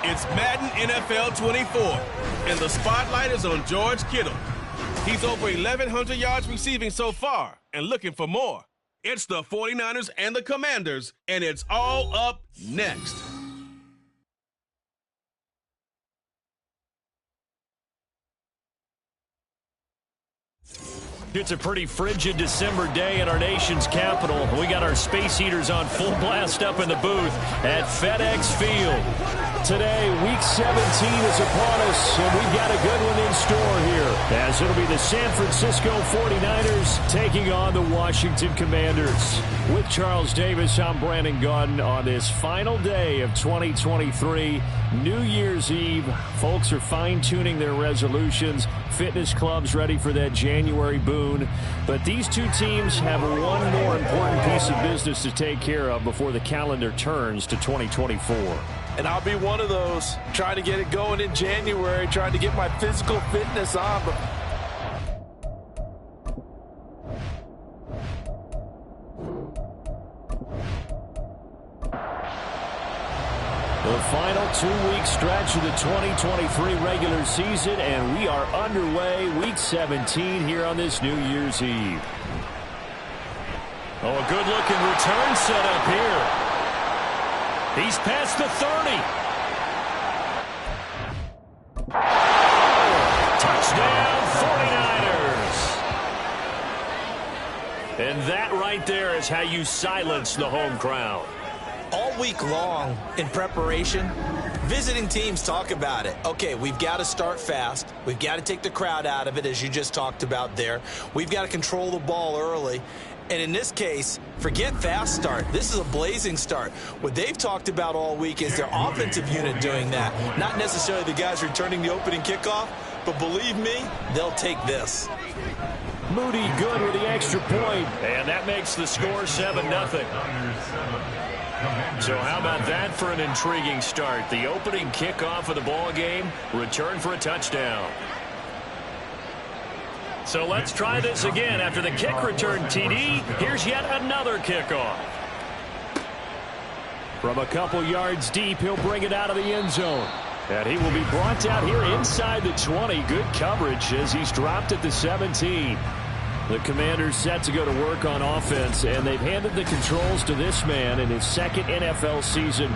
It's Madden NFL 24, and the spotlight is on George Kittle. He's over 1,100 yards receiving so far and looking for more. It's the 49ers and the Commanders, and it's all up next. It's a pretty frigid December day in our nation's capital. We got our space heaters on full blast up in the booth at FedEx Field. Today, Week 17 is upon us, and we've got a good one in store here, as it'll be the San Francisco 49ers taking on the Washington Commanders. With Charles Davis, I'm Brandon Gaudin on this final day of 2023, New Year's Eve. Folks are fine-tuning their resolutions. Fitness clubs ready for that January boon. But these two teams have one more important piece of business to take care of before the calendar turns to 2024. And I'll be one of those, trying to get it going in January, trying to get my physical fitness on. The final 2-week stretch of the 2023 regular season, and we are underway, Week 17 here on this New Year's Eve. Oh, a good-looking return set up here. He's past the 30. Touchdown, 49ers. And that right there is how you silence the home crowd. All week long in preparation, visiting teams talk about it. Okay, we've got to start fast. We've got to take the crowd out of it, as you just talked about there. We've got to control the ball early. And in this case, forget fast start. This is a blazing start. What they've talked about all week is their offensive unit doing that. Not necessarily the guys returning the opening kickoff, but believe me, they'll take this. Moody good with the extra point, and that makes the score 7-0. So how about that for an intriguing start? The opening kickoff of the ball game, return for a touchdown. So let's try this again. After the kick return TD, here's yet another kickoff. From a couple yards deep, he'll bring it out of the end zone. And he will be brought down here inside the 20. Good coverage as he's dropped at the 17. The Commanders set to go to work on offense, and they've handed the controls to this man in his second NFL season,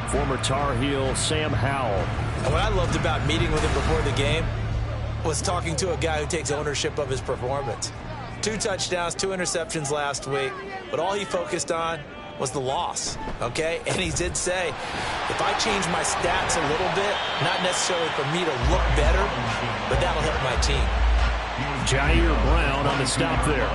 former Tar Heel Sam Howell. And what I loved about meeting with him before the game was talking to a guy who takes ownership of his performance. 2 touchdowns, 2 interceptions last week, but all he focused on was the loss, okay? And he did say, if I change my stats a little bit, not necessarily for me to look better, but that'll help my team. Jair Brown on the stop there.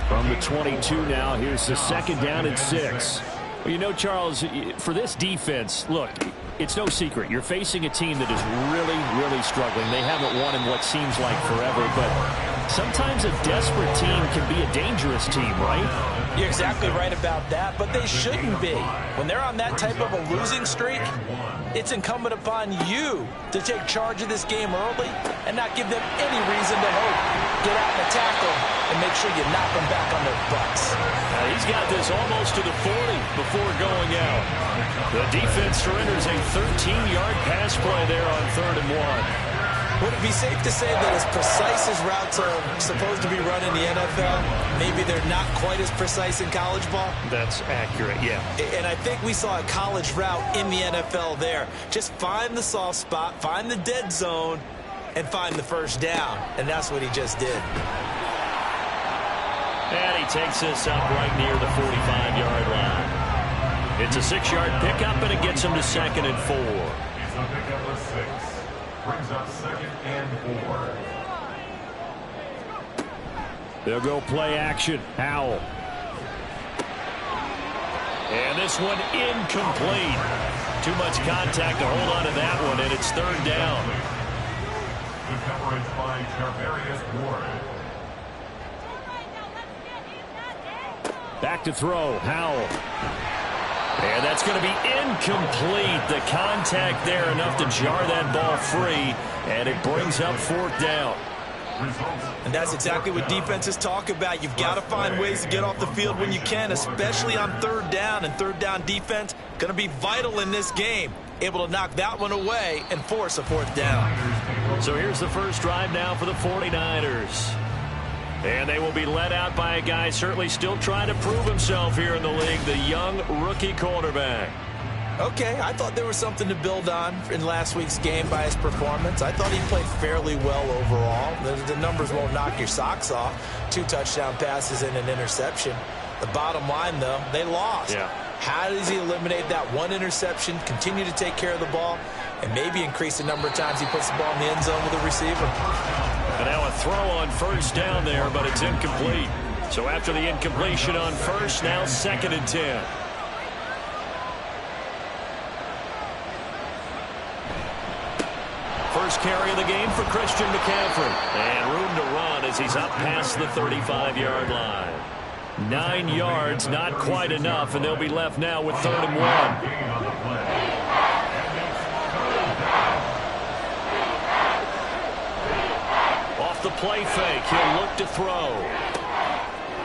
From the 22 now, here's the second down and 6. Well, you know, Charles, for this defense, look, it's no secret. You're facing a team that is really, really struggling. They haven't won in what seems like forever, but sometimes a desperate team can be a dangerous team, right? You're exactly right about that, but they shouldn't be. When they're on that type of a losing streak, it's incumbent upon you to take charge of this game early and not give them any reason to hope. Get out and attack them and make sure you knock them back on their butts. He's got this almost to the 40 before going out. The defense surrenders a 13-yard pass play there on 3rd and 1. Would it be safe to say that as precise as routes are supposed to be run in the NFL, maybe they're not quite as precise in college ball? That's accurate, yeah. And I think we saw a college route in the NFL there. Just find the soft spot, find the dead zone, and find the first down. And that's what he just did. And he takes this up right near the 45-yard line. It's a 6-yard pickup, and it gets him to 2nd and 4. It's a pickup of 6. Brings up 2nd and 4. They'll go play action. Howell. And this one incomplete. Too much contact to hold on to that one, and it's 3rd down. The coverage by Charvarius Ward. Back to throw. Howell. And that's going to be incomplete. The contact there enough to jar that ball free, and it brings up 4th down. And that's exactly what defenses talk about. You've got to find ways to get off the field when you can, especially on 3rd down. And 3rd down defense going to be vital in this game. able to knock that one away and force a 4th down. So here's the first drive now for the 49ers. And they will be led out by a guy certainly still trying to prove himself here in the league, the young rookie quarterback. Okay, I thought there was something to build on in last week's game by his performance. I thought he played fairly well overall. The numbers won't knock your socks off. 2 touchdown passes and an interception. The bottom line, though, they lost. Yeah. How does he eliminate that 1 interception, continue to take care of the ball, and maybe increase the number of times he puts the ball in the end zone with the receiver? And now a throw on first down there, but it's incomplete. So after the incompletion on first, now 2nd and 10. First carry of the game for Christian McCaffrey. And room to run as he's up past the 35-yard line. 9 yards, not quite enough, and they'll be left now with 3rd and 1. Off the play fake, he'll look to throw.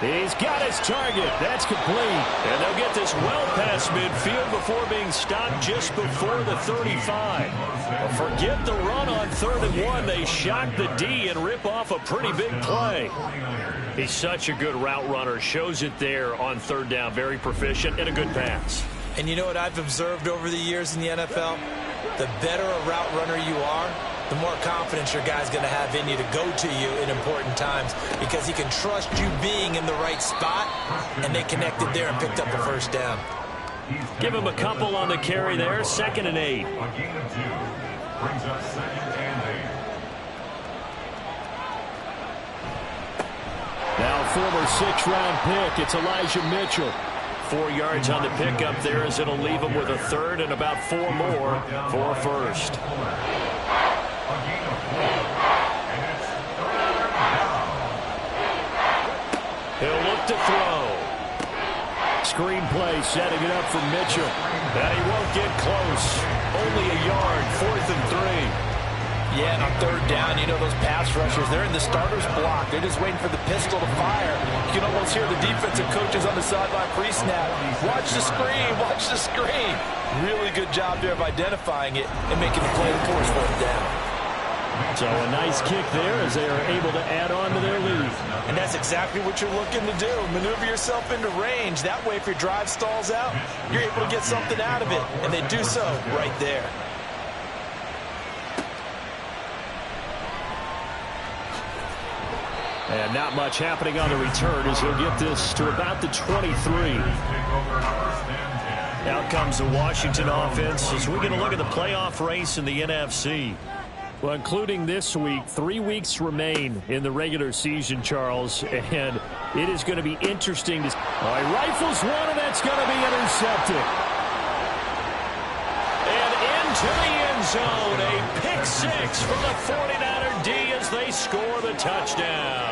He's got his target. That's complete. And they'll get this well past midfield before being stopped just before the 35. Forget the run on 3rd and 1. They shock the D and rip off a pretty big play. He's such a good route runner. Shows it there on 3rd down. Very proficient and a good pass. And you know what I've observed over the years in the NFL? The better a route runner you are, the more confidence your guy's going to have in you to go to you in important times because he can trust you being in the right spot, and they connected there and picked up the 1st down. Give him a couple on the carry there. 2nd and 8. A gain of 2 brings up 2nd and 8. Now former 6th-round pick, it's Elijah Mitchell. 4 yards on the pickup there as it'll leave him with a 3rd and about 4 more for a 1st. He'll look to throw. Screenplay setting it up for Mitchell. And he won't get close. Only a yard, 4th and 3. Yeah, and on 3rd down, you know those pass rushers, they're in the starter's block. They're just waiting for the pistol to fire. You can almost hear the defensive coaches on the sideline pre-snap. Watch the screen, watch the screen. Really good job there of identifying it and making the play to force 4th down. So a nice kick there as they are able to add on to their lead. And that's exactly what you're looking to do. Maneuver yourself into range. That way, if your drive stalls out, you're able to get something out of it. And they do so right there. And not much happening on the return as he'll get this to about the 23. Out comes the Washington offense as we're going to look at the playoff race in the NFC. Well, including this week, 3 weeks remain in the regular season, Charles, and it is going to be interesting to see. All right, rifles one, and that's going to be intercepted. And into the end zone, a pick 6 from the 49er D as they score the touchdown.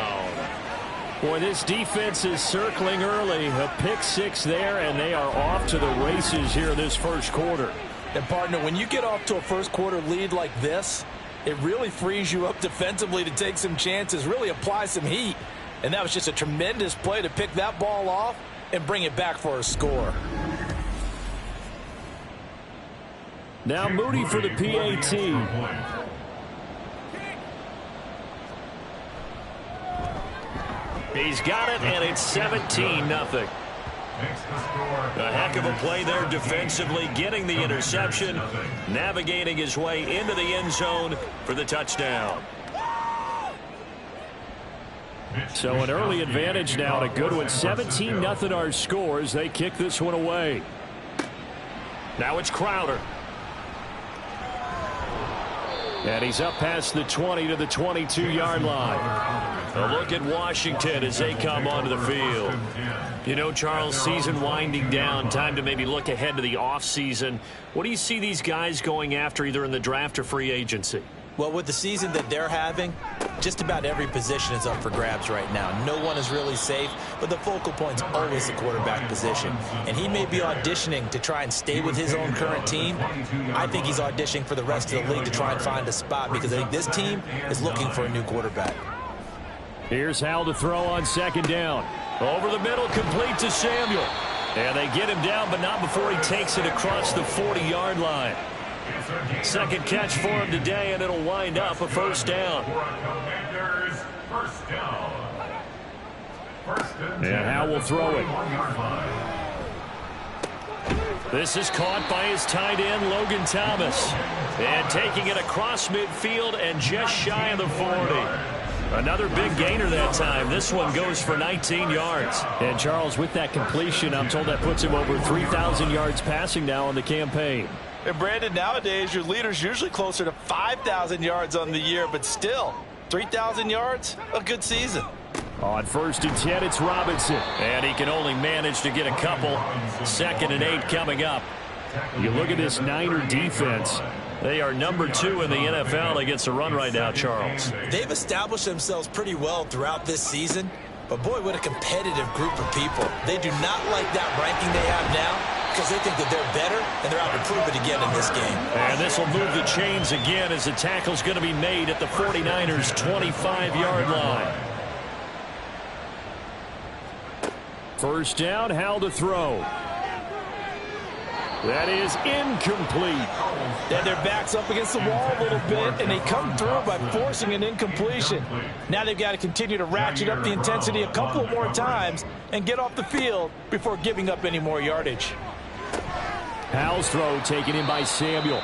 Boy, this defense is circling early. A pick 6 there, and they are off to the races here in this first quarter. And, partner, when you get off to a first quarter lead like this, it really frees you up defensively to take some chances, really apply some heat. And that was just a tremendous play to pick that ball off and bring it back for a score. Now Moody for the PAT. He's got it, and it's 17-0. A heck of a play there defensively, getting the interception, navigating his way into the end zone for the touchdown. So an early advantage now, and a good one. 17-0 our score as they kick this one away. Now it's Crowder. And he's up past the 20 to the 22-yard line. A look at Washington as they come onto the field. You know, Charles, season winding down, time to maybe look ahead to the offseason. What do you see these guys going after either in the draft or free agency? Well, with the season that they're having, just about every position is up for grabs right now. No one is really safe, but the focal point's always the quarterback position. And he may be auditioning to try and stay with his own current team. I think he's auditioning for the rest of the league to try and find a spot because I think this team is looking for a new quarterback. Here's Howell to throw on 2nd down. Over the middle, complete to Samuel. And they get him down, but not before he takes it across the 40-yard line. Second catch for him today, and it'll wind up a first down. And Howe will throw it. This is caught by his tight end, Logan Thomas. And taking it across midfield and just shy of the 40. Another big gainer that time. This one goes for 19 yards. And Charles, with that completion, I'm told that puts him over 3,000 yards passing now on the campaign. And Brandon, nowadays your leader's usually closer to 5,000 yards on the year, but still, 3,000 yards, a good season. On 1st and 10, it's Robinson. And he can only manage to get a couple. 2nd and 8 coming up. You look at this Niner defense. They are number 2 in the NFL against the run right now, Charles. They've established themselves pretty well throughout this season. But, boy, what a competitive group of people. They do not like that ranking they have now because they think that they're better, and they're out to prove it again in this game. And this will move the chains again as the tackle's going to be made at the 49ers' 25-yard line. First down, Howe to throw. That is incomplete. And their back's up against the wall a little bit, and they come through by forcing an incompletion. Now they've got to continue to ratchet up the intensity a couple more times and get off the field before giving up any more yardage. Howe's throw taken in by Samuel.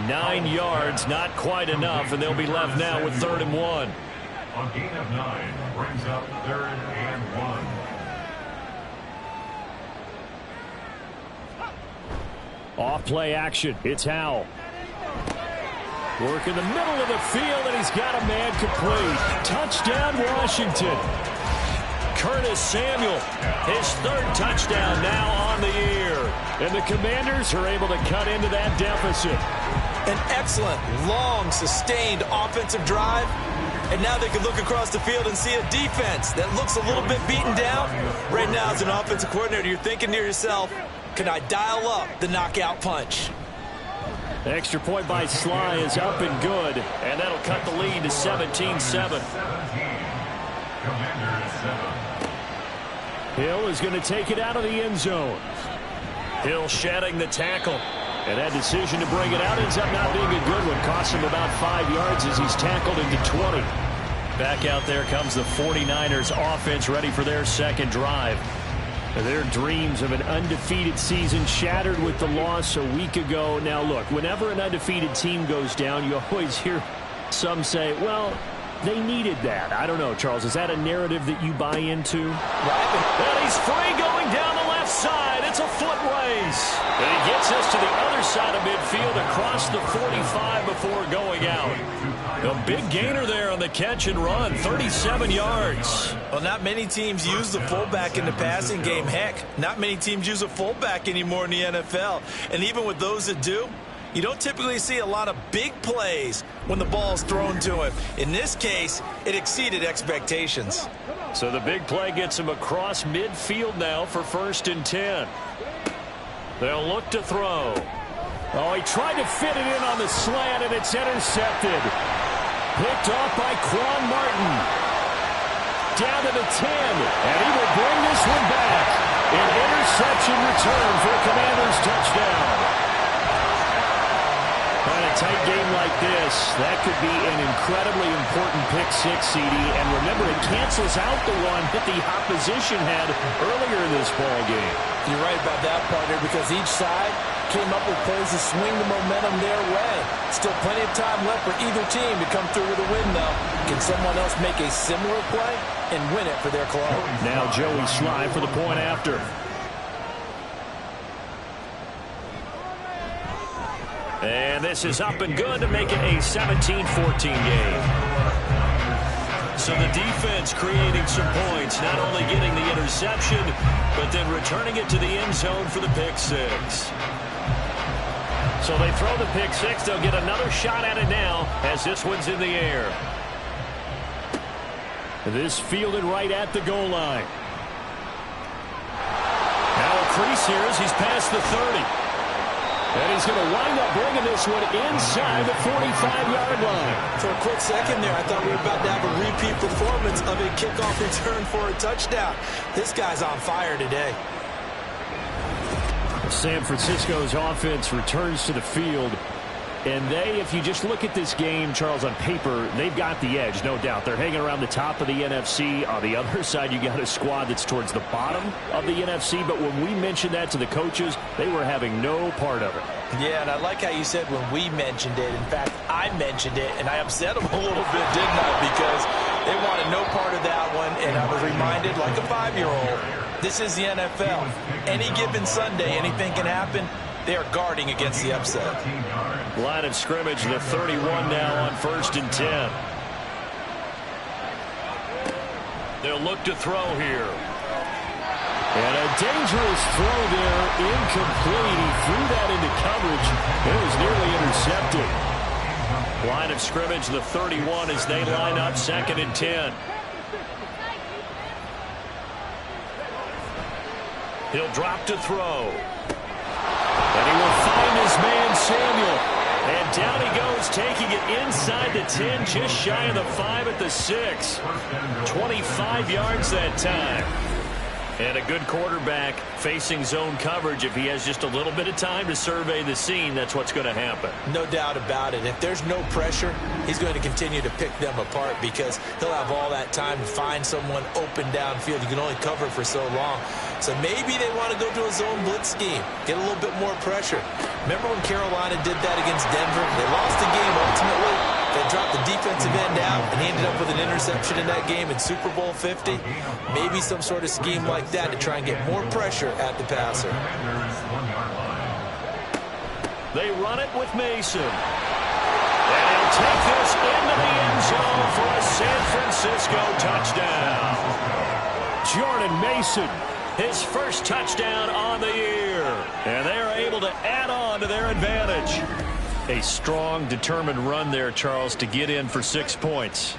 9 yards, not quite enough, and they'll be left now with 3rd and 1. A gain of 9 brings up 3rd and 1. Off play action. It's Howe. Work in the middle of the field, and he's got a man complete. Touchdown, Washington. Curtis Samuel, his 3rd touchdown now on the year. And the Commanders are able to cut into that deficit. An excellent, long, sustained offensive drive. And now they can look across the field and see a defense that looks a little bit beaten down. Right now, as an offensive coordinator, you're thinking to yourself, can I dial up the knockout punch? Extra point by Sly is up and good. And that'll cut the lead to 17-7. Hill is going to take it out of the end zone. Hill shedding the tackle. And that decision to bring it out ends up not being a good one. Costs him about 5 yards as he's tackled into 20. Back out there comes the 49ers offense ready for their 2nd drive. Their dreams of an undefeated season shattered with the loss a week ago. Now, look, whenever an undefeated team goes down, you always hear some say, well, they needed that. I don't know, Charles. Is that a narrative that you buy into? And he's free going down the left side. It's a foot race. And he gets us to the other side of midfield across the 45 before going out. A big gainer there on the catch and run, 37 yards. Well, not many teams use the fullback in the passing game. Heck, not many teams use a fullback anymore in the NFL. And even with those that do, you don't typically see a lot of big plays when the ball's thrown to him. In this case, it exceeded expectations. So the big play gets him across midfield now for 1st and 10. They'll look to throw. Oh, he tried to fit it in on the slant, and it's intercepted. Picked off by Quan Martin. Down to the 10, and he will bring this one back. An interception return for a Commanders touchdown. In a tight game like this, that could be an incredibly important pick 6, CD. And remember, it cancels out the one that the opposition had earlier in this ball game. You're right about that, partner, because each side came up with plays to swing the momentum their way. Still plenty of time left for either team to come through with a win, though. Can someone else make a similar play and win it for their club? Now Joey Sly for the point after. And this is up and good to make it a 17-14 game. So the defense creating some points, not only getting the interception, but then returning it to the end zone for the pick 6. So they throw the pick 6. They'll get another shot at it now as this one's in the air. This fielded right at the goal line. Now a crease here as he's past the 30. And he's going to wind up bringing this one inside the 45-yard line. For a quick second there, I thought we were about to have a repeat performance of a kickoff return for a touchdown. This guy's on fire today. San Francisco's offense returns to the field. And they, if you just look at this game, Charles, on paper, they've got the edge, no doubt. They're hanging around the top of the NFC. On the other side, you got a squad that's towards the bottom of the NFC. But when we mentioned that to the coaches, they were having no part of it. Yeah, and I like how you said when we mentioned it. In fact, I mentioned it, and I upset them a little bit, didn't I? Because they wanted no part of that one, and I was reminded like a 5-year-old, this is the NFL. Any given Sunday, anything can happen. They are guarding against the upset. Line of scrimmage, the 31 now on 1st and 10. They'll look to throw here. And a dangerous throw there, incomplete. He threw that into coverage. It was nearly intercepted. Line of scrimmage, the 31 as they line up 2nd and 10. He'll drop to throw. And he will find his man, Samuel. And down he goes, taking it inside the 10, just shy of the 5 at the 6. 25 yards that time. And a good quarterback facing zone coverage. If he has just a little bit of time to survey the scene, that's what's going to happen. No doubt about it. If there's no pressure, he's going to continue to pick them apart because he'll have all that time to find someone open downfield. You can only cover for so long. So maybe they want to go to a zone blitz scheme, get a little bit more pressure. Remember when Carolina did that against Denver? They lost the game ultimately. They dropped the defensive end out, and he ended up with an interception in that game in Super Bowl 50. Maybe some sort of scheme like that to try and get more pressure at the passer. They run it with Mason. And he'll take this into the end zone for a San Francisco touchdown. Jordan Mason, his first touchdown on the year. And they are able to add on to their advantage. A strong, determined run there, Charles, to get in for 6 points.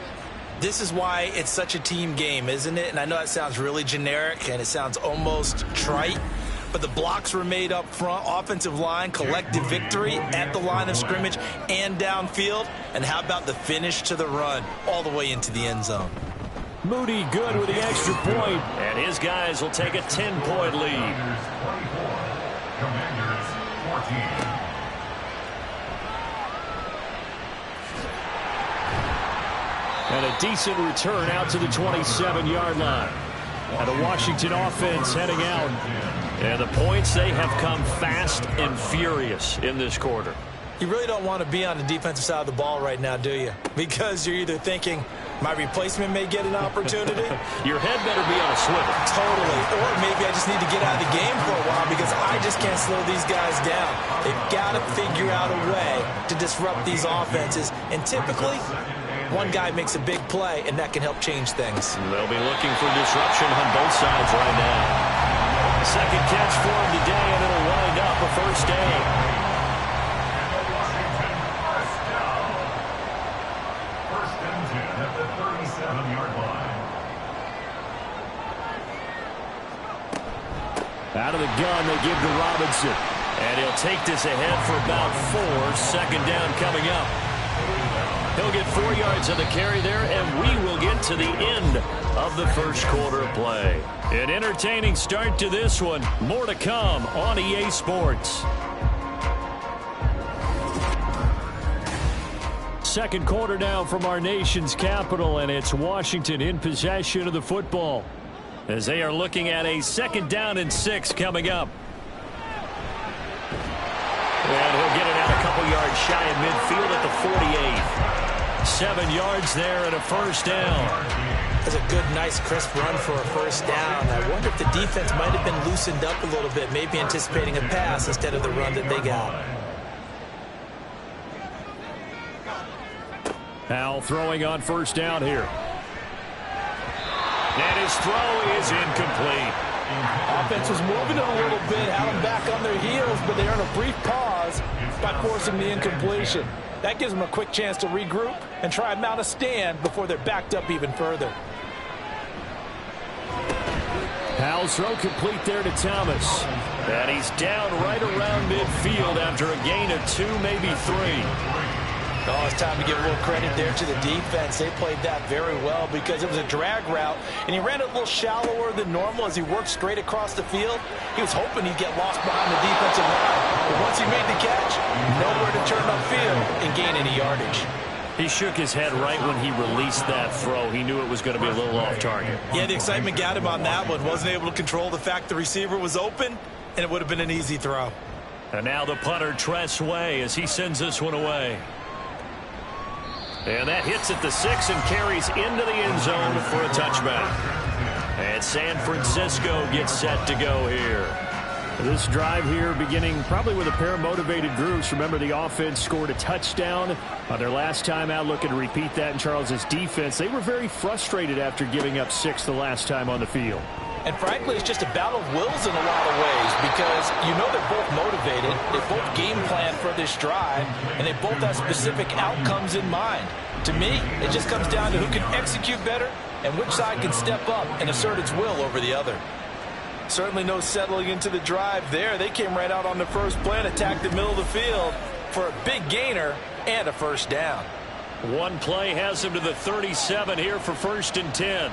This is why it's such a team game, isn't it? And I know that sounds really generic and it sounds almost trite, but the blocks were made up front, offensive line, collective victory at the line of scrimmage and downfield. And how about the finish to the run all the way into the end zone? Moody good with the extra point. And his guys will take a 10-point lead. Commanders 14. And a decent return out to the 27-yard line. And a Washington offense heading out. And the points, they have come fast and furious in this quarter. You really don't want to be on the defensive side of the ball right now, do you? Because you're either thinking, my replacement may get an opportunity. Your head better be on a swivel. Totally. Or maybe I just need to get out of the game for a while because I just can't slow these guys down. They've got to figure out a way to disrupt these offenses. And typically, one guy makes a big play, and that can help change things. They'll be looking for disruption on both sides right now. Second catch for him today, and it'll wind up a first down. First and 10 at the 37-yard line. Out of the gun, they give to Robinson. And he'll take this ahead for about 4. Second down coming up. He'll get 4 yards on the carry there, and we will get to the end of the first quarter play. An entertaining start to this one. More to come on EA Sports. Second quarter now from our nation's capital, and it's Washington in possession of the football as they are looking at a 2nd down and 6 coming up. And he'll get it out a couple yards shy of midfield at the 48. 7 yards there and a first down. That's a good, nice, crisp run for a first down. I wonder if the defense might have been loosened up a little bit, maybe anticipating a pass instead of the run that they got. Powell throwing on first down here. And his throw is incomplete. Offense was moving it a little bit, had them back on their heels, but they earned a brief pause by forcing the incompletion. That gives them a quick chance to regroup and try and mount a stand before they're backed up even further. Powell's throw complete there to Thomas. And he's down right around midfield after a gain of 2, maybe 3. Oh, it's time to give a little credit there to the defense. They played that very well because it was a drag route, and he ran it a little shallower than normal as he worked straight across the field. He was hoping he'd get lost behind the defensive line. But once he made the catch, nowhere to turn upfield and gain any yardage. He shook his head right when he released that throw. He knew it was going to be a little off target. Yeah, the excitement got him on that one. Wasn't able to control the fact the receiver was open, and it would have been an easy throw. And now the punter, Tress Way, as he sends this one away. And that hits at the 6 and carries into the end zone for a touchback. And San Francisco gets set to go here. This drive here beginning probably with a pair of motivated groups. Remember, the offense scored a touchdown on their last time out, looking to repeat that in Charles's defense. They were very frustrated after giving up 6 the last time on the field. And frankly, it's just a battle of wills in a lot of ways because you know they're both motivated. They both game plan for this drive, and they both have specific outcomes in mind. To me, it just comes down to who can execute better and which side can step up and assert its will over the other. Certainly no settling into the drive there. They came right out on the first play and attacked the middle of the field for a big gainer and a first down. One play has him to the 37 here for 1st and 10.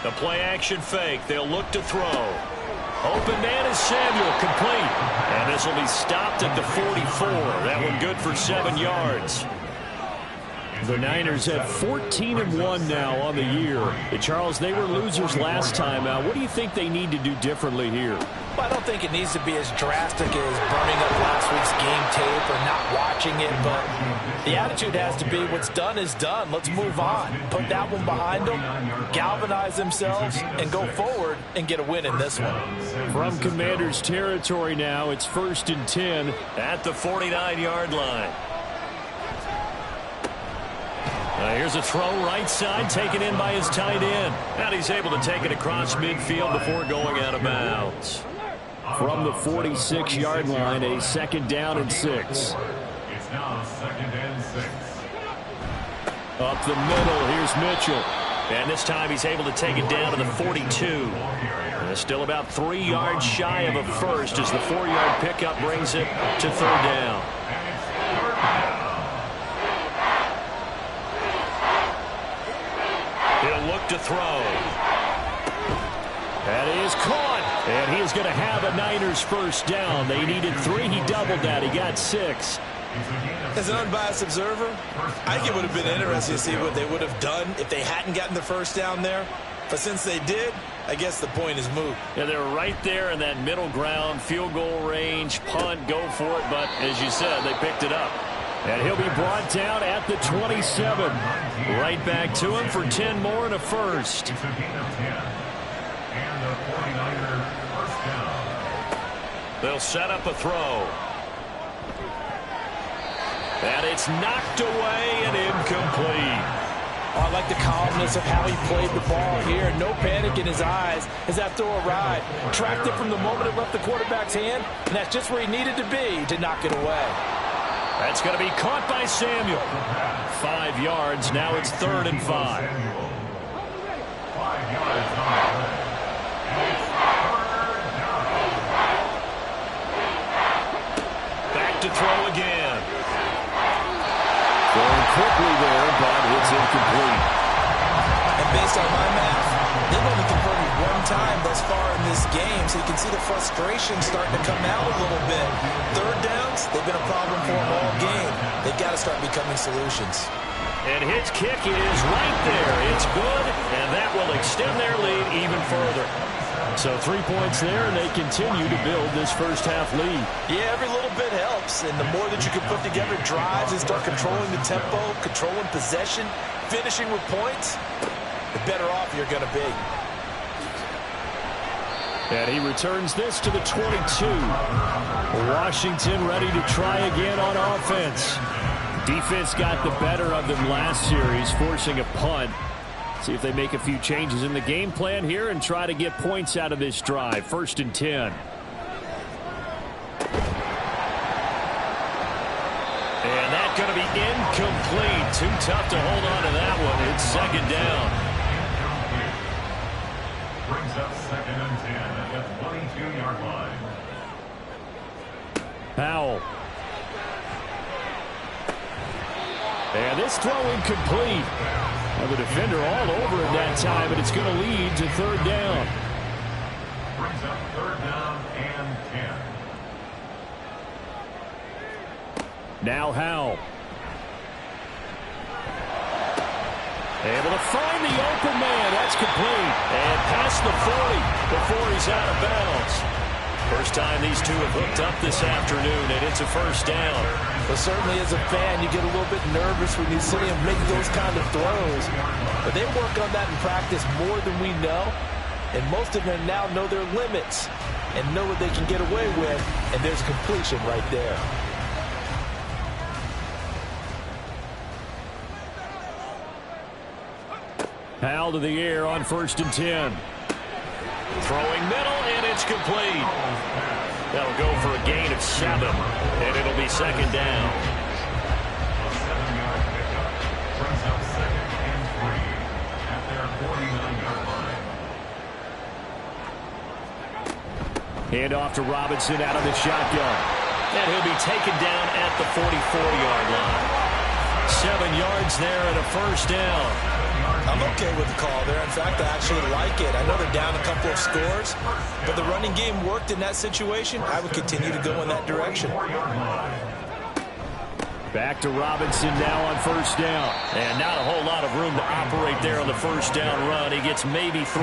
The play action fake. They'll look to throw. Open man is Samuel, complete. And this will be stopped at the 44. That one good for 7 yards. The Niners have 14-1 now on the year. Charles, they were losers last time out. What do you think they need to do differently here? Well, I don't think it needs to be as drastic as burning up last week's game tape or not watching it, but the attitude has to be what's done is done. Let's move on. Put that one behind them, galvanize themselves, and go forward and get a win in this one. From Commanders territory now, it's 1st and 10 at the 49-yard line. Here's a throw right side taken in by his tight end. And he's able to take it across midfield before going out of bounds. From the 46-yard line, a 2nd down and 6. It's now 2nd and 6. Up the middle, here's Mitchell. And this time he's able to take it down to the 42. And still about 3 yards shy of a first as the 4-yard pickup brings it to 3rd down. He'll look to throw. That is caught. And he is going to have a Niners first down. They needed 3. He doubled that. He got 6. As an unbiased observer, I think it would have been interesting to see what they would have done if they hadn't gotten the first down there. But since they did, I guess the point is moot. Yeah, they were right there in that middle ground, field goal range, punt, go for it. But as you said, they picked it up. And he'll be brought down at the 27. Right back to him for 10 more and a first. It's a gain of 10. And the 49er first down. They'll set up a throw. And it's knocked away and incomplete. Oh, I like the calmness of how he played the ball here. No panic in his eyes as that throw arrived. Tracked it from the moment it left the quarterback's hand, and that's just where he needed to be to knock it away. That's going to be caught by Samuel. 5 yards. Now it's 3rd and 5. 5 yards on the play. And it's 3rd down. Back to throw again. Going quickly there, but it's incomplete. And based on my math, they've only converted 1 time thus far in this game, so you can see the frustration starting to come out a little bit. 3rd downs, they've been a problem for them all game. They've got to start becoming solutions. And his kick is right there. It's good, and that will extend their lead even further. So 3 points there, and they continue to build this first half lead. Yeah, every little bit helps, and the more that you can put together drives and start controlling the tempo, controlling possession, finishing with points, the better off you're going to be. And he returns this to the 22. Washington ready to try again on offense. Defense got the better of them last series, forcing a punt. See if they make a few changes in the game plan here and try to get points out of this drive. 1st and 10. And that's going to be incomplete. Too tough to hold on to that one. It's 2nd down. Brings up 2nd and 10 at the 22-yard line. Powell. And this throw incomplete. The defender all over him that time, and it's going to lead to third down. Brings up third down and 10. Now Howell. Able to find the open man. That's complete. And past the 40 before he's out of bounds. First time these two have hooked up this afternoon, and it's a first down. Well, certainly as a fan, you get a little bit nervous when you see him make those kind of throws. But they work on that in practice more than we know. And most of them now know their limits and know what they can get away with. And there's a completion right there. Howell to the air on 1st and 10. Throwing middle, and it's complete. That'll go for a gain of 7, and it'll be second down. A 7-yard pickup. Brings up second and 3 at their 49-yard line. Hand off to Robinson out of the shotgun. And he'll be taken down at the 44-yard line. 7 yards there and a first down. I'm okay with the call there. In fact, I actually like it. I know they're down a couple of scores, but the running game worked in that situation. I would continue to go in that direction. Back to Robinson now on 1st down. And not a whole lot of room to operate there on the first down run. He gets maybe 3.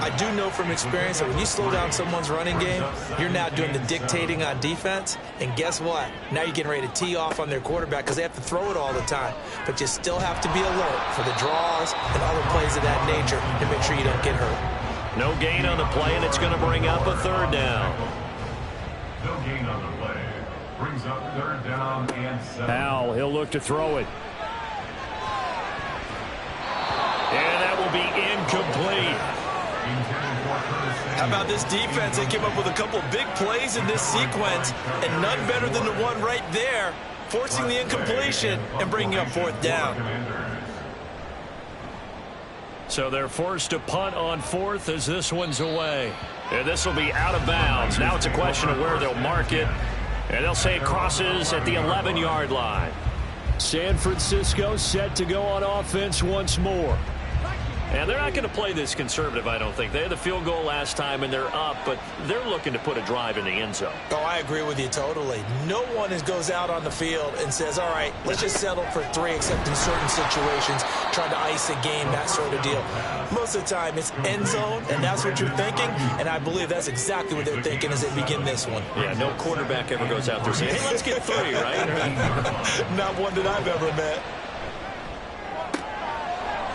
I do know from experience that when you slow down someone's running game, you're now doing the dictating on defense. And guess what? Now you're getting ready to tee off on their quarterback because they have to throw it all the time. But you still have to be alert for the draws and other plays of that nature to make sure you don't get hurt. No gain on the play, and it's going to bring up a third down. No gain on the play. Brings up third down and 7. Howell, he'll look to throw it. And that will be incomplete. How about this defense? They came up with a couple of big plays in this sequence, and none better than the one right there, forcing the incompletion and bringing up 4th down. So they're forced to punt on 4th as this one's away. And this will be out of bounds. Now it's a question of where they'll mark it. And they'll say it crosses at the 11-yard line. San Francisco set to go on offense once more. And they're not going to play this conservative, I don't think. They had the field goal last time, and they're up, but they're looking to put a drive in the end zone. Oh, I agree with you totally. No one goes out on the field and says, all right, let's just settle for 3, except in certain situations, trying to ice a game, that sort of deal. Most of the time, it's end zone, and that's what you're thinking, and I believe that's exactly what they're thinking as they begin this one. Yeah, no quarterback ever goes out there saying, hey, let's get 3, right? Not one that I've ever met.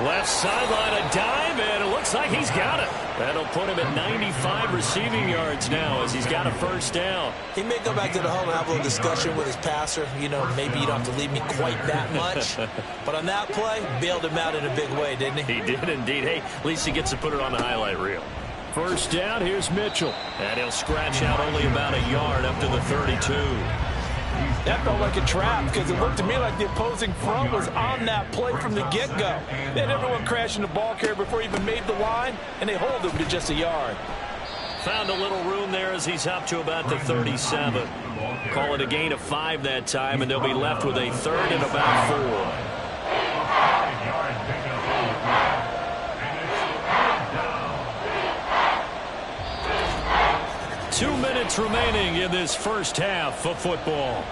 Left sideline, a dive, and it looks like he's got it. That'll put him at 95 receiving yards now as he's got a first down. He may go back to the home and have a little discussion with his passer. You know, maybe you don't have to leave me quite that much. But on that play, bailed him out in a big way, didn't he? He did indeed. Hey, at least he gets to put it on the highlight reel. First down, here's Mitchell. And he'll scratch out only about a yard up to the 32. That felt like a trap because it looked to me like the opposing front was on that play from the get-go. They had everyone crashing the ball carrier before he even made the line, and they hold him to just a yard. Found a little room there as he's up to about the 37. Call it a gain of 5 that time, and they'll be left with a 3rd and about 4. 2 minutes remaining in this first half of football.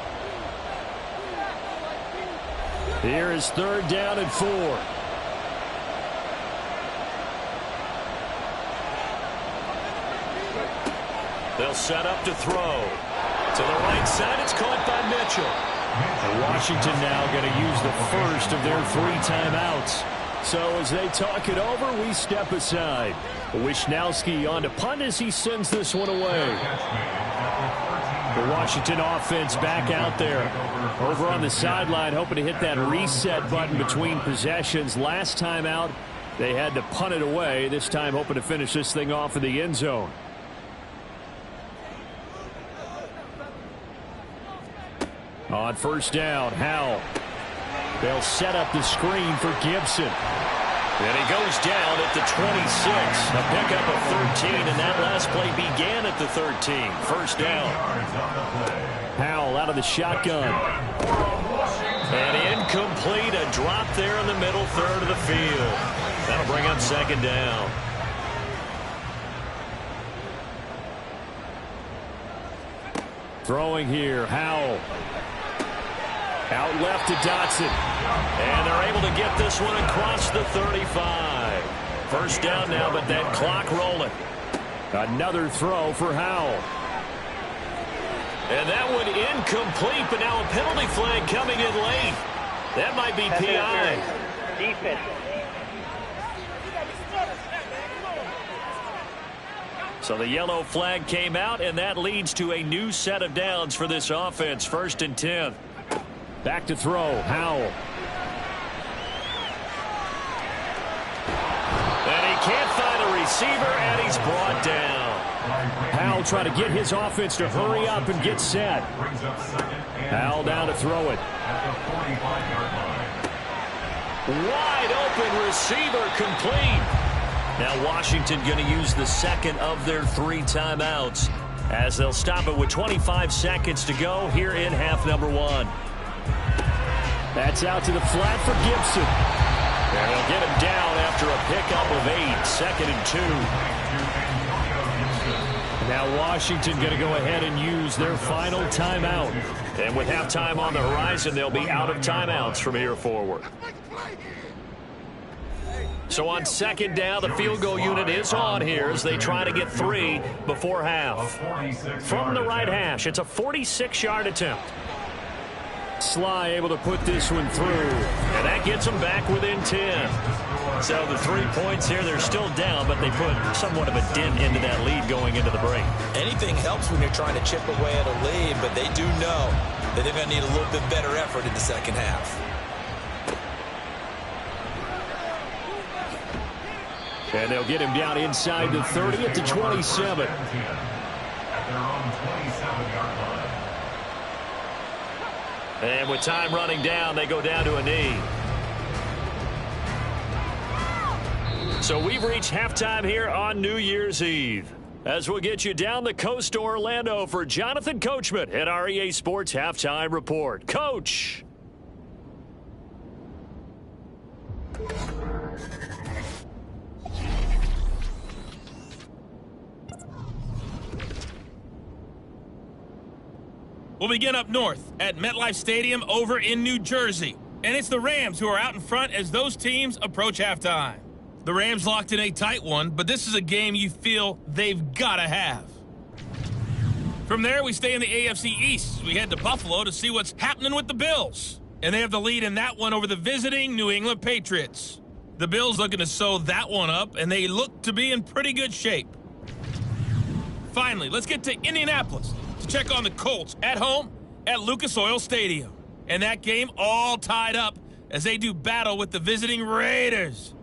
Here is 3rd down and 4. They'll set up to throw. To the right side, it's caught by Mitchell. And Washington now going to use the first of their 3 timeouts. So as they talk it over, we step aside. Wishnowski on to punt as he sends this one away. The Washington offense back out there. Over on the sideline, hoping to hit that reset button between possessions. Last time out, they had to punt it away. This time, hoping to finish this thing off in the end zone. On first down, Howell. They'll set up the screen for Gibson. And he goes down at the 26. A pickup of 13, and that last play began at the 13. First down. Howell out of the shotgun. And incomplete, a drop there in the middle third of the field. That'll bring up second down. Throwing here, Howell. Out left to Dotson. And they're able to get this one across the 35. First down now, but that clock rolling. Another throw for Howell. And that one incomplete, but now a penalty flag coming in late. That might be PI. Defense. So the yellow flag came out, and that leads to a new set of downs for this offense. 1st and 10. Back to throw, Howell. And he can't find a receiver, and he's brought down. Howell trying to get his offense to hurry up and get set. Howell down to throw it. Wide open receiver, complete. Now Washington going to use the second of their 3 timeouts as they'll stop it with 25 seconds to go here in half number 1. That's out to the flat for Gibson. And they'll get him down after a pickup of 8. 2nd and 2. Now Washington going to go ahead and use their final timeout. And with halftime on the horizon, they'll be out of timeouts from here forward. So on 2nd down, the field goal unit is on here as they try to get 3 before half. From the right hash, it's a 46-yard attempt. Sly able to put this one through. And that gets them back within 10. So the 3 points here, they're still down, but they put somewhat of a dent into that lead going into the break. Anything helps when you're trying to chip away at a lead, but they do know that they're going to need a little bit better effort in the second half. And they'll get him down inside the 30 at the 27. At their own 27-yard line. And with time running down, they go down to a knee. So we've reached halftime here on New Year's Eve. As we'll get you down the coast to Orlando for Jonathan Coachman at our EA Sports Halftime Report. Coach! We'll begin up north at MetLife Stadium over in New Jersey. And it's the Rams who are out in front as those teams approach halftime. The Rams locked in a tight one, but this is a game you feel they've got to have. From there, we stay in the AFC East. We head to Buffalo to see what's happening with the Bills. And they have the lead in that one over the visiting New England Patriots. The Bills looking to sew that one up, and they look to be in pretty good shape. Finally, let's get to Indianapolis to check on the Colts at home at Lucas Oil Stadium. And that game all tied up as they do battle with the visiting Raiders.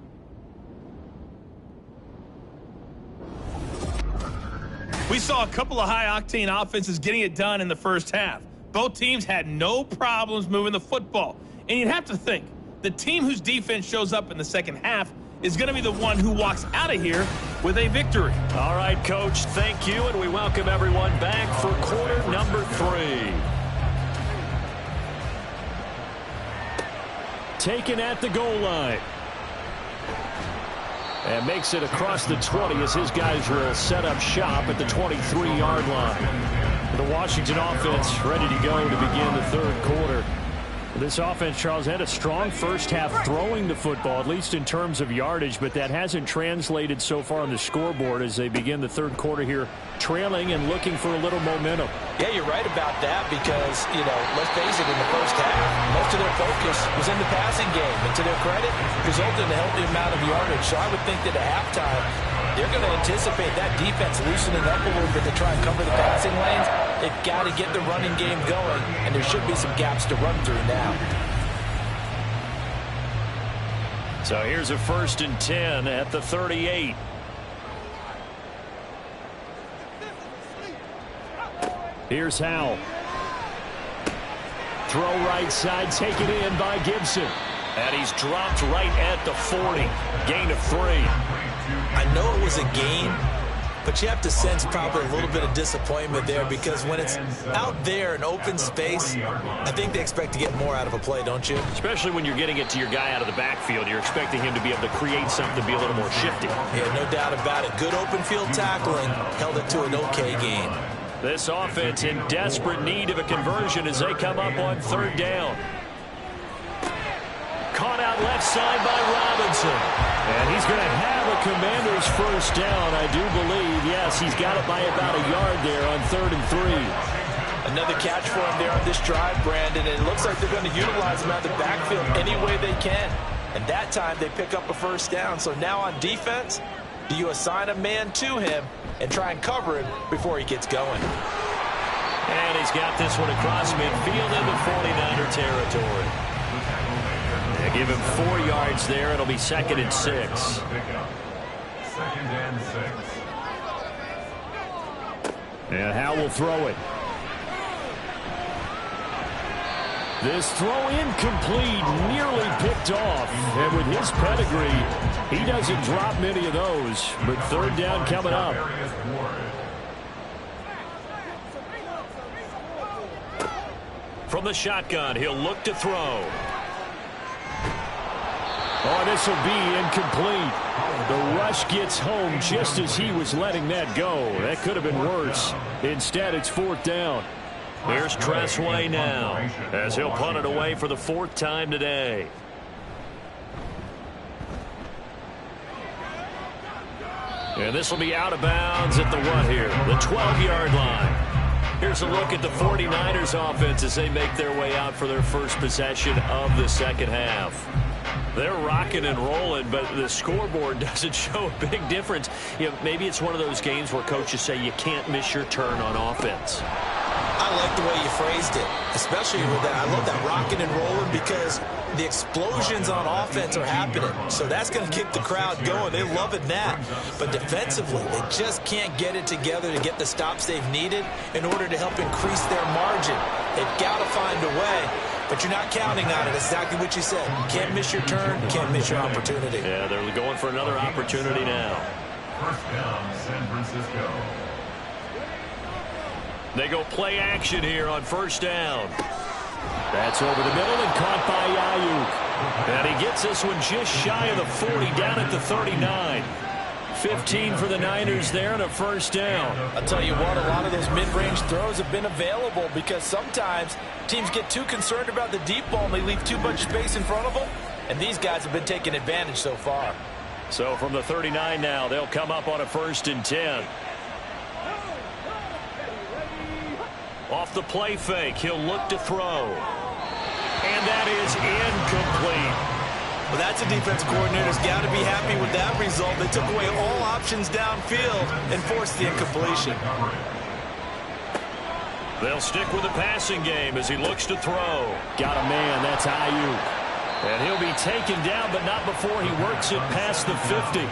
We saw a couple of high-octane offenses getting it done in the first half. Both teams had no problems moving the football. And you'd have to think, the team whose defense shows up in the second half is going to be the one who walks out of here with a victory. All right, Coach, thank you, and we welcome everyone back for quarter number 3. Taken at the goal line. And makes it across the 20 as his guys will set up shop at the 23-yard line. The Washington offense ready to go to begin the third quarter. This offense, Charles, had a strong first half throwing the football, at least in terms of yardage, but that hasn't translated so far on the scoreboard as they begin the third quarter here, trailing and looking for a little momentum. Yeah, you're right about that because, let's face it, in the first half, most of their focus was in the passing game. And to their credit, resulted in a healthy amount of yardage. So I would think that at halftime, they're going to anticipate that defense loosening up a little bit to try and cover the passing lanes. They've got to get the running game going, and there should be some gaps to run through now. So here's a 1st and 10 at the 38. Here's Howell. Throw right side, taken in by Gibson. And he's dropped right at the 40. Gain of 3. I know it was a gain, But you have to sense probably a little bit of disappointment there, because when it's out there in open space, I think they expect to get more out of a play, don't you? Especially when you're getting it to your guy out of the backfield. You're expecting him to be able to create something, be a little more shifty. Yeah, no doubt about it. Good open field tackling held it to an okay gain. This offense in desperate need of a conversion as they come up on third down. Caught out left side by Robinson. And he's going to have a Commander's first down, I do believe. Yes, he's got it by about a yard there on 3rd and 3. Another catch for him there on this drive, Brandon, and it looks like they're going to utilize him out of the backfield any way they can. And that time they pick up a first down. So now on defense, do you assign a man to him and try and cover him before he gets going? And he's got this one across midfield into 49er territory. They give him 4 yards there. It'll be 2nd and 6. 2nd and 6. And Howe will throw it. This throw incomplete, nearly picked off. And with his pedigree, he doesn't drop many of those. But 3rd down coming up. From the shotgun, he'll look to throw. Oh, this will be incomplete. The rush gets home just as he was letting that go. That could have been worse. Instead, it's 4th down. Here's Tressway now as he'll punt it away for the 4th time today. And this will be out of bounds at the what here? The 12-yard line. Here's a look at the 49ers offense as they make their way out for their first possession of the second half. They're rocking and rolling, but the scoreboard doesn't show a big difference. You know, maybe it's one of those games where coaches say you can't miss your turn on offense. I like the way you phrased it, especially with that. I love that rocking and rolling, because the explosions on offense are happening. So that's going to keep the crowd going. They're loving that. But defensively, they just can't get it together to get the stops they've needed in order to help increase their margin. They've got to find a way. But you're not counting on it. Exactly what you said. Can't miss your turn. Can't miss your opportunity. Yeah, they're going for another opportunity now. 1st down, San Francisco. They go play action here on 1st down. That's over the middle and caught by Ayuk. And he gets this one just shy of the 40, down at the 39. 15 for the Niners there and a 1st down. I'll tell you what, a lot of those mid-range throws have been available, because sometimes teams get too concerned about the deep ball and they leave too much space in front of them. And these guys have been taking advantage so far. So from the 39 now, they'll come up on a 1st and 10. Off the play fake, he'll look to throw. And that is incomplete. Well, that's a defense coordinator's got to be happy with that result. They took away all options downfield and forced the incompletion. They'll stick with the passing game as he looks to throw. Got a man, that's Ayuk. And he'll be taken down, but not before he works it past the 50.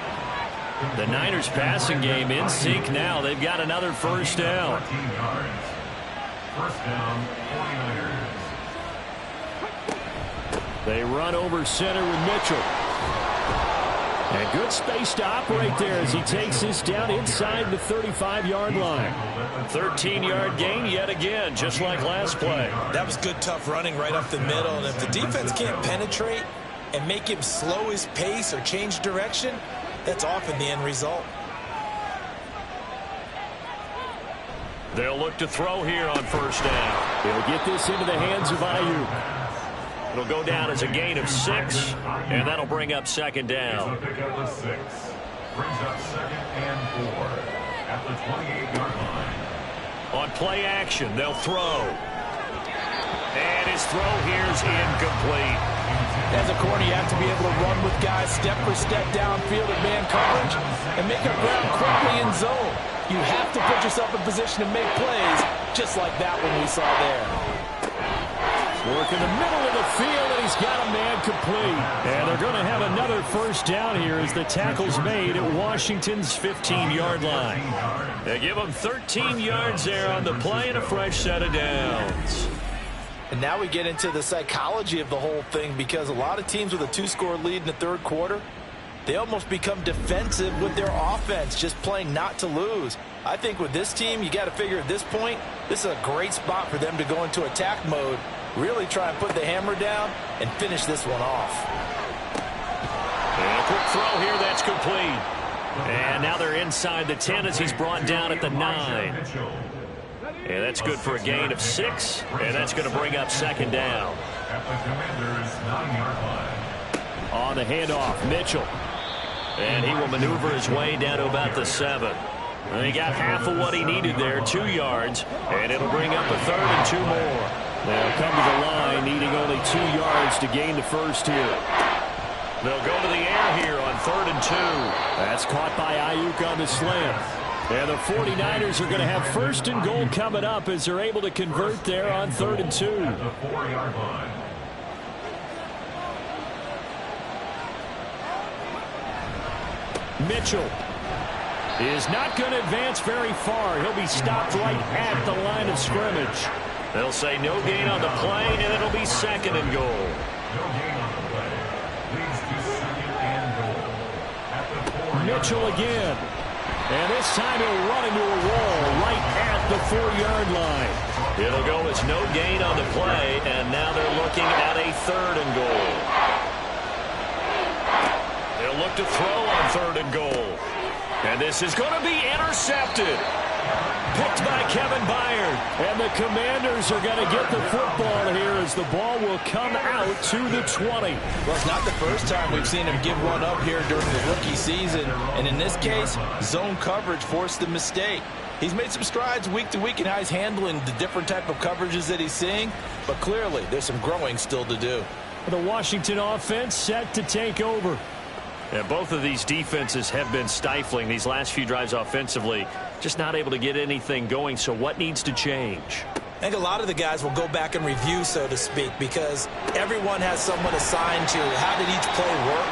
The Niners passing game in sync now. They've got another 1st down. 14 yards. 1st down, 49ers. They run over center with Mitchell. And good space to operate there as he takes this down inside the 35-yard line. 13-yard gain yet again, just like last play. That was good, tough running right up the middle. And if the defense can't penetrate and make him slow his pace or change direction, that's often the end result. They'll look to throw here on 1st down. He'll get this into the hands of Ayuk. It'll go down as a gain of 6, and that'll bring up 2nd down. It's a pickup of 6. Brings up 2nd and 4 at the 28-yard line. On play action, they'll throw. And his throw here's incomplete. As a corner, you have to be able to run with guys step for step downfield at man coverage and make up ground quickly in zone. You have to put yourself in position to make plays, just like that one we saw there. Work in the middle of the field, and he's got a man complete. And they're going to have another 1st down here as the tackle's made at Washington's 15-yard line. They give him 13 yards there on the play and a fresh set of downs. And now we get into the psychology of the whole thing, because a lot of teams with a 2-score lead in the 3rd quarter, they almost become defensive with their offense, just playing not to lose. I think with this team, you got to figure at this point, this is a great spot for them to go into attack mode, really try and put the hammer down and finish this one off. And a quick throw here, that's complete. And now they're inside the 10 as he's brought down at the 9. And that's good for a gain of 6, and that's going to bring up second down. At the Commanders' 9-yard line. On the handoff, Mitchell. And he will maneuver his way down to about the 7. And he got half of what he needed there, 2 yards, and it'll bring up a 3rd and 2 more. They'll come to the line, needing only 2 yards to gain the first here. They'll go to the air here on 3rd and 2. That's caught by Ayuk on the slant. And the 49ers are going to have 1st and goal coming up as they're able to convert there on 3rd and 2. At the 4-yard line. Mitchell is not going to advance very far. He'll be stopped right at the line of scrimmage. They'll say no gain on the play, and it'll be 2nd and goal. No gain on the play. Leads to 2nd and goal. At the 4-yard Mitchell again. And this time he'll run into a wall right at the 4-yard line. It'll go as no gain on the play, and now they're looking at a 3rd and goal. They'll look to throw on 3rd and goal. And this is going to be intercepted. Picked by Kevin Byard. And the Commanders are going to get the football here as the ball will come out to the 20. Well, it's not the first time we've seen him give one up here during the rookie season. And in this case, zone coverage forced the mistake. He's made some strides week to week in how he's handling the different type of coverages that he's seeing. But clearly, there's some growing still to do. The Washington offense set to take over. And both of these defenses have been stifling these last few drives offensively. Just not able to get anything going. So what needs to change? I think a lot of the guys will go back and review, so to speak, because everyone has someone assigned to how did each play work.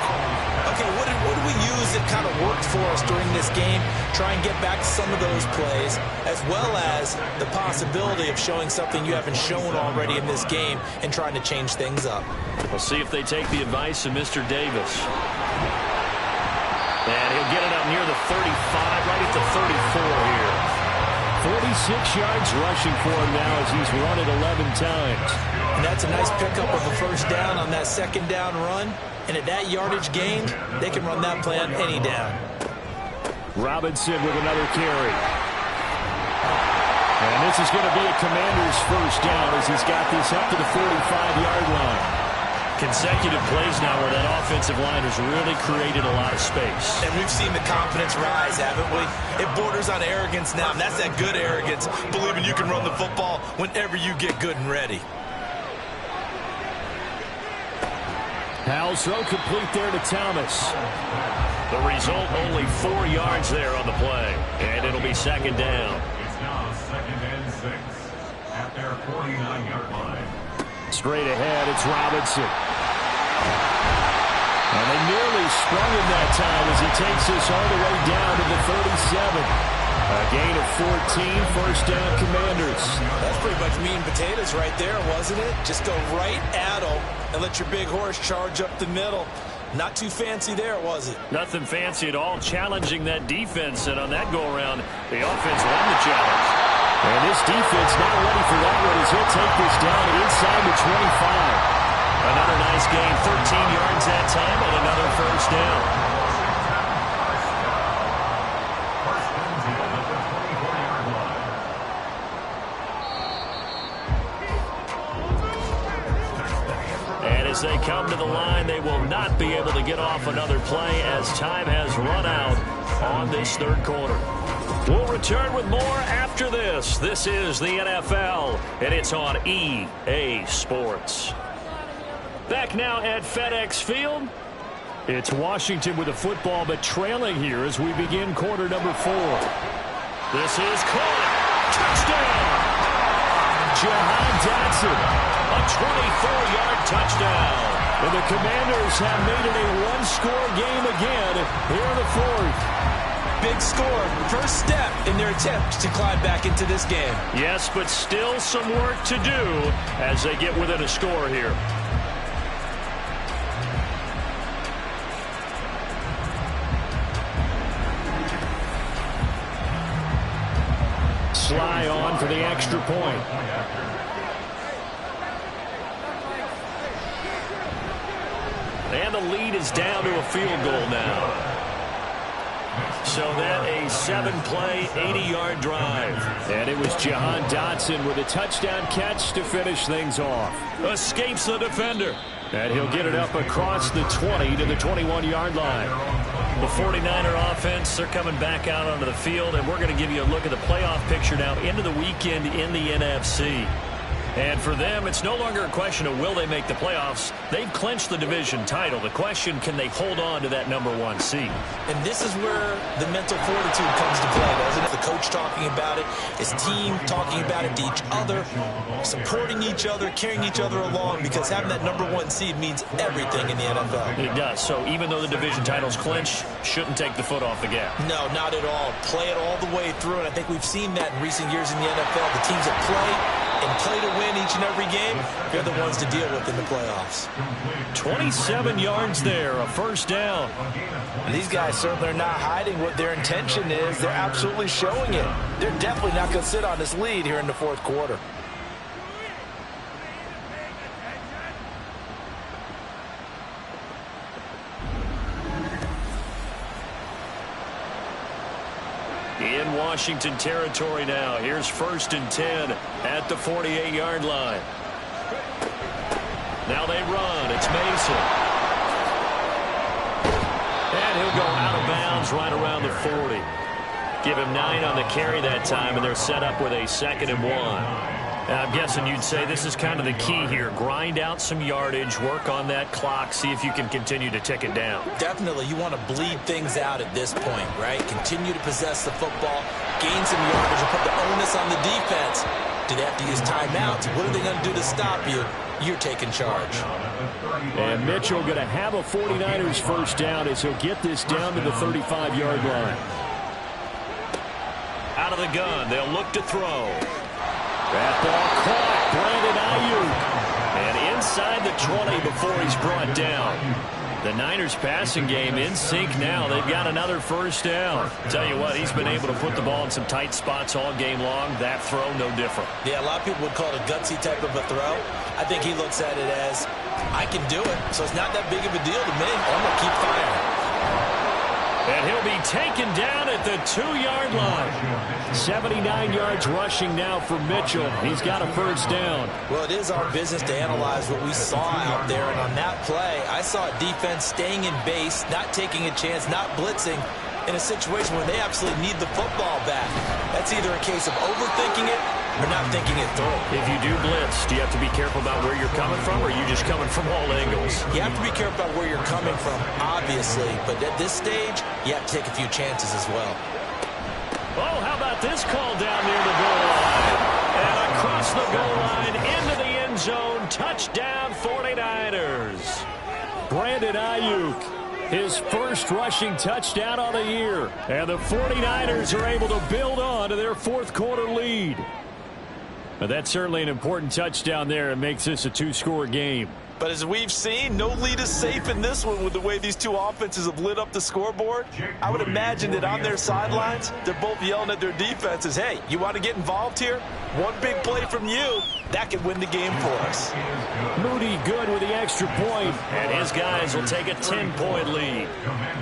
Okay, what did we use that kind of worked for us during this game? Try and get back to some of those plays, as well as the possibility of showing something you haven't shown already in this game and trying to change things up. We'll see if they take the advice of Mr. Davis. And he'll get it up near the 35, right at the 34 here. 46 yards rushing for him now as he's run it 11 times. And that's a nice pickup of a 1st down on that 2nd down run. And at that yardage gain, they can run that play on any down. Robinson with another carry. And this is going to be a Commander's 1st down as he's got this up to the 45-yard line. Consecutive plays now where that offensive line has really created a lot of space. And we've seen the confidence rise, haven't we? It borders on arrogance now, and that's that good arrogance, believing you can run the football whenever you get good and ready. Powell's throw complete there to Thomas. The result, only 4 yards there on the play. And it'll be 2nd down. It's now 2nd and 6 at their 49-yard line. Straight ahead, it's Robinson. And they nearly sprung him that time as he takes this all the way down to the 37. A gain of 14, 1st down Commanders. That's pretty much meat and potatoes right there, wasn't it? Just go right at them and let your big horse charge up the middle. Not too fancy there, was it? Nothing fancy at all, challenging that defense. And on that go-around, the offense won the challenge. And this defense not ready for that one as he'll take this down inside the 25. Another nice gain, 13 yards that time, and another 1st down. And as they come to the line, they will not be able to get off another play as time has run out on this 3rd quarter. We'll return with more after this. This is the NFL, and it's on EA Sports. Back now at FedEx Field. It's Washington with the football, but trailing here as we begin quarter number 4. This is caught. Touchdown! Jahan Dotson. A 24-yard touchdown. And the Commanders have made it a one-score game again here in the 4th. Big score, first step in their attempt to climb back into this game. Yes, but still some work to do as they get within a score here. Sly on for the extra point. And the lead is down to a field goal now. So then a 7-play, 80-yard drive. And it was Jahan Dotson with a touchdown catch to finish things off. Escapes the defender. And he'll get it up across the 20 to the 21-yard line. The 49er offense, they're coming back out onto the field, and we're going to give you a look at the playoff picture now into the weekend in the NFC. And for them, it's no longer a question of will they make the playoffs. They've clinched the division title. The question, can they hold on to that #1 seed? And this is where the mental fortitude comes to play, doesn't it? The coach talking about it, his team talking about it to each other, supporting each other, carrying each other along, because having that #1 seed means everything in the NFL. It does. So even though the division title's clinched, shouldn't take the foot off the gas. No, not at all. Play it all the way through, and I think we've seen that in recent years in the NFL. The teams that play to win each and every game, they're the ones to deal with in the playoffs. 27 yards there, a first down. And these guys certainly are not hiding what their intention is. They're absolutely showing it. They're definitely not going to sit on this lead here in the fourth quarter. In Washington territory now. Here's 1st and 10 at the 48-yard line. Now they run. It's Mason. And he'll go out of bounds right around the 40. Give him 9 on the carry that time, and they're set up with a 2nd and 1. I'm guessing you'd say this is kind of the key here. Grind out some yardage, work on that clock, see if you can continue to tick it down. Definitely, you want to bleed things out at this point, right? Continue to possess the football, gain some yardage, and put the onus on the defense. Do they have to use timeouts? What are they going to do to stop you? You're taking charge. And Mitchell going to have a 49ers first down as he'll get this down to the 35-yard line. Out of the gun, they'll look to throw. That ball caught. Brandon Ayuk. And inside the 20 before he's brought down. The Niners passing game in sync now. They've got another first down. Tell you what, he's been able to put the ball in some tight spots all game long. That throw, no different. Yeah, a lot of people would call it a gutsy type of a throw. I think he looks at it as, I can do it, so it's not that big of a deal to me. I'm going to keep firing. And he'll be taken down at the 2-yard line. 79 yards rushing now for Mitchell. He's got a first down. Well, it is our business to analyze what we saw out there. And on that play, I saw a defense staying in base, not taking a chance, not blitzing in a situation where they absolutely need the football back. That's either a case of overthinking it or not thinking it through. If you do blitz, do you have to be careful about where you're coming from, or are you just coming from all angles? You have to be careful about where you're coming from, obviously. But at this stage, you have to take a few chances as well. Oh, how about this call down near the goal line? And across the goal line, into the end zone, touchdown 49ers. Brandon Ayuk, his first rushing touchdown on the year. And the 49ers are able to build on to their fourth quarter lead. But that's certainly an important touchdown there. It makes this a 2-score game. But as we've seen, no lead is safe in this one with the way these two offenses have lit up the scoreboard. I would imagine that on their sidelines, they're both yelling at their defenses, hey, you want to get involved here? One big play from you, that could win the game for us. Moody good with the extra point. And his guys will take a 10-point lead.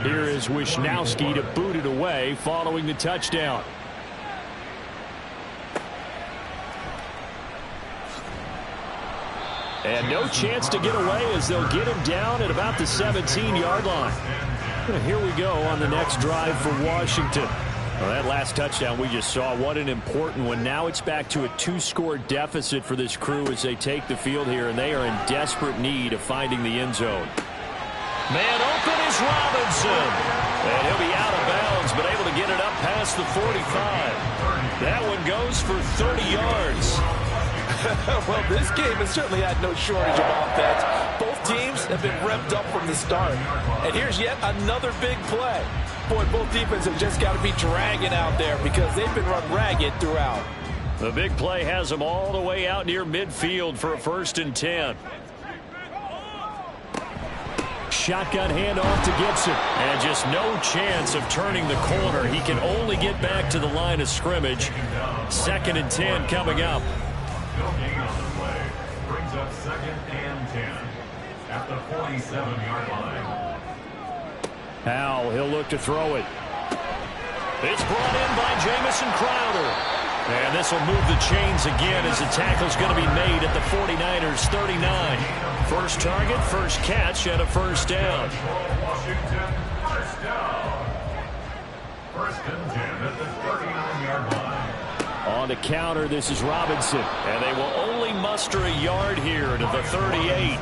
Here is Wisnowski to boot it away following the touchdown. And no chance to get away as they'll get him down at about the 17-yard line. Here we go on the next drive for Washington. Well, that last touchdown we just saw, what an important one. Now it's back to a 2-score deficit for this crew as they take the field here, and they are in desperate need of finding the end zone. Man open is Robinson. And he'll be out of bounds, but able to get it up past the 45. That one goes for 30 yards. Well, this game has certainly had no shortage of offense. Both teams have been revved up from the start. And here's yet another big play. Boy, both defenses have just got to be dragging out there because they've been run ragged throughout. The big play has them all the way out near midfield for a 1st and 10. shotgun handoff to Gibson. And just no chance of turning the corner. He can only get back to the line of scrimmage. 2nd and 10 coming up. No gain on the play. Brings up 2nd and 10 at the 47-yard line. Howell, he'll look to throw it. It's brought in by Jamison Crowder. And this will move the chains again as the tackle's going to be made at the 49ers 39. First target, first catch, and a first down. Washington, first down. 1st and 10 at the 39-yard line. On the counter, this is Robinson. And they will only muster a yard here to the 38.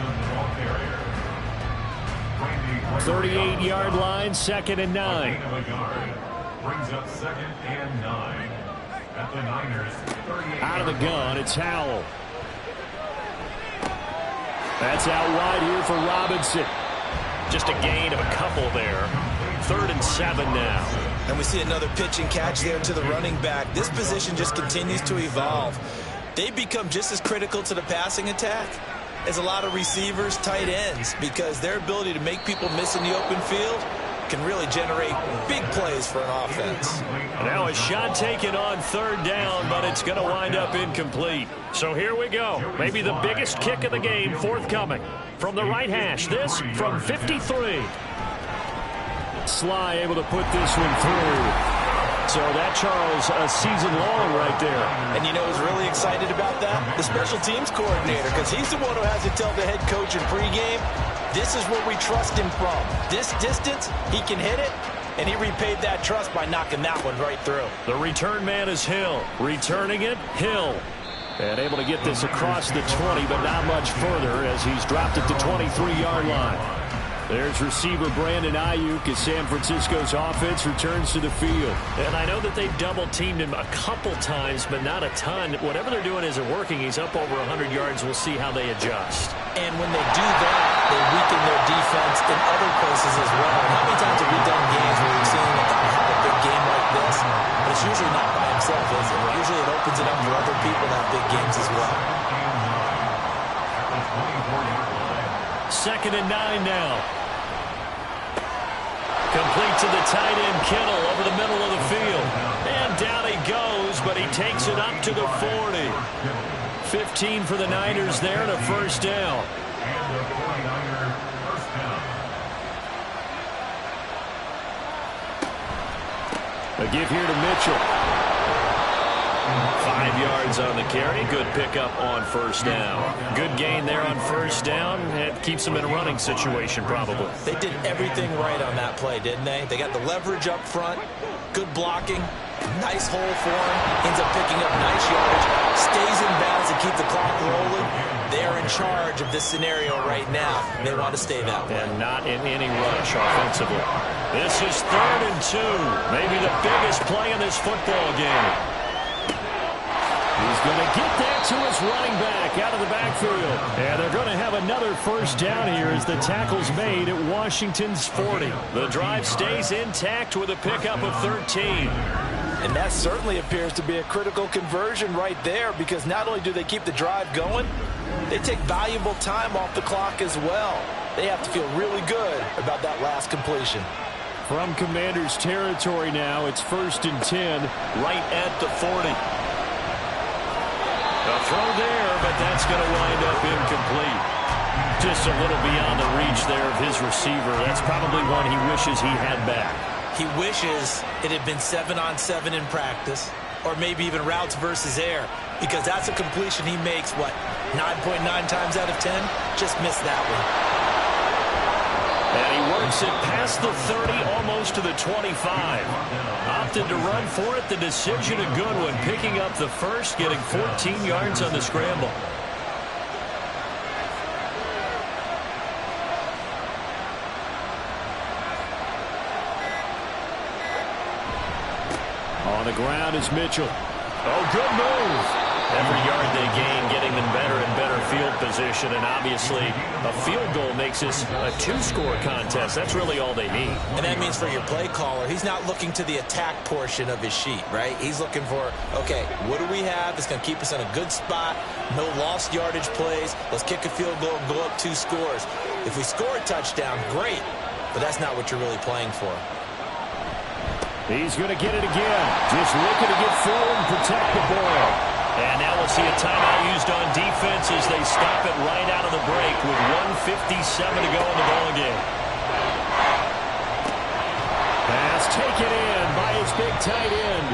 38-yard line, 2nd and 9. Brings up 2nd and 9 at the Niners 38. Out of the gun, it's Howell. That's out wide here for Robinson. Just a gain of a couple there. 3rd and 7 now. And we see another pitch and catch there to the running back. This position just continues to evolve. They become just as critical to the passing attack as a lot of receivers, tight ends, because their ability to make people miss in the open field can really generate big plays for an offense. Now a shot taken on 3rd down, but it's going to wind up incomplete. So here we go. Maybe the biggest kick of the game forthcoming. From the right hash, this from 53. Sly able to put this one through. So that, Charles, a season long right there. And you know who's really excited about that? The special teams coordinator, because he's the one who has to tell the head coach in pregame, this is where we trust him from. This distance, he can hit it, and he repaid that trust by knocking that one right through. The return man is Hill. Returning it, Hill. And able to get this across the 20, but not much further as he's dropped at the 23-yard line. There's receiver Brandon Ayuk as San Francisco's offense returns to the field. And I know that they've double-teamed him a couple times, but not a ton. Whatever they're doing isn't working. He's up over 100 yards. We'll see how they adjust. And when they do that, they weaken their defense in other places as well. And how many times have we done games where we've seen a guy have a big game like this? But it's usually not by himself, is it? Usually it opens it up for other people to have big games as well. 2nd and 9 now. Complete to the tight end, Kittle, over the middle of the field. And down he goes, but he takes it up to the 40. 15 for the Niners there, and a first down. And the 49er first down. A give here to Mitchell. 5 yards on the carry. Good pickup on first down. Good gain there on first down. It keeps them in a running situation, probably. They did everything right on that play, didn't they? They got the leverage up front, good blocking, nice hole for him, ends up picking up nice yardage, stays in bounds to keep the clock rolling. They are in charge of this scenario right now. They want to stay that way. And not in any rush offensively. This is 3rd and 2. Maybe the biggest play in this football game. He's going to get that to his running back out of the backfield. And they're going to have another first down here as the tackle's made at Washington's 40. The drive stays intact with a pickup of 13. And that certainly appears to be a critical conversion right there, because not only do they keep the drive going, they take valuable time off the clock as well. They have to feel really good about that last completion. From Commander's territory now, it's 1st and 10. Right at the 40. A throw there, but that's going to wind up incomplete. Just a little beyond the reach there of his receiver. That's probably one he wishes he had back. He wishes it had been 7-on-7 in practice, or maybe even routes versus air, because that's a completion he makes, 9.9 times out of 10? Just missed that one. And he works it past the 30, almost to the 25. Opted to run for it. The decision a good one. Picking up the first, getting 14 yards on the scramble. On the ground is Mitchell. Oh, good move. Every yard they gain, getting them better and better field position. And obviously, a field goal makes this a 2-score contest. That's really all they need. And that means for your play caller, he's not looking to the attack portion of his sheet, right? He's looking for, okay, what do we have that's going to keep us in a good spot? No lost yardage plays. Let's kick a field goal and go up 2 scores. If we score a touchdown, great, but that's not what you're really playing for. He's going to get it again. Just looking to get forward and protect the ball. And now we'll see a timeout used on defense as they stop it right out of the break with 1:57 to go in the ballgame. Pass taken in by his big tight end.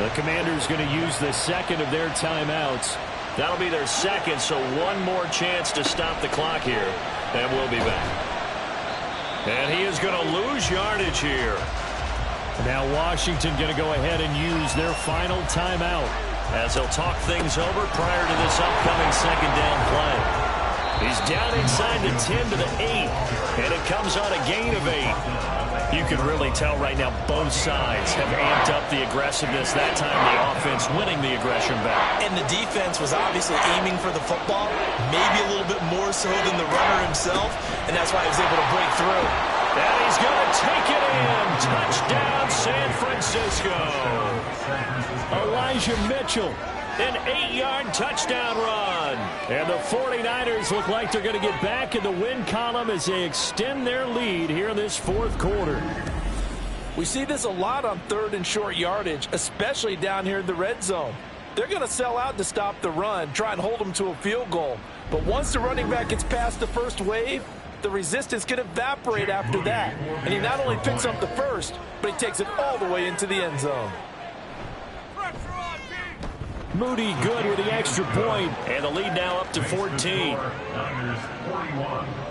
The Commanders going to use the second of their timeouts. That'll be their second, so one more chance to stop the clock here, and we'll be back. And he is going to lose yardage here. Now Washington going to go ahead and use their final timeout, as they'll talk things over prior to this upcoming second down play. He's down inside the 10 to the 8, and it comes on a gain of 8. You can really tell right now both sides have amped up the aggressiveness. That time the offense winning the aggression back. And the defense was obviously aiming for the football, maybe a little bit more so than the runner himself, and that's why he was able to break through. And he's going to take it in. Touchdown, San Francisco. Elijah Mitchell, an 8-yard touchdown run. And the 49ers look like they're going to get back in the win column as they extend their lead here in this fourth quarter. We see this a lot on third and short yardage, especially down here in the red zone. They're going to sell out to stop the run, try and hold them to a field goal. But once the running back gets past the first wave, the resistance can evaporate after that. And he not only picks up the first, but he takes it all the way into the end zone. Moody good with the extra point. And the lead now up to 14.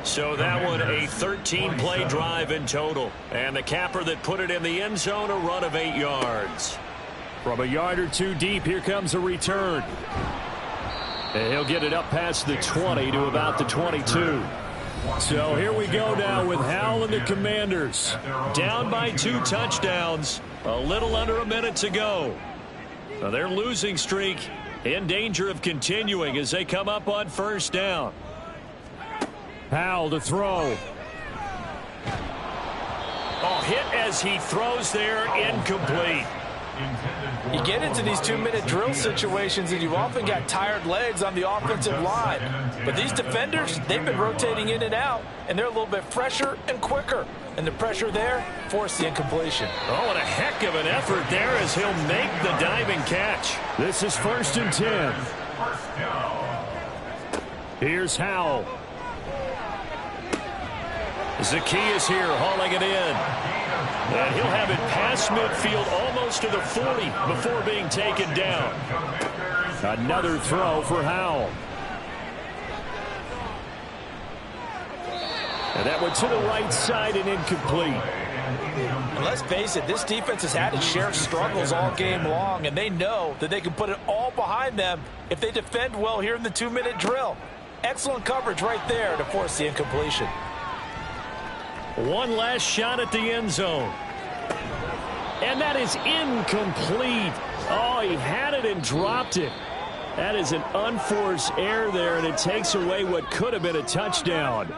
So that one a 13-play drive in total. And the capper that put it in the end zone, a run of 8 yards. From a yard or two deep, here comes a return. And he'll get it up past the 20 to about the 22. So here we go now with Howell and the Commanders. Down by 2 touchdowns. A little under a minute to go. Now their losing streak in danger of continuing as they come up on first down. Howell to throw. Oh, hit as he throws there, incomplete. You get into these 2-minute drill situations and you've often got tired legs on the offensive line. But these defenders, they've been rotating in and out, and they're a little bit fresher and quicker. And the pressure there forced the incompletion. Oh, and a heck of an effort there as he'll make the diving catch. This is 1st and 10. Here's Howell. Zacchaeus here hauling it in. And he'll have it past midfield almost to the 40 before being taken down. Another throw for Howell. And that one to the right side and incomplete. And let's face it, this defense has had its share of struggles all game long, and they know that they can put it all behind them if they defend well here in the 2-minute drill. Excellent coverage right there to force the incompletion. One last shot at the end zone. And that is incomplete. Oh, he had it and dropped it. That is an unforced error there, and it takes away what could have been a touchdown.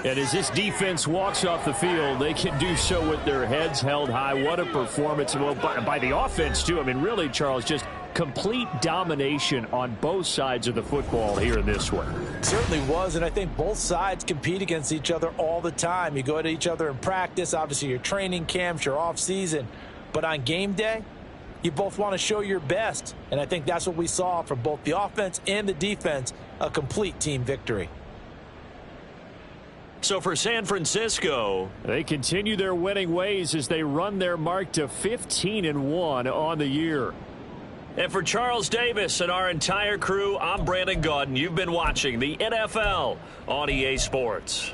And as this defense walks off the field, they can do so with their heads held high. What a performance. Well, by the offense, too. I mean, really, Charles, just complete domination on both sides of the football here in this one. It certainly was, and I think both sides compete against each other all the time. You go at each other in practice, obviously your training camps, your off-season. But on game day, you both want to show your best. And I think that's what we saw from both the offense and the defense, a complete team victory. So for San Francisco, they continue their winning ways as they run their mark to 15-1 on the year. And for Charles Davis and our entire crew, I'm Brandon Gaudin. You've been watching the NFL on EA Sports.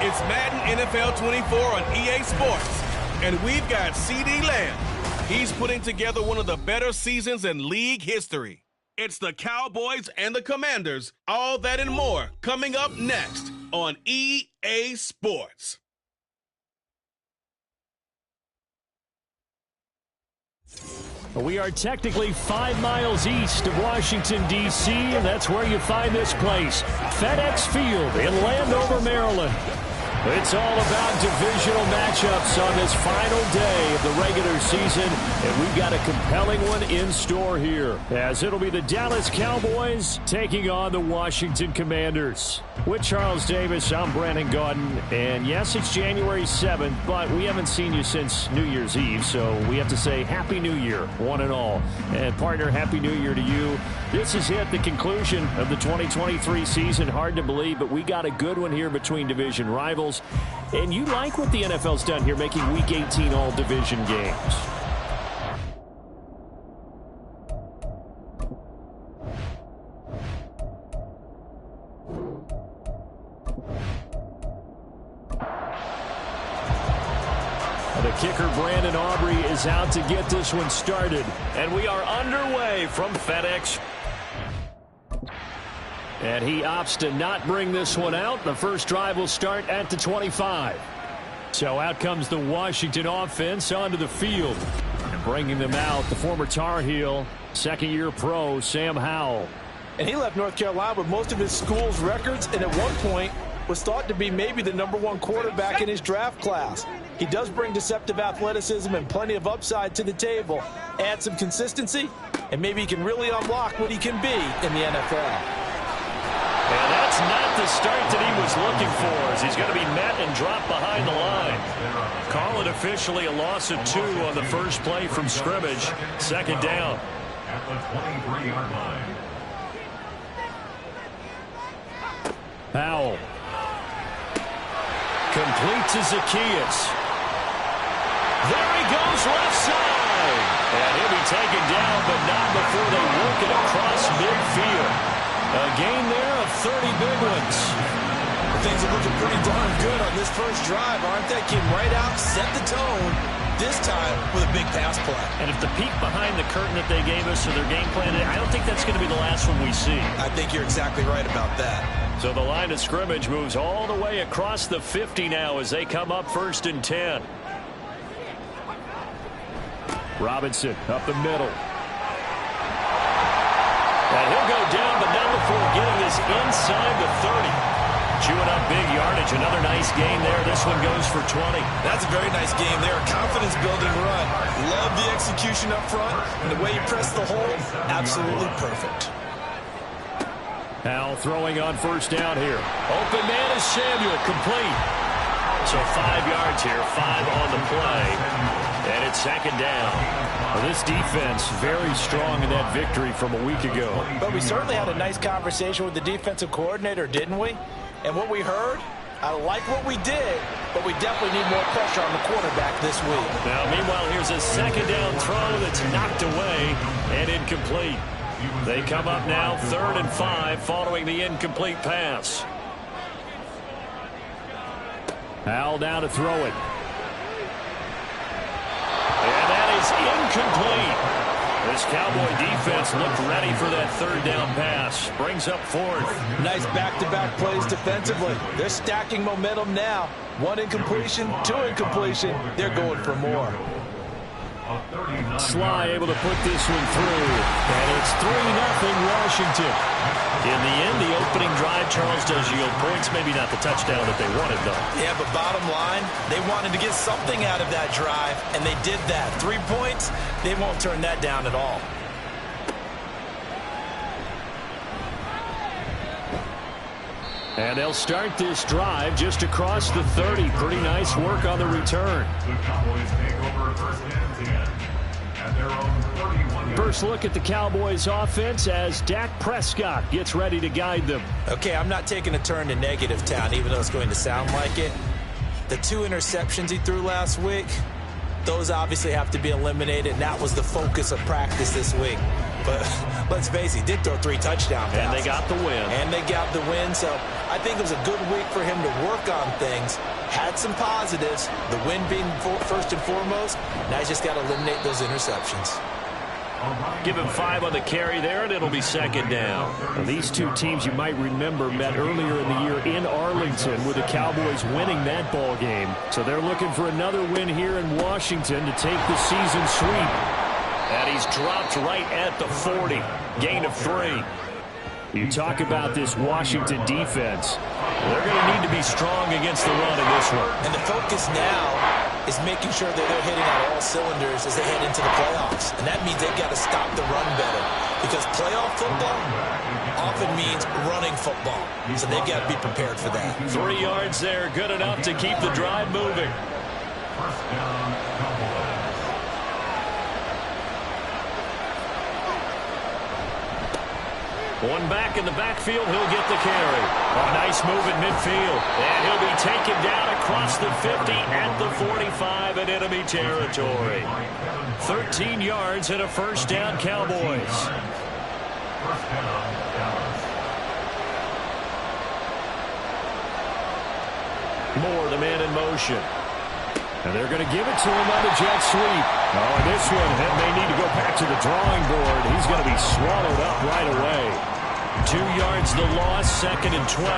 It's Madden NFL 24 on EA Sports, and we've got CeeDee Lamb. He's putting together one of the better seasons in league history. It's the Cowboys and the Commanders, all that and more, coming up next on EA Sports. We are technically 5 miles east of Washington, D.C., and that's where you find this place, FedEx Field in Landover, Maryland. It's all about divisional matchups on this final day of the regular season, and we've got a compelling one in store here, as it'll be the Dallas Cowboys taking on the Washington Commanders. With Charles Davis, I'm Brandon Gaudin, and yes, it's January 7th, but we haven't seen you since New Year's Eve, so we have to say Happy New Year, one and all. And partner, Happy New Year to you. This is the conclusion of the 2023 season. Hard to believe, but we got a good one here between division rivals. And you like what the NFL's done here, making Week 18 all division games. The kicker, Brandon Aubrey, is out to get this one started. And we are underway from FedEx. And he opts to not bring this one out. The first drive will start at the 25. So out comes the Washington offense onto the field. And bringing them out, the former Tar Heel, second-year pro, Sam Howell. And he left North Carolina with most of his school's records, and at one point was thought to be maybe the #1 quarterback in his draft class. He does bring deceptive athleticism and plenty of upside to the table. Add some consistency, and maybe he can really unlock what he can be in the NFL. And that's not the start that he was looking for, as he's going to be met and dropped behind the line. Call it officially a loss of 2 on the first play from scrimmage. Second down. At the 23-yard line. Howell. Complete to Zacchaeus. There he goes, left side. And he'll be taken down, but not before they work it across midfield. A gain there of 30 big ones. Things are looking pretty darn good on this first drive, aren't they? Came right out, set the tone, this time with a big pass play. And if the peek behind the curtain that they gave us or their game plan, I don't think that's going to be the last one we see. I think you're exactly right about that. So the line of scrimmage moves all the way across the 50 now as they come up 1st and 10. Robinson up the middle. And he'll go down, but not before getting this inside the 30. Chewing up big yardage. Another nice gain there. This one goes for 20. That's a very nice game there. Confidence-building run. Love the execution up front. And the way you press the hole, absolutely perfect. Howell throwing on first down here. Open man is Samuel, complete. So 5 yards here, 5 on the play. And it's second down. Well, this defense very strong in that victory from a week ago. But we certainly had a nice conversation with the defensive coordinator, didn't we? And what we heard, I like what we did, but we definitely need more pressure on the quarterback this week. Now, meanwhile, here's a second down throw that's knocked away and incomplete. They come up now 3rd and 5 following the incomplete pass. Howell down to throw it. And that is incomplete. This Cowboy defense looked ready for that 3rd down pass. Brings up 4th. Nice back-to-back plays defensively. They're stacking momentum now. 1 incompletion, 2 incompletion. They're going for more. Sly able to put this one through. And it's 3-0 Washington. In the end, the opening drive, Charles, does yield points. Maybe not the touchdown that they wanted, though. Yeah, but bottom line, they wanted to get something out of that drive, and they did that. 3 points, they won't turn that down at all. And they'll start this drive just across the 30. Pretty nice work on the return. The Cowboys take over 1st and 10 at their own 31. First look at the Cowboys offense as Dak Prescott gets ready to guide them. Okay, I'm not taking a turn to negative town, even though it's going to sound like it. The 2 interceptions he threw last week, those obviously have to be eliminated, and that was the focus of practice this week. But let's face it, he did throw 3 touchdown passes. And they got the win. And they got the win, so I think it was a good week for him to work on things. Had some positives, the win being first and foremost. Now he's just got to eliminate those interceptions. Give him 5 on the carry there, and it'll be second down. Now, these two teams you might remember met earlier in the year in Arlington with the Cowboys winning that ball game. So they're looking for another win here in Washington to take the season sweep. And he's dropped right at the 40. Gain of 3. You talk about this Washington defense. They're going to need to be strong against the run in this one. And the focus now is making sure that they're hitting on all cylinders as they head into the playoffs. And that means they've got to stop the run better. Because playoff football often means running football. So they've got to be prepared for that. 3 yards there, good enough to keep the drive moving. First down, Cowboys. One back in the backfield, he'll get the carry. A nice move in midfield. And he'll be taken down across the 50 at the 45 in enemy territory. 13 yards and a first down, Cowboys. First down, Dallas. Moore, the man in motion. And they're going to give it to him on the jet sweep. Oh, and this one, that may need to go back to the drawing board. He's going to be swallowed up right away. 2 yards the loss, second and 12.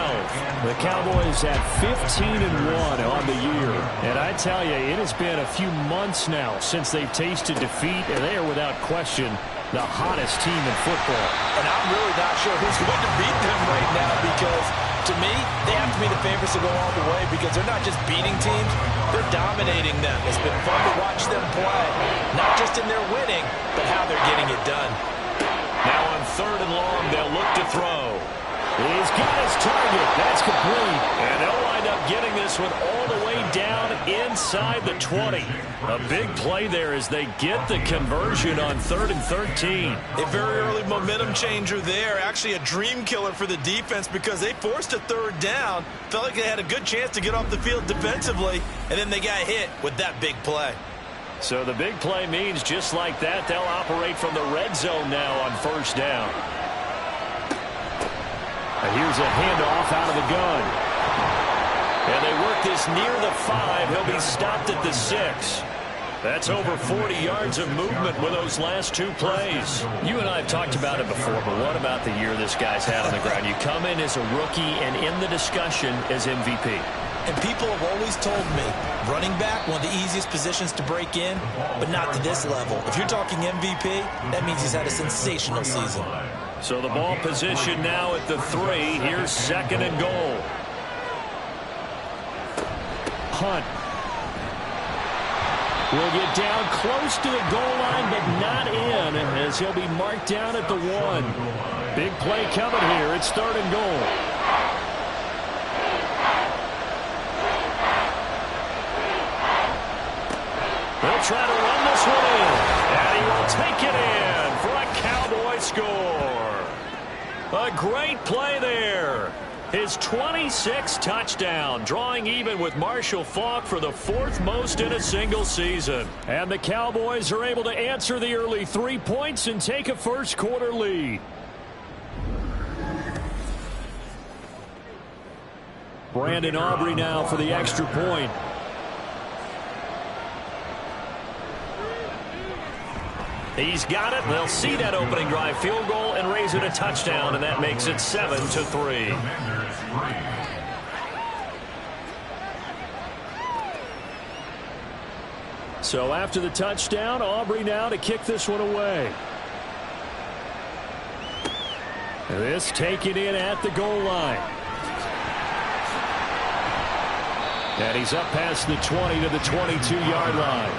The Cowboys at 15-1 on the year. And I tell you, it has been a few months now since they've tasted defeat, and they are without question the hottest team in football. And I'm really not sure who's going to beat them right now because, to me, they have to be the favorites to go all the way because they're not just beating teams, they're dominating them. It's been fun to watch them play, not just in their winning, but how they're getting it done. Now on 3rd and long, they'll look to throw. He's got his target. That's complete. And they'll wind up getting this one all the way down inside the 20. A big play there as they get the conversion on 3rd and 13. A very early momentum changer there. Actually a dream killer for the defense because they forced a 3rd down. Felt like they had a good chance to get off the field defensively, and then they got hit with that big play. So the big play means just like that, they'll operate from the red zone now on 1st down. And here's a handoff out of the gun. And they work this near the 5. He'll be stopped at the 6. That's over 40 yards of movement with those last 2 plays. You and I have talked about it before, but what about the year this guy's had on the ground? You come in as a rookie and in the discussion as MVP. And people have always told me, running back, one of the easiest positions to break in, but not to this level. If you're talking MVP, that means he's had a sensational season. So the ball position now at the 3. Here's 2nd and goal. Hunt will get down close to the goal line, but not in, as he'll be marked down at the 1. Big play coming here. It's 3rd and goal. They'll try to run this one in, and he will take it in for a Cowboy score. A great play there. His 26th touchdown, drawing even with Marshall Faulk for the 4th most in a single season. And the Cowboys are able to answer the early 3 points and take a first quarter lead. Brandon Aubrey now for the extra point. He's got it. They'll see that opening drive field goal and raise it a touchdown, and that makes it 7-3. So after the touchdown, Aubrey now to kick this one away. This taken in at the goal line. And he's up past the 20 to the 22-yard line.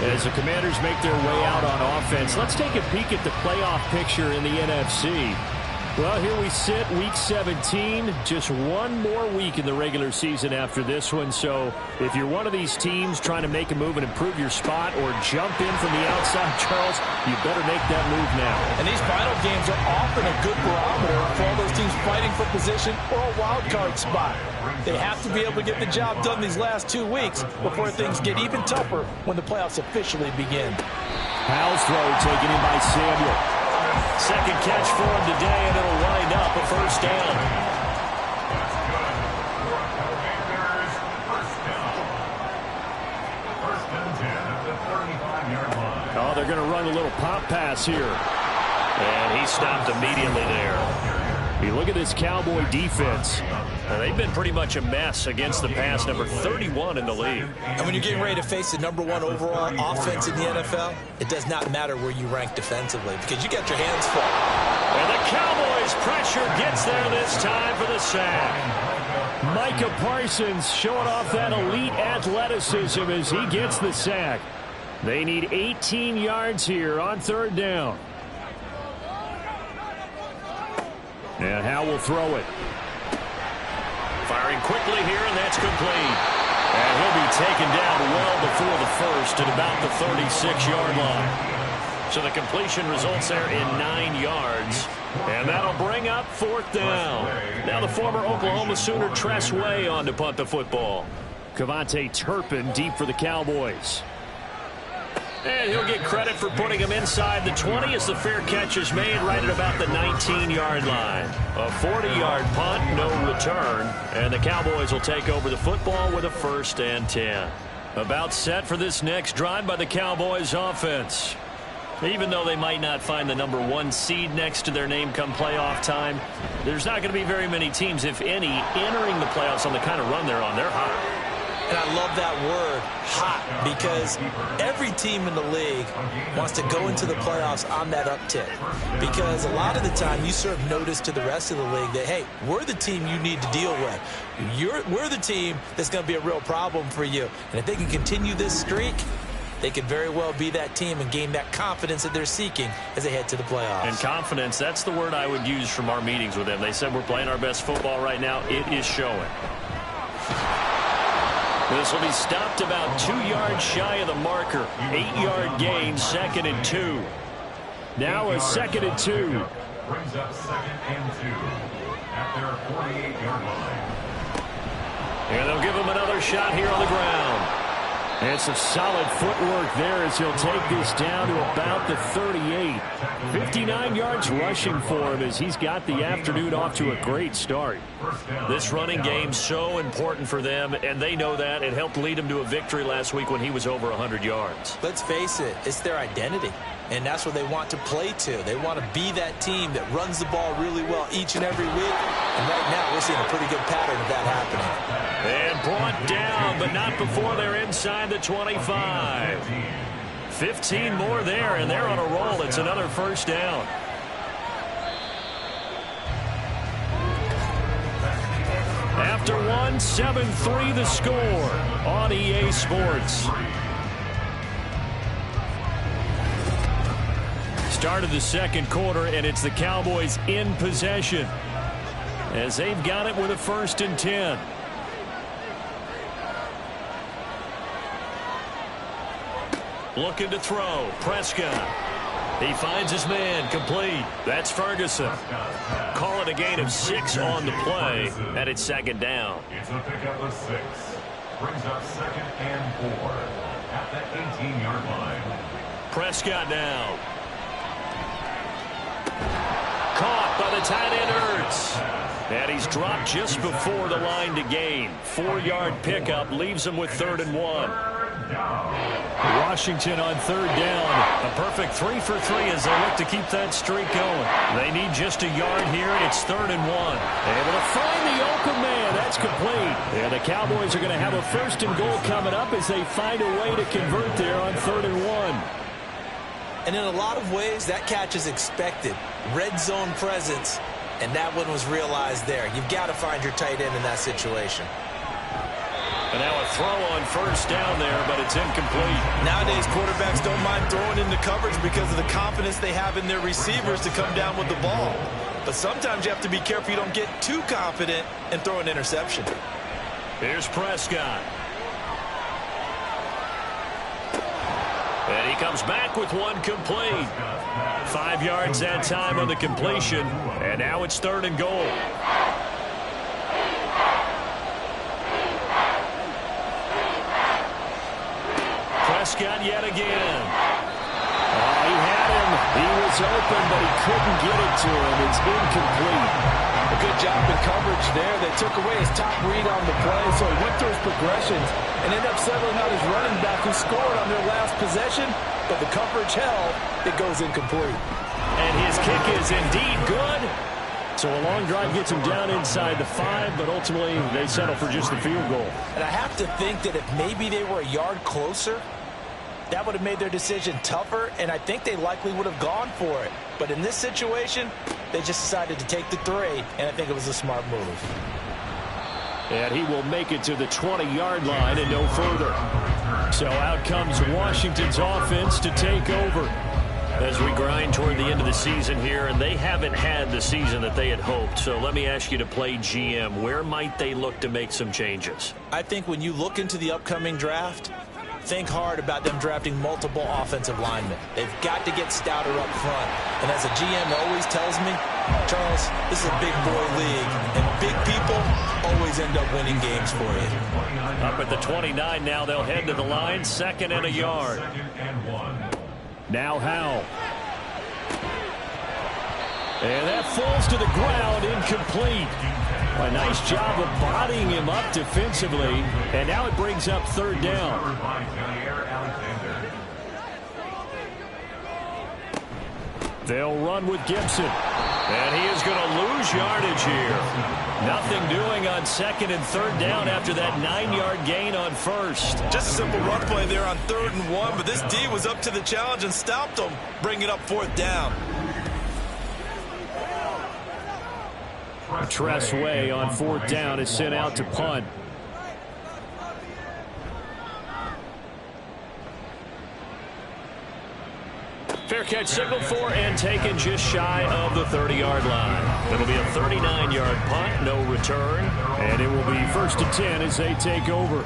As the Commanders make their way out on offense, let's take a peek at the playoff picture in the NFC. Well, here we sit, Week 17. Just one more week in the regular season after this one. So if you're one of these teams trying to make a move and improve your spot or jump in from the outside, Charles, you better make that move now. And these final games are often a good barometer for all those teams fighting for position or a wild card spot. They have to be able to get the job done these last 2 weeks before things get even tougher when the playoffs officially begin. Powell's throw taken in by Samuel. Second catch for him today, and it'll wind up a first down. That's good. For Commanders, first down. First and 10 at the 35-yard line. Oh, they're going to run a little pop pass here. And he stopped immediately there. You look at this Cowboy defense. They've been pretty much a mess against the pass, number 31 in the league. And when you're getting ready to face the #1 overall offense in the NFL, it does not matter where you rank defensively because you got your hands full. And the Cowboys' pressure gets there this time for the sack. Micah Parsons showing off that elite athleticism as he gets the sack. They need 18 yards here on third down. And Howe will throw it. Firing quickly here, and that's complete. And he'll be taken down well before the first at about the 36-yard line. So the completion results there in 9 yards. And that'll bring up fourth down. Now the former Oklahoma Sooner Tress Way on to punt the football. Kevontae Turpin deep for the Cowboys. And he'll get credit for putting him inside the 20 as the fair catch is made right at about the 19-yard line. A 40-yard punt, no return. And the Cowboys will take over the football with a first and 10. About set for this next drive by the Cowboys offense. Even though they might not find the #1 seed next to their name come playoff time, there's not going to be very many teams, if any, entering the playoffs on the kind of run they're on. They're hot. And I love that word, hot, because every team in the league wants to go into the playoffs on that uptick. Because a lot of the time you serve notice to the rest of the league that, hey, we're the team you need to deal with. We're the team that's going to be a real problem for you. And if they can continue this streak, they could very well be that team and gain that confidence that they're seeking as they head to the playoffs. And confidence, that's the word I would use from our meetings with them. They said we're playing our best football right now. It is showing. This will be stopped about 2 yards shy of the marker. 8-yard gain, 2nd and 2. Now a 2nd and 2. Brings up 2nd and 2 at their 48-yard line. And they'll give him another shot here on the ground. And some solid footwork there as he'll take this down to about the 38. 59 yards rushing for him as he's got the afternoon off to a great start. This running game so important for them, and they know that. It helped lead them to a victory last week when he was over 100 yards. Let's face it, it's their identity. And that's what they want to play to. They want to be that team that runs the ball really well each and every week. And right now, we're seeing a pretty good pattern of that happening. And brought down, but not before they're inside the 25. 15 more there, and they're on a roll. It's another first down. After one, 7-3 the score on EA Sports. Start of the second quarter, and it's the Cowboys in possession as they've got it with a 1st and 10. Looking to throw. Prescott. He finds his man. Complete. That's Ferguson. Call it a gain of 6 on the play, and it's 2nd down. It's a pickup of 6. Brings up 2nd and 4 at the 18-yard line. Prescott now. Caught by the tight end Ertz. And he's dropped just before the line to gain. 4-yard pickup leaves him with 3rd and 1. Washington on 3rd down. A perfect 3 for 3 as they look to keep that streak going. They need just a yard here. It's 3rd and 1. Able to find the open man. That's complete. And the Cowboys are going to have a 1st and goal coming up as they find a way to convert there on 3rd and 1. And in a lot of ways, that catch is expected. Red zone presence, and that one was realized there. You've got to find your tight end in that situation. And now a throw on 1st down there, but it's incomplete. Nowadays, quarterbacks don't mind throwing into coverage because of the confidence they have in their receivers to come down with the ball. but sometimes you have to be careful you don't get too confident and throw an interception. Here's Prescott. And he comes back with one complete. 5 yards that time on the completion, and now it's 3rd and goal. Prescott yet again. Oh, he had him. He was open, but he couldn't get it to him. It's incomplete. A good job in coverage there. They took away his top read on the play, so he went through his progressions and ended up settling out his running back who scored on their last possession, but the coverage held. It goes incomplete. And his kick is indeed good. So a long drive gets him down inside the 5, but ultimately they settle for just the field goal. And I have to think that if maybe they were a yard closer, that would have made their decision tougher, and I think they likely would have gone for it. But in this situation, they just decided to take the 3, and I think it was a smart move. And he will make it to the 20-yard line and no further. So out comes Washington's offense to take over. As we grind toward the end of the season here, and they haven't had the season that they had hoped. So let me ask you to play GM. Where might they look to make some changes? I think when you look into the upcoming draft, think hard about them drafting multiple offensive linemen. They've got to get stouter up front. And as a GM always tells me, Charles, this is a big boy league, and big people always end up winning games for you. Up at the 29 now, they'll head to the line, 2nd and a yard. Now Howell. And that falls to the ground, incomplete. A nice job of bodying him up defensively. And now it brings up 3rd down. They'll run with Gibson. And he is going to lose yardage here. Nothing doing on 2nd and 3rd down after that 9-yard gain on 1st. Just a simple run play there on 3rd and 1, but this D was up to the challenge and stopped them, bringing up 4th down. Tressway on 4th down is sent out to punt. Fair catch signaled for and taken just shy of the 30-yard line. It'll be a 39-yard punt, no return, and it will be 1st and 10 as they take over.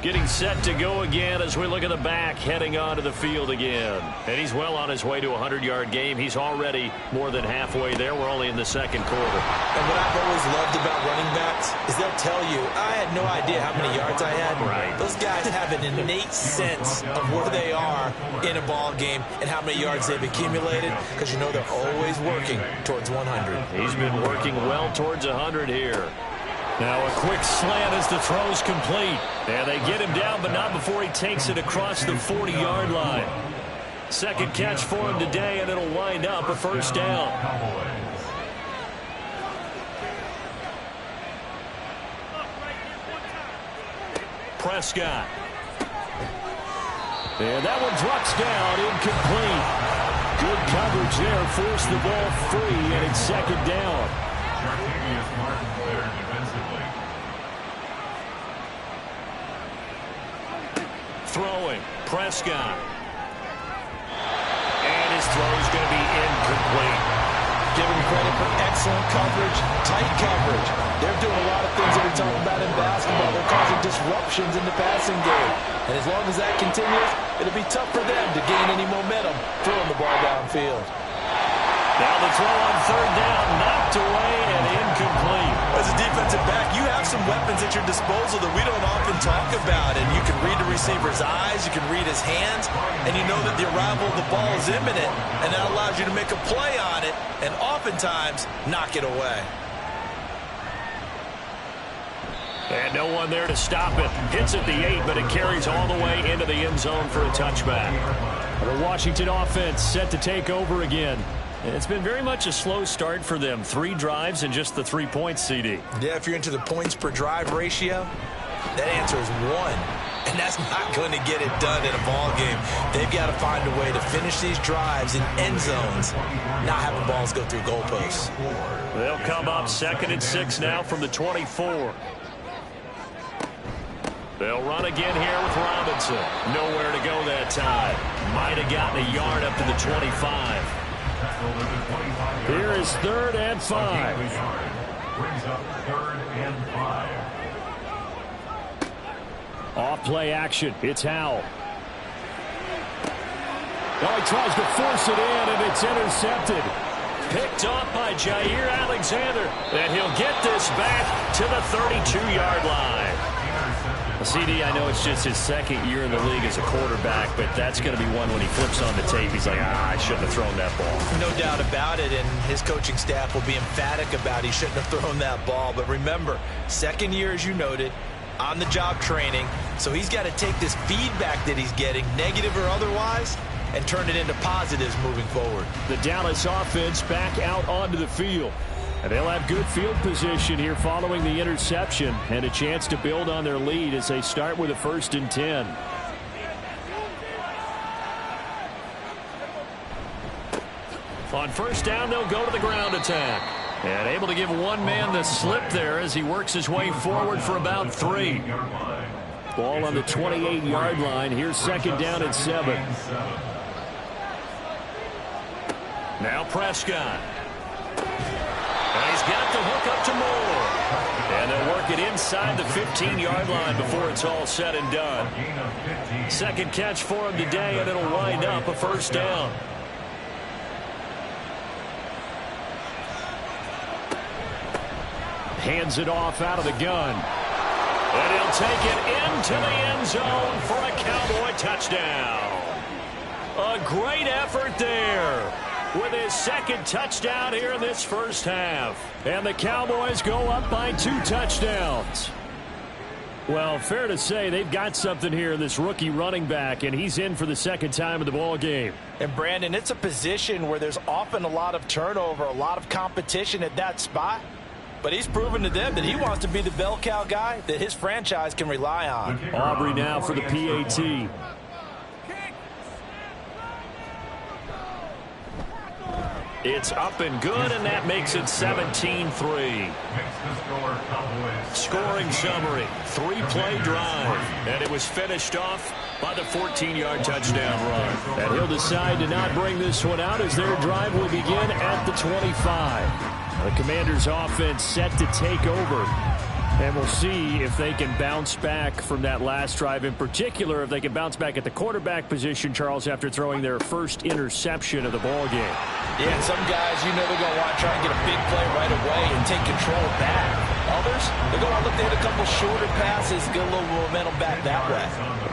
Getting set to go again as we look at the back, heading onto the field again. And he's well on his way to a 100-yard game. He's already more than halfway there. We're only in the 2nd quarter. And what I've always loved about running backs is they'll tell you, I had no idea how many yards I had. Right. Those guys have an innate sense of where they are in a ball game and how many yards they've accumulated, because you know they're always working towards 100. He's been working well towards 100 here. Now a quick slant as the throw's complete. And they get him down, but not before he takes it across the 40-yard line. 2nd catch for him today, and it'll wind up a 1st down. Prescott. And that one drops down, incomplete. Good coverage there, forced the ball free, and it's 2nd down. Throwing, Prescott. And his throw is going to be incomplete. Give him credit for excellent coverage, tight coverage. They're doing a lot of things that we talk about in basketball. They're causing disruptions in the passing game. And as long as that continues, it'll be tough for them to gain any momentum throwing the ball downfield. Now the throw on 3rd down, knocked away and incomplete. As a defensive back, you have some weapons at your disposal that we don't often talk about. And you can read the receiver's eyes, you can read his hands, and you know that the arrival of the ball is imminent, and that allows you to make a play on it and oftentimes knock it away. And no one there to stop it. Hits at the 8, but it carries all the way into the end zone for a touchback. The Washington offense set to take over again. It's been very much a slow start for them. 3 drives and just the 3 points, CD. Yeah, if you're into the points per drive ratio, that answer is 1. And that's not going to get it done in a ball game. They've got to find a way to finish these drives in end zones, not having balls go through goalposts. They'll come up 2nd and 6 now from the 24. They'll run again here with Robinson. Nowhere to go that time. Might have gotten a yard up to the 25. Here is 3rd and 5. Brings up 3rd and 5. Off play action. It's Howell. Oh, he tries to force it in, and it's intercepted. Picked off by Jair Alexander. And he'll get this back to the 32-yard line. CD, I know it's just his 2nd year in the league as a quarterback, but that's going to be one when he flips on the tape. He's like, I shouldn't have thrown that ball. No doubt about it, and his coaching staff will be emphatic about he shouldn't have thrown that ball. But remember, 2nd year, as you noted, on-the-job training, so he's got to take this feedback that he's getting, negative or otherwise, and turn it into positives moving forward. The Dallas offense back out onto the field. And they'll have good field position here following the interception and a chance to build on their lead as they start with a 1st and 10. On 1st down, they'll go to the ground attack. And able to give one man the slip there as he works his way forward for about 3. Ball on the 28-yard line. Here's 2nd down and 7. Now Prescott. And he's got the hook up to Moore. And they'll work it inside the 15-yard line before it's all said and done. 2nd catch for him today, and it'll wind up a 1st down. Hands it off out of the gun. And he'll take it into the end zone for a Cowboy touchdown. A great effort there with his 2nd touchdown here in this 1st half. And the Cowboys go up by 2 touchdowns. Well, fair to say they've got something here in this rookie running back, and he's in for the 2nd time of the ball game. And, Brandon, it's a position where there's often a lot of turnover, a lot of competition at that spot. But he's proven to them that he wants to be the bell cow guy that his franchise can rely on. Aubrey now for the PAT. It's up and good, and that makes it 17-3. Scoring summary, 3-play drive, and it was finished off by the 14-yard touchdown run. And he'll decide to not bring this one out as their drive will begin at the 25. The Commanders' offense set to take over. And we'll see if they can bounce back from that last drive. In particular, if they can bounce back at the quarterback position, Charles, after throwing their 1st interception of the ball game. Yeah, and some guys, you know they're going to want to try and get a big play right away and take control back. Others, they're going to look to hit a couple shorter passes, get a little momentum back that way.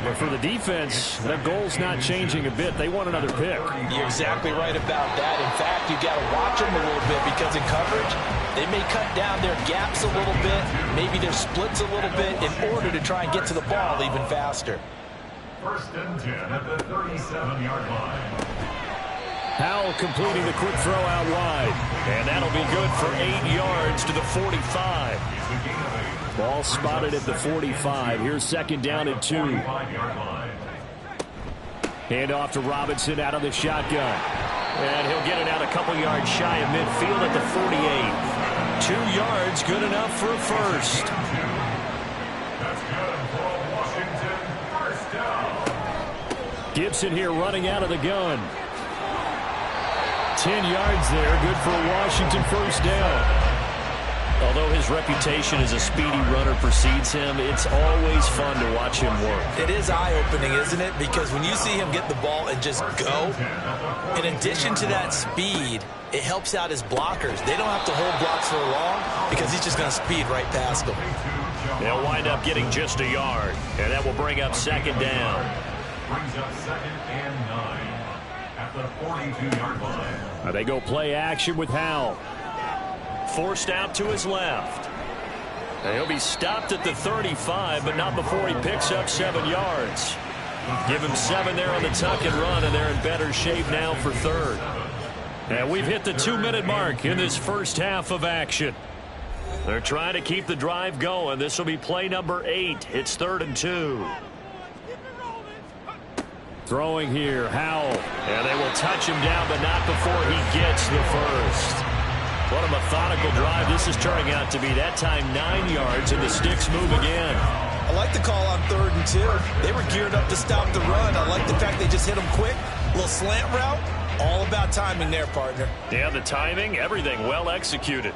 But for the defense, that goal's not changing a bit. They want another pick. You're exactly right about that. In fact, you got to watch them a little bit because in coverage, they may cut down their gaps a little bit, maybe their splits a little bit in order to try and get to the ball even faster. 1st and 10 at the 37-yard line. Howell completing the quick throw out wide. And that'll be good for 8 yards to the 45. Ball spotted at the 45. Here's 2nd down and 2. Hand off to Robinson out of the shotgun. And he'll get it out a couple yards shy of midfield at the 48. 2 yards, good enough for a 1st. That's good for Washington. 1st down. Gibson here running out of the gun. 10 yards there, good for a Washington 1st down. Although his reputation as a speedy runner precedes him, it's always fun to watch him work. It is eye-opening, isn't it? Because when you see him get the ball and just go, in addition to that speed, it helps out his blockers. They don't have to hold blocks for long because he's just going to speed right past them. They'll wind up getting just a yard, and that will bring up 2nd down. Brings up 2nd and 9 at the 42-yard line. They go play action with Howell. Forced out to his left. And he'll be stopped at the 35, but not before he picks up 7 yards. Give him 7 there on the tuck and run, and they're in better shape now for 3rd. And we've hit the 2-minute mark in this 1st half of action. They're trying to keep the drive going. This will be play number 8. It's 3rd and 2. Throwing here, Howell. And they will touch him down, but not before he gets the 1st. What a methodical drive this is turning out to be. That time 9 yards, and the sticks move again. I like the call on 3rd and 2. They were geared up to stop the run. I like the fact they just hit him quick. A little slant route. All about timing there, partner. Yeah, the timing, everything well executed.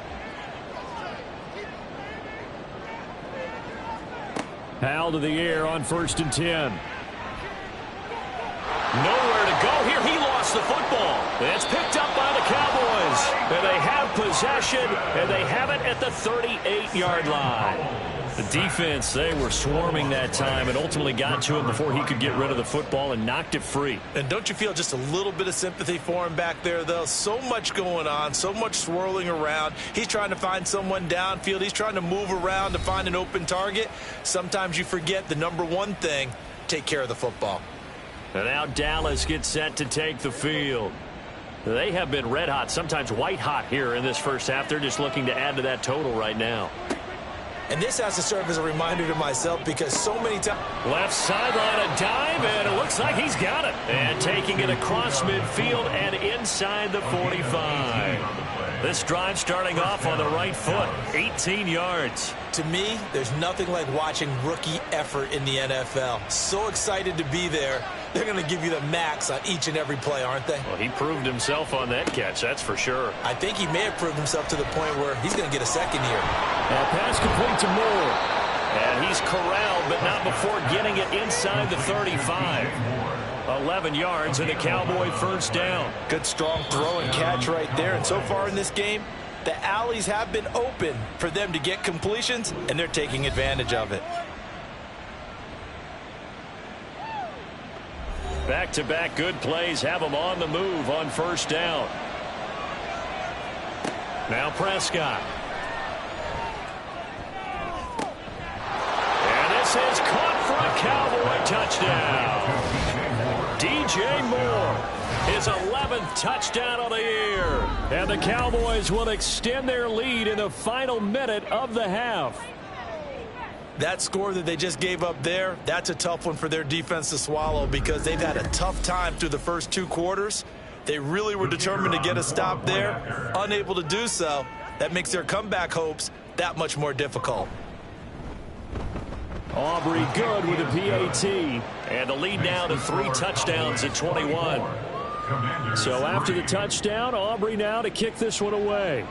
Hal to the air on 1st and 10. Nowhere to go here. He lost the football. It's picked up by the Cowboys. And they have possession, and they have it at the 38-yard line. The defense, they were swarming that time and ultimately got to him before he could get rid of the football and knocked it free. And don't you feel just a little bit of sympathy for him back there, though? So much going on, so much swirling around. He's trying to find someone downfield. He's trying to move around to find an open target. Sometimes you forget the number one thing, take care of the football. And now Dallas gets set to take the field. They have been red hot, sometimes white hot here in this first half. They're just looking to add to that total right now. And this has to serve as a reminder to myself because so many times... Left sideline, a dive, and it looks like he's got it. And taking it across midfield and inside the 45. This drive starting off on the right foot, 18 yards. To me, there's nothing like watching rookie effort in the NFL. So excited to be there. They're going to give you the max on each and every play, aren't they? Well, he proved himself on that catch, that's for sure. I think he may have proved himself to the point where he's going to get a second here. Pass complete to Moore. And he's corralled, but not before getting it inside the 35. 11 yards and a Cowboy first down. Good strong throw and catch right there. And so far in this game, the alleys have been open for them to get completions, and they're taking advantage of it. Back-to-back good plays have them on the move on first down. Now Prescott. And this is caught for a Cowboy touchdown. DJ Moore, his 11th touchdown of the year. And the Cowboys will extend their lead in the final minute of the half. That score that they just gave up there, that's a tough one for their defense to swallow because they've had a tough time through the first two quarters. They really were determined to get a stop there, unable to do so. That makes their comeback hopes that much more difficult. Aubrey good with a PAT. And the lead now to 3 touchdowns at 21. So after the touchdown, Aubrey now to kick this one away.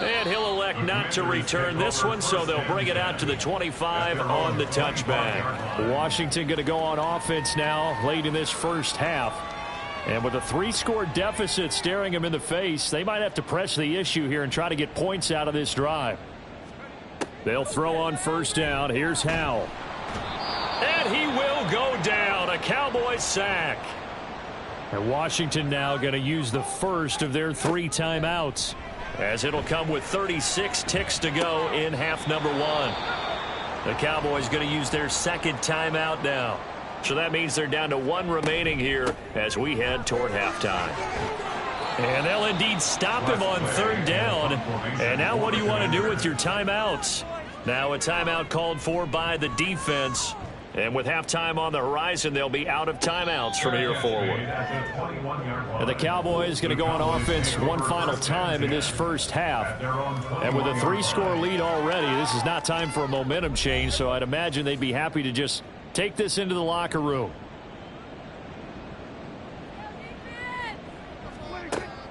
And he'll elect not to return this one, so they'll bring it out to the 25 on the touchback. Washington going to go on offense now late in this first half. And with a 3-score deficit staring them in the face, they might have to press the issue here and try to get points out of this drive. They'll throw on first down. Here's Howell. And he will go down. A Cowboy sack. And Washington now going to use the first of their 3 timeouts, as it'll come with 36 ticks to go in half number 1. The Cowboys going to use their second timeout now. So that means they're down to 1 remaining here as we head toward halftime. And they'll indeed stop him on 3rd down. And now what do you want to do with your timeouts? Now a timeout called for by the defense. And with halftime on the horizon, they'll be out of timeouts from here forward. And the Cowboys going to go on offense one final time in this first half. And with a 3-score lead already, this is not time for a momentum change, so I'd imagine they'd be happy to just take this into the locker room.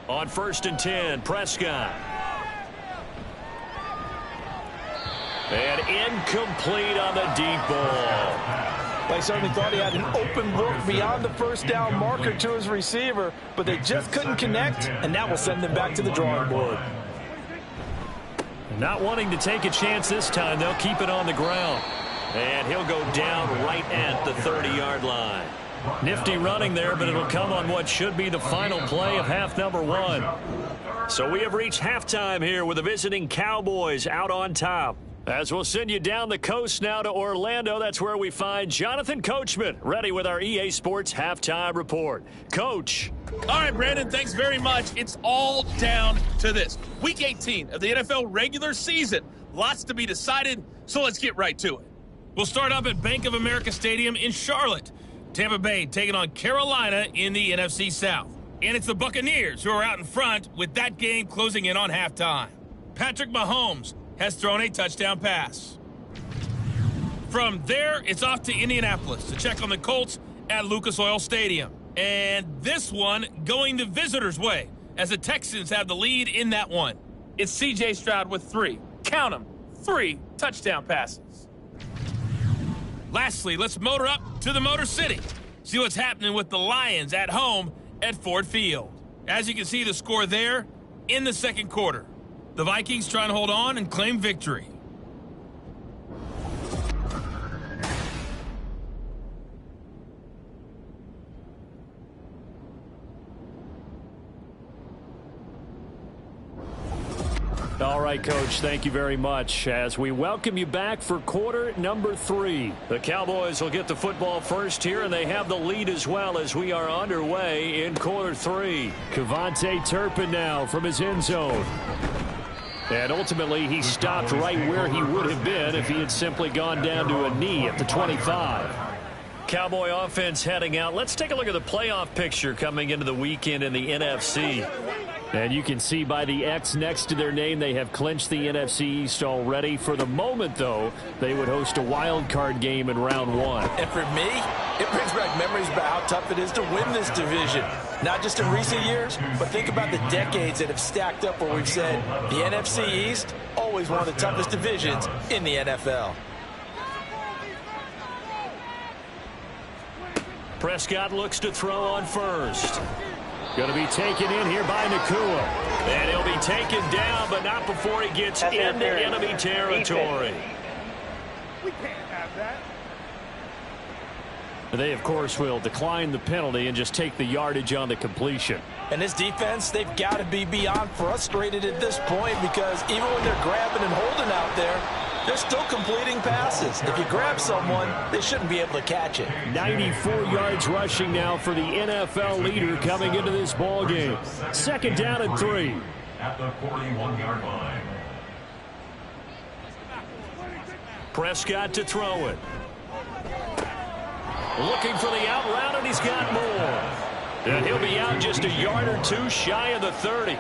On 1st and 10, Prescott. And incomplete on the deep ball. They certainly thought he had an open look beyond the first down marker to his receiver, but they just couldn't connect, and that will send them back to the drawing board. Not wanting to take a chance this time, they'll keep it on the ground. And he'll go down right at the 30-yard line. Nifty running there, but it'll come on what should be the final play of half number 1. So we have reached halftime here with the visiting Cowboys out on top. As we'll send you down the coast now to Orlando, that's where we find Jonathan Coachman, ready with our EA Sports Halftime Report. Coach. All right, Brandon, thanks very much. It's all down to this. Week 18 of the NFL regular season. Lots to be decided, so let's get right to it. We'll start up at Bank of America Stadium in Charlotte. Tampa Bay taking on Carolina in the NFC South. And it's the Buccaneers who are out in front with that game closing in on halftime. Patrick Mahomes has thrown a touchdown pass. From there, it's off to Indianapolis to check on the Colts at Lucas Oil Stadium. And this one going the visitors' way as the Texans have the lead in that one. It's C.J. Stroud with 3. Count them. 3 touchdown passes. Lastly, let's motor up to the Motor City. See what's happening with the Lions at home at Ford Field. As you can see, the score there in the second quarter. The Vikings trying to hold on and claim victory. All right, Coach, thank you very much as we welcome you back for quarter number 3. The Cowboys will get the football first here, and they have the lead as well as we are underway in quarter 3. Kevontae Turpin now from his end zone. And ultimately, he stopped right where he would have been if he had simply gone down to a knee at the 25. Cowboy offense heading out. Let's take a look at the playoff picture coming into the weekend in the NFC. And you can see by the X next to their name, they have clinched the NFC East already. For the moment, though, they would host a wild card game in round 1. And for me, it brings back memories about how tough it is to win this division. Not just in recent years, but think about the decades that have stacked up where we've said the NFC East, always one of the toughest divisions in the NFL. Prescott looks to throw on first. Going to be taken in here by Nakua. And he'll be taken down, but not before he gets into enemy territory. We can't have that. They, of course, will decline the penalty and just take the yardage on the completion. And this defense, they've got to be beyond frustrated at this point because even when they're grabbing and holding out there, they're still completing passes. If you grab someone, they shouldn't be able to catch it. 94 yards rushing now for the NFL leader coming into this ball game. Second down and 3. At the 41-yard line. Prescott to throw it. Looking for the out route, and he's got more. And he'll be out just a yard or 2 shy of the 30.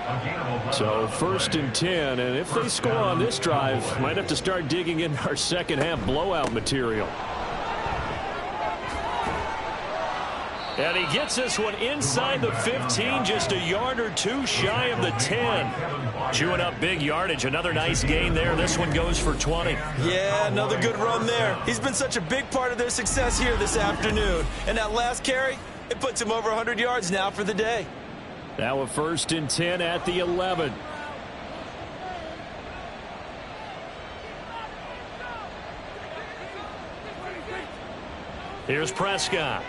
So first and 10, and if they score on this drive, might have to start digging in our second half blowout material. And he gets this one inside the 15, just a yard or 2 shy of the 10. Chewing up big yardage, another nice gain there. This one goes for 20. Yeah, another good run there. He's been such a big part of their success here this afternoon. And that last carry, it puts him over 100 yards now for the day. Now a first and 10 at the 11. Here's Prescott.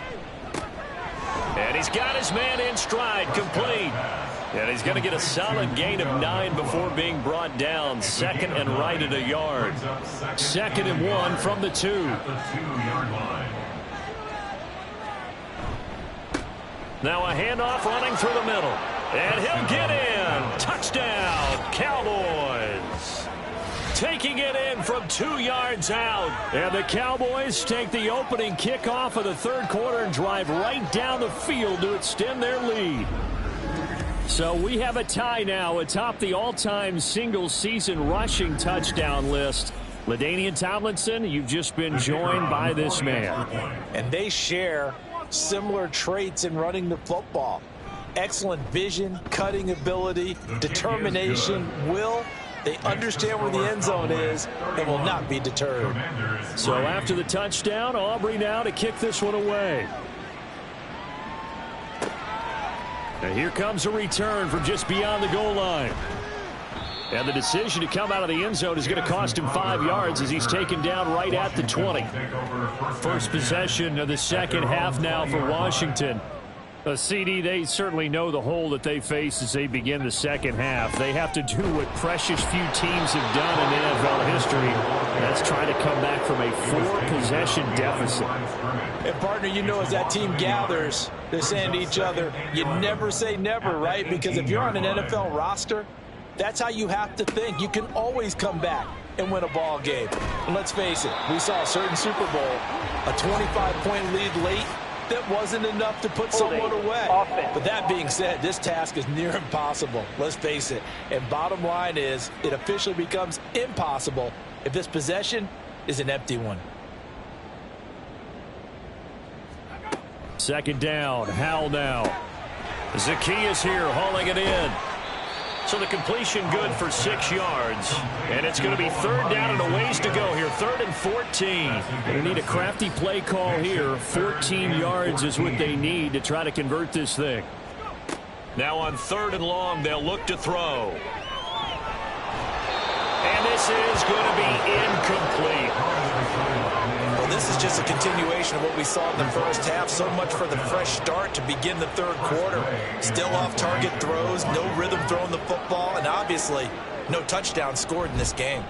And he's got his man in stride, complete. And he's going to get a solid gain of 9 before being brought down. Second and right at a yard. Second and 1 from the 2. Now a handoff running through the middle. And he'll get in. Touchdown, Cowboys. Taking it in from 2 yards out. And the Cowboys take the opening kickoff of the third quarter and drive right down the field to extend their lead. So we have a tie now atop the all-time single-season rushing touchdown list. LaDainian Tomlinson, you've just been joined by this man. And they share similar traits in running the football. Excellent vision, cutting ability, determination, will. They understand where the end zone is and will not be deterred. So after the touchdown, Aubrey now to kick this one away. And here comes a return from just beyond the goal line. And the decision to come out of the end zone is going to cost him 5 yards as he's taken down right at the 20. First possession of the second half now for Washington. CD, they certainly know the hole that they face as they begin the second half. They have to do what precious few teams have done in NFL history. That's try to come back from a 4-possession deficit. And, partner, you know as that team gathers, they're saying to each other, you never say never, right? Because if you're on an NFL roster, that's how you have to think. You can always come back and win a ball game. And let's face it, we saw a certain Super Bowl, a 25-point lead late. That wasn't enough to put someone away. But that being said, this task is near impossible. Let's face it. And bottom line is, it officially becomes impossible if this possession is an empty one. Second down. Howell now. Zacchaeus here hauling it in. So the completion good for 6 yards. And it's going to be third down and a ways to go here. 3rd and 14. They need a crafty play call here. 14 yards is what they need to try to convert this thing. Now on 3rd and long, they'll look to throw. And this is going to be incomplete. Well, this is just a continuation of what we saw in the first half. So much for the fresh start to begin the 3rd quarter. Still off-target throws, no rhythm throwing the football, and obviously no touchdown scored in this game.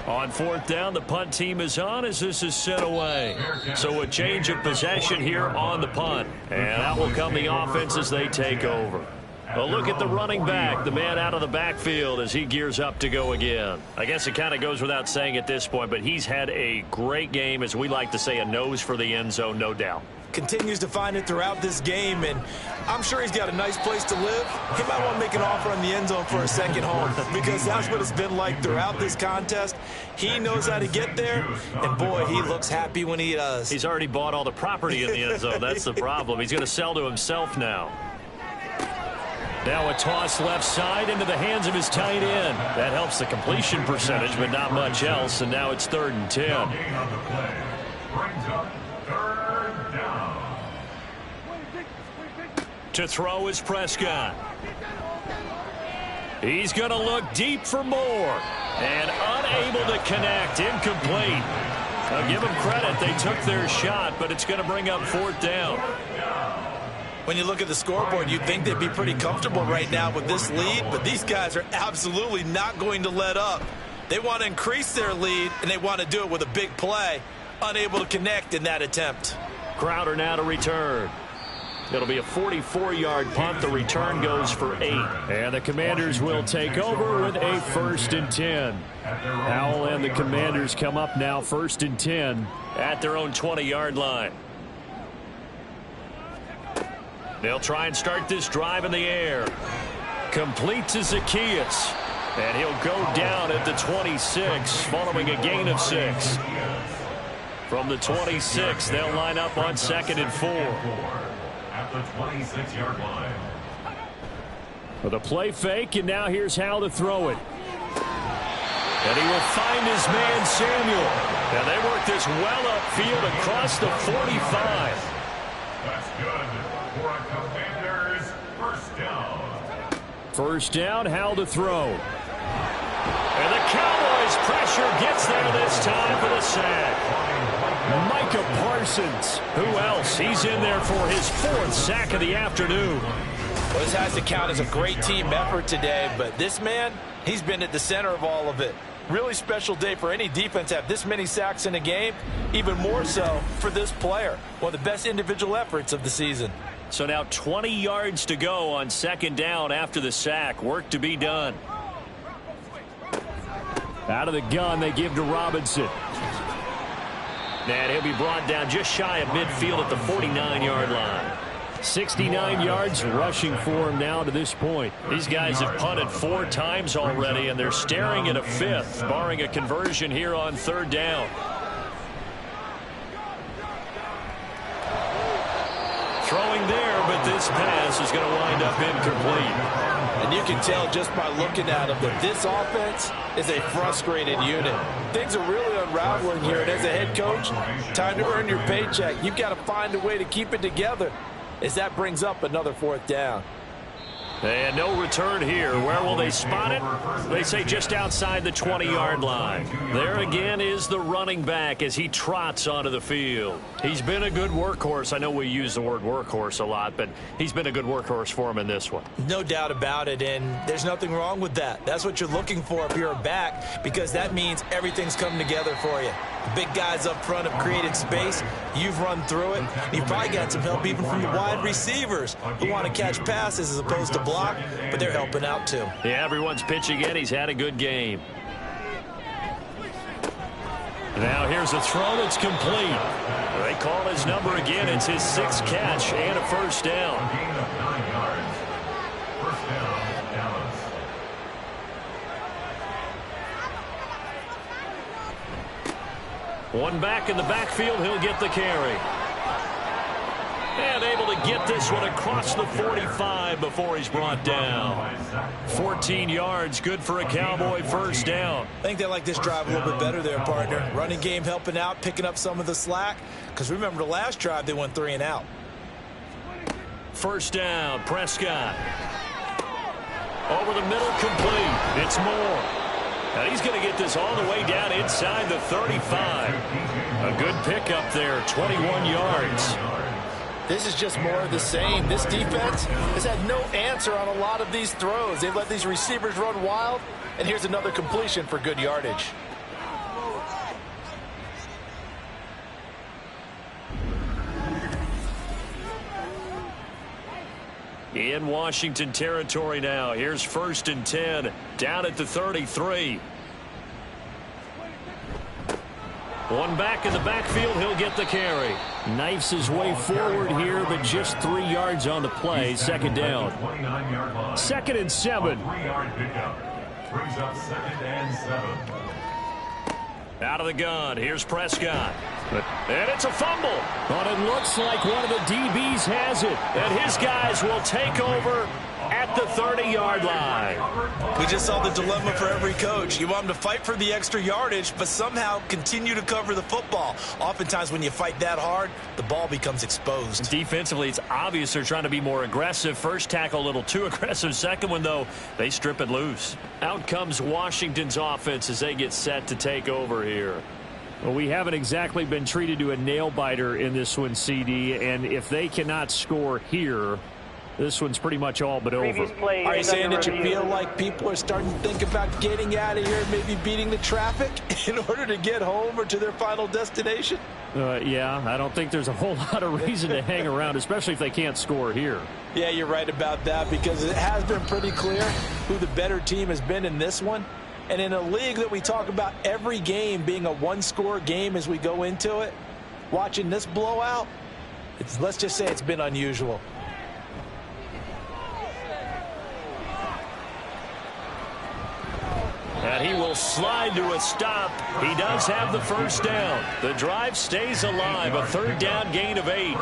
On 4th down, the punt team is on as this is sent away. So a change of possession here on the punt. And out will come the offense as they take over. A look at the running back, the man out of the backfield as he gears up to go again. I guess it kind of goes without saying at this point, but he's had a great game, as we like to say, a nose for the end zone, no doubt. Continues to find it throughout this game, and I'm sure he's got a nice place to live. He might want to make an offer on the end zone for a second home, because that's what it's been like throughout this contest. He knows how to get there, and boy, he looks happy when he does. He's already bought all the property in the end zone. That's the problem. He's going to sell to himself now. Now a toss left side into the hands of his tight end. That helps the completion percentage, but not much else, and now it's 3rd and 10. To throw is Prescott. He's going to look deep for more. And unable to connect. Incomplete. I'll give them credit. They took their shot, but it's going to bring up 4th down. When you look at the scoreboard, you'd think they'd be pretty comfortable right now with this lead, but these guys are absolutely not going to let up. They want to increase their lead, and they want to do it with a big play. Unable to connect in that attempt. Crowder now to return. It'll be a 44-yard punt. The return goes for 8. And the Commanders will take over with a 1st and 10. Howell and the Commanders come up now 1st and 10 at their own 20-yard line. They'll try and start this drive in the air. Complete to Zacchaeus. And he'll go down at the 26 following a gain of 6. From the 26, they'll line up on 2nd and 4. At the 26-yard line. With a play fake, and now here's how to throw it. And he will find his man, Samuel. And they work this well upfield across the 45. That's good for a Commanders first down. First down, Howell to throw. And the Cowboys pressure gets there this time for the sack. Micah Parsons. Who else? He's in there for his 4th sack of the afternoon. Well, this has to count as a great team effort today, but this man, he's been at the center of all of it. Really special day for any defense to have this many sacks in a game, even more so for this player. One of the best individual efforts of the season. So now 20 yards to go on 2nd down after the sack. Work to be done. Out of the gun, they give to Robinson. And he'll be brought down just shy of midfield at the 49-yard line. 69 yards rushing for him now to this point. These guys have punted 4 times already, and they're staring at a 5th, barring a conversion here on 3rd down. Throwing there, but this pass is going to wind up incomplete. And you can tell just by looking at them that this offense is a frustrated unit. Things are really unraveling here, and as a head coach, time to earn your paycheck. You've got to find a way to keep it together as that brings up another 4th down. And no return here. Where will they spot it? They say just outside the 20-yard line. There again is the running back as he trots onto the field. He's been a good workhorse. I know we use the word workhorse a lot, but he's been a good workhorse for him in this one. No doubt about it, and there's nothing wrong with that. That's what you're looking for if you're a back, because that means everything's coming together for you. The big guys up front have created space. You've run through it. You've probably got some help even from the wide receivers who want to catch passes as opposed to block, but they're helping out too. Yeah, everyone's pitching in. He's had a good game. Now here's a throw that's complete. They call his number again. It's his 6th catch and a 1st down. A gain of 9 yards. First down, Dallas. One back in the backfield. He'll get the carry. And able to get this one across the 45 before he's brought down. 14 yards, good for a Cowboy first down. I think they like this drive a little bit better there, partner. Running game helping out, picking up some of the slack. Because remember, the last drive, they went 3 and out. First down, Prescott. Over the middle, complete. It's Moore. Now he's going to get this all the way down inside the 35. A good pickup there, 21 yards. This is just more of the same. This defense has had no answer on a lot of these throws. They've let these receivers run wild, and here's another completion for good yardage. In Washington territory now. Here's 1st and 10, down at the 33. One back in the backfield, he'll get the carry. Knifes his way forward here, but just 3 yards on the play. Second down. 2nd and 7. 3-yard pickup. Brings up 2nd and 7. Out of the gun, here's Prescott. And it's a fumble. But it looks like one of the DBs has it. And his guys will take over at the 30-yard line. We just saw the dilemma for every coach. You want them to fight for the extra yardage, but somehow continue to cover the football. Oftentimes when you fight that hard, the ball becomes exposed. Defensively, it's obvious they're trying to be more aggressive. First tackle, a little too aggressive. Second one, though, they strip it loose. Out comes Washington's offense as they get set to take over here. Well, we haven't exactly been treated to a nail-biter in this one, CD, and if they cannot score here, this one's pretty much all but over. Are you saying that you feel like people are starting to think about getting out of here and maybe beating the traffic in order to get home or to their final destination? Yeah, I don't think there's a whole lot of reason to hang around, especially if they can't score here. Yeah, you're right about that because it has been pretty clear who the better team has been in this one. And in a league that we talk about every game being a one-score game as we go into it, watching this blowout, let's just say it's been unusual. And he will slide to a stop. He does have the first down. The drive stays alive. A 3rd down gain of 8.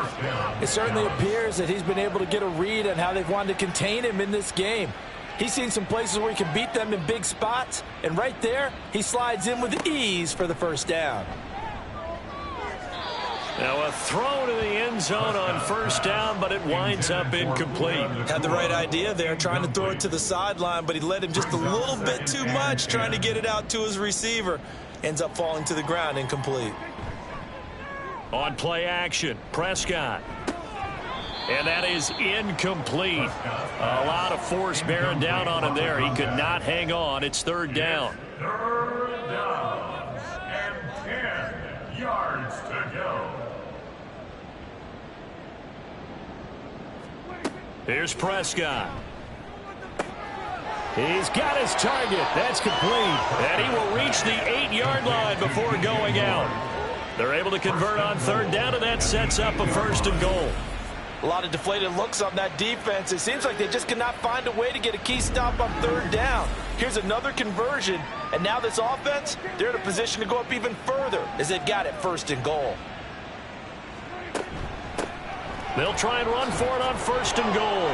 It certainly appears that he's been able to get a read on how they've wanted to contain him in this game. He's seen some places where he can beat them in big spots, and right there, he slides in with ease for the first down. Now a throw to the end zone on first down, but it winds up incomplete. Had the right idea there, trying to throw it to the sideline, but he led him just a little bit too much, trying to get it out to his receiver. Ends up falling to the ground, incomplete. On play action, Prescott. And that is incomplete. A lot of force bearing down on him there. He could not hang on. It's 3rd down. 3rd down and 10 yards to go. Here's Prescott. He's got his target. That's complete. And he will reach the 8-yard line before going out. They're able to convert on 3rd down, and that sets up a 1st and goal. A lot of deflated looks on that defense. It seems like they just cannot find a way to get a key stop on 3rd down. Here's another conversion, and now this offense, they're in a position to go up even further as they've got it 1st and goal. They'll try and run for it on 1st and goal.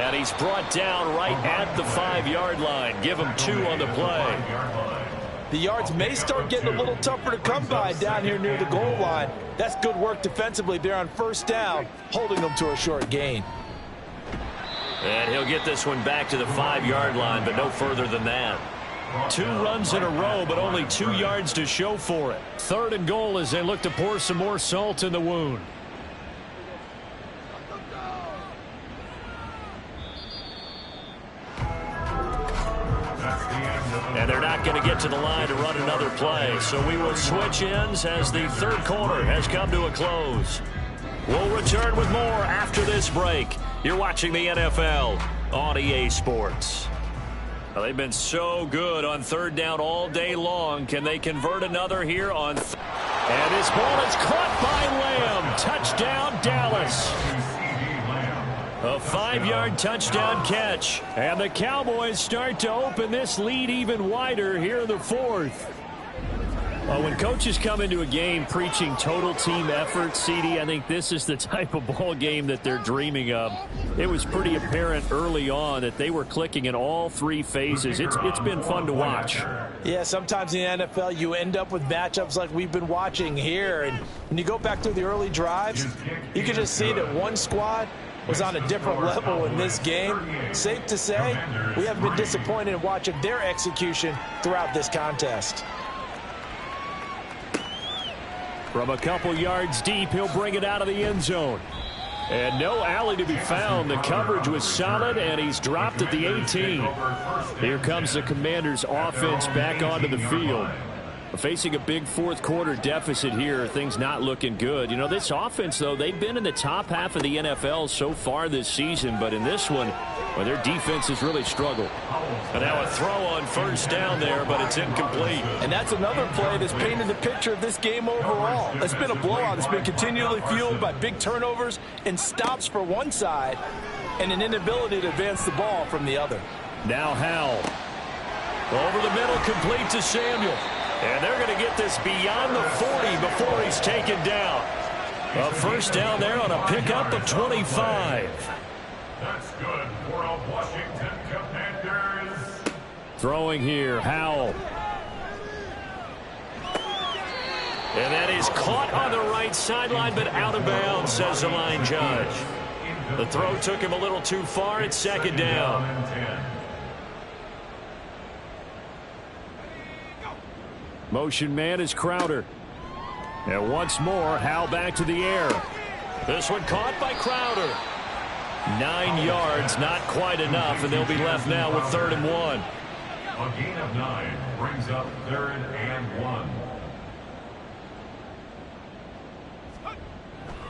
And he's brought down right at the 5-yard line. Give him 2 on the play. The yards may start getting a little tougher to come by down here near the goal line. That's good work defensively there on 1st down, holding them to a short gain. And he'll get this one back to the 5-yard line, but no further than that. 2 runs in a row, but only 2 yards to show for it. 3rd and goal as they look to pour some more salt in the wound. And they're not going to get to the line to run another play. So we will switch ends as the 3rd quarter has come to a close. We'll return with more after this break. You're watching the NFL on EA Sports. Well, they've been so good on 3rd down all day long. Can they convert another here on? And this ball is caught by Lamb. Touchdown, Dallas. A 5-yard touchdown catch. And the Cowboys start to open this lead even wider here in the 4th. Well, when coaches come into a game preaching total team effort, CD, I think this is the type of ball game that they're dreaming of. It was pretty apparent early on that they were clicking in all three phases. It's been fun to watch. Yeah, sometimes in the NFL you end up with matchups like we've been watching here. And when you go back through the early drives, you can just see that one squad was on a different level in this game. Safe to say, we haven't been disappointed in watching their execution throughout this contest. From a couple yards deep, he'll bring it out of the end zone. And no alley to be found. The coverage was solid, and he's dropped at the 18. Here comes the Commanders' offense back onto the field. Facing a big fourth-quarter deficit here, things not looking good. You know, this offense, though, they've been in the top half of the NFL so far this season, but in this one, well, their defense has really struggled. And now a throw on first down there, but it's incomplete. And that's another play that's painted the picture of this game overall. It's been a blowout. It's been continually fueled by big turnovers and stops for one side and an inability to advance the ball from the other. Now Howell. Over the middle, complete to Samuel. And they're going to get this beyond the 40 before he's taken down. A first down there on a pickup of 25. That's good for a Washington Commanders. Throwing here, Howell. And that is caught on the right sideline, but out of bounds, says the line judge. The throw took him a little too far. It's second down. Motion man is Crowder. And once more, Howell back to the air. This one caught by Crowder. 9 yards, not quite enough, and they'll be left now with 3rd and 1. A gain of 9 brings up 3rd and 1.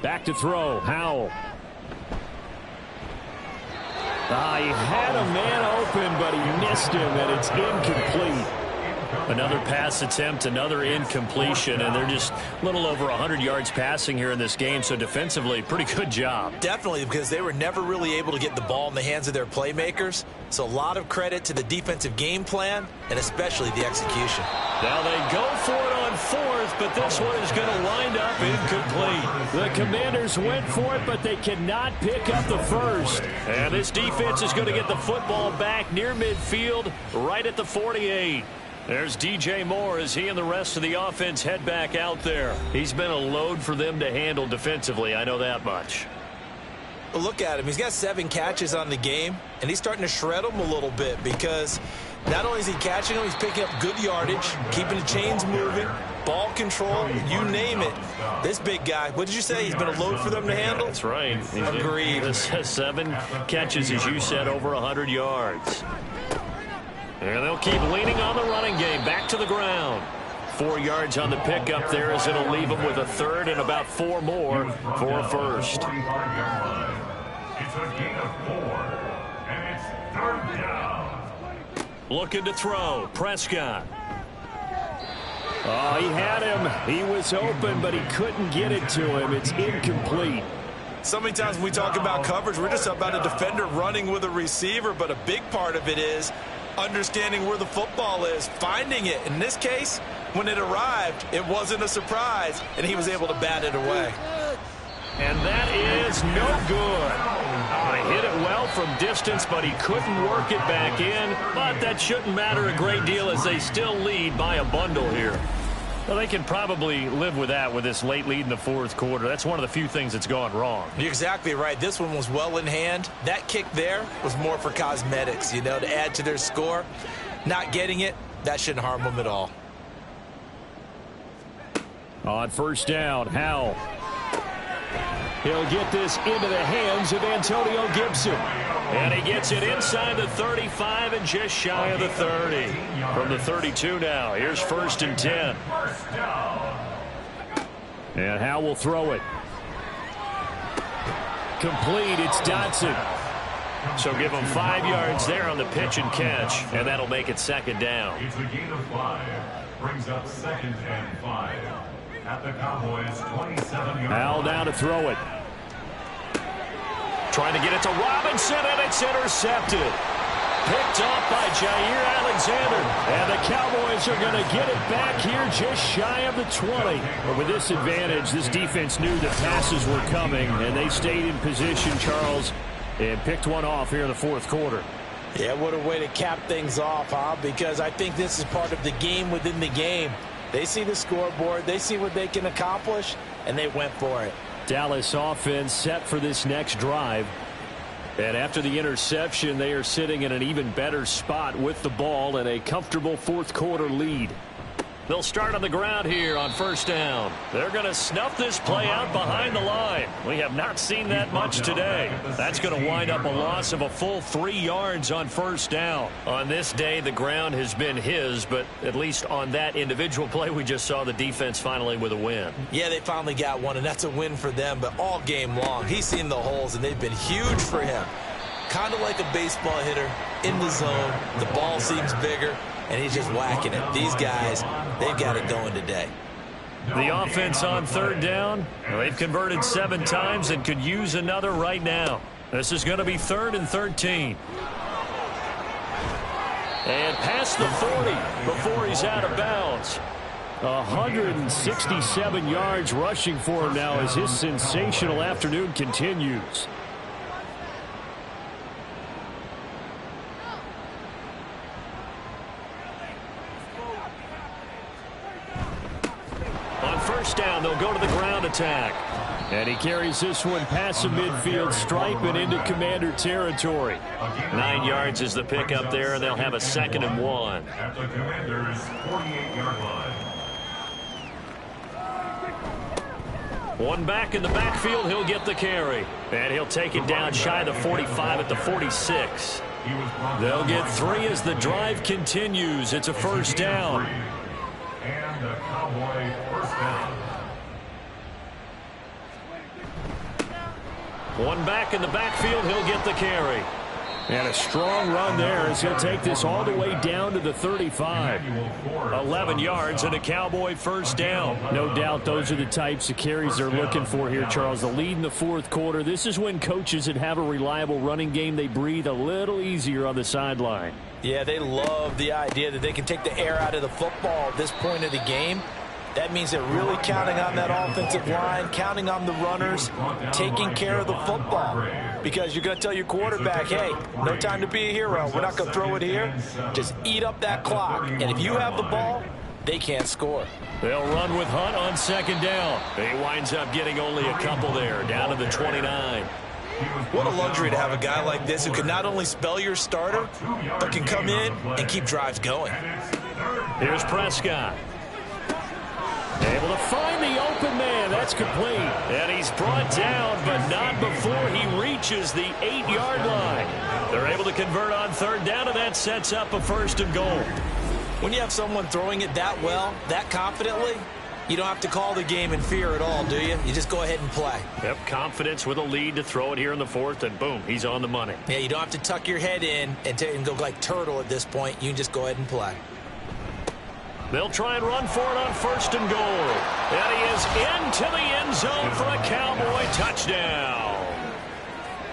Back to throw, Howell. He had a man open, but he missed him, and it's incomplete. Another pass attempt, another incompletion, and they're just a little over 100 yards passing here in this game, so defensively, pretty good job. Definitely, because they were never really able to get the ball in the hands of their playmakers, so a lot of credit to the defensive game plan and especially the execution. Now they go for it on 4th, but this one is going to wind up incomplete. The Commanders went for it, but they cannot pick up the first. And this defense is going to get the football back near midfield, right at the 48. There's DJ Moore as he and the rest of the offense head back out there. He's been a load for them to handle defensively, I know that much. Well, look at him. He's got 7 catches on the game, and he's starting to shred them a little bit because not only is he catching them, he's picking up good yardage, keeping the chains moving, ball control, you name it. This big guy, what did you say? He's been a load for them to handle? That's right. Agreed. 7 catches, as you said, over 100 yards. And they'll keep leaning on the running game. Back to the ground. 4 yards on the pickup there as it'll leave them with a 3rd and about 4 more for a first. It's a gain of 4, and it's 3rd down. Looking to throw. Prescott. Oh, he had him. He was open, but he couldn't get it to him. It's incomplete. So many times when we talk about coverage, we're just about a defender running with a receiver, but a big part of it is understanding where the football is, finding it. In this case, when it arrived, it wasn't a surprise, and he was able to bat it away. And that is no good. He hit it well from distance, but he couldn't work it back in. But that shouldn't matter a great deal as they still lead by a bundle here. Well, they can probably live with that with this late lead in the 4th quarter. That's one of the few things that's gone wrong. You're exactly right. This one was well in hand. That kick there was more for cosmetics, you know, to add to their score. Not getting it, that shouldn't harm them at all. On first down, Howell. He'll get this into the hands of Antonio Gibson. And he gets it inside the 35 and just shy of the 30. From the 32 now, here's 1st and 10. And Howell will throw it. Complete, it's Dotson. So give him 5 yards there on the pitch and catch, and that'll make it 2nd down. It's a gain of 5, brings up 2nd and 5. At the Cowboys' 27-yard Howell down to throw it. Trying to get it to Robinson, and it's intercepted. Picked off by Jair Alexander. And the Cowboys are going to get it back here just shy of the 20. But with this advantage, this defense knew that passes were coming, and they stayed in position, Charles, and picked one off here in the fourth quarter. Yeah, what a way to cap things off, huh? Because I think this is part of the game within the game. They see the scoreboard, they see what they can accomplish, and they went for it. Dallas offense set for this next drive. And after the interception, they are sitting in an even better spot with the ball and a comfortable fourth quarter lead. They'll start on the ground here on first down. They're going to snuff this play out behind the line. We have not seen that much today. That's going to wind up a loss of a full 3 yards on first down. On this day, the ground has been his, but at least on that individual play, we just saw the defense finally with a win. Yeah, they finally got one, and that's a win for them, but all game long, he's seen the holes, and they've been huge for him. Kind of like a baseball hitter in the zone. The ball seems bigger, and he's just whacking it. These guys, they've got it going today. The offense on third down, they've converted 7 times and could use another right now. This is going to be 3rd and 13. And past the 40 before he's out of bounds. 167 yards rushing for him now as his sensational afternoon continues. First down, they'll go to the ground attack. And he carries this one past the midfield stripe and into Commander territory. 9 yards is the pickup there, and they'll have a 2nd and 1. At the Commander's 48-yard line. One back in the backfield, he'll get the carry. And he'll take it down shy of the 45 at the 46. They'll get 3 as the drive continues. It's a first down. And a Cowboy first down. One back in the backfield, he'll get the carry. And a strong run there as he'll take this all the way down to the 35. 11 yards and a Cowboy first down. No doubt those are the types of carries they're looking for here, Charles. The lead in the fourth quarter. This is when coaches that have a reliable running game, they breathe a little easier on the sideline. Yeah, they love the idea that they can take the air out of the football at this point of the game. That means they're really counting on that offensive line, counting on the runners, taking care of the football. Because you're going to tell your quarterback, hey, no time to be a hero. We're not going to throw it here. Just eat up that clock. And if you have the ball, they can't score. They'll run with Hunt on second down. He winds up getting only a couple there, down to the 29. What a luxury to have a guy like this who can not only spell your starter, but can come in and keep drives going. Here's Prescott. Able to find the open man. That's complete. And he's brought down, but not before he reaches the 8-yard line. They're able to convert on third down, and that sets up a 1st and goal. When you have someone throwing it that well, that confidently, you don't have to call the game in fear at all, do you? You just go ahead and play. Yep, confidence with a lead to throw it here in the 4th, and boom, he's on the money. Yeah, you don't have to tuck your head in and go like turtle at this point. You can just go ahead and play. They'll try and run for it on 1st and goal. And he is into the end zone for a Cowboy touchdown.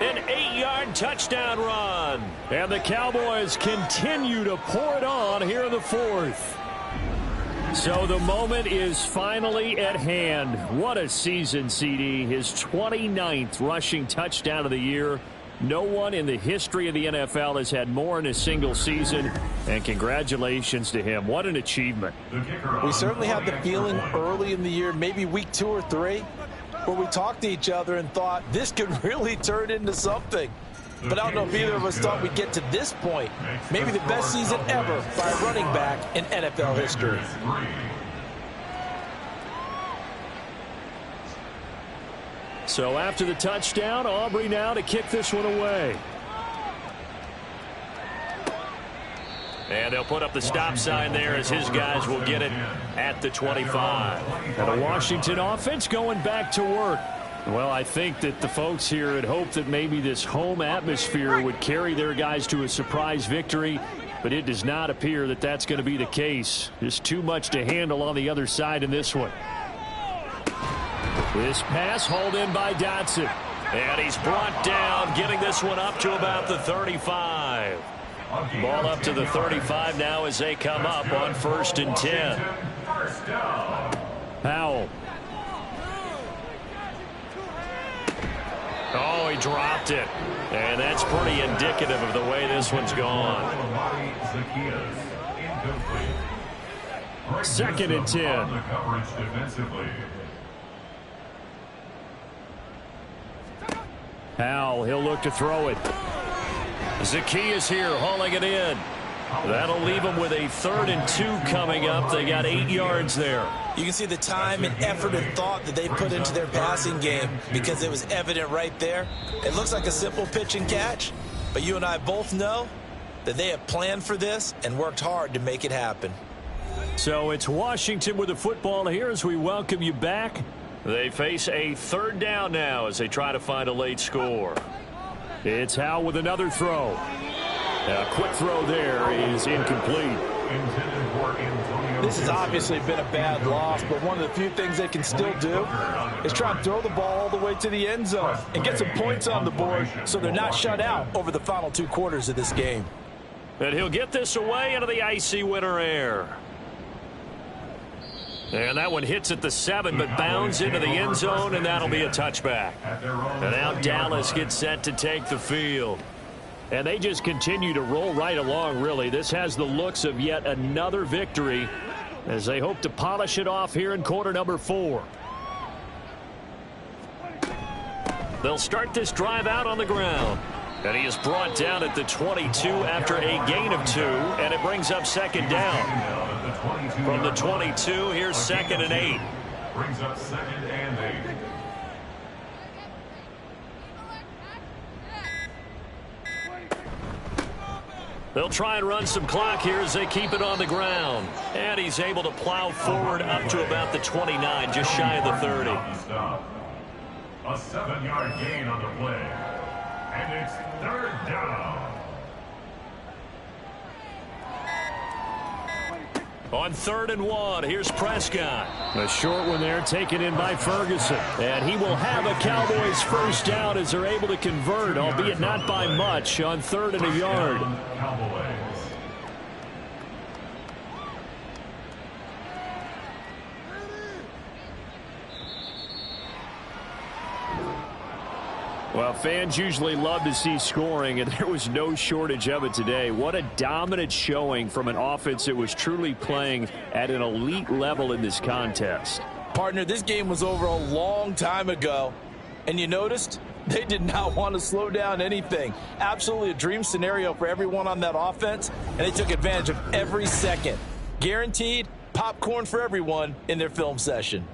An 8-yard touchdown run. And the Cowboys continue to pour it on here in the 4th. So the moment is finally at hand. What a season, CD. His 29th rushing touchdown of the year. No one in the history of the NFL has had more in a single season, and congratulations to him. What an achievement. We certainly had the feeling early in the year, maybe week 2 or 3, where we talked to each other and thought this could really turn into something. But I don't know if either of us thought we'd get to this point. Maybe the best season ever by a running back in NFL history. So after the touchdown, Aubrey now to kick this one away. And they'll put up the stop sign there as his guys will get it at the 25. And the Washington offense going back to work. Well, I think that the folks here had hoped that maybe this home atmosphere would carry their guys to a surprise victory, but it does not appear that that's going to be the case. Just too much to handle on the other side in this one. This pass hauled in by Dotson. And he's brought down, getting this one up to about the 35. Ball up to the 35 now as they come up on 1st and 10. First down. Howell. Oh, he dropped it. And that's pretty indicative of the way this one's gone. 2nd and 10. The coverage defensively. Howell, he'll look to throw it. Zacchaeus here hauling it in. That'll leave them with a 3rd and 2 coming up. They got 8 yards there. You can see the time and effort and thought that they put into their passing game because it was evident right there. It looks like a simple pitch and catch, but you and I both know that they have planned for this and worked hard to make it happen. So it's Washington with the football here as we welcome you back. They face a 3rd down now as they try to find a late score. It's Howell with another throw. A quick throw there is incomplete. This has obviously been a bad loss, but one of the few things they can still do is try and throw the ball all the way to the end zone and get some points on the board so they're not shut out over the final 2 quarters of this game. And he'll get this away into the icy winter air. And that one hits at the 7, but bounds into the end zone, and that'll be a touchback. And now Dallas gets set to take the field. And they just continue to roll right along, really. This has the looks of yet another victory as they hope to polish it off here in quarter number 4. They'll start this drive out on the ground. And he is brought down at the 22 after a gain of 2, and it brings up 2nd down. From the 22, here's 2nd and 8. Brings up 2nd and 8. They'll try and run some clock here as they keep it on the ground. And he's able to plow forward up to about the 29, just shy of the 30. A 7-yard gain on the play. And it's 3rd down. On 3rd and 1, here's Prescott. A short one there taken in by Ferguson. And he will have a Cowboys 1st down as they're able to convert, albeit not by much, on 3rd and a yard. Cowboys. Well, fans usually love to see scoring, and there was no shortage of it today. What a dominant showing from an offense that was truly playing at an elite level in this contest. Partner, this game was over a long time ago, and you noticed they did not want to slow down anything. Absolutely a dream scenario for everyone on that offense, and they took advantage of every second. Guaranteed popcorn for everyone in their film session.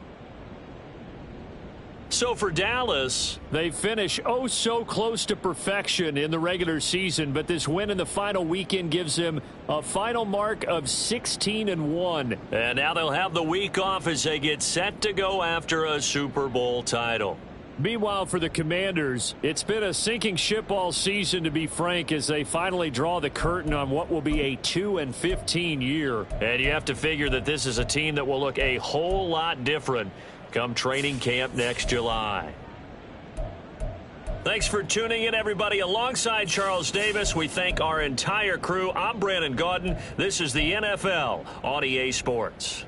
So for Dallas, they finish oh so close to perfection in the regular season, but this win in the final weekend gives them a final mark of 16-1. And now they'll have the week off as they get set to go after a Super Bowl title. Meanwhile, for the Commanders, it's been a sinking ship all season, to be frank, as they finally draw the curtain on what will be a 2-15 year. And you have to figure that this is a team that will look a whole lot different come training camp next July. Thanks for tuning in, everybody. Alongside Charles Davis, we thank our entire crew. I'm Brandon Gaudin. This is the NFL on EA Sports.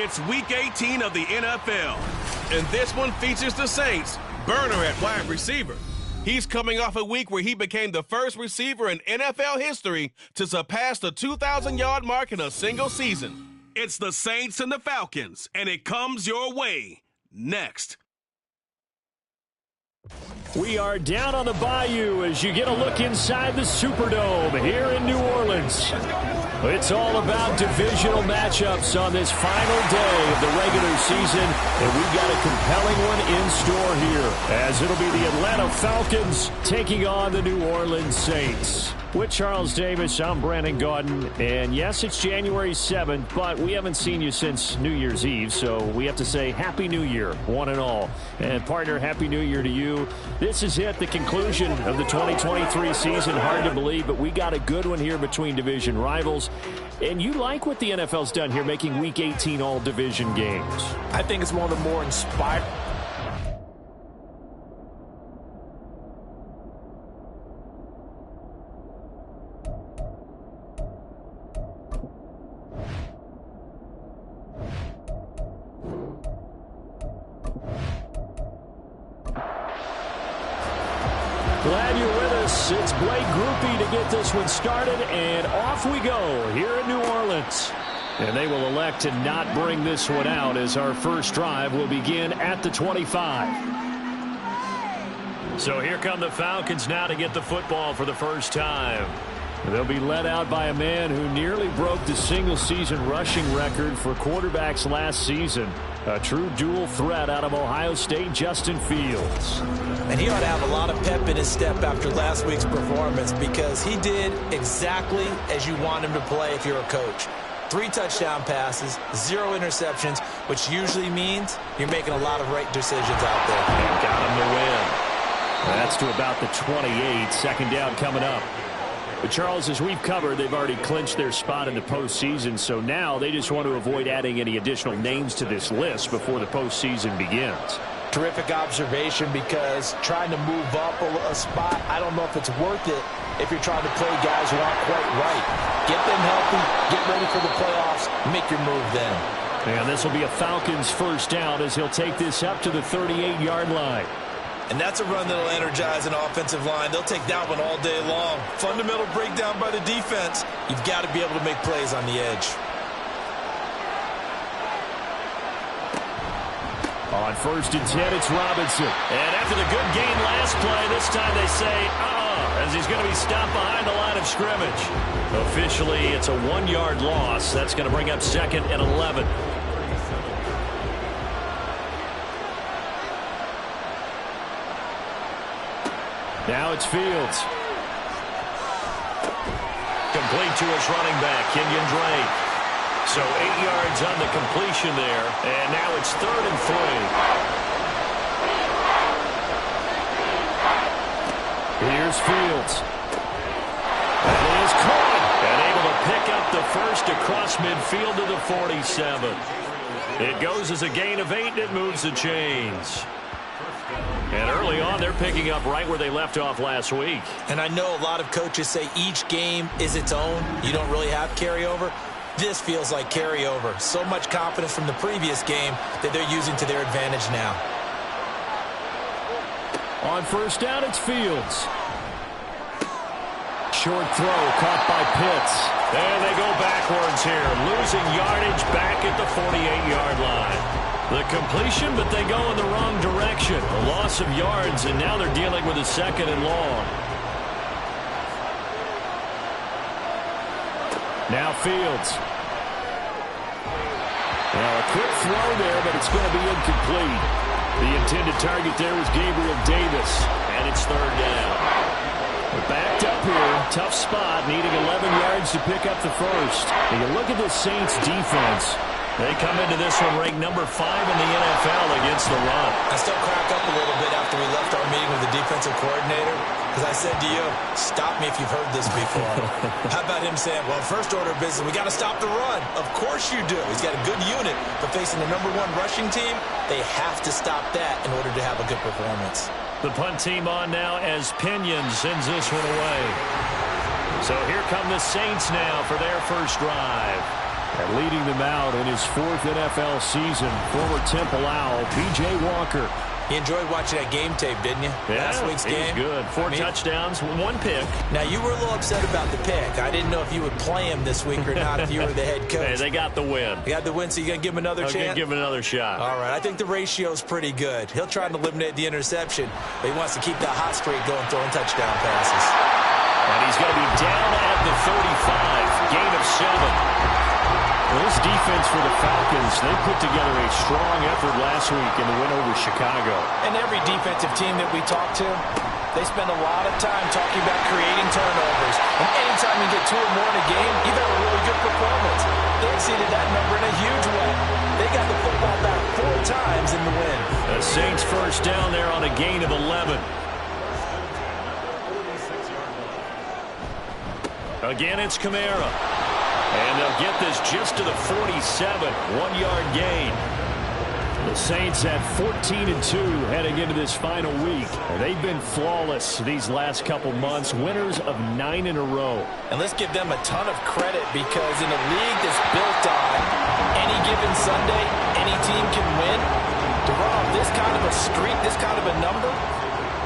It's Week 18 of the NFL, and this one features the Saints' burner at wide receiver. He's coming off a week where he became the first receiver in NFL history to surpass the 2,000-yard mark in a single season. It's the Saints and the Falcons, and it comes your way next. We are down on the bayou as you get a look inside the Superdome here in New Orleans. It's all about divisional matchups on this final day of the regular season, and we've got a compelling one in store here, as it'll be the Atlanta Falcons taking on the New Orleans Saints. With Charles Davis, I'm Brandon Gaudin, and yes, it's January 7th, but we haven't seen you since New Year's Eve, so we have to say Happy New Year, one and all. And partner, Happy New Year to you. This is it, the conclusion of the 2023 season. Hard to believe, but we got a good one here between division rivals. And you like what the NFL's done here, making Week 18 all division games. I think it's one of the more inspiring. Glad you're with us. It's Blake Groupie to get this one started, and off we go here in New Orleans. And they will elect to not bring this one out as our first drive will begin at the 25. So here come the Falcons now to get the football for the first time. They'll be led out by a man who nearly broke the single-season rushing record for quarterbacks last season. A true dual threat out of Ohio State, Justin Fields. And he ought to have a lot of pep in his step after last week's performance, because he did exactly as you want him to play if you're a coach. 3 touchdown passes, 0 interceptions, which usually means you're making a lot of right decisions out there. And got him to win. That's to about the 28. Second down coming up. But Charles, as we've covered, they've already clinched their spot in the postseason, so now they just want to avoid adding any additional names to this list before the postseason begins. Terrific observation, because trying to move up a spot, I don't know if it's worth it if you're trying to play guys who aren't quite right. Get them healthy, get ready for the playoffs, make your move then. And this will be a Falcons first down as he'll take this up to the 38-yard line. And that's a run that'll energize an offensive line. They'll take that one all day long. Fundamental breakdown by the defense. You've got to be able to make plays on the edge. On 1st and 10, it's Robinson. And after the good gain last play, this time they say, as he's going to be stopped behind the line of scrimmage. Officially, it's a 1-yard loss. That's going to bring up 2nd and 11. Now it's Fields. Complete to his running back, Kenyon Drake. So 8 yards on the completion there, and now it's 3rd and 3. Here's Fields. That is caught. And able to pick up the first across midfield to the 47. It goes as a gain of 8, and it moves the chains. And early on, they're picking up right where they left off last week. And I know a lot of coaches say each game is its own. You don't really have carryover. This feels like carryover. So much confidence from the previous game that they're using to their advantage now. On 1st down, it's Fields. Short throw caught by Pitts. And they go backwards here, losing yardage back at the 48-yard line. The completion, but they go in the wrong direction. A loss of yards, and now they're dealing with a 2nd and long. Now Fields. Now a quick throw there, but it's going to be incomplete. The intended target there was Gabriel Davis, and it's 3rd down. We're backed up here. Tough spot, needing 11 yards to pick up the first. And you look at this Saints defense. They come into this one ranked number 5 in the NFL against the run. I still crack up a little bit after we left our meeting with the defensive coordinator, because I said to you, stop me if you've heard this before. How about him saying, well, first order of business, we got to stop the run. Of course you do. He's got a good unit, but facing the #1 rushing team, they have to stop that in order to have a good performance. The punt team on now as Pinion sends this one away. So here come the Saints now for their first drive. And leading them out in his 4th NFL season, former Temple Owl, P.J. Walker. You enjoyed watching that game tape, didn't you? Yeah, Last week's game. It was good. 4 touchdowns, 1 pick. Now, you were a little upset about the pick. I didn't know if you would play him this week or not if you were the head coach. Hey, they got the win. You got the win, so you're going to give him another chance? I'm going to give him another shot. All right, I think the ratio's pretty good. He'll try to eliminate the interception, but he wants to keep that hot streak going, throwing touchdown passes. And he's going to be down at the 35. Gain of 7. Well, this defense for the Falcons, they put together a strong effort last week in the win over Chicago. And every defensive team that we talk to, they spend a lot of time talking about creating turnovers. And anytime you get 2 or more in a game, you've had a really good performance. They exceeded that number in a huge way. They got the football back 4 times in the win. The Saints first down there on a gain of 11. Again, it's Kamara. And they'll get this just to the 47, 1-yard gain. The Saints had 14-2 heading into this final week. They've been flawless these last couple months, winners of 9 in a row. And let's give them a ton of credit because in a league that's built on any given Sunday, any team can win. To run off this kind of a streak, this kind of a number,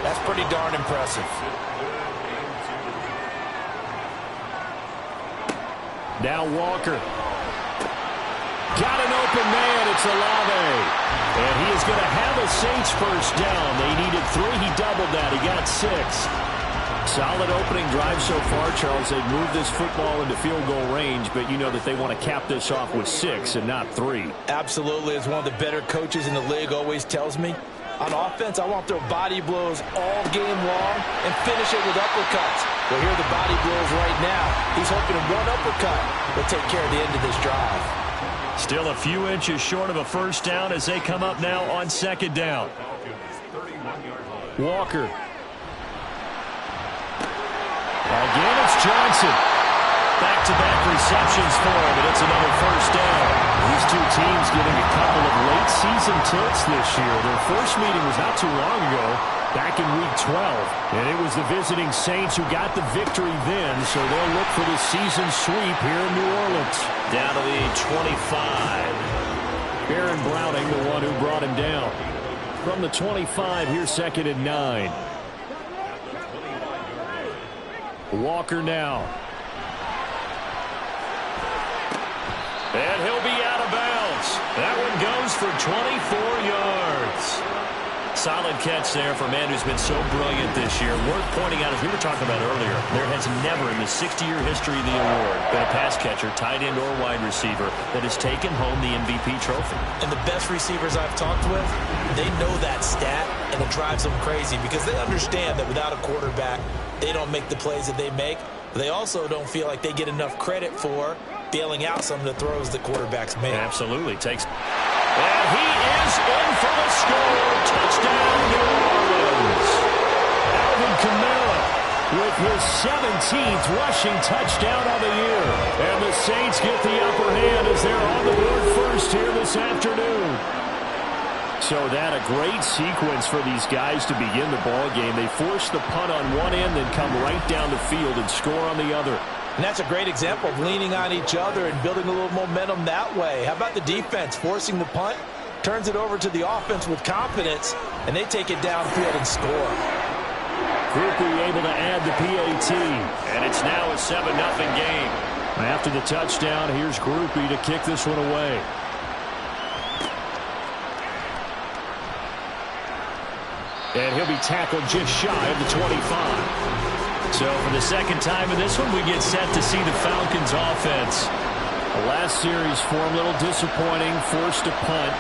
that's pretty darn impressive. Now Walker. Got an open man. It's Olave. And he is going to have a Saints first down. They needed 3. He doubled that. He got 6. Solid opening drive so far, Charles. They've moved this football into field goal range, but you know that they want to cap this off with 6 and not 3. Absolutely. As one of the better coaches in the league always tells me, on offense, I want to throw body blows all game long and finish it with uppercuts. Well, here are the body blows right now. He's hoping one uppercut will take care of the end of this drive. Still a few inches short of a first down as they come up now on 2nd down. Walker. Again, it's Johnson. Back-to-back receptions for him, and it's another first down. These two teams getting a couple of late-season tilts this year. Their first meeting was not too long ago, back in Week 12. And it was the visiting Saints who got the victory then, so they'll look for the season sweep here in New Orleans. Down to the 25. Baron Browning, the one who brought him down. From the 25, here's 2nd and 9. Walker now. And he'll be out of bounds. That one goes for 24 yards. Solid catch there for a man who's been so brilliant this year. Worth pointing out, as we were talking about earlier, there has never in the 60-year history of the award been a pass catcher, tight end, or wide receiver that has taken home the MVP trophy. And the best receivers I've talked with, they know that stat, and it drives them crazy because they understand that without a quarterback, they don't make the plays that they make. They also don't feel like they get enough credit for bailing out some of the throws the quarterbacks make. Absolutely. And he is in for the score. Touchdown, New Orleans. Alvin Kamara with his 17th rushing touchdown of the year. And the Saints get the upper hand as they're on the board first here this afternoon. So that a great sequence for these guys to begin the ball game. They force the punt on one end, then come right down the field and score on the other. And that's a great example of leaning on each other and building a little momentum that way. How about the defense forcing the punt, turns it over to the offense with confidence, and they take it downfield and score. Groupie able to add the PAT. And it's now a 7-0 game. After the touchdown, here's Groupie to kick this one away. And he'll be tackled just shy of the 25. So for the second time in this one, we get set to see the Falcons offense. The last series for him, a little disappointing, forced a punt.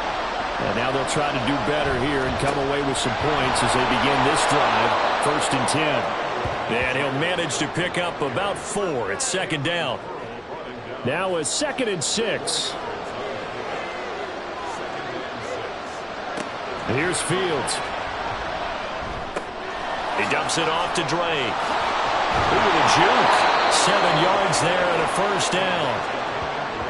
And now they'll try to do better here and come away with some points as they begin this drive, 1st and 10. And he'll manage to pick up about 4 at 2nd down. Now a 2nd and 6. Here's Fields. He dumps it off to Drake. Look at the juke. 7 yards there and a first down.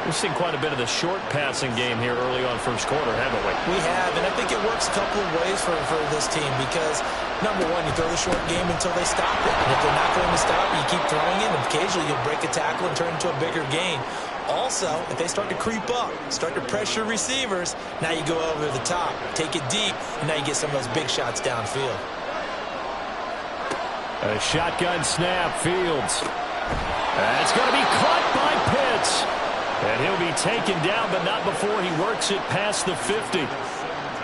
We've seen quite a bit of the short passing game here early on first quarter, haven't we? We have, and I think it works a couple of ways for this team because, number one, you throw the short game until they stop it. And if they're not going to stop it, you keep throwing it, and occasionally you'll break a tackle and turn into a bigger gain. Also, if they start to creep up, start to pressure receivers, now you go over the top, take it deep, and now you get some of those big shots downfield. A shotgun snap, Fields. That's going to be caught by Pitts. And he'll be taken down, but not before he works it past the 50.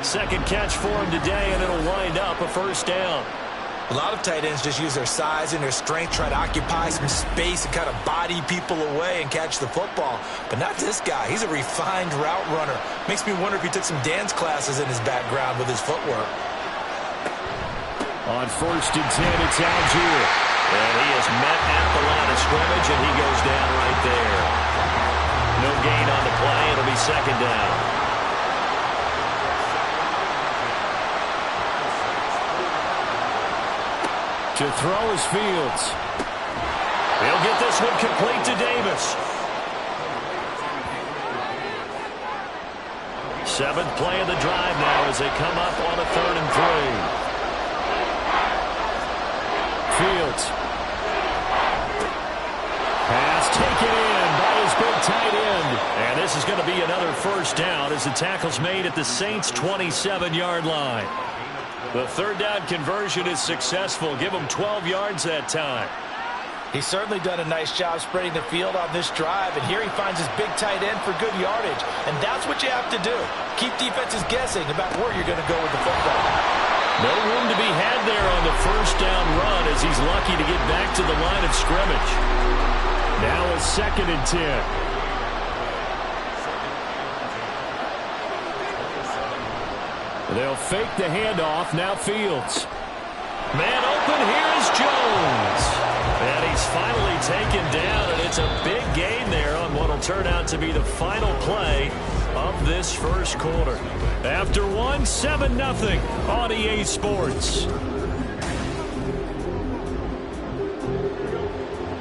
Second catch for him today, and it'll wind up a first down. A lot of tight ends just use their size and their strength, try to occupy some space and kind of body people away and catch the football. But not this guy. He's a refined route runner. Makes me wonder if he took some dance classes in his background with his footwork. On 1st and 10, it's Algier. And he is met at the line of scrimmage, and he goes down right there. No gain on the play. It'll be second down. To throw is Fields. He'll get this one complete to Davis. 7th play of the drive now as they come up on a 3rd and 3. Fields. Pass taken in by his big tight end. And this is going to be another first down as the tackle's made at the Saints' 27-yard line. The 3rd down conversion is successful. Give him 12 yards that time. He's certainly done a nice job spreading the field on this drive, and here he finds his big tight end for good yardage. And that's what you have to do. Keep defenses guessing about where you're going to go with the football. No room to be had there on the first down run as he's lucky to get back to the line of scrimmage. Now a 2nd and 10. They'll fake the handoff. Now Fields. Man open. Here's Jones. And he's finally taken down, and it's a big gain there on what will turn out to be the final play of this first quarter. After 7-0 on EA Sports.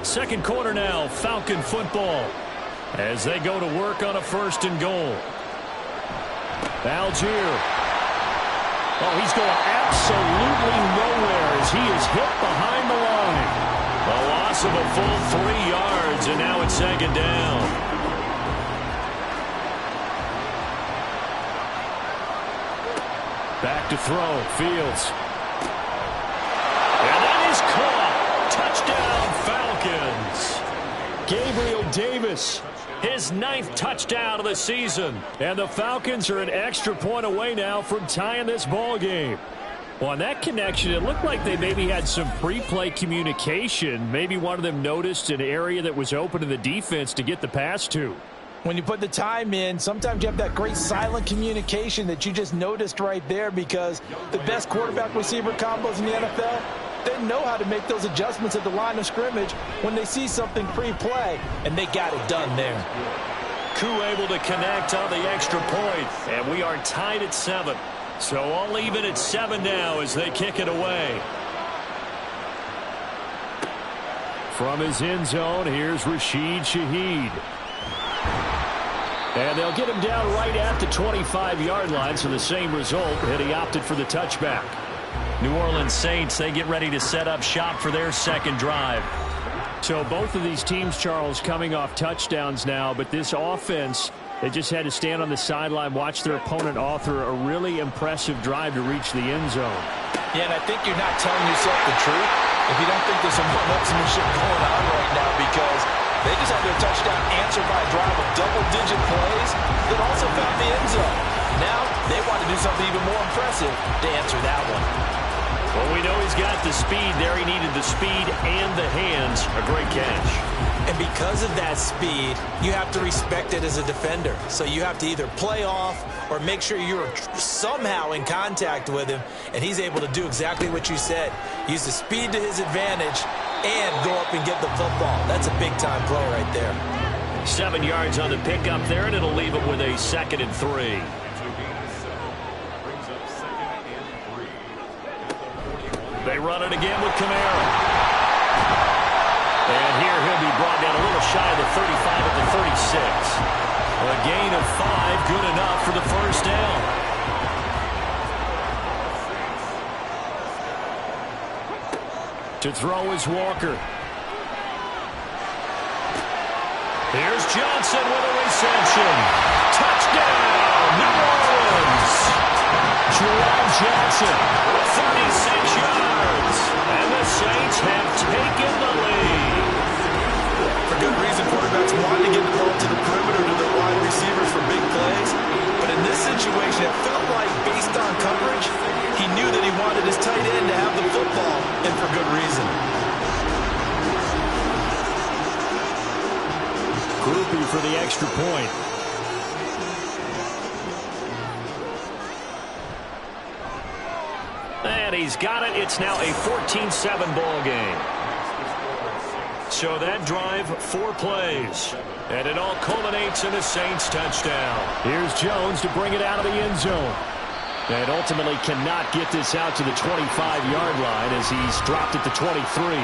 Second quarter now, Falcon football, as they go to work on a 1st and goal. Algier. Oh, he's going absolutely nowhere as he is hit behind the line. A loss of a full 3 yards, and now it's 2nd down. Back to throw, Fields. And that is caught. Touchdown, Falcons. Gabriel Davis. His 9th touchdown of the season. And the Falcons are an extra point away now from tying this ball game. Well, on that connection, it looked like they maybe had some pre-play communication. Maybe one of them noticed an area that was open to the defense to get the pass to. When you put the time in, sometimes you have that great silent communication that you just noticed right there, because the best quarterback-receiver combos in the NFL, they know how to make those adjustments at the line of scrimmage when they see something pre-play, and they got it done there. Koo able to connect on the extra point, and we are tied at 7. So all even at 7 now as they kick it away. From his end zone, here's Rashid Shaheed. And they'll get him down right at the 25-yard line, so the same result, and he opted for the touchback. New Orleans Saints, they get ready to set up shop for their second drive. So both of these teams, Charles, coming off touchdowns now, but this offense, they just had to stand on the sideline, watch their opponent author a really impressive drive to reach the end zone. Yeah, and I think you're not telling yourself the truth if you don't think there's some one-upsmanship going on right now, because they just had their touchdown answered by a drive of double-digit plays that also found the end zone. Now they want to do something even more impressive to answer that one. Well, we know he's got the speed there. He needed the speed and the hands. A great catch. And because of that speed, you have to respect it as a defender. So you have to either play off or make sure you're somehow in contact with him, and he's able to do exactly what you said. Use the speed to his advantage and go up and get the football. That's a big-time play right there. 7 yards on the pickup there, and it'll leave him with a 2nd and 3. They run it again with Kamara. And here he'll be brought down a little shy of the 35 at the 36. A gain of 5, good enough for the first down. To throw is Walker. Here's Johnson with a reception. Touchdown, New Orleans. Joel Johnson, 36 yards. And the Saints have taken the lead. For good reason, quarterbacks want to get the ball to the perimeter to their wide receivers for big plays. But in this situation, it felt like, based on coverage, he knew that he wanted his tight end to have the football, and for good reason. Groupie for the extra point. And he's got it. It's now a 14-7 ball game. So that drive, 4 plays. And it all culminates in a Saints touchdown. Here's Jones to bring it out of the end zone. And ultimately cannot get this out to the 25-yard line as he's dropped it to 23.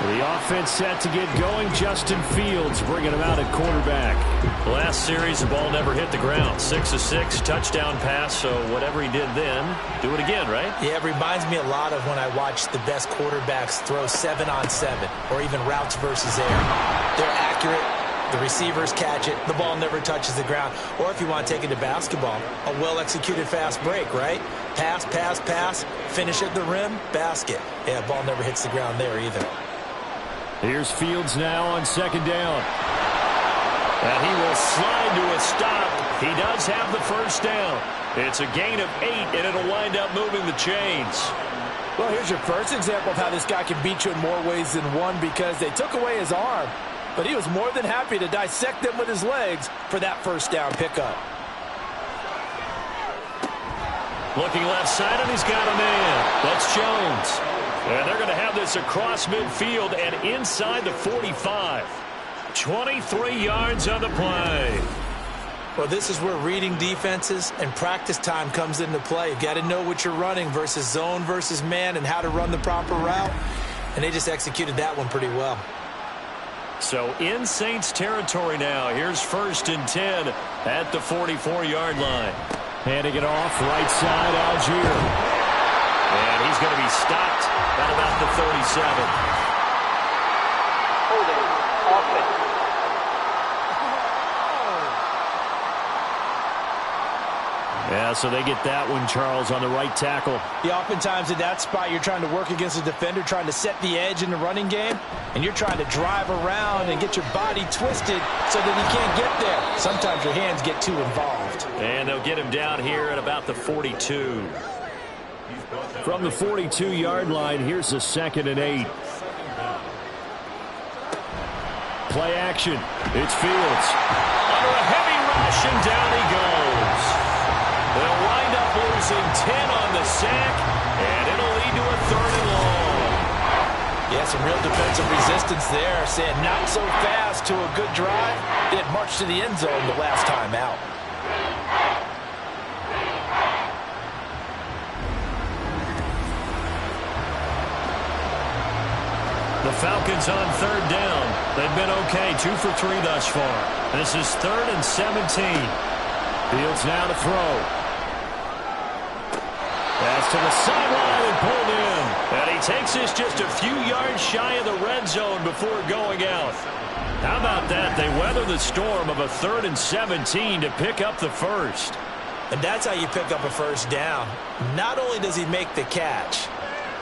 The offense set to get going. Justin Fields bringing him out at quarterback. Last series, the ball never hit the ground. 6 of 6, touchdown pass. So whatever he did then, do it again, right? Yeah, it reminds me a lot of when I watch the best quarterbacks throw 7-on-7 or even routes versus air. They're accurate. The receivers catch it. The ball never touches the ground. Or if you want to take it to basketball, a well-executed fast break, right? Pass, pass, pass, finish at the rim, basket. Yeah, ball never hits the ground there either. Here's Fields now on second down. And he will slide to a stop. He does have the first down. It's a gain of 8, and it'll wind up moving the chains. Well, here's your first example of how this guy can beat you in more ways than one, because they took away his arm, but he was more than happy to dissect them with his legs for that first down pickup. Looking left side, and he's got a man. That's Jones. And they're going to have this across midfield and inside the 45. 23 yards on the play. Well, this is where reading defenses and practice time comes into play. You've got to know what you're running versus zone versus man and how to run the proper route. And they just executed that one pretty well. So in Saints territory now. Here's 1st and 10 at the 44-yard line. Handing it off right side, Algier. And he's going to be stopped at about the 37. Holding, offense. Yeah, so they get that one, Charles, on the right tackle. Yeah, oftentimes in that spot, you're trying to work against a defender, trying to set the edge in the running game, and you're trying to drive around and get your body twisted so that he can't get there. Sometimes your hands get too involved. And they'll get him down here at about the 42. From the 42-yard line, here's a 2nd and 8. Play action. It's Fields. Under a heavy rush, and down he goes. They'll wind up losing 10 on the sack, and it'll lead to a 3rd and long. Yeah, some real defensive resistance there, saying not so fast to a good drive. They had marched to the end zone the last time out. The Falcons on 3rd down. They've been okay, 2 for 3 thus far. This is 3rd and 17. Fields now to throw. Pass to the sideline and pulled in. And he takes this just a few yards shy of the red zone before going out. How about that? They weather the storm of a 3rd and 17 to pick up the first. And that's how you pick up a first down. Not only does he make the catch,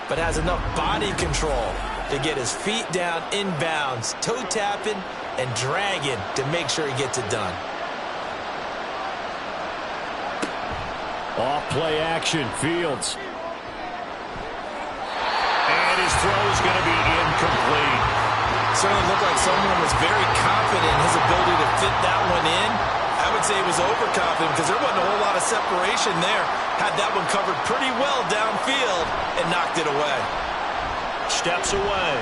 but has enough body control to get his feet down inbounds, toe tapping and dragging to make sure he gets it done. Off play action, Fields. And his throw is going to be incomplete. Certainly looked like someone was very confident in his ability to fit that one in. I would say he was overconfident because there wasn't a whole lot of separation there. Had that one covered pretty well downfield and knocked it away. Steps away.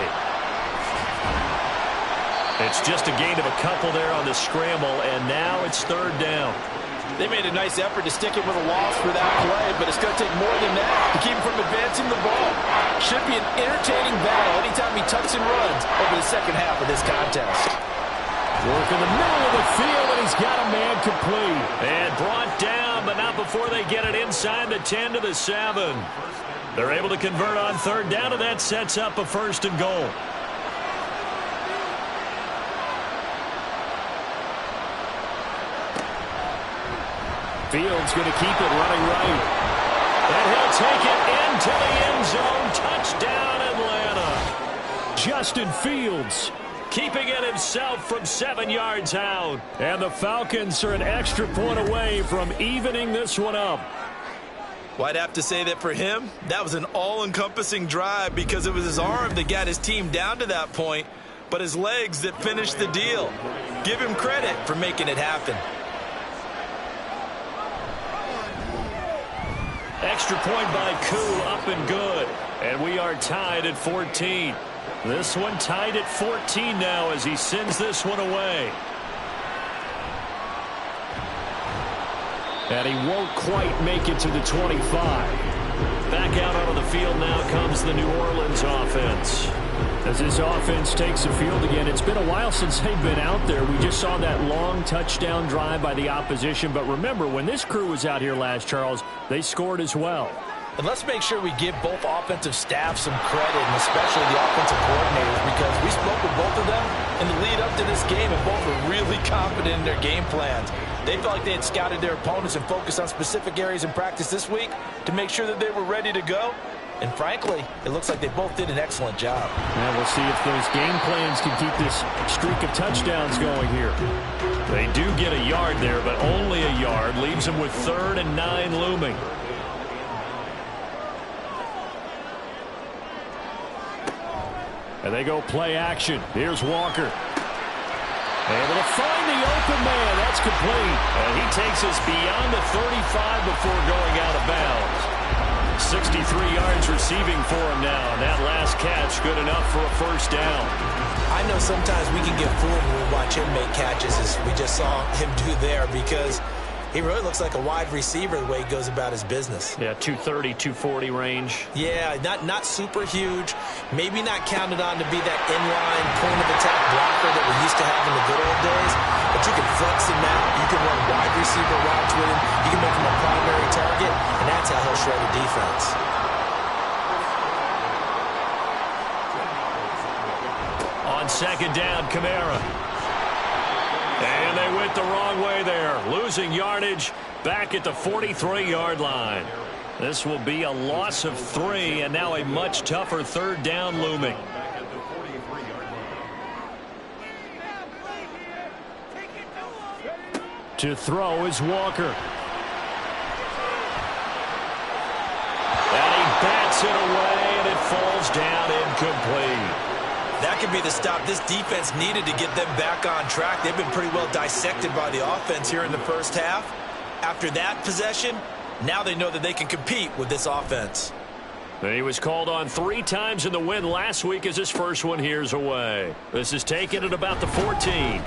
It's just a gain of a couple there on the scramble, and now it's 3rd down. They made a nice effort to stick it with a loss for that play, but it's going to take more than that to keep him from advancing the ball. Should be an entertaining battle anytime he tucks and runs over the second half of this contest. Work in the middle of the field, and he's got a man complete. And brought down, but not before they get it inside the 10 to the 7. They're able to convert on 3rd down, and that sets up a 1st and goal. Fields going to keep it running right. And he'll take it into the end zone. Touchdown, Atlanta. Justin Fields keeping it himself from 7 yards out. And the Falcons are an extra point away from evening this one up. Well, I'd have to say that for him, that was an all-encompassing drive because it was his arm that got his team down to that point, but his legs that finished the deal. Give him credit for making it happen. Extra point by Koo, up and good. And we are tied at 14. This one tied at 14 now as he sends this one away. And he won't quite make it to the 25. Back out onto the field now comes the New Orleans offense. As this offense takes the field again, it's been a while since they've been out there. We just saw that long touchdown drive by the opposition. But remember, when this crew was out here last, Charles, they scored as well. And let's make sure we give both offensive staff some credit, and especially the offensive coordinators, because we spoke with both of them in the lead up to this game, and both were really confident in their game plans. They felt like they had scouted their opponents and focused on specific areas in practice this week to make sure that they were ready to go. And frankly, it looks like they both did an excellent job. And we'll see if those game plans can keep this streak of touchdowns going here. They do get a yard there, but only a yard. Leaves them with 3rd and 9 looming. And they go play action. Here's Walker. Able to find the open man. That's complete. And he takes us beyond the 35 before going out of bounds. 63 yards receiving for him now. And that last catch good enough for a first down. I know sometimes we can get fooled when we watch him make catches, as we just saw him do there, because he really looks like a wide receiver the way he goes about his business. Yeah, 230, 240 range. Yeah, not super huge. Maybe not counted on to be that inline point-of-attack blocker that we used to have in the good old days. But you can flex him out. You can run wide receiver routes with him. You can make him a primary target, and that's how he'll shred a defense. On second down, Kamara. And they went the wrong way there. Losing yardage back at the 43-yard line. This will be a loss of 3, and now a much tougher 3rd down looming. To throw is Walker. And he bats it away, and it falls down incomplete. That could be the stop this defense needed to get them back on track. They've been pretty well dissected by the offense here in the first half. After that possession, now they know that they can compete with this offense. He was called on 3 times in the win last week as his first one here's away. This is taken at about the 14.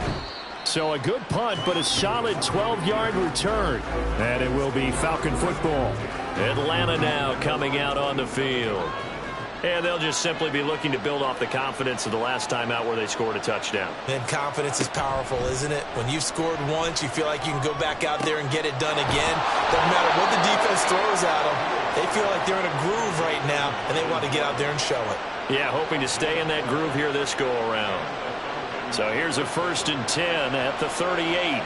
So a good punt, but a solid 12-yard return. And it will be Falcon football. Atlanta now coming out on the field. And they'll just simply be looking to build off the confidence of the last time out where they scored a touchdown. And confidence is powerful, isn't it? When you've scored once, you feel like you can go back out there and get it done again. Doesn't matter what the defense throws at them. They feel like they're in a groove right now, and they want to get out there and show it. Yeah, hoping to stay in that groove here this go-around. So here's a 1st and 10 at the 38.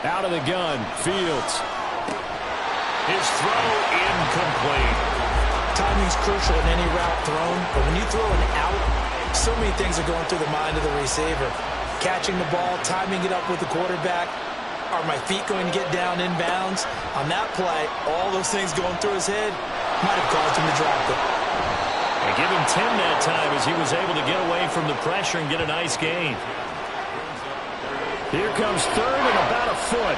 Out of the gun, Fields. His throw incomplete. Timing's crucial in any route thrown, but when you throw an out, so many things are going through the mind of the receiver. Catching the ball, timing it up with the quarterback. Are my feet going to get down in bounds? On that play, all those things going through his head might have caused him to drop it. They give him 10 that time as he was able to get away from the pressure and get a nice gain. Here comes 3rd and about a foot.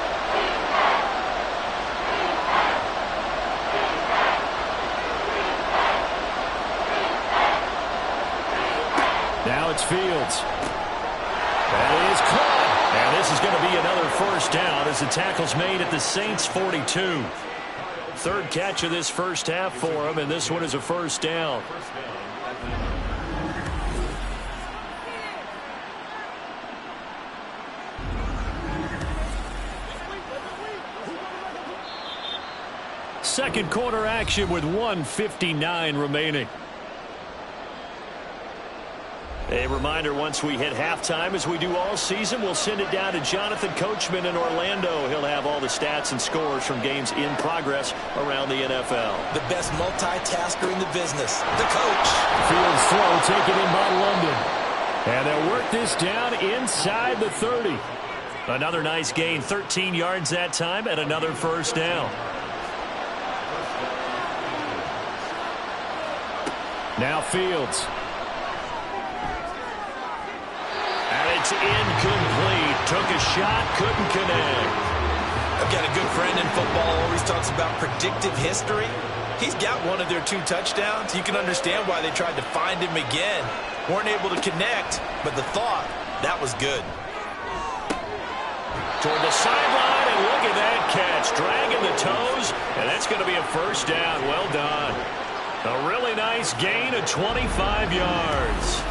Now it's Fields. That is caught. And this is going to be another first down as the tackle's made at the Saints' 42. 3rd catch of this first half for him, and this one is a first down. Second quarter action with 1:59 remaining. A reminder, once we hit halftime, as we do all season, we'll send it down to Jonathan Coachman in Orlando. He'll have all the stats and scores from games in progress around the NFL. The best multitasker in the business, the coach. Field throw taken in by London. And they'll work this down inside the 30. Another nice gain, 13 yards that time, and another first down. Now Fields. And it's incomplete. Took a shot, couldn't connect. I've got a good friend in football, always talks about predictive history. He's got one of their 2 touchdowns. You can understand why they tried to find him again. Weren't able to connect, but the thought, that was good. Toward the sideline, and look at that catch. Dragging the toes, and that's going to be a first down. Well done. A really nice gain of 25 yards.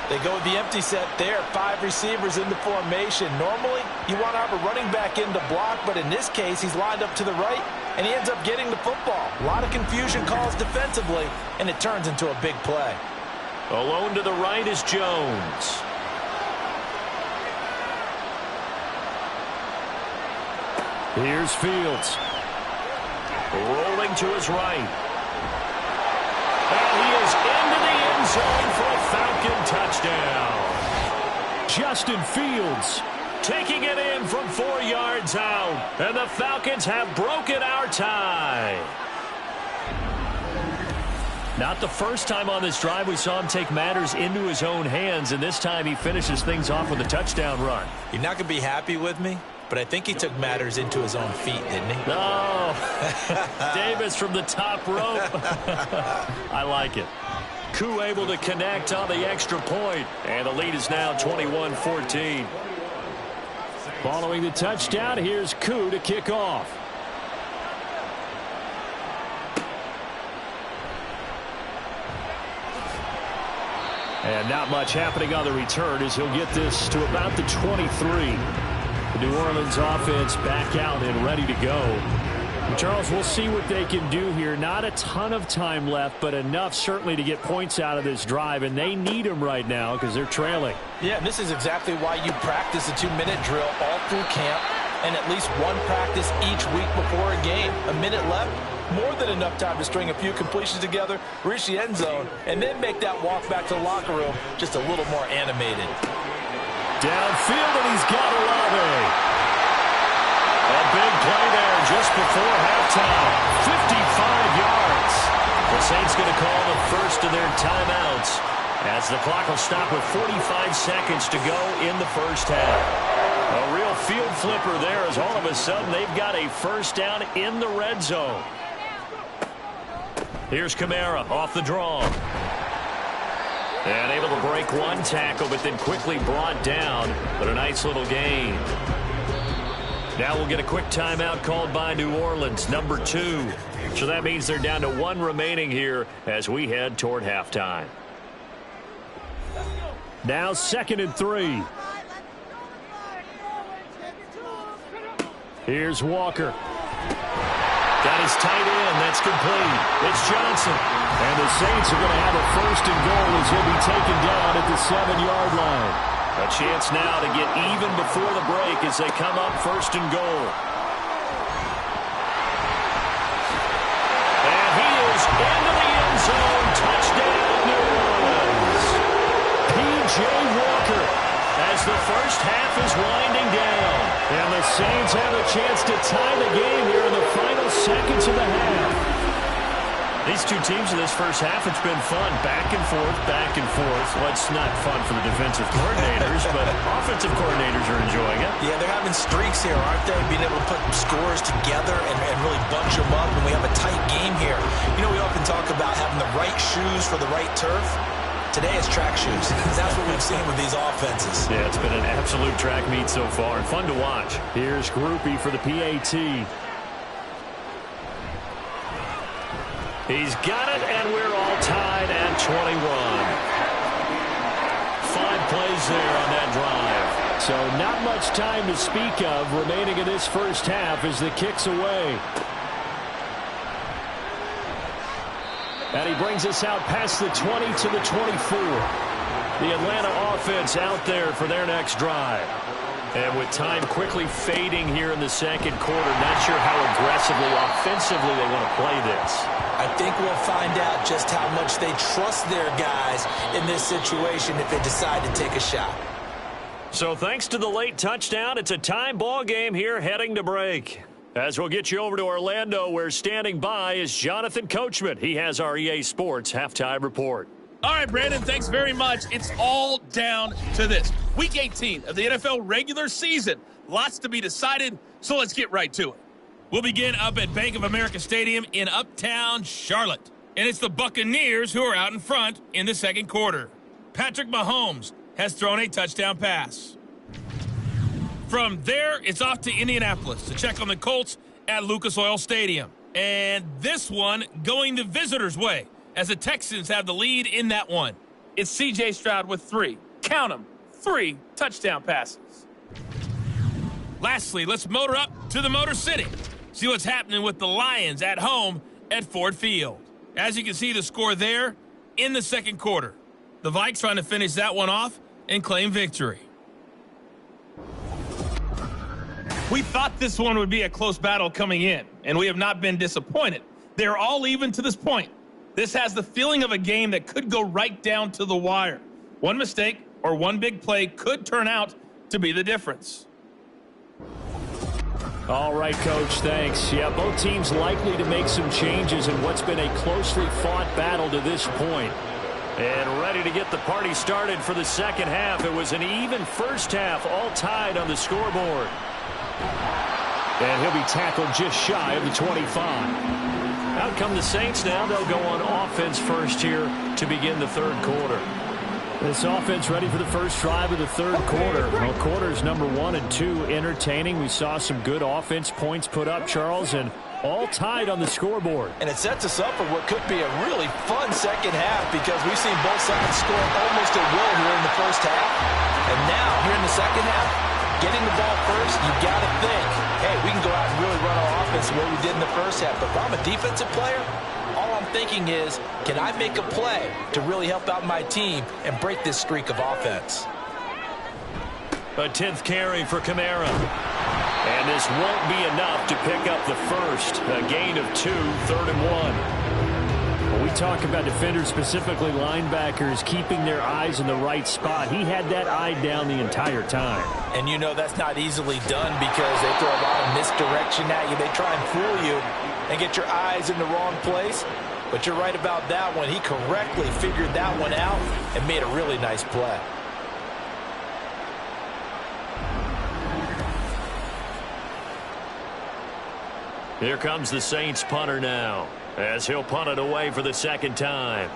They go with the empty set there. 5 receivers in the formation. Normally, you want to have a running back in to block, but in this case, he's lined up to the right, and he ends up getting the football. A lot of confusion calls defensively, and it turns into a big play. Alone to the right is Jones. Here's Fields. Rolling to his right. And he is into the end zone for a Falcon touchdown. Justin Fields taking it in from 4 yards out. And the Falcons have broken our tie. Not the first time on this drive we saw him take matters into his own hands, and this time he finishes things off with a touchdown run. You're not going to be happy with me, but I think he took matters into his own feet, didn't he? No. Davis from the top rope. I like it. Koo able to connect on the extra point, and the lead is now 21-14. Following the touchdown, here's Koo to kick off. And not much happening on the return as he'll get this to about the 23. The New Orleans offense back out and ready to go. And Charles, we'll see what they can do here. Not a ton of time left, but enough certainly to get points out of this drive, and they need them right now because they're trailing. Yeah, and this is exactly why you practice a 2-minute drill all through camp and at least one practice each week before a game. A minute left, more than enough time to string a few completions together, reach the end zone, and then make that walk back to the locker room just a little more animated. Downfield, and he's got Olave. A big play there just before halftime. 55 yards. The Saints going to call the first of their timeouts as the clock will stop with 45 seconds to go in the first half. A real field flipper there as all of a sudden they've got a first down in the red zone. Here's Kamara off the draw. And able to break one tackle, but then quickly brought down. But a nice little gain. Now we'll get a quick timeout called by New Orleans, number 2. So that means they're down to 1 remaining here as we head toward halftime. Now 2nd and 3. Here's Walker. Got his tight end. That's complete. It's Johnson. And the Saints are going to have a 1st and goal as he'll be taken down at the 7-yard line. A chance now to get even before the break as they come up 1st and goal. And he is into the end zone. Touchdown, New Orleans. P.J. Walker as the first half is winding down. And the Saints have a chance to tie the game here in the final seconds of the half. These two teams in this first half, it's been fun. Back and forth, back and forth. Well, it's not fun for the defensive coordinators, but offensive coordinators are enjoying it. Yeah, they're having streaks here, aren't they? Being able to put scores together and really bunch them up, and we have a tight game here. You know, we often talk about having the right shoes for the right turf. Today it's track shoes. That's what we've seen with these offenses. Yeah, it's been an absolute track meet so far and fun to watch. Here's Groupie for the PAT. He's got it, and we're all tied at 21. 5 plays there on that drive. So not much time to speak of remaining in this first half as the kick's away. And he brings us out past the 20 to the 24. The Atlanta offense out there for their next drive. And with time quickly fading here in the second quarter, not sure how aggressively, offensively they want to play this. I think we'll find out just how much they trust their guys in this situation if they decide to take a shot. So thanks to the late touchdown, it's a tie ball game here heading to break. As we'll get you over to Orlando, where standing by is Jonathan Coachman. He has our EA Sports halftime report. All right, Brandon, thanks very much. It's all down to this. Week 18 of the NFL regular season. Lots to be decided, so let's get right to it. We'll begin up at Bank of America Stadium in Uptown Charlotte. And it's the Buccaneers who are out in front in the second quarter. Patrick Mahomes has thrown a touchdown pass. From there, it's off to Indianapolis to check on the Colts at Lucas Oil Stadium. And this one going the visitors' way, as the Texans have the lead in that one. It's C.J. Stroud with 3. Count them. 3 touchdown passes. Lastly, let's motor up to the Motor City. See what's happening with the Lions at home at Ford Field. As you can see, the score there in the second quarter. The Vikes trying to finish that one off and claim victory. We thought this one would be a close battle coming in, and we have not been disappointed. They're all even to this point. This has the feeling of a game that could go right down to the wire. One mistake or one big play could turn out to be the difference. All right, Coach, thanks. Yeah, both teams likely to make some changes in what's been a closely fought battle to this point. And ready to get the party started for the second half. It was an even first half, all tied on the scoreboard. And he'll be tackled just shy of the 25. Out come the Saints now. They'll go on offense first here to begin the third quarter. This offense ready for the first drive of the third quarter. Well, quarters number 1 and 2 entertaining. We saw some good offense points put up, Charles, and all tied on the scoreboard. And it sets us up for what could be a really fun second half because we've seen both sides score almost at will here in the first half. And now, here in the second half, getting the ball first, you got to think, hey, we can go out and really run our offense the way we did in the first half. But if I'm a defensive player, all I'm thinking is, can I make a play to really help out my team and break this streak of offense? A 10th carry for Kamara. And this won't be enough to pick up the first. A gain of 2, 3rd and 1. When we talk about defenders, specifically linebackers, keeping their eyes in the right spot, he had that eye down the entire time. And you know that's not easily done because they throw a lot of misdirection at you. They try and fool you and get your eyes in the wrong place. But you're right about that one. He correctly figured that one out and made a really nice play. Here comes the Saints punter now, as he'll punt it away for the second time.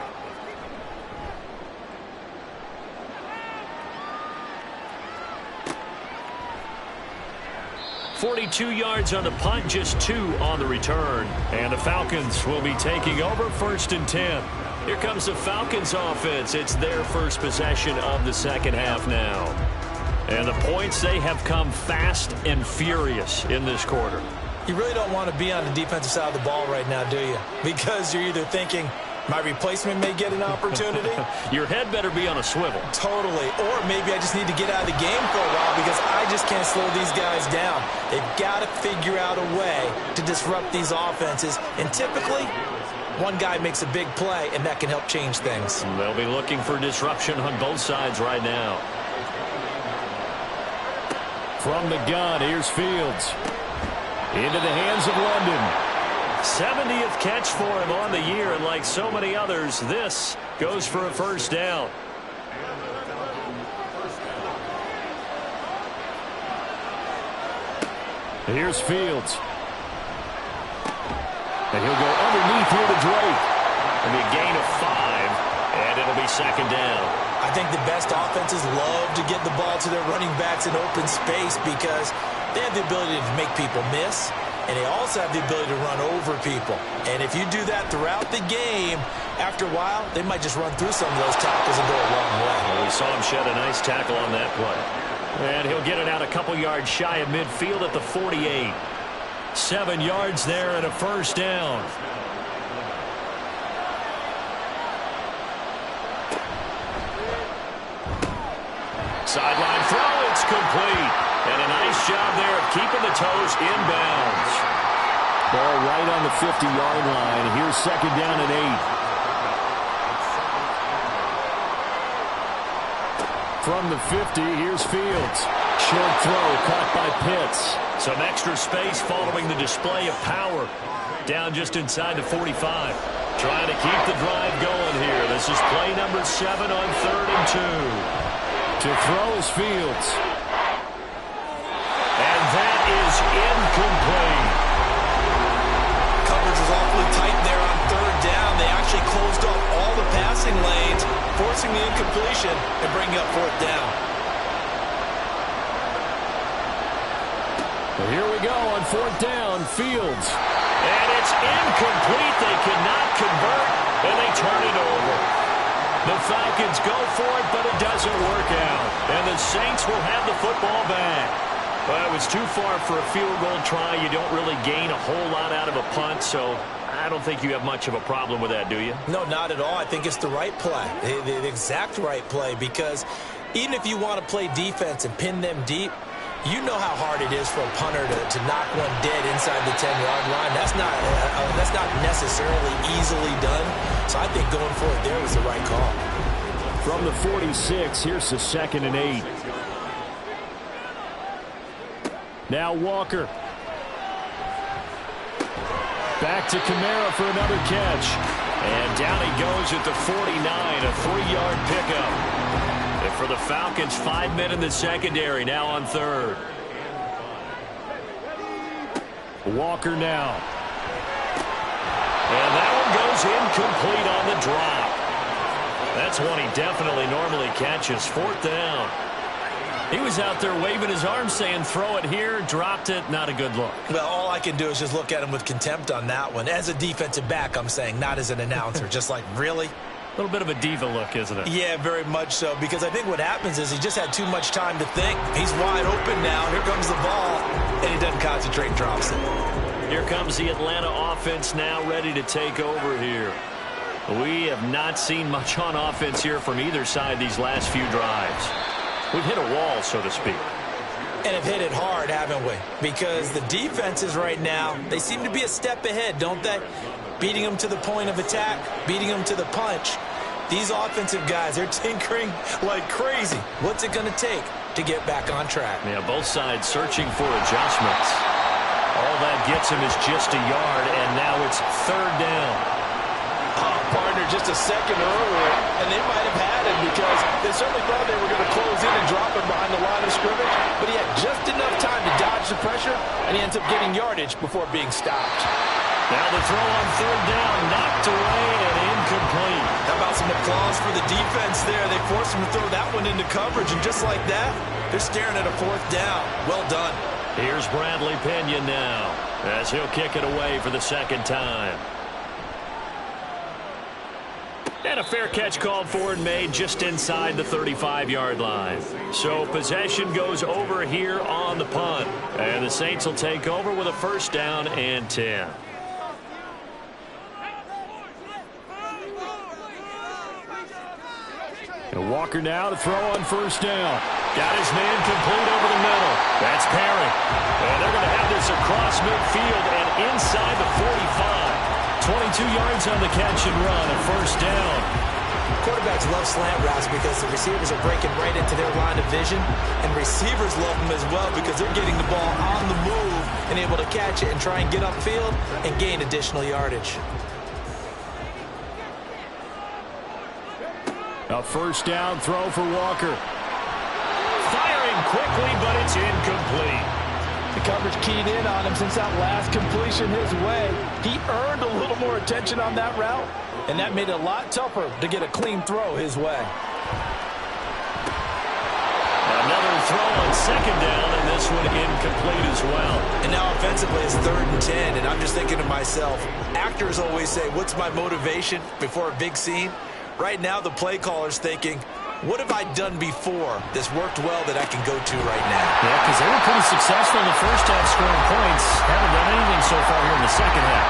.42 yards on the punt, just 2 on the return. And the Falcons will be taking over 1st and 10. Here comes the Falcons offense. It's their first possession of the second half now. And the points, they have come fast and furious in this quarter. You really don't want to be on the defensive side of the ball right now, do you? Because you're either thinking, my replacement may get an opportunity. Your head better be on a swivel. Totally. Or maybe I just need to get out of the game for a while because I just can't slow these guys down. They've got to figure out a way to disrupt these offenses. And typically, one guy makes a big play, and that can help change things. They'll be looking for disruption on both sides right now. From the gun, here's Fields. Into the hands of London. 70th catch for him on the year, and like so many others, this goes for a first down. Here's Fields. And he'll go underneath here to Drake. It'll be a gain of 5, and it'll be second down. I think the best offenses love to get the ball to their running backs in open space because they have the ability to make people miss, and they also have the ability to run over people. And if you do that throughout the game, after a while, they might just run through some of those tackles and go a long way. Well, we saw him shed a nice tackle on that play. And he'll get it out a couple yards shy of midfield at the 48. 7 yards there and a first down. sideline throw, it's complete. And a nice job there of keeping the toes in bounds. Ball right on the 50-yard line. Here's second down and 8. From the 50, here's Fields. Short throw caught by Pitts. Some extra space following the display of power. Down just inside the 45. Trying to keep the drive going here. This is play number 7 on 3rd and 2. To throw is Fields. And that is incomplete. Coverage was awfully tight there on 3rd down. They actually closed off all the passing lanes, forcing the incompletion and bringing up 4th down. Well, here we go on 4th down. Fields. And it's incomplete. They cannot convert, and they turn it over. The Falcons go for it, but it doesn't work out. And the Saints will have the football back. Well, it was too far for a field goal try. You don't really gain a whole lot out of a punt, so I don't think you have much of a problem with that, do you? No, not at all. I think it's the right play, the exact right play, because even if you want to play defense and pin them deep, you know how hard it is for a punter to knock one dead inside the 10-yard line. That's not necessarily easily done. So I think going for it there was the right call. From the 46, here's the second and 8. Now Walker. Back to Kamara for another catch. And down he goes at the 49, a 3-yard pickup. And for the Falcons, 5 men in the secondary, now on 3rd. Walker now. And that one goes incomplete on the drop. That's one he definitely normally catches. 4th down. He was out there waving his arms saying, throw it here, dropped it. Not a good look. Well, all I can do is just look at him with contempt on that one. As a defensive back, I'm saying, not as an announcer. Just like, really? A little bit of a diva look, isn't it? Yeah, very much so, because I think what happens is he just had too much time to think. He's wide open now. Here comes the ball, and he doesn't concentrate and drops it. Here comes the Atlanta offense now ready to take over here. We have not seen much on offense here from either side these last few drives. We've hit a wall, so to speak. And have hit it hard, haven't we? Because the defenses right now, they seem to be a step ahead, don't they? Beating them to the point of attack, beating them to the punch. These offensive guys, they're tinkering like crazy. What's it going to take to get back on track? Yeah, both sides searching for adjustments. All that gets him is just a yard, and now it's 3rd down. Partner just a second earlier, and they might have had him because they certainly thought they were going to close in and drop him behind the line of scrimmage, but he had just enough time to dodge the pressure, and he ends up getting yardage before being stopped. Now the throw on 3rd down, knocked away and incomplete. How about some applause for the defense there? They forced him to throw that one into coverage, and just like that, they're staring at a 4th down. Well done. Here's Bradley Pena now, as he'll kick it away for the 2nd time. And a fair catch called for and made just inside the 35-yard line. So possession goes over here on the punt. And the Saints will take over with a 1st down and 10. And Walker now to throw on 1st down. Got his man complete over the middle. That's Perry. And they're going to have this across midfield and inside the 45. 22 yards on the catch and run, a 1st down. Quarterbacks love slant routes because the receivers are breaking right into their line of vision, and receivers love them as well because they're getting the ball on the move and able to catch it and try and get upfield and gain additional yardage. A 1st down throw for Walker. Firing quickly, but it's incomplete. The coverage keyed in on him since that last completion his way. He earned a little more attention on that route, and that made it a lot tougher to get a clean throw his way. Another throw on 2nd down, and this one incomplete as well. And now offensively it's 3rd and 10, and I'm just thinking to myself, actors always say, what's my motivation before a big scene? Right now the play caller's thinking, what have I done before that's worked well that I can go to right now? Yeah, because they were pretty successful in the 1st half scoring points. Haven't done anything so far here in the 2nd half.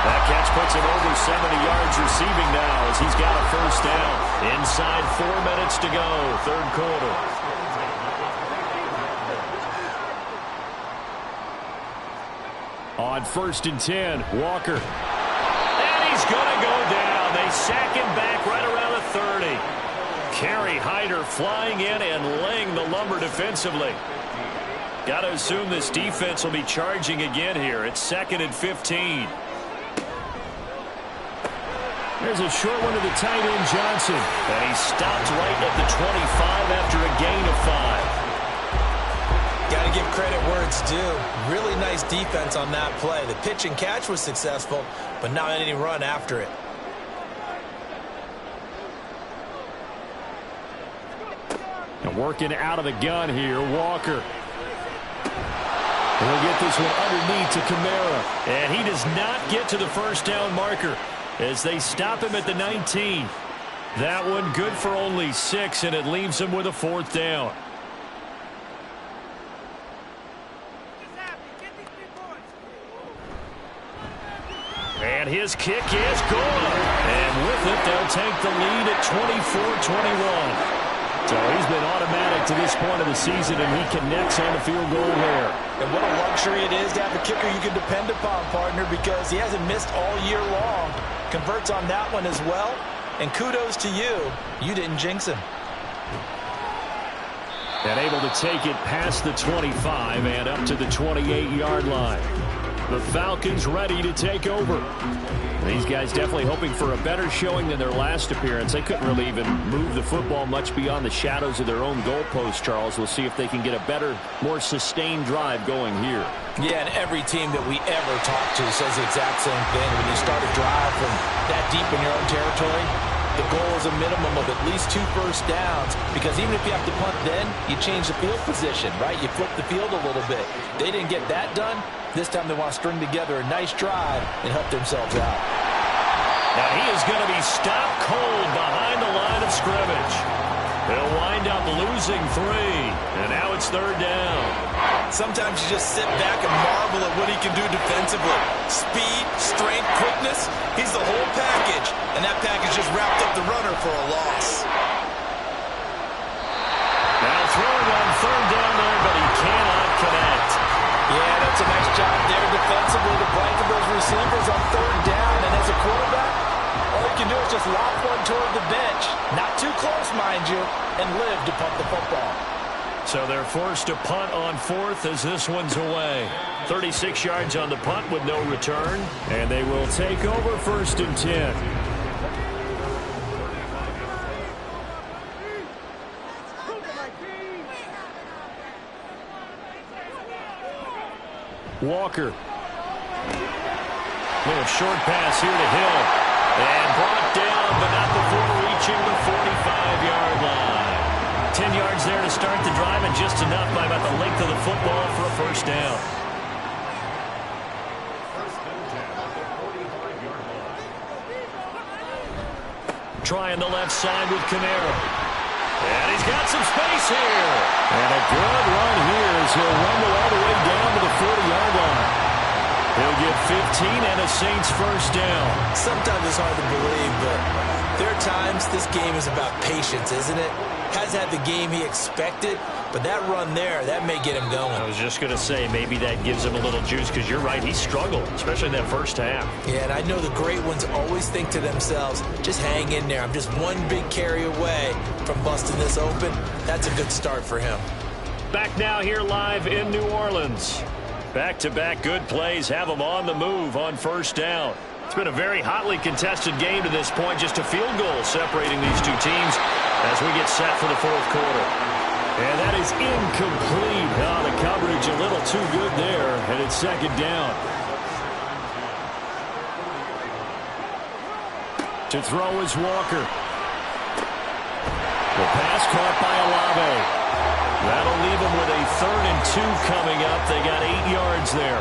That catch puts him over 70 yards receiving now as he's got a 1st down. Inside 4 minutes to go, 3rd quarter. On 1st and 10, Walker. And he's going to go down. They sack him back right around the 30. Kerry Hyder flying in and laying the lumber defensively. Got to assume this defense will be charging again here. It's 2nd and 15. There's a short one to the tight end, Johnson. And he stopped right at the 25 after a gain of 5. Got to give credit where it's due. Really nice defense on that play. The pitch and catch was successful, but not any run after it. And working out of the gun here, Walker. He'll get this one underneath to Kamara. And he does not get to the first down marker as they stop him at the 19. That one good for only 6, and it leaves him with a 4th down. And his kick is good. And with it, they'll take the lead at 24-21. So he's been automatic to this point of the season, and he connects on the field goal there. And what a luxury it is to have a kicker you can depend upon, partner, because he hasn't missed all year long. Converts on that one as well. And kudos to you. You didn't jinx him. And able to take it past the 25 and up to the 28-yard line. The Falcons ready to take over. These guys definitely hoping for a better showing than their last appearance. They couldn't really even move the football much beyond the shadows of their own goalpost, Charles. We'll see if they can get a better, more sustained drive going here. Yeah, and every team that we ever talk to says the exact same thing. When you start a drive from that deep in your own territory, the goal is a minimum of at least 2 first downs, because even if you have to punt then, you change the field position, right? You flip the field a little bit. They didn't get that done. This time they want to string together a nice drive and help themselves out. Now he is going to be stopped cold behind the line of scrimmage. He'll wind up losing 3, and now it's 3rd down. Sometimes you just sit back and marvel at what he can do defensively. Speed, strength, quickness, he's the whole package, and that package just wrapped up the runner for a loss. Now throwing on 3rd down there, but he cannot connect. Yeah, that's a nice job there defensively to blanket those receivers on 3rd down. And as a quarterback, all you can do is just lob one toward the bench. Not too close, mind you, and live to punt the football. So they're forced to punt on 4th as this one's away. 36 yards on the punt with no return. And they will take over 1st and 10. Walker. Little short pass here to Hill. And brought down, but not before reaching the 45-yard line. 10 yards there to start the drive, and just enough by about the length of the football for a first down. Trying the left side with Kamara. And he's got some space here. And a good run here as he'll rumble all the way down to the 40-yard line. He'll get 15 and a Saints first down. Sometimes it's hard to believe, but there are times this game is about patience, isn't it? Has had the game he expected, but that run there, that may get him going. I was just going to say, maybe that gives him a little juice, because you're right, he struggled, especially in that first half. Yeah, and I know the great ones always think to themselves, just hang in there. I'm just one big carry away from busting this open. That's a good start for him. Back now here live in New Orleans. Back-to-back good plays have them on the move on first down. It's been a very hotly contested game to this point. Just a field goal separating these two teams as we get set for the 4th quarter. And that is incomplete. Oh, the coverage a little too good there, and it's 2nd down. To throw is Walker. The pass caught by Olave. That'll leave them with a 3rd and 2 coming up. They got 8 yards there.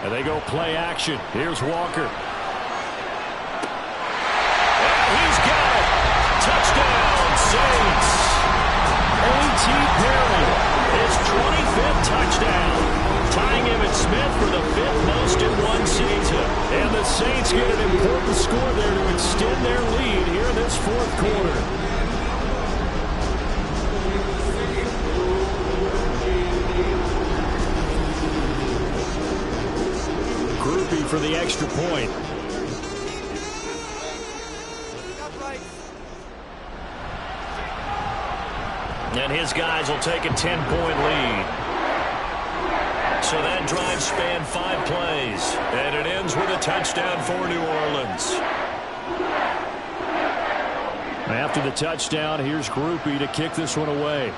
And they go play action. Here's Walker. And he's got it. Touchdown, Saints. A.T. Perry, his 25th touchdown. Tying Emmitt Smith for the 5th most in one season. And the Saints get an important score there to extend their lead here in this 4th quarter. Groupie for the extra point. And his guys will take a 10-point lead. So that drive spanned 5 plays. And it ends with a touchdown for New Orleans. After the touchdown, here's Groupie to kick this one away.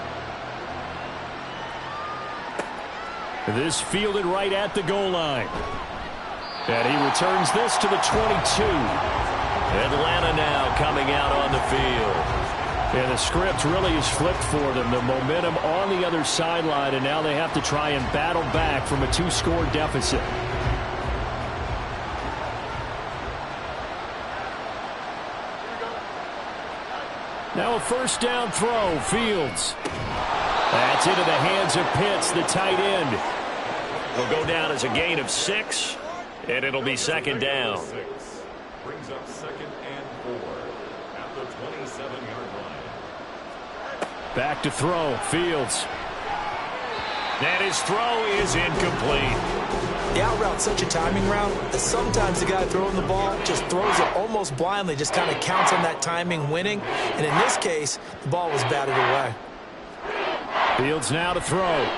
This fielded right at the goal line. And he returns this to the 22. Atlanta now coming out on the field. And the script really is flipped for them. The momentum on the other sideline, and now they have to try and battle back from a 2-score deficit. Now a first down throw. Fields. That's into the hands of Pitts, the tight end. Will go down as a gain of 6, and it'll be second down. Brings up 2nd and 4 at the 27-yard line. Back to throw. Fields. And his throw is incomplete. The out route's such a timing route that sometimes the guy throwing the ball just throws it almost blindly, just kind of counts on that timing winning. And in this case, the ball was batted away. Fields now to throw.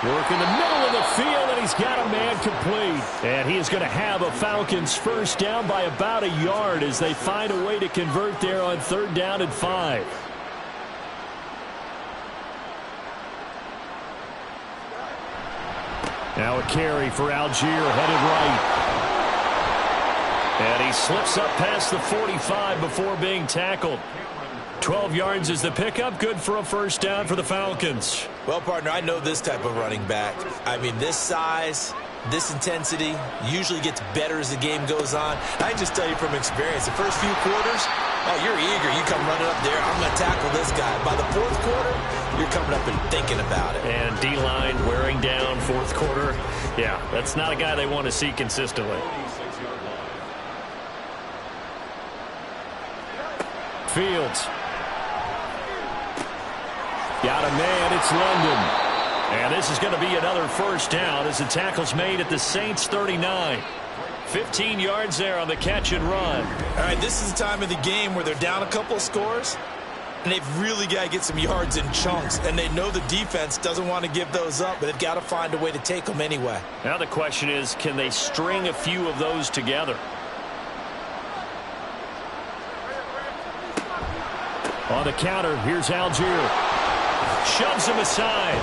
Work in the middle of the field, and he's got a man complete. And he is going to have a Falcons first down by about a yard as they find a way to convert there on 3rd down and 5. Now a carry for Algier, headed right. And he slips up past the 45 before being tackled. 12 yards is the pickup. Good for a first down for the Falcons. Well, partner, I know this type of running back. I mean, this size, this intensity usually gets better as the game goes on. I can just tell you from experience, the first few quarters, oh, you're eager. You come running up there, I'm going to tackle this guy. By the 4th quarter, you're coming up and thinking about it. And D-line wearing down 4th quarter. Yeah, that's not a guy they want to see consistently. Fields. Got a man, it's London. And this is going to be another first down as the tackle's made at the Saints 39. 15 yards there on the catch and run. All right, this is the time of the game where they're down a couple of scores, and they've really got to get some yards in chunks, and they know the defense doesn't want to give those up, but they've got to find a way to take them anyway. Now the question is, can they string a few of those together? On the counter, here's Algier. Shoves him aside.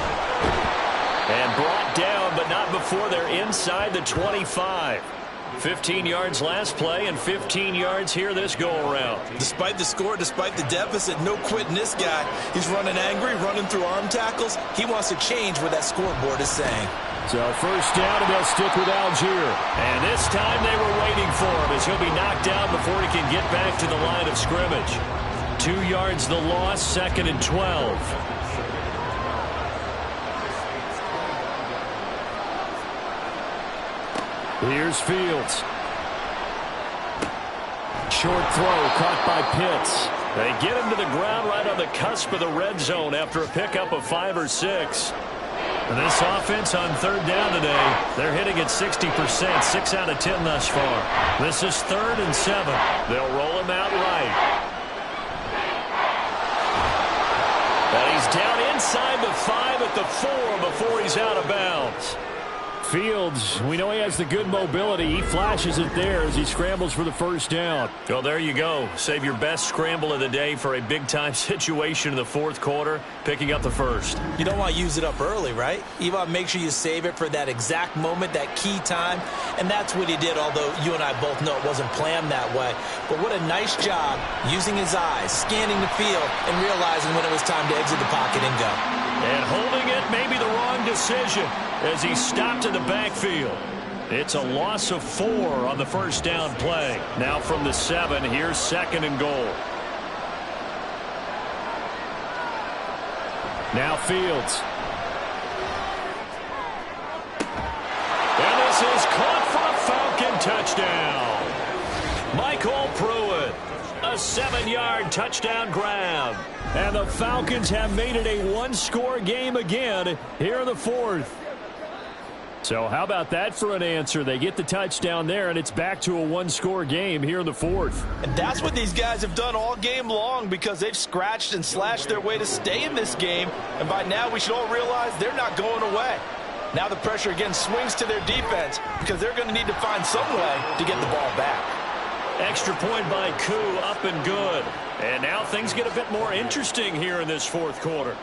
And brought down, but not before they're inside the 25. 15 yards last play and 15 yards here this go-around. Despite the score, despite the deficit, no quitting this guy. He's running angry, running through arm tackles. He wants to change what that scoreboard is saying. So first down, and they'll stick with Algier. And this time they were waiting for him as he'll be knocked down before he can get back to the line of scrimmage. 2 yards the loss, 2nd and 12. Here's Fields. Short throw caught by Pitts. They get him to the ground right on the cusp of the red zone after a pickup of 5 or 6. And this offense on 3rd down today, they're hitting at 60%, 6 out of 10 thus far. This is 3rd and 7. They'll roll him out right. And he's down inside the 5 at the 4 before he's out of bounds. Fields, we know he has the good mobility. He flashes it there as he scrambles for the first down. Well, there you go. Save your best scramble of the day for a big-time situation in the 4th quarter, picking up the first. You don't want to use it up early, right? You want to make sure you save it for that exact moment, that key time, and that's what he did, although you and I both know it wasn't planned that way. But what a nice job using his eyes, scanning the field, and realizing when it was time to exit the pocket and go. And holding it may be the wrong decision as he stopped in the backfield. It's a loss of 4 on the first down play. Now from the 7, here's 2nd and goal. Now Fields. And this is caught for a Falcon touchdown. Michael Pruitt. A 7-yard touchdown grab. And the Falcons have made it a 1-score game again here in the 4th. So how about that for an answer? They get the touchdown there, and it's back to a one-score game here in the fourth. And that's what these guys have done all game long because they've scratched and slashed their way to stay in this game. And by now, we should all realize they're not going away. Now the pressure again swings to their defense because they're going to need to find some way to get the ball back. Extra point by Koo, up and good. And now things get a bit more interesting here in this fourth quarter.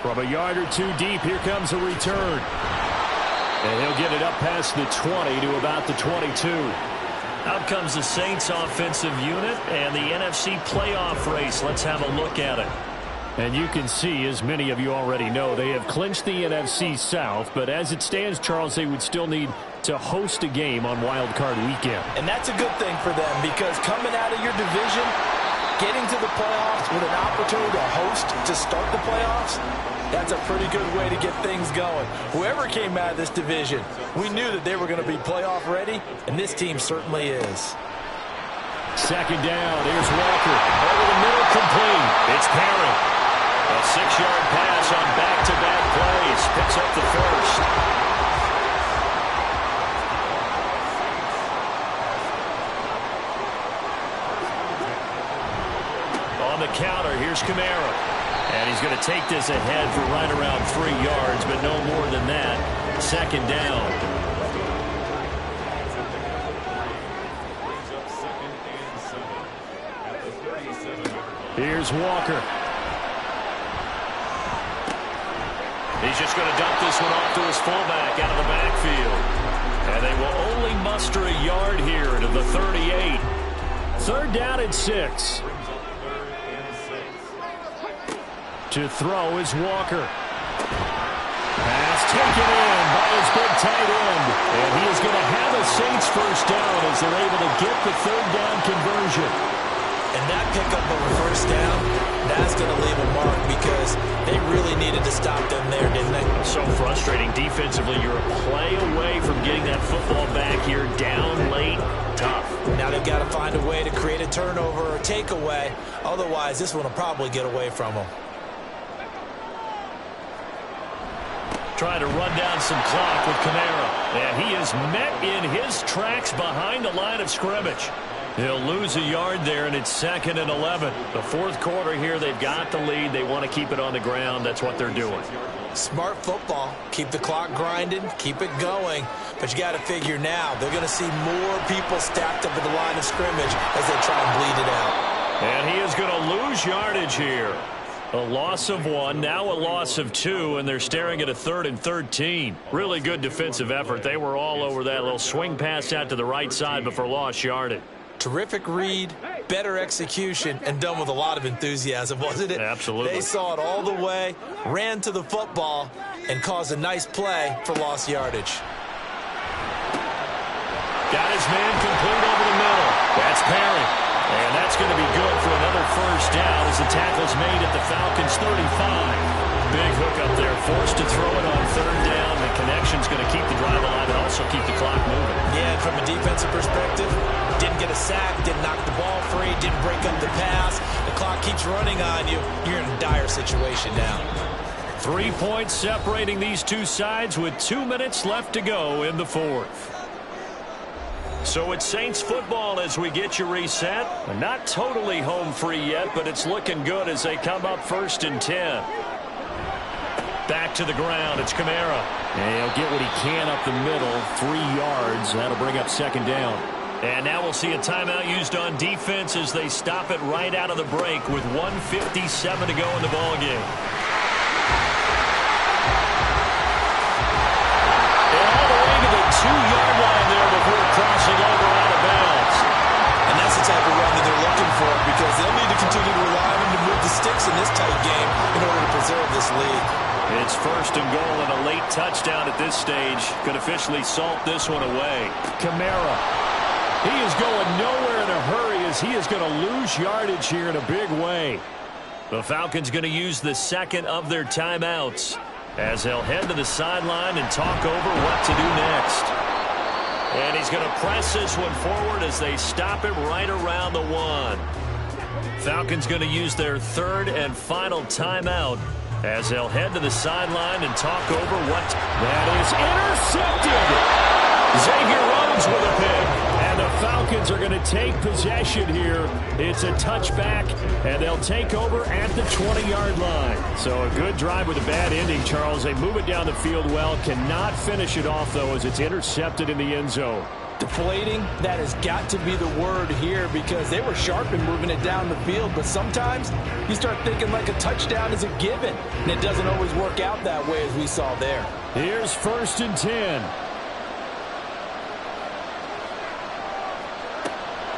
From a yard or two deep, here comes a return. And he'll get it up past the 20 to about the 22. Out comes the Saints offensive unit and the NFC playoff race. Let's have a look at it. And you can see, as many of you already know, they have clinched the NFC South. But as it stands, Charles, they would still need to host a game on Wild Card Weekend. And that's a good thing for them because coming out of your division, getting to the playoffs with an opportunity to host to start the playoffs, that's a pretty good way to get things going. Whoever came out of this division, we knew that they were going to be playoff ready, and this team certainly is. Second down, here's Walker. Over the middle, complete. It's Perry. A 6-yard pass on back-to-back plays. Picks up the first. On the counter, here's Kamara. And he's going to take this ahead for right around 3 yards, but no more than that. Second down. Here's Walker. He's just going to dump this one off to his fullback out of the backfield. And they will only muster a yard here to the 38. Third down and 6. To throw is Walker. Pass taken in by his big tight end. And he is going to have a Saints first down as they're able to get the third down conversion. And that pickup of a first down, that's going to leave a mark because they really needed to stop them there, didn't they? So frustrating defensively. You're a play away from getting that football back here down late. Tough. Now they've got to find a way to create a turnover or takeaway. Otherwise, this one will probably get away from them. Trying to run down some clock with Kamara. And he is met in his tracks behind the line of scrimmage. He'll lose a yard there, and it's 2nd and 11. The fourth quarter here, they've got the lead. They want to keep it on the ground. That's what they're doing. Smart football. Keep the clock grinding. Keep it going. But you got to figure now, they're going to see more people stacked up at the line of scrimmage as they try and bleed it out. And he is going to lose yardage here. A loss of 1, now a loss of 2, and they're staring at a 3rd and 13. Really good defensive effort. They were all over that little swing pass out to the right side before lost yardage. Terrific read, better execution, and done with a lot of enthusiasm, wasn't it? Absolutely. They saw it all the way, ran to the football, and caused a nice play for lost yardage. Got his man complete over the middle. That's Perry. And that's going to be good for another first down as the tackle's made at the Falcons' 35. Big hook up there, forced to throw it on third down. The connection's going to keep the drive alive and also keep the clock moving. Yeah, from a defensive perspective, didn't get a sack, didn't knock the ball free, didn't break up the pass. The clock keeps running on you. You're in a dire situation now. 3 points separating these two sides with 2 minutes left to go in the fourth. So it's Saints football as we get you reset. Not totally home free yet, but it's looking good as they come up 1st and 10. Back to the ground. It's Kamara. And he'll get what he can up the middle, 3 yards. That'll bring up 2nd down. And now we'll see a timeout used on defense as they stop it right out of the break with 1:57 to go in the ballgame. And all the way to the 2-yard line there before crossing over out of bounds. And that's the type of run that they're looking for because they'll need to continue to rely on him to move the sticks in this tight game in order to preserve this lead. It's 1st and goal and a late touchdown at this stage. Could officially salt this one away. Kamara. He is going nowhere in a hurry as he is going to lose yardage here in a big way. The Falcons going to use the 2nd of their timeouts as they'll head to the sideline and talk over what to do next. And he's going to press this one forward as they stop it right around the 1. Falcons going to use their 3rd and final timeout as they'll head to the sideline and talk over what that is intercepted. Xavier Rhodes with a pick. And the Falcons are going to take possession here. It's a touchback, and they'll take over at the 20-yard line. So a good drive with a bad ending, Charles. They move it down the field well, cannot finish it off, though, as it's intercepted in the end zone. Deflating, that has got to be the word here because they were sharp in moving it down the field, but sometimes you start thinking like a touchdown is a given, and it doesn't always work out that way as we saw there. Here's 1st and 10.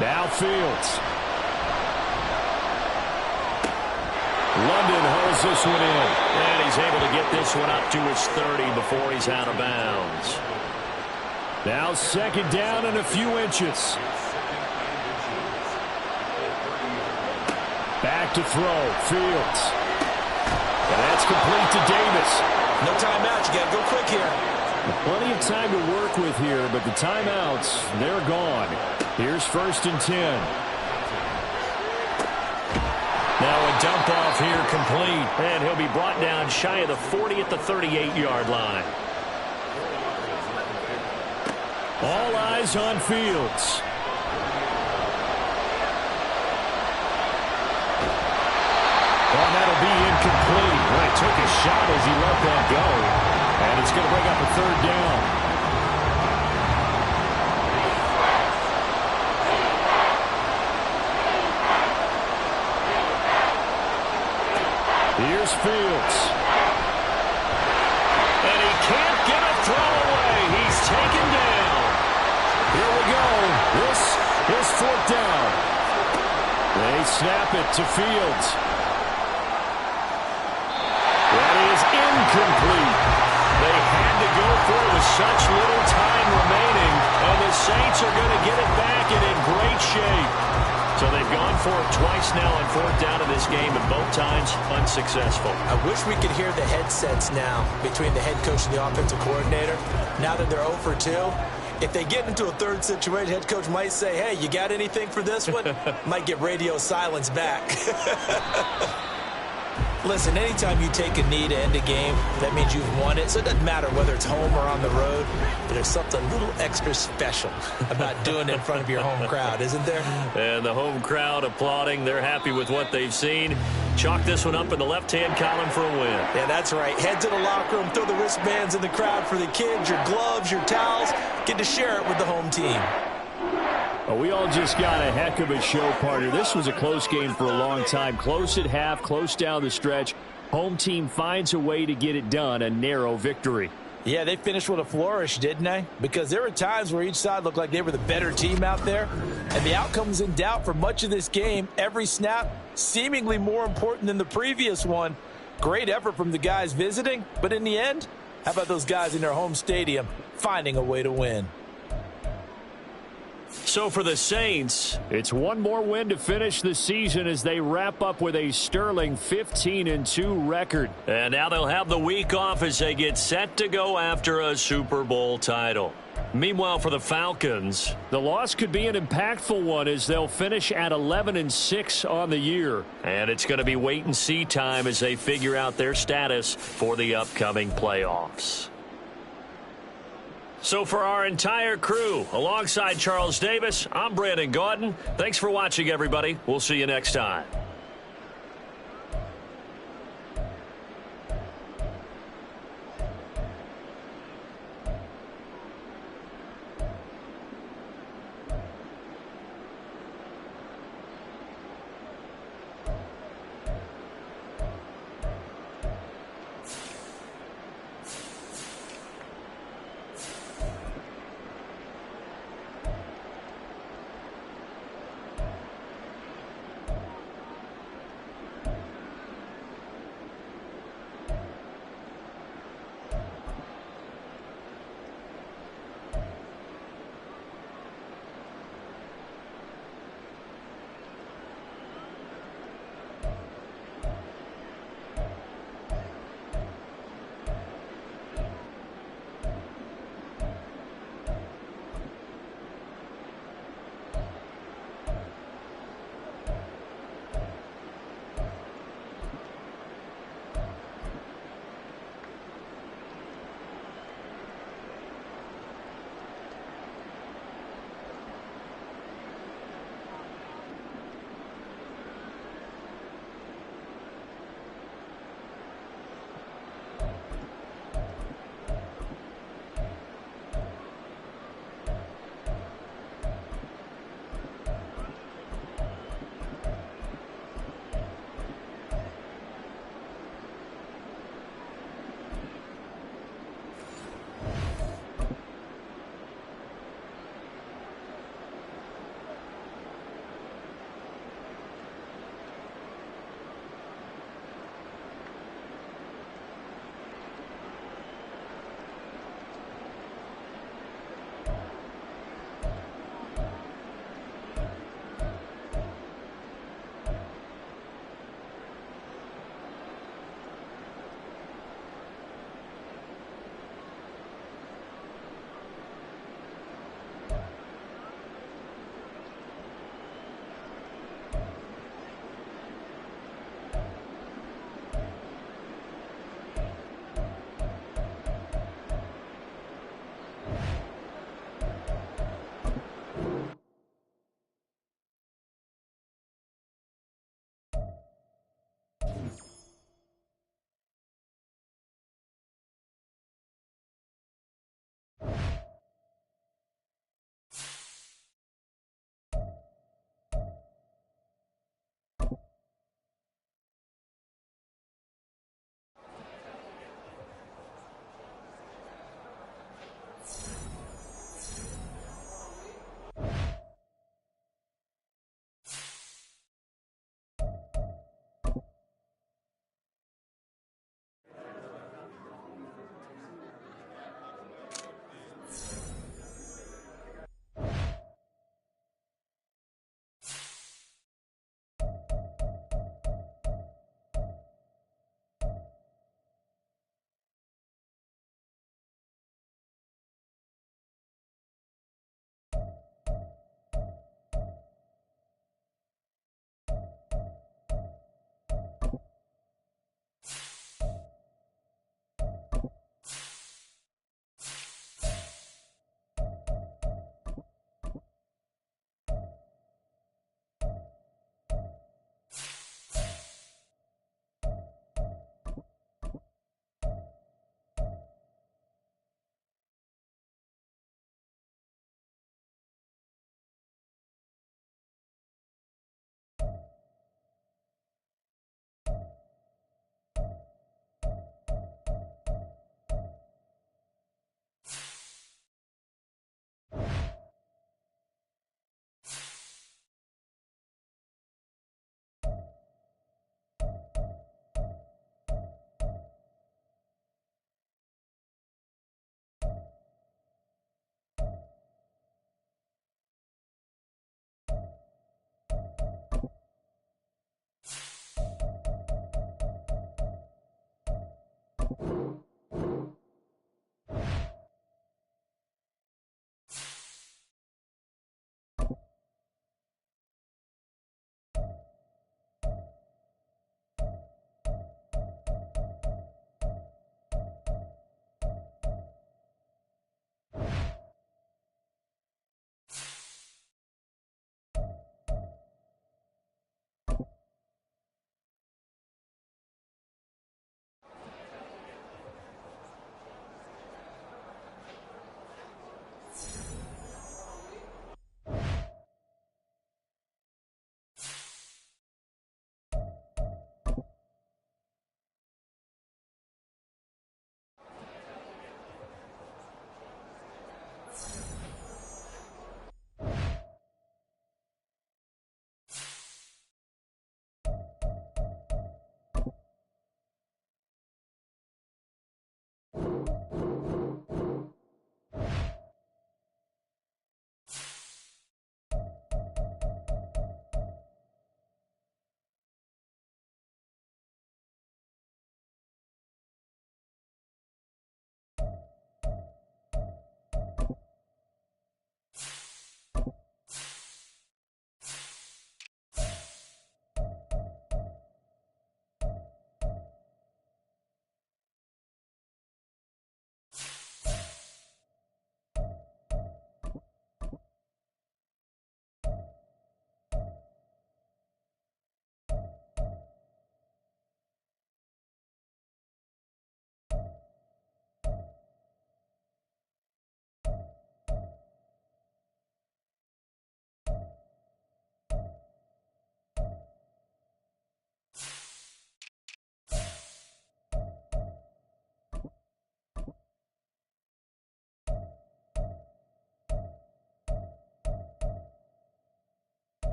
Now Fields. London holds this one in. And he's able to get this one up to his 30 before he's out of bounds. Now 2nd down and a few inches. Back to throw. Fields. And that's complete to Davis. No timeout. You got to go quick here. Plenty of time to work with here, but the timeouts, they're gone. Here's 1st and 10. Now a dump off here complete, and he'll be brought down shy of the 40 at the 38-yard line. All eyes on Fields. Well, that'll be incomplete. Well, he took a shot as he let that go, and it's going to bring up a 3rd down. Here's Fields. And he can't get a throw away. He's taken down. Here we go. This is 4th down. They snap it to Fields. That is incomplete. They had to go for it with such little time remaining, and the Saints are going to get it back and in great shape. So they've gone for it twice now on 4th down in this game, and both times unsuccessful. I wish we could hear the headsets now between the head coach and the offensive coordinator. Now that they're 0 for 2, if they get into a 3rd situation, head coach might say, hey, you got anything for this one? Might get radio silence back. Listen, anytime you take a knee to end a game, that means you've won it. So it doesn't matter whether it's home or on the road. But there's something a little extra special about doing it in front of your home crowd, isn't there? And the home crowd applauding. They're happy with what they've seen. Chalk this one up in the left-hand column for a win. Yeah, that's right. Head to the locker room, throw the wristbands in the crowd for the kids, your gloves, your towels. Get to share it with the home team. Well, we all just got a heck of a show, partner. This was a close game for a long time. Close at half, close down the stretch. Home team finds a way to get it done, a narrow victory. Yeah, they finished with a flourish, didn't they? Because there were times where each side looked like they were the better team out there. And the outcome was in doubt for much of this game. Every snap seemingly more important than the previous one. Great effort from the guys visiting. But in the end, how about those guys in their home stadium finding a way to win? So for the Saints, it's one more win to finish the season as they wrap up with a sterling 15-2 record. And now they'll have the week off as they get set to go after a Super Bowl title. Meanwhile, for the Falcons, the loss could be an impactful one as they'll finish at 11-6 on the year. And it's going to be wait-and-see time as they figure out their status for the upcoming playoffs. So for our entire crew, alongside Charles Davis, I'm Brandon Gaudin. Thanks for watching, everybody. We'll see you next time.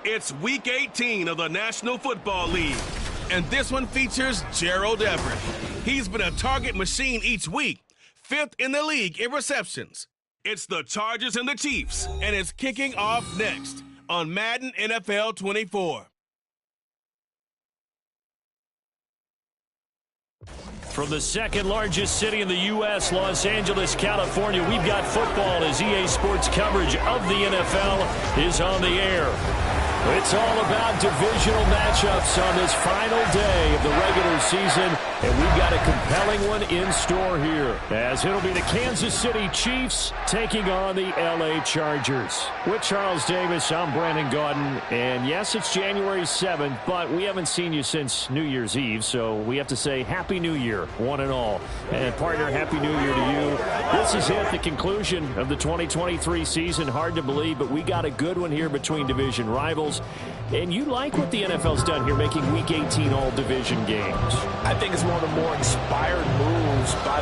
It's Week 18 of the National Football League, and this one features Gerald Everett. He's been a target machine each week, 5th in the league in receptions. It's the Chargers and the Chiefs, and it's kicking off next on Madden NFL 24. From the second largest city in the U.S., Los Angeles, California, we've got football as EA Sports coverage of the NFL is on the air. It's all about divisional matchups on this final day of the regular season, and we've got a compelling one in store here, as it'll be the Kansas City Chiefs taking on the L.A. Chargers. With Charles Davis, I'm Brandon Gaudin, and yes, it's January 7th, but we haven't seen you since New Year's Eve, so we have to say Happy New Year, one and all. And partner, Happy New Year to you. This is it, the conclusion of the 2023 season. Hard to believe, but we got a good one here between division rivals. And you like what the NFL's done here, making Week 18 all division games. I think it's one of the more inspired moves by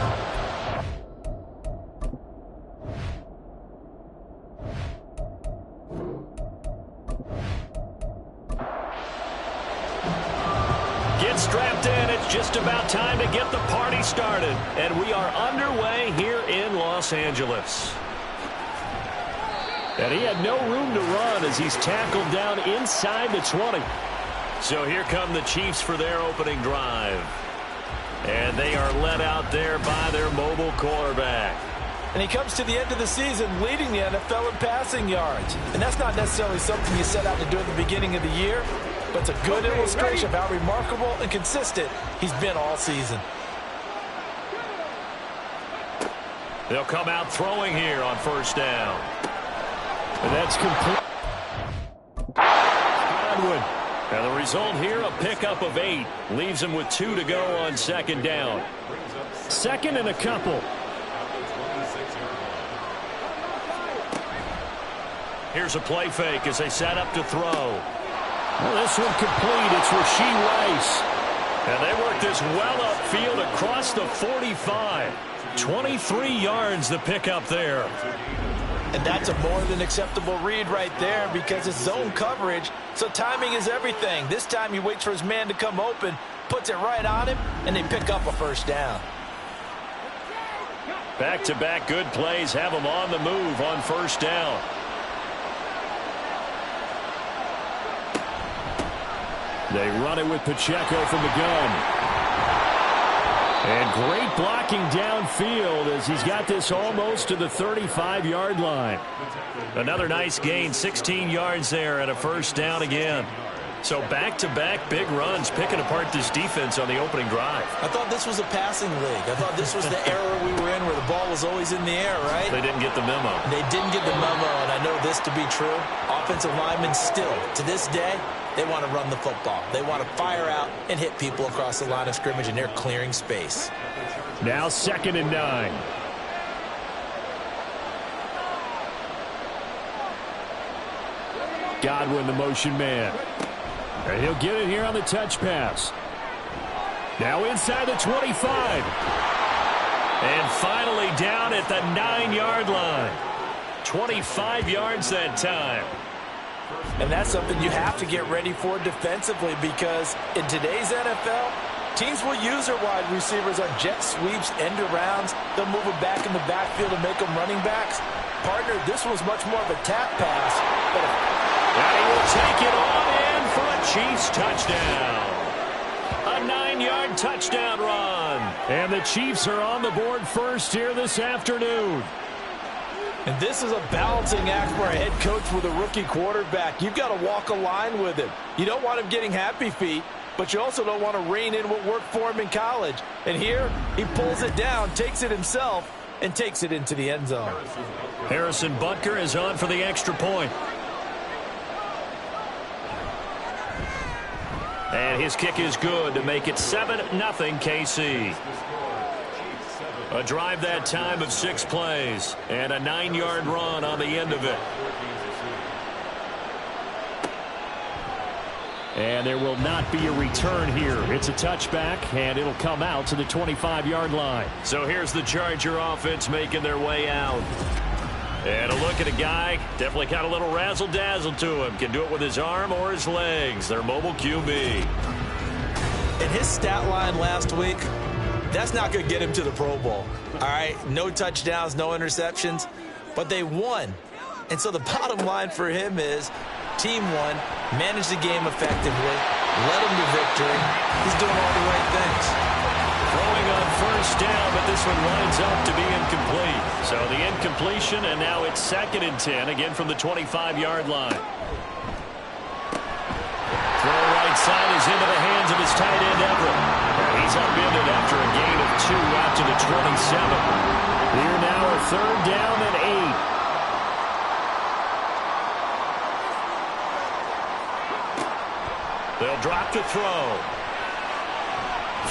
Get strapped in. It's just about time to get the party started. And we are underway here in Los Angeles. And he had no room to run as he's tackled down inside the 20. So here come the Chiefs for their opening drive. And they are led out there by their mobile quarterback. And he comes to the end of the season leading the NFL in passing yards. And that's not necessarily something you set out to do at the beginning of the year, but it's a good illustration of how remarkable and consistent he's been all season. They'll come out throwing here on first down. And that's complete. Godwin. And the result here, a pickup of 8. Leaves him with 2 to go on second down. Second and a couple. Here's a play fake as they set up to throw. Well, this one complete. It's Rashee Rice. And they work this well upfield across the 45. 23 yards the pickup there. And that's a more than acceptable read right there because it's zone coverage, so timing is everything. This time he waits for his man to come open, puts it right on him, and they pick up a first down. Back-to-back good plays have him on the move on first down. They run it with Pacheco from the gun. And great blocking downfield as he's got this almost to the 35-yard line. Another nice gain, 16 yards there and a first down again. So back-to-back big runs picking apart this defense on the opening drive. I thought this was a passing league. I thought this was the era we were in where the ball was always in the air, right? They didn't get the memo. They didn't get the memo, and I know this to be true. Offensive linemen still, to this day, they want to run the football. They want to fire out and hit people across the line of scrimmage, and they're clearing space. Now 2nd and 9. Godwin, the motion man. And he'll get it here on the touch pass. Now inside the 25. And finally down at the 9-yard line. 25 yards that time. And that's something you have to get ready for defensively because in today's NFL, teams will use their wide receivers on jet sweeps, end arounds. They'll move them back in the backfield and make them running backs. Partner, this was much more of a tap pass. And he will take it on in for a Chiefs touchdown. A 9-yard touchdown run. And the Chiefs are on the board first here this afternoon. And this is a balancing act for a head coach with a rookie quarterback. You've got to walk a line with him. You don't want him getting happy feet, but you also don't want to rein in what worked for him in college. And here, he pulls it down, takes it himself, and takes it into the end zone. Harrison Butker is on for the extra point. And his kick is good to make it 7-0 KC. A drive that time of 6 plays and a 9-yard run on the end of it. And there will not be a return here. It's a touchback, and it'll come out to the 25-yard line. So here's the Charger offense making their way out. And a look at a guy, definitely got a little razzle-dazzle to him. Can do it with his arm or his legs. Their mobile QB. In his stat line last week, that's not going to get him to the Pro Bowl. All right, no touchdowns, no interceptions, but they won. And so the bottom line for him is team won, managed the game effectively, led them to victory. He's doing all the right things. Throwing on first down, but this one winds up to be incomplete. So the incompletion, and now it's 2nd and 10, again from the 25-yard line. Throw right side is into the hands of his tight end, Everett. He's upended after a gain of 2 out to the 27. Here now a 3rd down and 8. They'll drop to throw.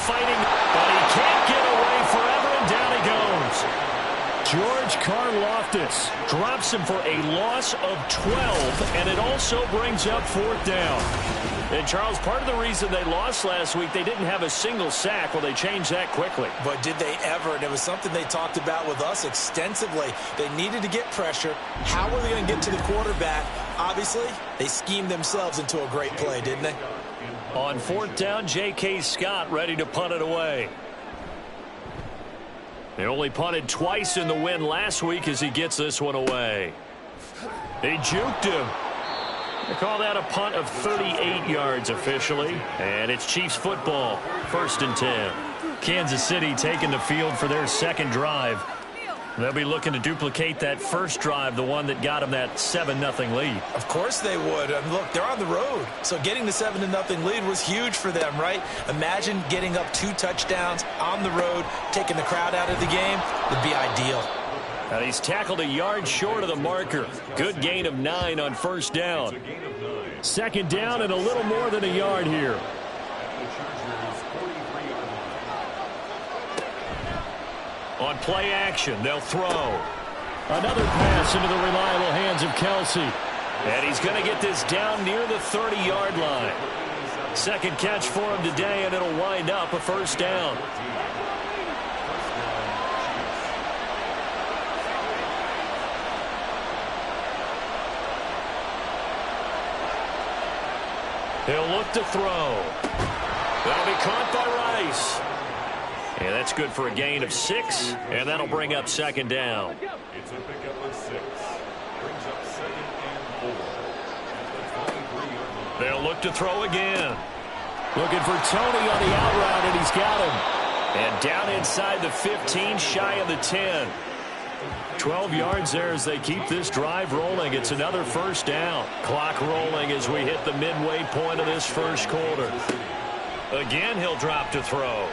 Fighting, but he can't get away forever, and down he goes. George Karlaftis drops him for a loss of 12, and it also brings up 4th down. And, Charles, part of the reason they lost last week, they didn't have a single sack. Well, they changed that quickly. But did they ever? And it was something they talked about with us extensively. They needed to get pressure. How were they going to get to the quarterback? Obviously, they schemed themselves into a great play, didn't they? On 4th down, J.K. Scott ready to punt it away. They only punted twice in the win last week as he gets this one away. They juked him. They call that a punt of 38 yards officially. And it's Chiefs football, 1st and 10. Kansas City taking the field for their 2nd drive. They'll be looking to duplicate that first drive, the one that got them that 7-0 lead. Of course they would. Look, they're on the road. So getting the 7-0 lead was huge for them, right? Imagine getting up 2 touchdowns on the road, taking the crowd out of the game. Would be ideal. And he's tackled a yard short of the marker. Good gain of 9 on 1st down. 2nd down and a little more than a yard here. On play action, they'll throw. Another pass into the reliable hands of Kelsey. And he's going to get this down near the 30-yard line. 2nd catch for him today, and it'll wind up a 1st down. He'll look to throw. That'll be caught by Rice. And that's good for a gain of 6, and that'll bring up 2nd down. It's a pickup of 6. Brings up 2nd and 4. At the 23-yard line. They'll look to throw again. Looking for Tony on the out route, and he's got him. And down inside the 15, shy of the 10. 12 yards there as they keep this drive rolling. It's another 1st down. Clock rolling as we hit the midway point of this 1st quarter. Again, he'll drop to throw.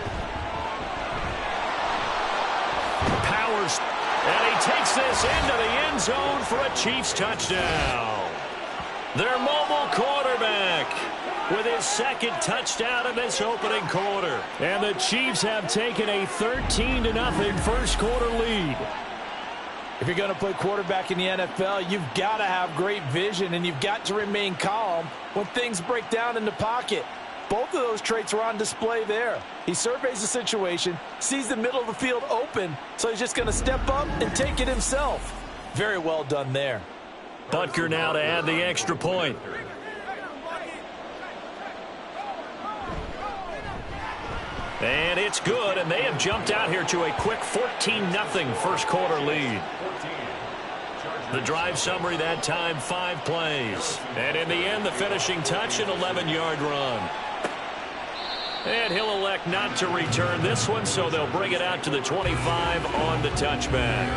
Powers, and he takes this into the end zone for a Chiefs touchdown. Their mobile quarterback with his 2nd touchdown of this opening quarter. And the Chiefs have taken a 13-0 1st quarter lead. If you're going to play quarterback in the NFL, you've got to have great vision, and you've got to remain calm when things break down in the pocket. Both of those traits are on display there. He surveys the situation, sees the middle of the field open, so he's just going to step up and take it himself. Very well done there. Butker now to add the extra point. And it's good, and they have jumped out here to a quick 14-0 1st quarter lead. The drive summary that time, 5 plays. And in the end, the finishing touch, an 11-yard run. And he'll elect not to return this one, so they'll bring it out to the 25 on the touchback.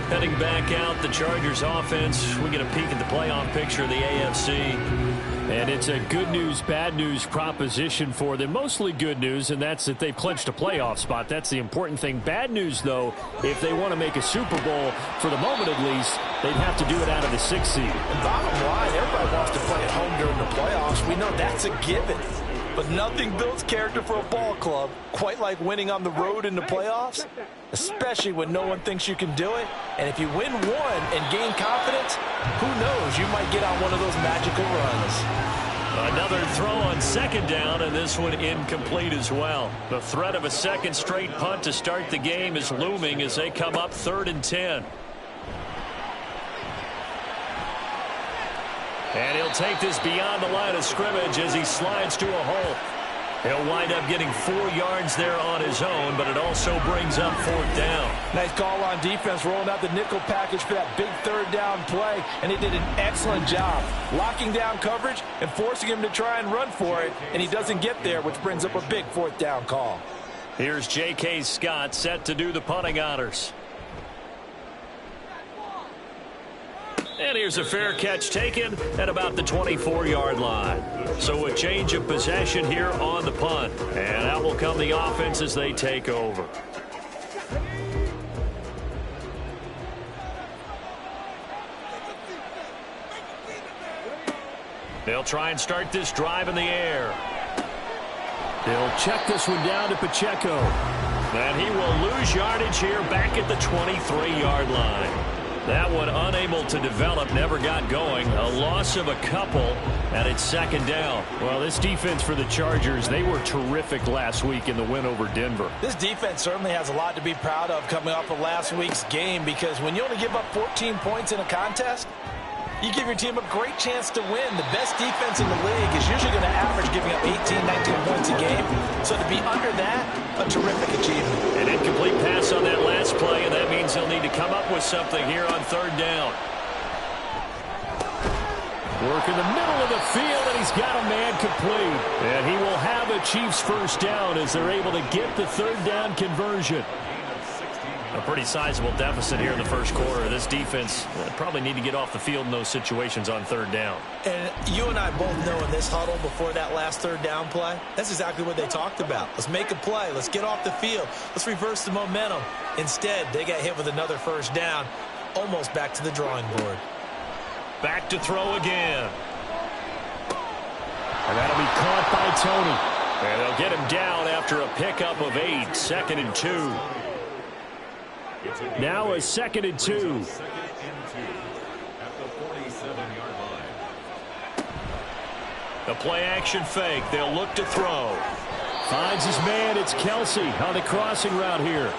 Heading back out, the Chargers offense. We get a peek at the playoff picture of the AFC. And it's a good news, bad news proposition for them. Mostly good news, and that's that they've clinched a playoff spot. That's the important thing. Bad news, though, if they want to make a Super Bowl, for the moment at least, they'd have to do it out of the 6th seed. And bottom line, everybody wants to play at home during the playoffs. We know that's a given. But nothing builds character for a ball club quite like winning on the road in the playoffs, especially when no one thinks you can do it. And if you win one and gain confidence, who knows, you might get on one of those magical runs. Another throw on 2nd down, and this one incomplete as well. The threat of a 2nd straight punt to start the game is looming as they come up 3rd and 10. And he'll take this beyond the line of scrimmage as he slides to a hole. He'll wind up getting 4 yards there on his own, but it also brings up 4th down. Nice call on defense, rolling out the nickel package for that big 3rd down play, and he did an excellent job locking down coverage and forcing him to try and run for it, and he doesn't get there, which brings up a big 4th down call. Here's J.K. Scott set to do the punting honors. And here's a fair catch taken at about the 24-yard line. So a change of possession here on the punt. And out will come the offense as they take over. They'll try and start this drive in the air. They'll check this one down to Pacheco. And he will lose yardage here back at the 23-yard line. That one unable to develop, never got going. A loss of a couple, and it's 2nd down. Well, this defense for the Chargers, they were terrific last week in the win over Denver. This defense certainly has a lot to be proud of coming off of last week's game, because when you only give up 14 points in a contest, you give your team a great chance to win. The best defense in the league is usually going to average giving up 18, 19 points a game. So to be under that, a terrific achievement. An incomplete pass on that last play, and that means they'll need to come up with something here on 3rd down. Work in the middle of the field, and he's got a man complete. And he will have a Chiefs 1st down as they're able to get the 3rd down conversion. A pretty sizable deficit here in the 1st quarter. This defense probably need to get off the field in those situations on 3rd down. And you and I both know in this huddle before that last 3rd down play, that's exactly what they talked about. Let's make a play. Let's get off the field. Let's reverse the momentum. Instead, they got hit with another 1st down, almost back to the drawing board. Back to throw again. And that'll be caught by Tony. And they'll get him down after a pickup of 8, 2nd and 2. Now a 2nd and 2. At the 47-yard line. The play action fake. They'll look to throw. Finds his man. It's Kelsey on the crossing route here.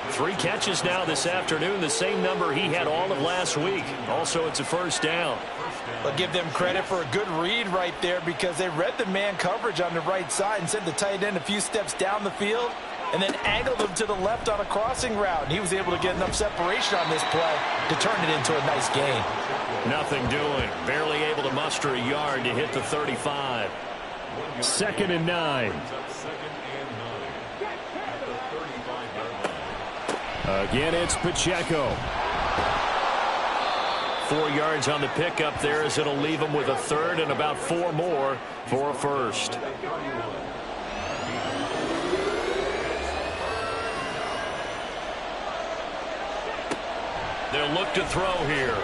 3 catches now this afternoon, the same number he had all of last week. Also, it's a 1st down. I'll give them credit for a good read right there, because they read the man coverage on the right side and sent the tight end a few steps down the field and then angled him to the left on a crossing route. And he was able to get enough separation on this play to turn it into a nice gain. Nothing doing. Barely able to muster a yard to hit the 35. 2nd and 9. Again, it's Pacheco. 4 yards on the pickup there, as it'll leave him with a 3rd and about 4 more for a 1st. They'll look to throw here.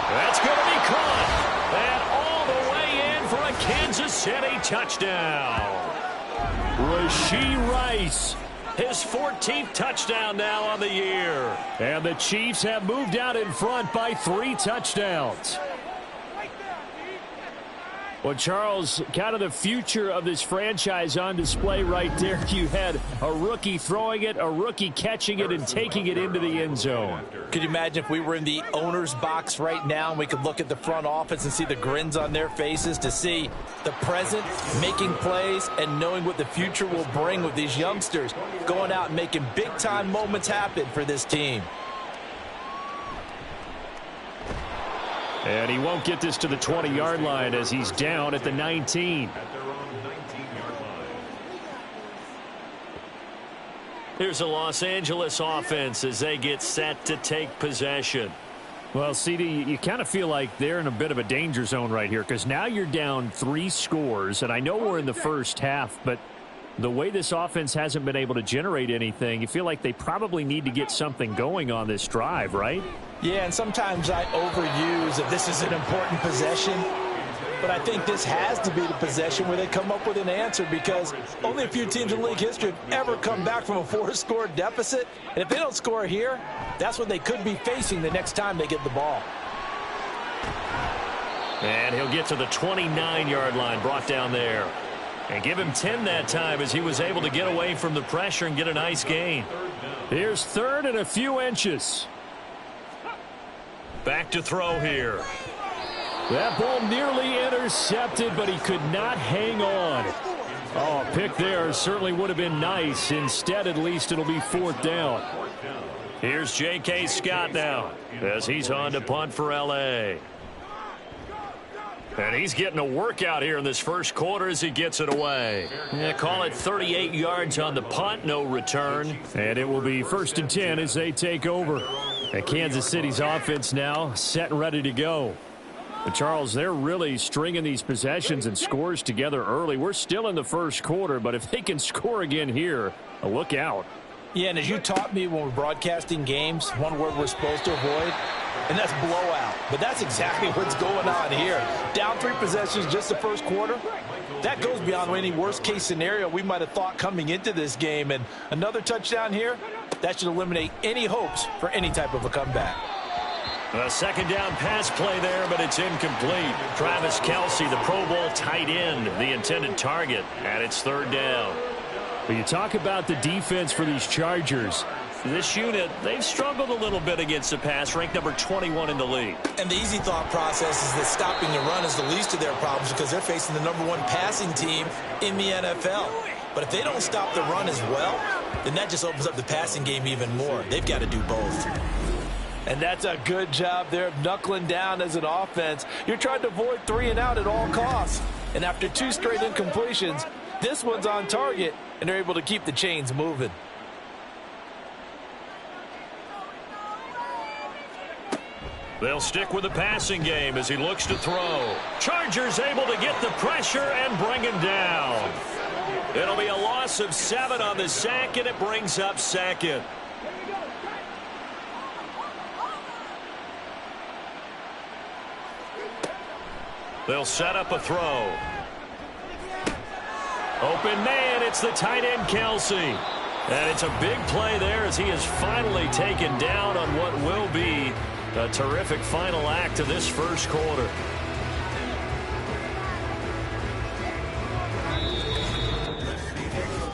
That's going to be caught. And all the way in for a Kansas City touchdown. Rashee Rice. His 14th touchdown now on the year. And the Chiefs have moved out in front by 3 touchdowns. Well, Charles, kind of the future of this franchise on display right there. You had a rookie throwing it, a rookie catching it, and taking it into the end zone. Could you imagine if we were in the owner's box right now and we could look at the front office and see the grins on their faces, to see the present making plays and knowing what the future will bring with these youngsters going out and making big-time moments happen for this team. And he won't get this to the 20-yard line as he's down at the 19. Here's a Los Angeles offense as they get set to take possession. Well, CD, you kind of feel like they're in a bit of a danger zone right here, because now you're down 3 scores, and I know we're in the first half, but the way this offense hasn't been able to generate anything, you feel like they probably need to get something going on this drive, right? Yeah, and sometimes I overuse that this is an important possession, but I think this has to be the possession where they come up with an answer, because only a few teams in league history have ever come back from a 4-score deficit, and if they don't score here, that's what they could be facing the next time they get the ball. And he'll get to the 29-yard line, brought down there. And give him 10 that time as he was able to get away from the pressure and get a nice gain. Here's 3rd and a few inches. Back to throw here. That ball nearly intercepted, but he could not hang on. Oh, a pick there certainly would have been nice. Instead, at least it'll be 4th down. Here's J.K. Scott now as he's on to punt for L.A. And he's getting a workout here in this first quarter as he gets it away. Yeah, call it 38 yards on the punt, no return. And it will be 1st and 10 as they take over. And Kansas City's offense now set and ready to go. But Charles, they're really stringing these possessions and scores together early. We're still in the first quarter, but if they can score again here, look out. Yeah, and as you taught me when we're broadcasting games, one word we're supposed to avoid, and that's blowout. But that's exactly what's going on here. Down 3 possessions just the first quarter. That goes beyond any worst-case scenario we might have thought coming into this game. And another touchdown here, that should eliminate any hopes for any type of a comeback. A second down pass play there, but it's incomplete. Travis Kelce, the Pro Bowl tight end, the intended target, and it's 3rd down. But you talk about the defense for these Chargers. This unit, they've struggled a little bit against the pass, ranked number 21 in the league. And the easy thought process is that stopping the run is the least of their problems because they're facing the number 1 passing team in the NFL. But if they don't stop the run as well, then that just opens up the passing game even more. They've got to do both. And that's a good job there of knuckling down as an offense. You're trying to avoid 3 and out at all costs. And after 2 straight incompletions, this one's on target, and they're able to keep the chains moving. They'll stick with the passing game as he looks to throw. Chargers able to get the pressure and bring him down. It'll be a loss of 7 on the sack, and it brings up 2nd. They'll set up a throw. Open man, it's the tight end Kelce. And it's a big play there as he is finally taken down on what will be a terrific final act of this first quarter.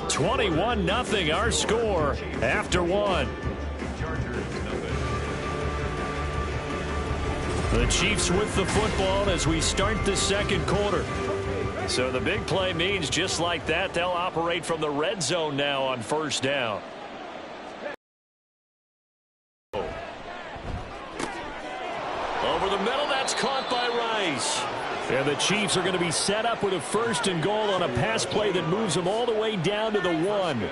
"21-0 our score after 1. The Chiefs with the football as we start the second quarter. So the big play means just like that, they'll operate from the red zone now on 1st down. Over the middle, that's caught by Rice. And the Chiefs are going to be set up with a 1st and goal on a pass play that moves them all the way down to the 1.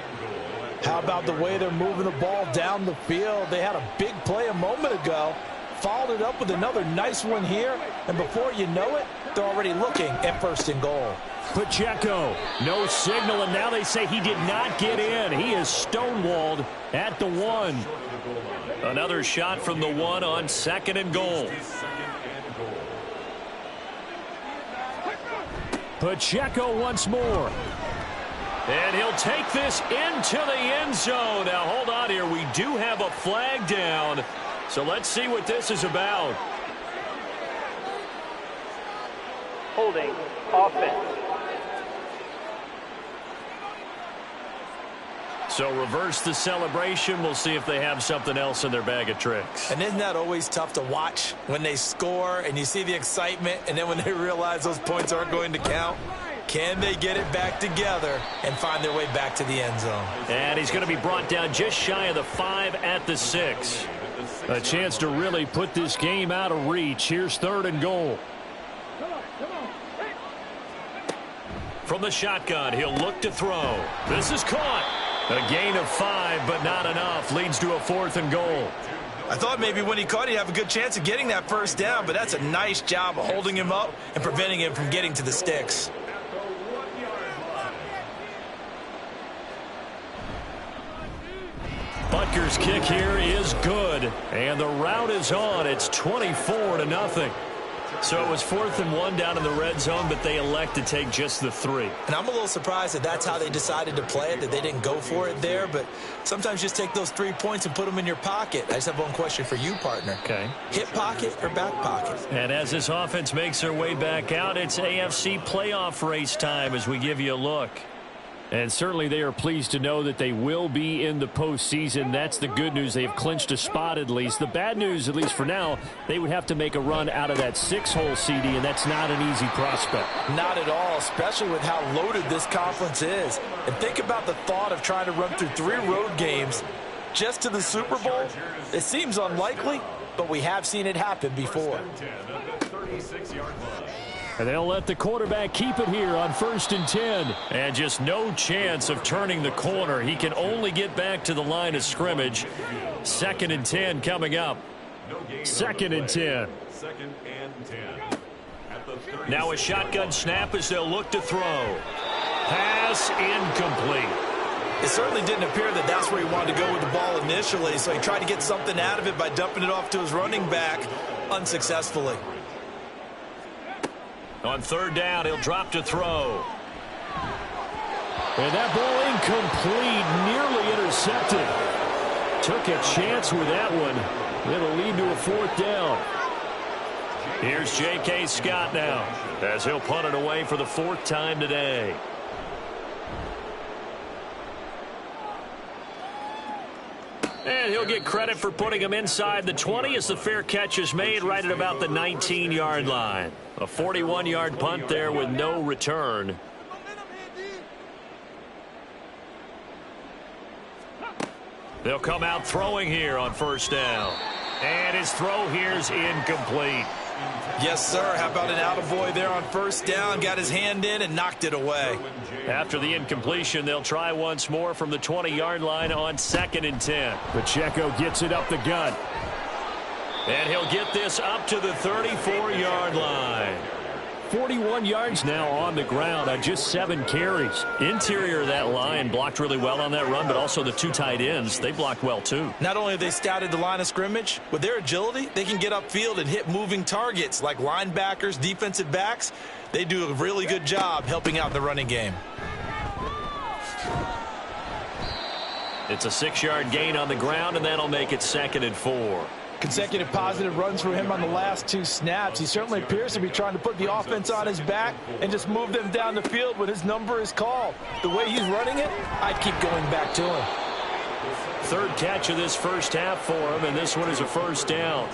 How about the way they're moving the ball down the field? They had a big play a moment ago. Followed it up with another nice one here. And before you know it, they're already looking at 1st and goal. Pacheco, no signal, and now they say he did not get in. He is stonewalled at the 1. Another shot from the 1 on 2nd and goal. Pacheco once more. And he'll take this into the end zone. Now, hold on here. We do have a flag down. So let's see what this is about. Holding offense. So reverse the celebration. We'll see if they have something else in their bag of tricks. And isn't that always tough to watch when they score and you see the excitement and then when they realize those points aren't going to count? Can they get it back together and find their way back to the end zone? And he's going to be brought down just shy of the 5 at the 6. A chance to really put this game out of reach. Here's 3rd and goal. From the shotgun, he'll look to throw. This is caught. A gain of 5, but not enough. Leads to a 4th and goal. I thought maybe when he caught it, he'd have a good chance of getting that 1st down, but that's a nice job of holding him up and preventing him from getting to the sticks. Butker's kick here is good, and the route is on. It's 24-0. So it was 4th and 1 down in the red zone, but they elect to take just the 3. And I'm a little surprised that that's how they decided to play it, that they didn't go for it there. But sometimes just take those 3 points and put them in your pocket. I just have one question for you, partner. Okay. Hip pocket or back pocket? And as this offense makes their way back out, it's AFC playoff race time as we give you a look. And certainly they are pleased to know that they will be in the postseason. That's the good news. They have clinched a spot at least. The bad news, at least for now, they would have to make a run out of that 6-hole CD, and that's not an easy prospect. Not at all, especially with how loaded this conference is. And think about the thought of trying to run through 3 road games just to the Super Bowl. It seems unlikely, but we have seen it happen before. And they'll let the quarterback keep it here on 1st and 10. And just no chance of turning the corner. He can only get back to the line of scrimmage. 2nd and 10 coming up. 2nd and 10. Now a shotgun snap as they'll look to throw. Pass incomplete. It certainly didn't appear that that's where he wanted to go with the ball initially, so he tried to get something out of it by dumping it off to his running back unsuccessfully. On 3rd down, he'll drop to throw. And that ball incomplete, nearly intercepted. Took a chance with that one. It'll lead to a 4th down. Here's J.K. Scott now, as he'll punt it away for the 4th time today. And he'll get credit for putting him inside the 20 as the fair catch is made right at about the 19-yard line. A 41-yard punt there with no return. They'll come out throwing here on 1st down. And his throw here's incomplete. Yes, sir. How about an attaboy there on 1st down? Got his hand in and knocked it away. After the incompletion, they'll try once more from the 20-yard line on 2nd and 10. Pacheco gets it up the gut. And he'll get this up to the 34-yard line. 41 yards now on the ground on just 7 carries. Interior of that line blocked really well on that run, but also the 2 tight ends, they blocked well too. Not only have they scouted the line of scrimmage, with their agility, they can get upfield and hit moving targets like linebackers, defensive backs. They do a really good job helping out in the running game. It's a 6-yard gain on the ground, and that'll make it 2nd and 4. Consecutive positive runs for him on the last 2 snaps. He certainly appears to be trying to put the offense on his back and just move them down the field when his number is called. The way he's running it, I'd keep going back to him. 3rd catch of this 1st half for him, and this one is a 1st down.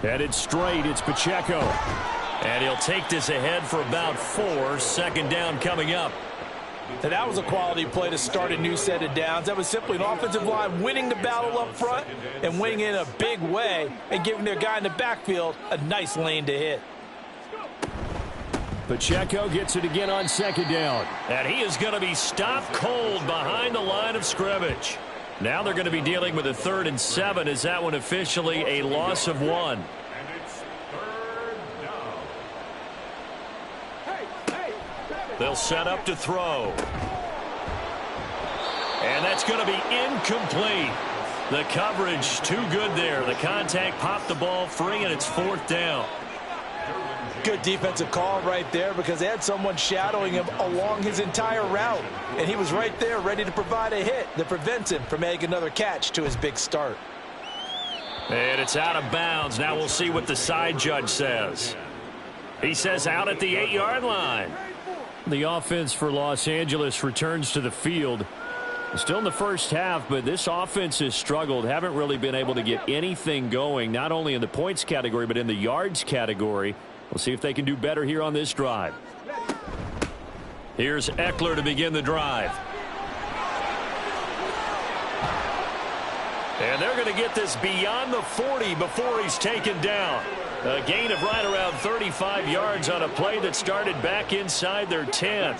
Headed straight, it's Pacheco. And he'll take this ahead for about 4. 2nd down coming up. And that was a quality play to start a new set of downs. That was simply an offensive line winning the battle up front and winning in a big way and giving their guy in the backfield a nice lane to hit. Pacheco gets it again on 2nd down. And he is going to be stopped cold behind the line of scrimmage. Now they're going to be dealing with a 3rd and 7 as that one officially a loss of 1. They'll set up to throw. And that's going to be incomplete. The coverage too good there. The contact popped the ball free, and it's 4th down. Good defensive call right there because they had someone shadowing him along his entire route. And he was right there ready to provide a hit that prevents him from making another catch to his big start. And it's out of bounds. Now we'll see what the side judge says. He says out at the 8-yard line. The offense for Los Angeles returns to the field. Still in the 1st half, but this offense has struggled. Haven't really been able to get anything going, not only in the points category, but in the yards category. We'll see if they can do better here on this drive. Here's Eckler to begin the drive. And they're going to get this beyond the 40 before he's taken down. A gain of right around 35 yards on a play that started back inside their 10.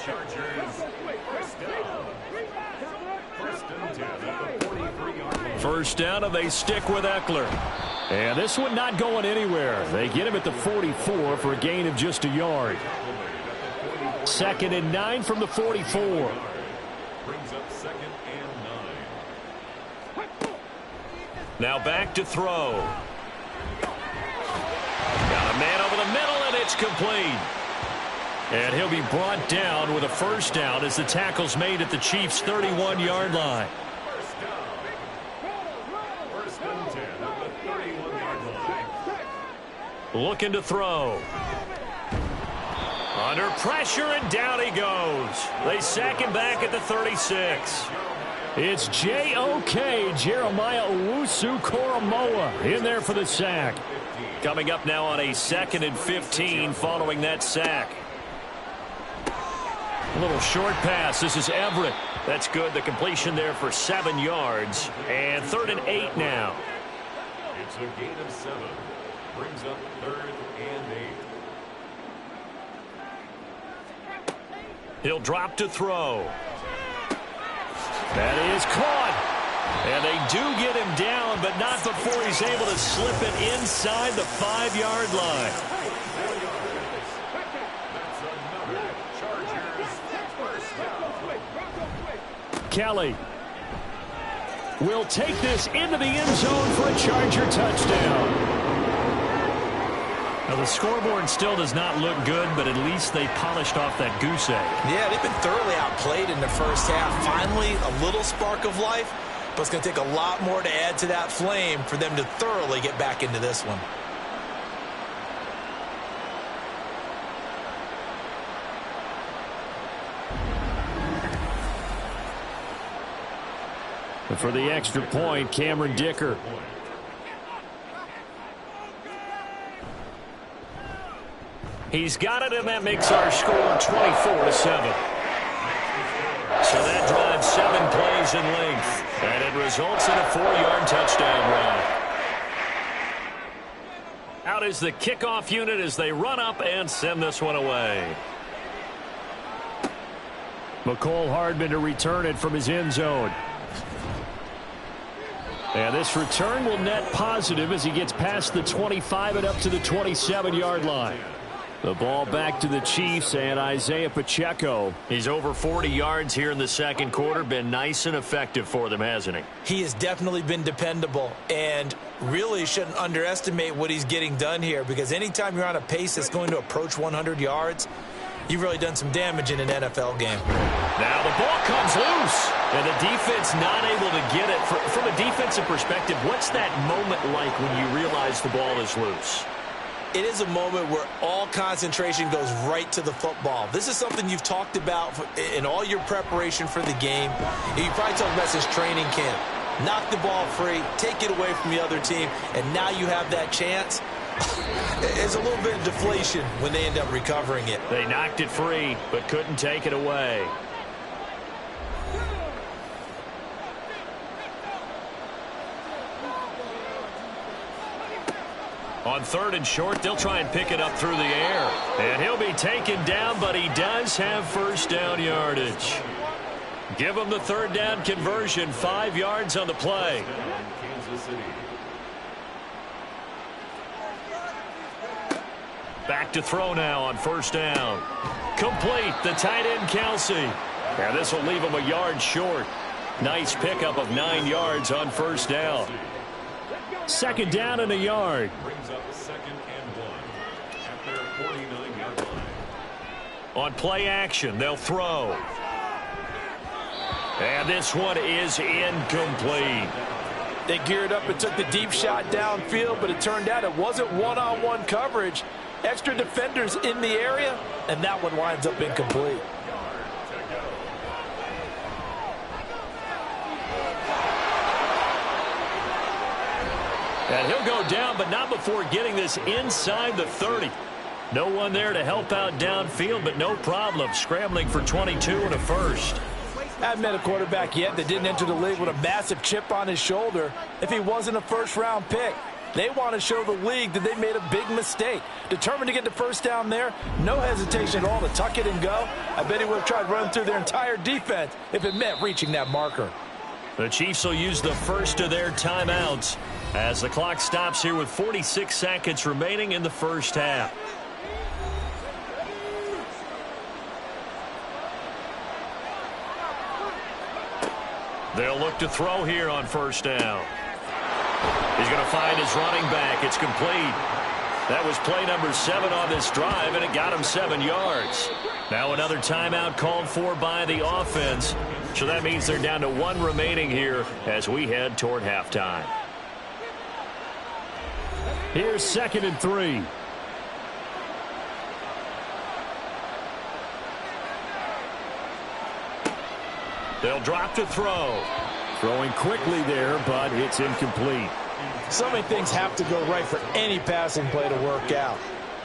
First down, and they stick with Eckler. And this one not going anywhere. They get him at the 44 for a gain of just a yard. 2nd and 9 from the 44. Brings up 2nd and 9. Now back to throw. Got a man over the middle, and it's complete. And he'll be brought down with a 1st down as the tackle's made at the Chiefs' 31-yard line. looking to throw. Under pressure, and down he goes. They sack him back at the 36. It's J.O.K. Jeremiah Owusu-Koramoah in there for the sack. Coming up now on a 2nd and 15 following that sack. A little short pass. This is Everett. That's good. The completion there for 7 yards. And 3rd and 8 now. It's a gain of 7. Brings up 3rd and 8. He'll drop to throw. That is caught. And they do get him down, but not before he's able to slip it inside the 5-yard line. Kelly will take this into the end zone for a Charger touchdown. Now the scoreboard still does not look good, but at least they polished off that goose egg. Yeah, they've been thoroughly outplayed in the first half. Finally, a little spark of life, but it's going to take a lot more to add to that flame for them to thoroughly get back into this one. For the extra point, Cameron Dicker. He's got it, and that makes our score 24-7. So that drives 7 plays in length, and it results in a 4-yard touchdown run. Out is the kickoff unit as they run up and send this one away. McCole Hardman to return it from his end zone. And this return will net positive as he gets past the 25 and up to the 27-yard line. The ball back to the Chiefs and Isaiah Pacheco. He's over 40 yards here in the second quarter. Been nice and effective for them, hasn't he? He has definitely been dependable and really shouldn't underestimate what he's getting done here, because anytime you're on a pace that's going to approach 100 yards, you've really done some damage in an NFL game. Now the ball comes loose, and the defense not able to get it. From a defensive perspective, what's that moment like when you realize the ball is loose? It is a moment where all concentration goes right to the football. This is something you've talked about in all your preparation for the game. You probably talked about this training camp. Knock the ball free, take it away from the other team, and now you have that chance. It's a little bit of deflation when they end up recovering it. They knocked it free, but couldn't take it away. On 3rd and short, they'll try and pick it up through the air. And he'll be taken down, but he does have first down yardage. Give him the 3rd down conversion, 5 yards on the play. Back to throw now on 1st down. Complete, the tight end Kelsey. And this will leave him a yard short. Nice pickup of 9 yards on 1st down. 2nd down and a yard. Brings up 2nd and 1 at their 49-yard line. On play action, they'll throw. And this one is incomplete. They geared up and took the deep shot downfield, but it turned out it wasn't one-on-one coverage. Extra defenders in the area, and that one winds up incomplete. And he'll go down, but not before getting this inside the 30. No one there to help out downfield, but no problem. Scrambling for 22 and a first. Haven't met a quarterback yet that didn't enter the league with a massive chip on his shoulder if he wasn't a first-round pick. They want to show the league that they made a big mistake. Determined to get the first down there, no hesitation at all to tuck it and go. I bet he would have tried running through their entire defense if it meant reaching that marker. The Chiefs will use the first of their timeouts as the clock stops here with 46 seconds remaining in the first half. They'll look to throw here on 1st down. He's going to find his running back. It's complete. That was play number 7 on this drive, and it got him 7 yards. Now another timeout called for by the offense. So that means they're down to 1 remaining here as we head toward halftime. Here's 2nd and 3. They'll drop to throw. Throwing quickly there, but it's incomplete. So many things have to go right for any passing play to work out.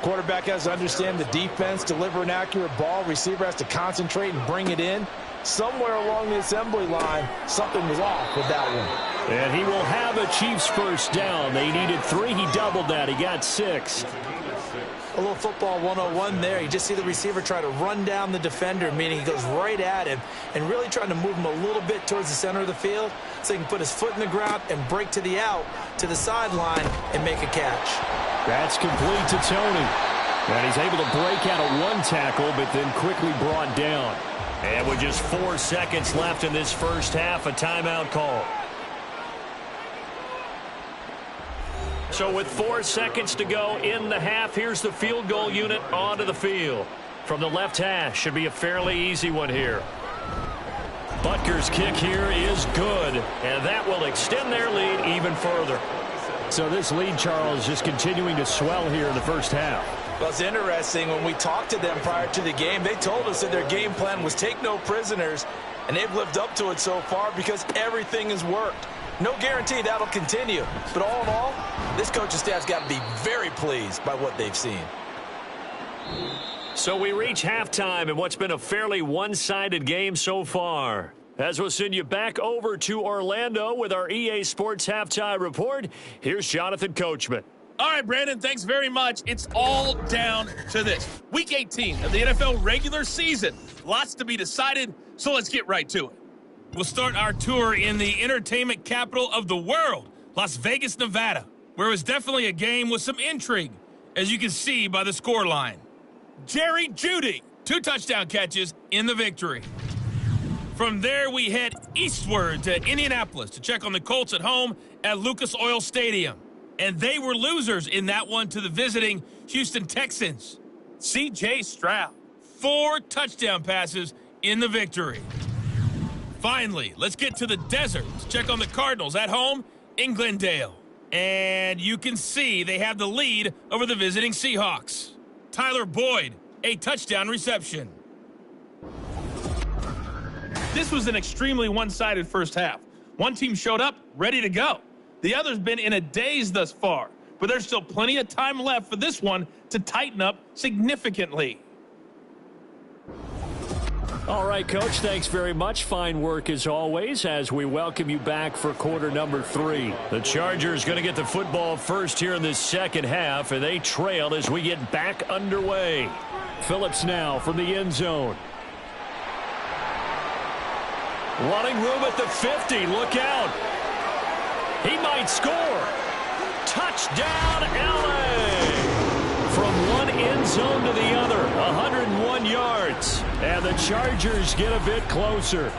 Quarterback has to understand the defense, deliver an accurate ball. Receiver has to concentrate and bring it in. Somewhere along the assembly line, something was off with that one. And he will have a Chiefs first down. They needed 3. He doubled that. He got 6. A little football 101 there. You just see the receiver try to run down the defender, meaning he goes right at him and really trying to move him a little bit towards the center of the field so he can put his foot in the ground and break to the out, to the sideline, and make a catch. That's complete to Tony. And he's able to break out of one tackle, but then quickly brought down. And with just 4 seconds left in this first half, a timeout call. So with 4 seconds to go in the half, here's the field goal unit onto the field. From the left hash, should be a fairly easy one here. Butker's kick here is good, and that will extend their lead even further. So this lead, Charles, just continuing to swell here in the first half. Well, it's interesting. When we talked to them prior to the game, they told us that their game plan was take no prisoners, and they've lived up to it so far because everything has worked. No guarantee that'll continue. But all in all, this coaching staff's got to be very pleased by what they've seen. So we reach halftime in what's been a fairly one-sided game so far. As we'll send you back over to Orlando with our EA Sports Halftime Report, here's Jonathan Coachman. All right, Brandon, thanks very much. It's all down to this. Week 18 of the NFL regular season. Lots to be decided, so let's get right to it. We'll start our tour in the entertainment capital of the world, Las Vegas, Nevada, where it was definitely a game with some intrigue, as you can see by the scoreline. Jerry Jeudy, 2 touchdown catches in the victory. From there, we head eastward to Indianapolis to check on the Colts at home at Lucas Oil Stadium. And they were losers in that one to the visiting Houston Texans. C.J. Stroud, 4 touchdown passes in the victory. Finally, let's get to the desert to check on the Cardinals at home in Glendale. And you can see they have the lead over the visiting Seahawks. Tyler Boyd, a touchdown reception. This was an extremely one-sided first half. One team showed up ready to go. The other's been in a daze thus far, but there's still plenty of time left for this one to tighten up significantly. All right, Coach, thanks very much. Fine work as always as we welcome you back for quarter number 3. The Chargers going to get the football first here in this second half, and they trail as we get back underway. Phillips now from the end zone. Running room at the 50. Look out. He might score. Touchdown, LA. From one end zone to the other, 101 yards. And the Chargers get a bit closer.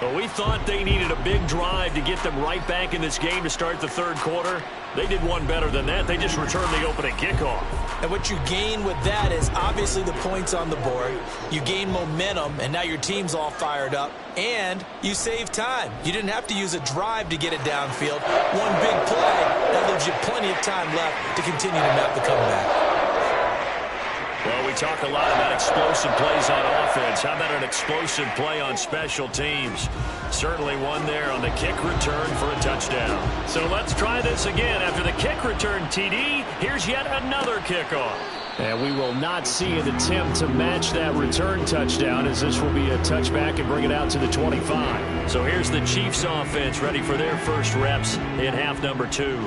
But we thought they needed a big drive to get them right back in this game to start the third quarter. They did one better than that. They just returned the opening kickoff. And what you gain with that is obviously the points on the board. You gain momentum, and now your team's all fired up. And you save time. You didn't have to use a drive to get it downfield. One big play, that leaves you plenty of time left to continue to map the comeback. Well, we talk a lot about explosive plays on offense. How about an explosive play on special teams? Certainly one there on the kick return for a touchdown. So let's try this again. After the kick return TD, here's yet another kickoff. And we will not see an attempt to match that return touchdown, as this will be a touchback and bring it out to the 25. So here's the Chiefs offense ready for their first reps in half number 2.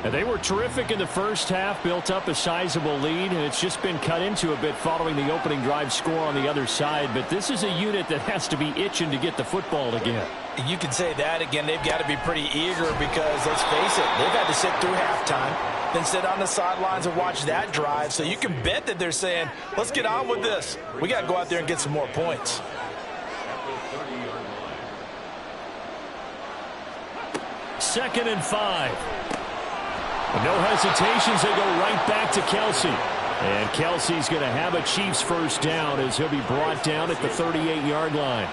And they were terrific in the first half, built up a sizable lead, and it's just been cut into a bit following the opening drive score on the other side. But this is a unit that has to be itching to get the football again. You can say that again. They've got to be pretty eager because, let's face it, they've had to sit through halftime, then sit on the sidelines and watch that drive. So you can bet that they're saying, let's get on with this. We got to go out there and get some more points. Second and 5. No hesitations, they go right back to Kelsey. And Kelsey's going to have a Chiefs first down as he'll be brought down at the 38-yard line.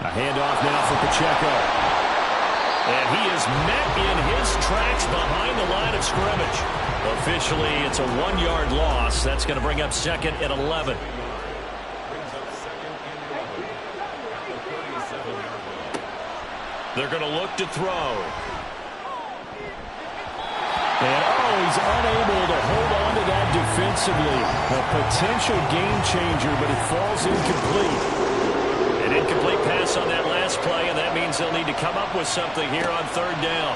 A handoff now for Pacheco. And he is met in his tracks behind the line of scrimmage. Officially, it's a 1-yard loss. That's going to bring up second and 11. They're going to look to throw. And, he's unable to hold on to that defensively. A potential game changer, but it falls incomplete. An incomplete pass on that last play, and that means they'll need to come up with something here on third down.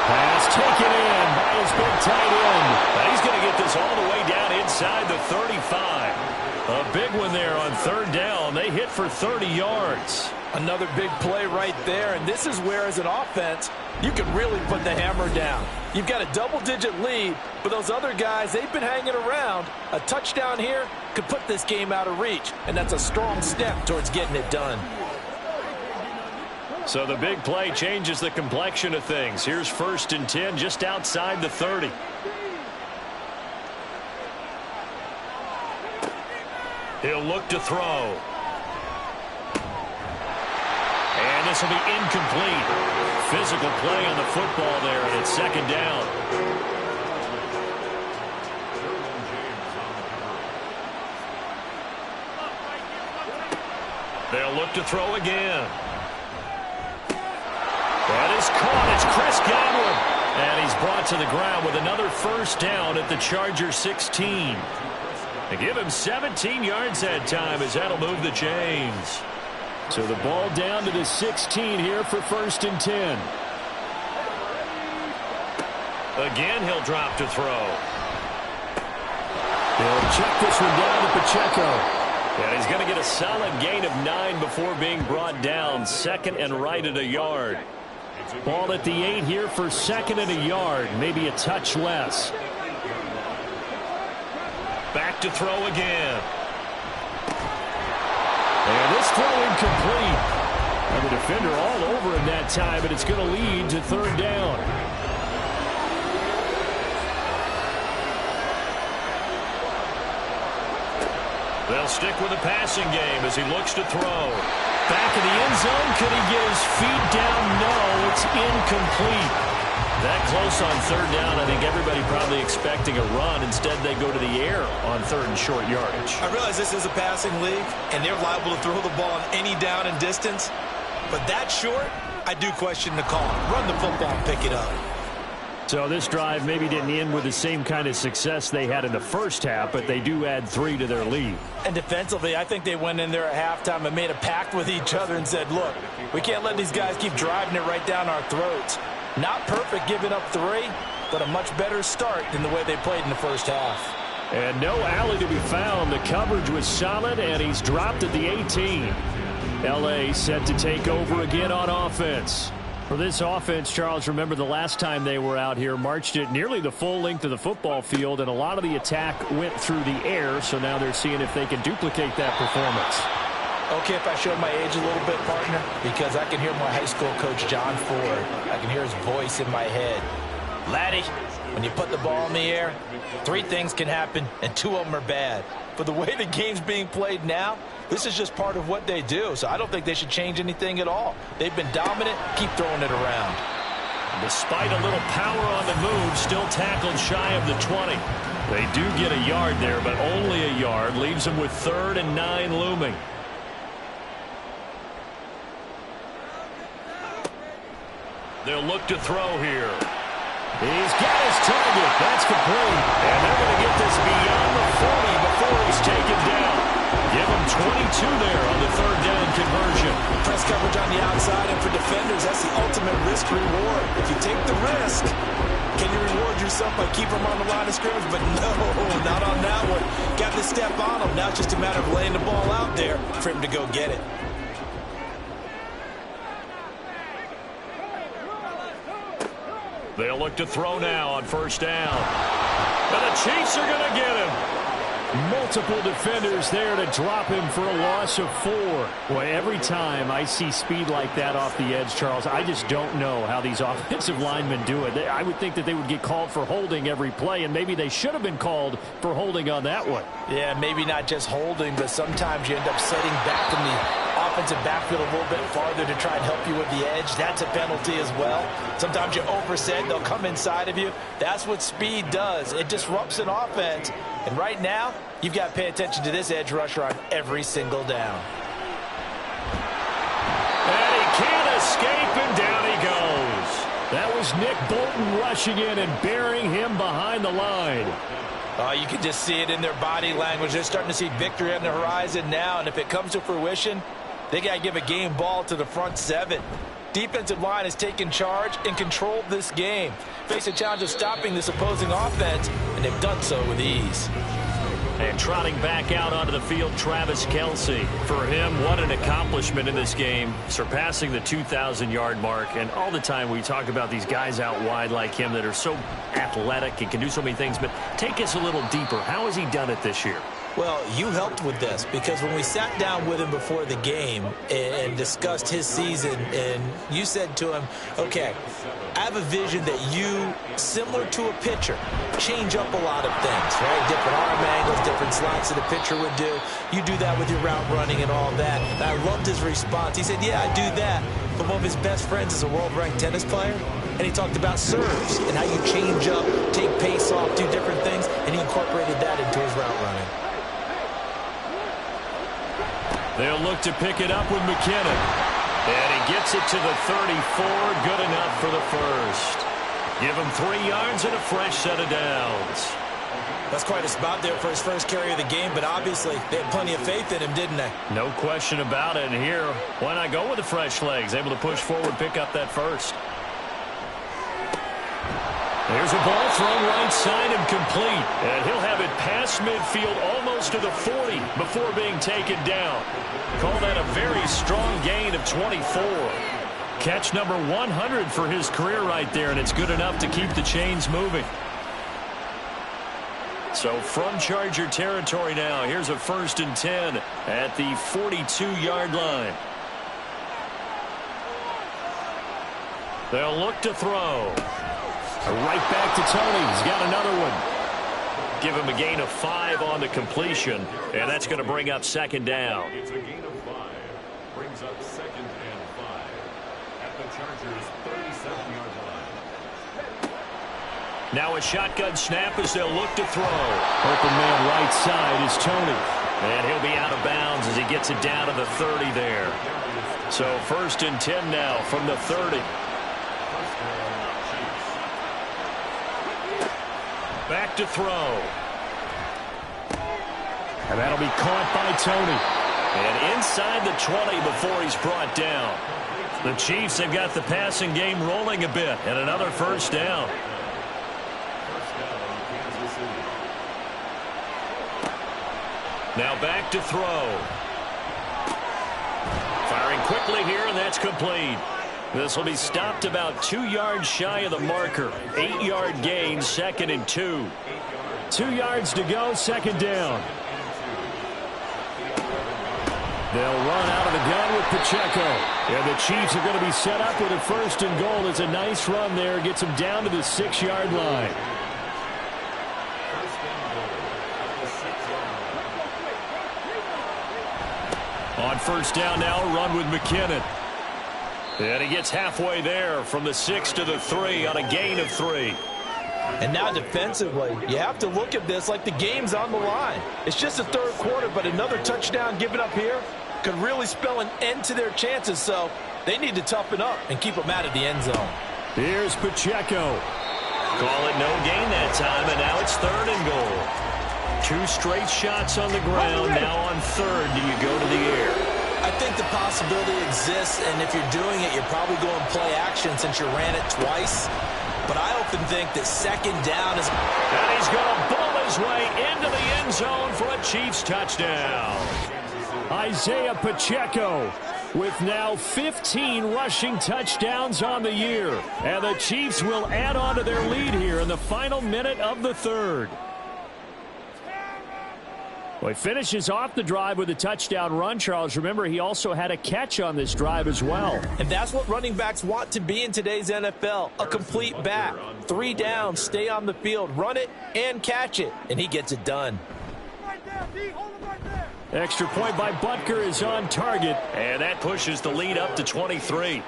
Pass taken in by his big tight end. Now he's going to get this all the way down inside the 35. A big one there on third down. They hit for 30 yards. Another big play right there, and this is where, as an offense, you can really put the hammer down. You've got a double-digit lead, but those other guys, they've been hanging around. A touchdown here could put this game out of reach, and that's a strong step towards getting it done. So the big play changes the complexion of things. Here's 1st and 10 just outside the 30. He'll look to throw. And this will be incomplete. Physical play on the football there, and it's second down. They'll look to throw again. That is caught. It's Chris Godwin. And he's brought to the ground with another first down at the Chargers 16. They give him 17 yards that time as that'll move the chains. So the ball down to the 16 here for 1st and 10. Again, he'll drop to throw. They'll check this one down to Pacheco. And he's going to get a solid gain of 9 before being brought down. 2nd and right at a yard. Ball at the 8 here for 2nd and a yard. Maybe a touch less. Back to throw again. And this throw incomplete. And the defender all over him that time, but it's going to lead to third down. They'll stick with the passing game as he looks to throw. Back in the end zone. Could he get his feet down? No, it's incomplete. That close on third down, I think everybody probably expecting a run. Instead, they go to the air on 3rd and short yardage. I realize this is a passing league, and they're liable to throw the ball on any down and distance. But that short, I do question the call. Run the football and pick it up. So this drive maybe didn't end with the same kind of success they had in the first half, but they do add 3 to their lead. And defensively, I think they went in there at halftime and made a pact with each other and said, look, we can't let these guys keep driving it right down our throats. Not perfect giving up 3, but a much better start than the way they played in the first half. And no alley to be found. The coverage was solid, and he's dropped at the 18. L.A. set to take over again on offense. For this offense, Charles, remember the last time they were out here, marched it nearly the full length of the football field, and a lot of the attack went through the air, so now they're seeing if they can duplicate that performance. Okay, if I showed my age a little bit, partner, because I can hear my high school coach, John Ford. I can hear his voice in my head. Laddie, when you put the ball in the air, 3 things can happen, and 2 of them are bad. But the way the game's being played now, this is just part of what they do, so I don't think they should change anything at all. They've been dominant. Keep throwing it around. Despite a little power on the move, still tackled shy of the 20. They do get a yard there, but only a yard. Leaves them with 3rd and 9 looming. They'll look to throw here. He's got his target. That's complete. And they're going to get this beyond the 40 before he's taken down. Give him 22 there on the 3rd down conversion. Press coverage on the outside, and for defenders, that's the ultimate risk reward. If you take the risk, can you reward yourself by keeping them on the line of scrimmage? But no, not on that one. Got to step on them. Now it's just a matter of laying the ball out there for him to go get it. They'll look to throw now on 1st down. And the Chiefs are going to get him. Multiple defenders there to drop him for a loss of 4. Boy, every time I see speed like that off the edge, Charles, I just don't know how these offensive linemen do it. I would think that they would get called for holding every play, and maybe they should have been called for holding on that one. Yeah, maybe not just holding, but sometimes you end up setting back in the offensive backfield a little bit farther to try and help you with the edge. That's a penalty as well. Sometimes you overset, they'll come inside of you. That's what speed does. It disrupts an offense. And right now, you've got to pay attention to this edge rusher on every single down. And he can't escape, and down he goes. That was Nick Bolton rushing in and burying him behind the line. You can just see it in their body language. They're starting to see victory on the horizon now, and if it comes to fruition, they got to give a game ball to the front seven. Defensive line has taken charge and controlled this game. Face a challenge of stopping this opposing offense, and they've done so with ease. And trotting back out onto the field, Travis Kelce. For him, what an accomplishment in this game, surpassing the 2,000-yard mark. And all the time we talk about these guys out wide like him that are so athletic and can do so many things. But take us a little deeper. How has he done it this year? Well, you helped with this because when we sat down with him before the game and discussed his season, and you said to him, okay, I have a vision that you, similar to a pitcher, change up a lot of things, right? Different arm angles, different slots that a pitcher would do. You do that with your route running and all that. And I loved his response. He said, yeah, I do that. But one of his best friends is a world-ranked tennis player. And he talked about serves and how you change up, take pace off, do different things. And he incorporated that into his route running. They'll look to pick it up with McKinnon. And he gets it to the 34. Good enough for the first. Give him 3 yards and a fresh set of downs. That's quite a spot there for his first carry of the game, but obviously they had plenty of faith in him, didn't they? No question about it. And here, why not go with the fresh legs? Able to push forward, pick up that first. There's a ball thrown right side and complete. And he'll have it past midfield almost to the 40 before being taken down. Call that a very strong gain of 24. Catch number 100 for his career right there, and it's good enough to keep the chains moving. So from Charger territory now, here's a 1st and 10 at the 42-yard line. They'll look to throw. Right back to Tony. He's got another one. Give him a gain of 5 on the completion, and that's going to bring up 2nd down. It's a gain of 5. Brings up 2nd and 5 at the Chargers' 37-yard line. Now a shotgun snap as they'll look to throw. Open man right side is Tony. And he'll be out of bounds as he gets it down to the 30 there. So 1st and 10 now from the 30. Back to throw. And that'll be caught by Tony. And inside the 20 before he's brought down. The Chiefs have got the passing game rolling a bit. And another 1st down. Now back to throw. Firing quickly here, and that's complete. This will be stopped about 2 yards shy of the marker. 8-yard gain, 2nd and 2. 2 yards to go, 2nd down. They'll run out of the gun with Pacheco. And the Chiefs are going to be set up with a 1st and goal. It's a nice run there. Gets them down to the 6-yard line. On 1st down now, run with McKinnon. And he gets halfway there from the 6 to the 3 on a gain of 3. And now defensively, you have to look at this like the game's on the line. It's just the 3rd quarter, but another touchdown given up here could really spell an end to their chances. So they need to toughen up and keep them out of the end zone. Here's Pacheco. Call it no gain that time, and now it's 3rd and goal. 2 straight shots on the ground. Now on 3rd, do you go to the air? I think the possibility exists, and if you're doing it, you're probably going play action since you ran it twice. But I often think that 2nd down is... And he's going to ball his way into the end zone for a Chiefs touchdown. Isaiah Pacheco with now 15 rushing touchdowns on the year. And the Chiefs will add on to their lead here in the final minute of the 3rd. Well, he finishes off the drive with a touchdown run, Charles. Remember, he also had a catch on this drive as well. And that's what running backs want to be in today's NFL, a complete back. 3 downs, stay on the field, run it and catch it, and he gets it done. Right there, D, hold him right there. Extra point by Butker is on target. And that pushes the lead up to 23.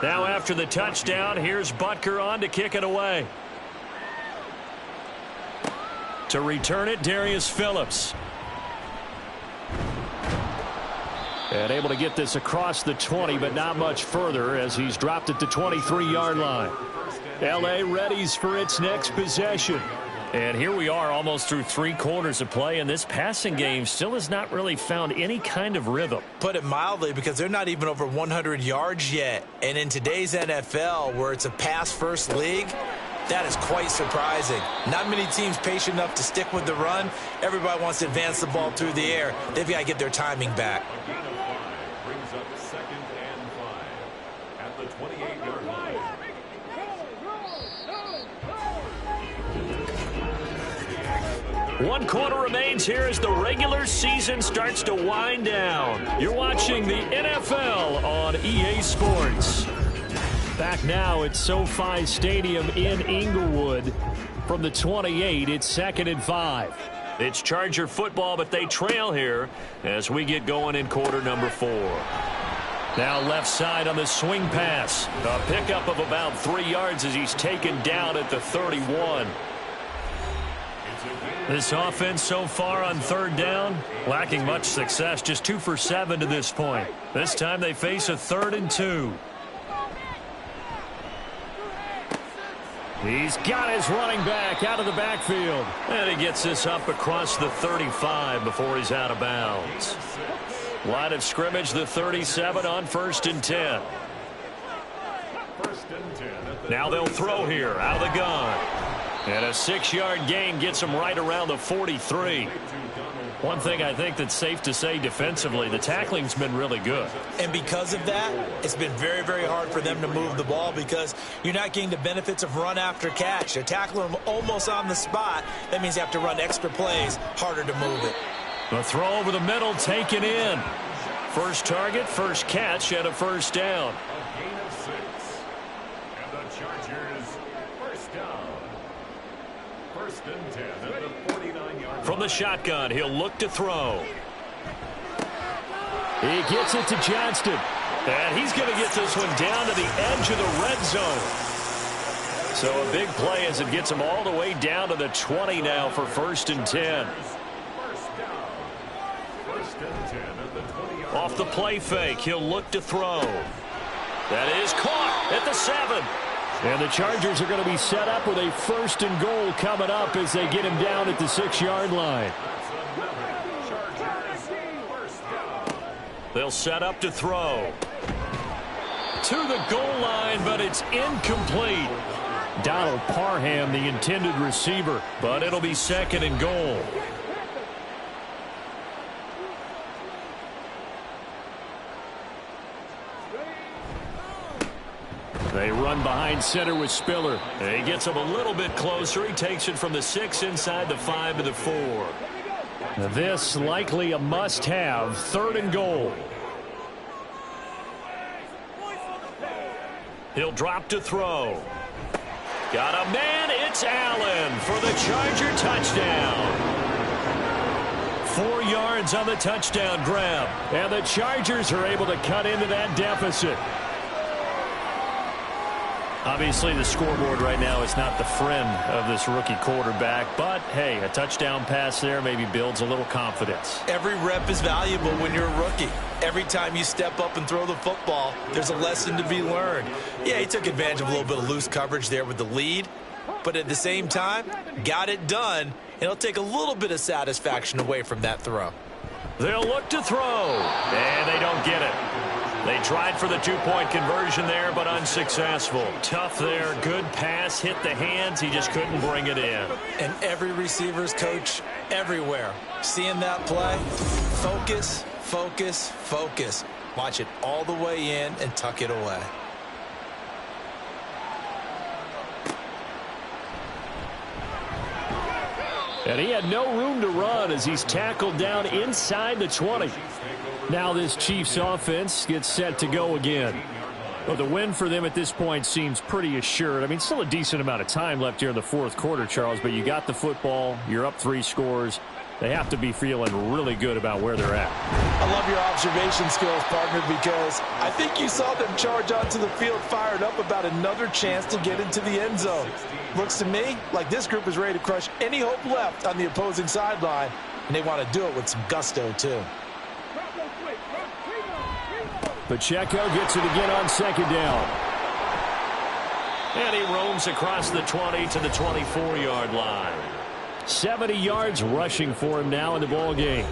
Now after the touchdown, here's Butker on to kick it away. To return it, Darius Phillips. And able to get this across the 20, but not much further as he's dropped it to 23-yard line. L.A. readies for its next possession. And here we are almost through 3 quarters of play, and this passing game still has not really found any kind of rhythm. Put it mildly, because they're not even over 100 yards yet. And in today's NFL, where it's a pass-first league, that is quite surprising. Not many teams patient enough to stick with the run. Everybody wants to advance the ball through the air. They've got to get their timing back. Brings up 2nd and 5 at the 28-yard line. One quarter remains here as the regular season starts to wind down. You're watching the NFL on EA Sports. Back now at SoFi Stadium in Inglewood. From the 28, it's 2nd and 5. It's Charger football, but they trail here as we get going in quarter number 4. Now left side on the swing pass. A pickup of about 3 yards as he's taken down at the 31. This offense so far on 3rd down, lacking much success, just 2 for 7 to this point. This time they face a 3rd and 2. He's got his running back out of the backfield. And he gets this up across the 35 before he's out of bounds. Line of scrimmage, the 37 on 1st and 10. Now they'll throw here out of the gun. And a 6-yard gain gets him right around the 43. One thing I think that's safe to say defensively, the tackling's been really good. And because of that, it's been very, very hard for them to move the ball because you're not getting the benefits of run after catch. They're tackling them almost on the spot. That means you have to run extra plays, harder to move it. The throw over the middle taken in. First target, first catch at a 1st down. A gain of 6. And the Chargers first down. 1st and 10 at the 49-yard line. From the shotgun, he'll look to throw. He gets it to Johnston. And he's going to get this one down to the edge of the red zone. So a big play as it gets him all the way down to the 20 now for 1st and 10. Off the play fake, he'll look to throw. That is caught at the 7. And the Chargers are going to be set up with a 1st and goal coming up as they get him down at the 6-yard line. They'll set up to throw. To the goal line, but it's incomplete. Donald Parham, the intended receiver. But it'll be 2nd and goal. They run behind center with Spiller. And he gets him a little bit closer. He takes it from the 6 inside the 5 to the 4. This likely a must-have 3rd and goal. He'll drop to throw. Got a man. It's Allen for the Charger touchdown. 4 yards on the touchdown grab. And the Chargers are able to cut into that deficit. Obviously, the scoreboard right now is not the friend of this rookie quarterback. But, hey, a touchdown pass there maybe builds a little confidence. Every rep is valuable when you're a rookie. Every time you step up and throw the football, there's a lesson to be learned. Yeah, he took advantage of a little bit of loose coverage there with the lead. But at the same time, got it done. And it'll take a little bit of satisfaction away from that throw. They'll look to throw. And they don't get it. They tried for the 2-point conversion there, but unsuccessful. Tough there. Good pass. Hit the hands. He just couldn't bring it in. And every receiver's coach everywhere. Seeing that play, focus, focus, focus. Watch it all the way in and tuck it away. And he had no room to run as he's tackled down inside the 20. Now this Chiefs offense gets set to go again. Well, the win for them at this point seems pretty assured. I mean, still a decent amount of time left here in the 4th quarter, Charles, but you got the football. You're up 3 scores. They have to be feeling really good about where they're at. I love your observation skills, partner, because I think you saw them charge onto the field fired up about another chance to get into the end zone. Looks to me like this group is ready to crush any hope left on the opposing sideline, and they want to do it with some gusto, too. Pacheco gets it again on second down. And he roams across the 20 to the 24-yard line. 70 yards rushing for him now in the ball game.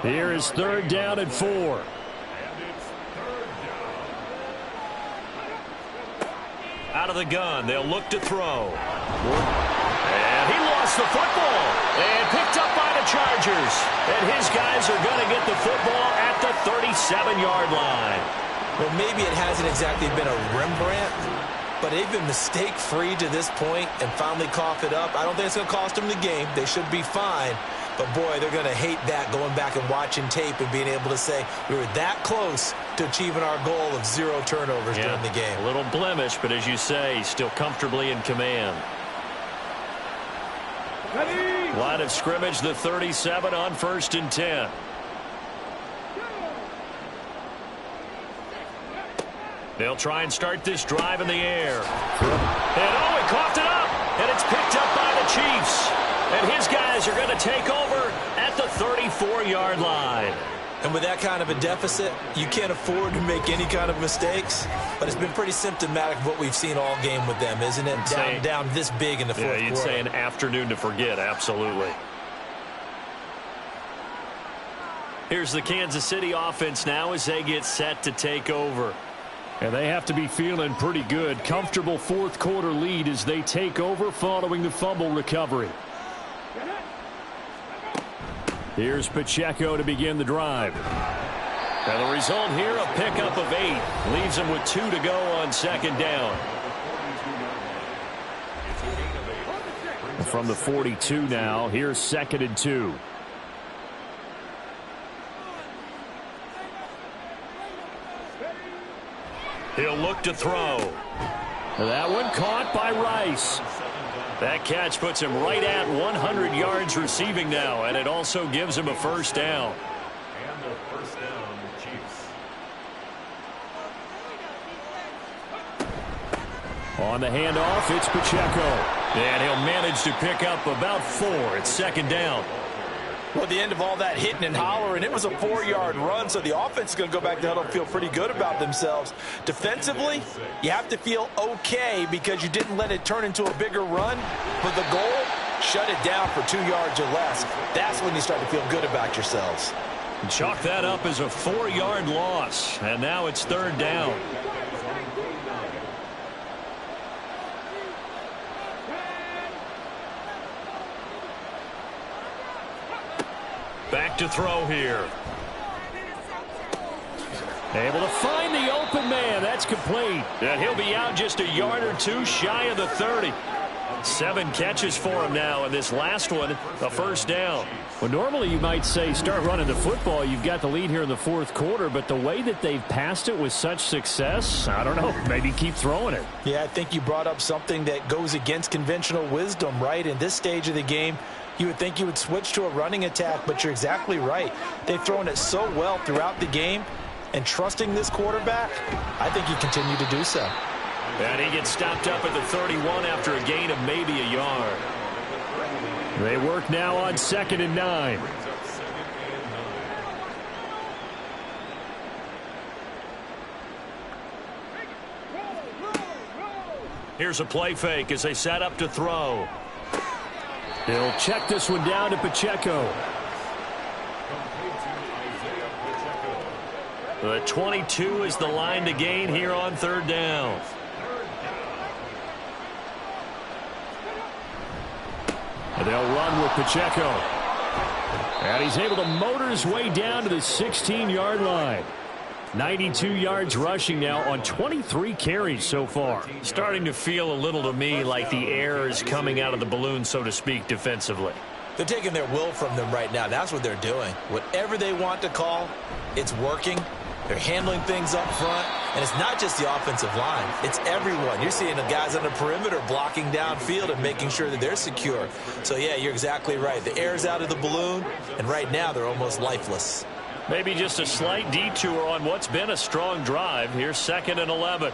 Here is third down and 4. Out of the gun, they'll look to throw. And he lost the football. And picked up by the Chargers. And his guys are going to get the football at the 37-yard line. Well, maybe it hasn't exactly been a Rembrandt, but they've been mistake-free to this point and finally cough it up. I don't think it's going to cost them the game. They should be fine. But, boy, they're going to hate that, going back and watching tape and being able to say we were that close to achieving our goal of 0 turnovers during the game. A little blemish, but as you say, still comfortably in command. Line of scrimmage, the 37 on 1st and 10. They'll try and start this drive in the air. And, oh, he coughed it up. And it's picked up by the Chiefs. And his guys are going to take over at the 34-yard line. And with that kind of a deficit, you can't afford to make any kind of mistakes. But it's been pretty symptomatic of what we've seen all game with them, isn't it? Down this big in the fourth quarter. Yeah, you'd say an afternoon to forget, absolutely. Here's the Kansas City offense now as they get set to take over. And they have to be feeling pretty good. Comfortable fourth quarter lead as they take over following the fumble recovery. Here's Pacheco to begin the drive. And the result here, a pickup of 8. Leaves them with 2 to go on second down. From the 42 now, here's 2nd and 2. He'll look to throw. That one caught by Rice. That catch puts him right at 100 yards receiving now, and it also gives him a first down. And a first down, Chiefs. On the handoff, it's Pacheco. And he'll manage to pick up about 4 at second down. Well, at the end of all that hitting and hollering, it was a 4-yard run, so the offense is going to go back to huddle and feel pretty good about themselves. Defensively, you have to feel okay because you didn't let it turn into a bigger run, but the goal, shut it down for 2 yards or less. That's when you start to feel good about yourselves. Chalk that up as a 4-yard loss, and now it's third down. Back to throw here. Able to find the open man. That's complete. And he'll be out just a yard or 2 shy of the 30. 7 catches for him now, and this last one, a first down. Well, normally you might say start running the football. You've got the lead here in the fourth quarter, but the way that they've passed it with such success, I don't know, maybe keep throwing it. Yeah, I think you brought up something that goes against conventional wisdom, right? In this stage of the game, you would think you would switch to a running attack, but you're exactly right. They've thrown it so well throughout the game, and trusting this quarterback, I think you continue to do so. And he gets stopped up at the 31 after a gain of maybe a yard. They work now on 2nd and 9. Here's a play fake as they set up to throw. He'll check this one down to Pacheco. The 22 is the line to gain here on third down. And they'll run with Pacheco. And he's able to motor his way down to the 16-yard line. 92 yards rushing now on 23 carries so far. Starting to feel a little to me like the air is coming out of the balloon, so to speak, defensively. They're taking their will from them right now. That's what they're doing. Whatever they want to call, it's working. They're handling things up front, and it's not just the offensive line. It's everyone. You're seeing the guys on the perimeter blocking downfield and making sure that they're secure. So, yeah, you're exactly right. The air's out of the balloon, and right now they're almost lifeless. Maybe just a slight detour on what's been a strong drive. Here's 2nd and 11.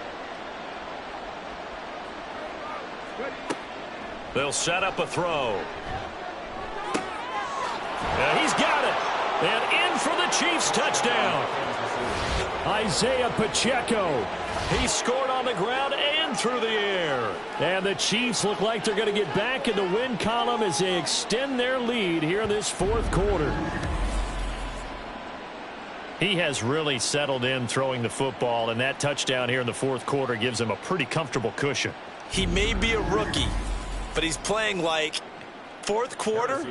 They'll set up a throw. He's got it. And in for the Chiefs touchdown. Isaiah Pacheco. He scored on the ground and through the air. And the Chiefs look like they're going to get back in the win column as they extend their lead here in this 4th quarter. He has really settled in throwing the football, and that touchdown here in the 4th quarter gives him a pretty comfortable cushion. He may be a rookie, but he's playing like 4th quarter,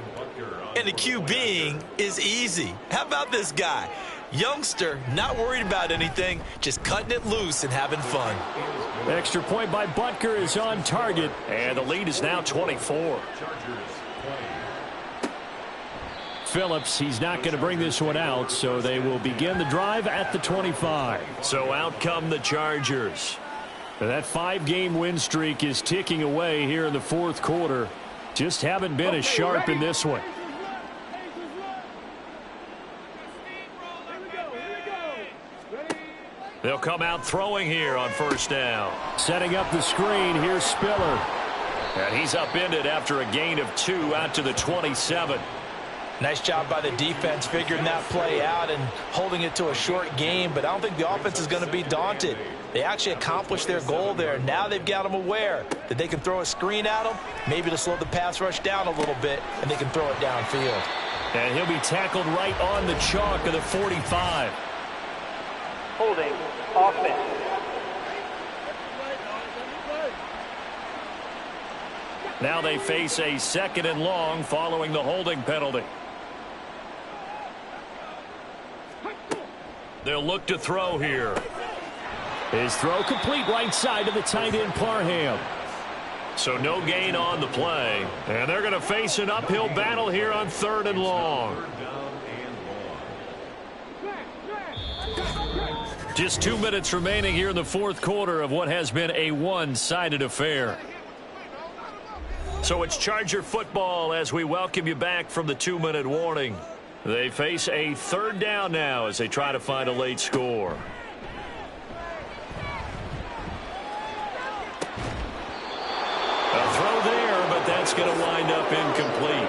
and the QBing is easy. How about this guy? Youngster, not worried about anything, just cutting it loose and having fun. Extra point by Butker is on target, and the lead is now 24. Phillips, he's not going to bring this one out, so they will begin the drive at the 25. So out come the Chargers. That 5-game win streak is ticking away here in the 4th quarter. Just haven't been as sharp in this one. They'll come out throwing here on 1st down. Setting up the screen, here's Spiller. And he's upended after a gain of 2 out to the 27. Nice job by the defense figuring that play out and holding it to a short game, but I don't think the offense is going to be daunted. They actually accomplished their goal there. Now they've got them aware that they can throw a screen at them, maybe to slow the pass rush down a little bit, and they can throw it downfield. And he'll be tackled right on the chalk of the 45. Holding offense. Now they face a 2nd and long following the holding penalty. They'll look to throw here. His throw complete right side to the tight end Parham. So no gain on the play. And they're going to face an uphill battle here on 3rd and long. Just 2 minutes remaining here in the 4th quarter of what has been a one-sided affair. So it's Charger football as we welcome you back from the 2-minute warning. They face a 3rd down now as they try to find a late score. A throw there, but that's going to wind up incomplete.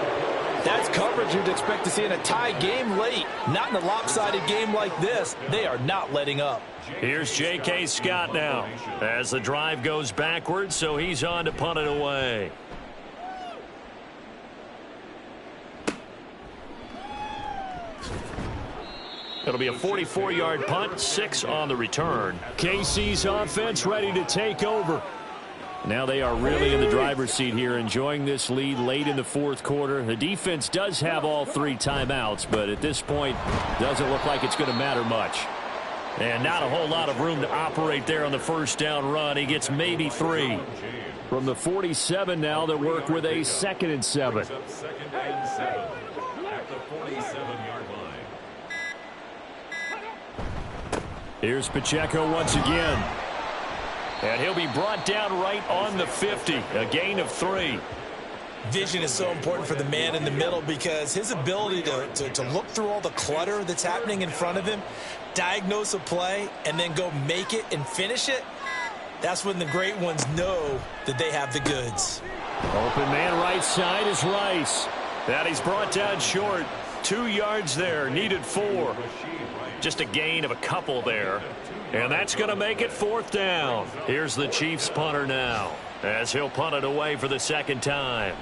That's coverage you'd expect to see in a tie game late. Not in a lopsided game like this. They are not letting up. Here's J.K. Scott now as the drive goes backwards, so he's on to punt it away. It'll be a 44-yard punt, 6 on the return. KC's offense ready to take over. Now they are really in the driver's seat here, enjoying this lead late in the 4th quarter. The defense does have all 3 timeouts, but at this point, doesn't look like it's going to matter much. And not a whole lot of room to operate there on the 1st down run. He gets maybe 3. From the 47 now, they work with a 2nd and 7. 2nd and 7 at the 47-yard line. Here's Pacheco once again. And he'll be brought down right on the 50, a gain of 3. Vision is so important for the man in the middle because his ability to look through all the clutter that's happening in front of him, diagnose a play, and then go make it and finish it, that's when the great ones know that they have the goods. Open man right side is Rice. That he's brought down short. 2 yards there, needed 4. Just a gain of a couple there. And that's going to make it 4th down. Here's the Chiefs punter now as he'll punt it away for the 2nd time.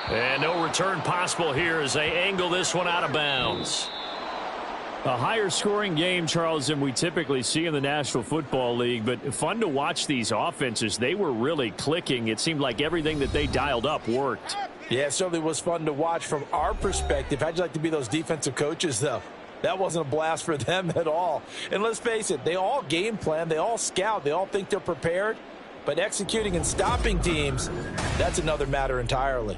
And no return possible here as they angle this one out of bounds. A higher scoring game, Charles, than we typically see in the National Football League, but fun to watch these offenses. They were really clicking. It seemed like everything that they dialed up worked. Yeah, it certainly was fun to watch from our perspective. How'd you like to be those defensive coaches, though? That wasn't a blast for them at all. And let's face it, they all game plan, they all scout, they all think they're prepared. But executing and stopping teams, that's another matter entirely.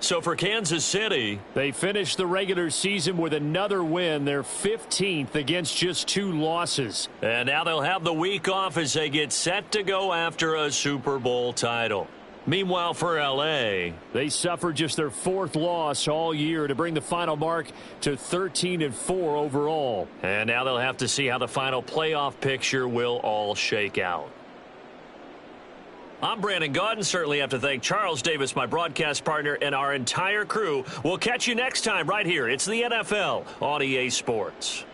So for Kansas City, they finished the regular season with another win. They're 15th against just 2 losses. And now they'll have the week off as they get set to go after a Super Bowl title. Meanwhile, for L.A., they suffered just their 4th loss all year to bring the final mark to 13-4 overall. And now they'll have to see how the final playoff picture will all shake out. I'm Brandon Gaudin. Certainly have to thank Charles Davis, my broadcast partner, and our entire crew. We'll catch you next time right here. It's the NFL on EA Sports.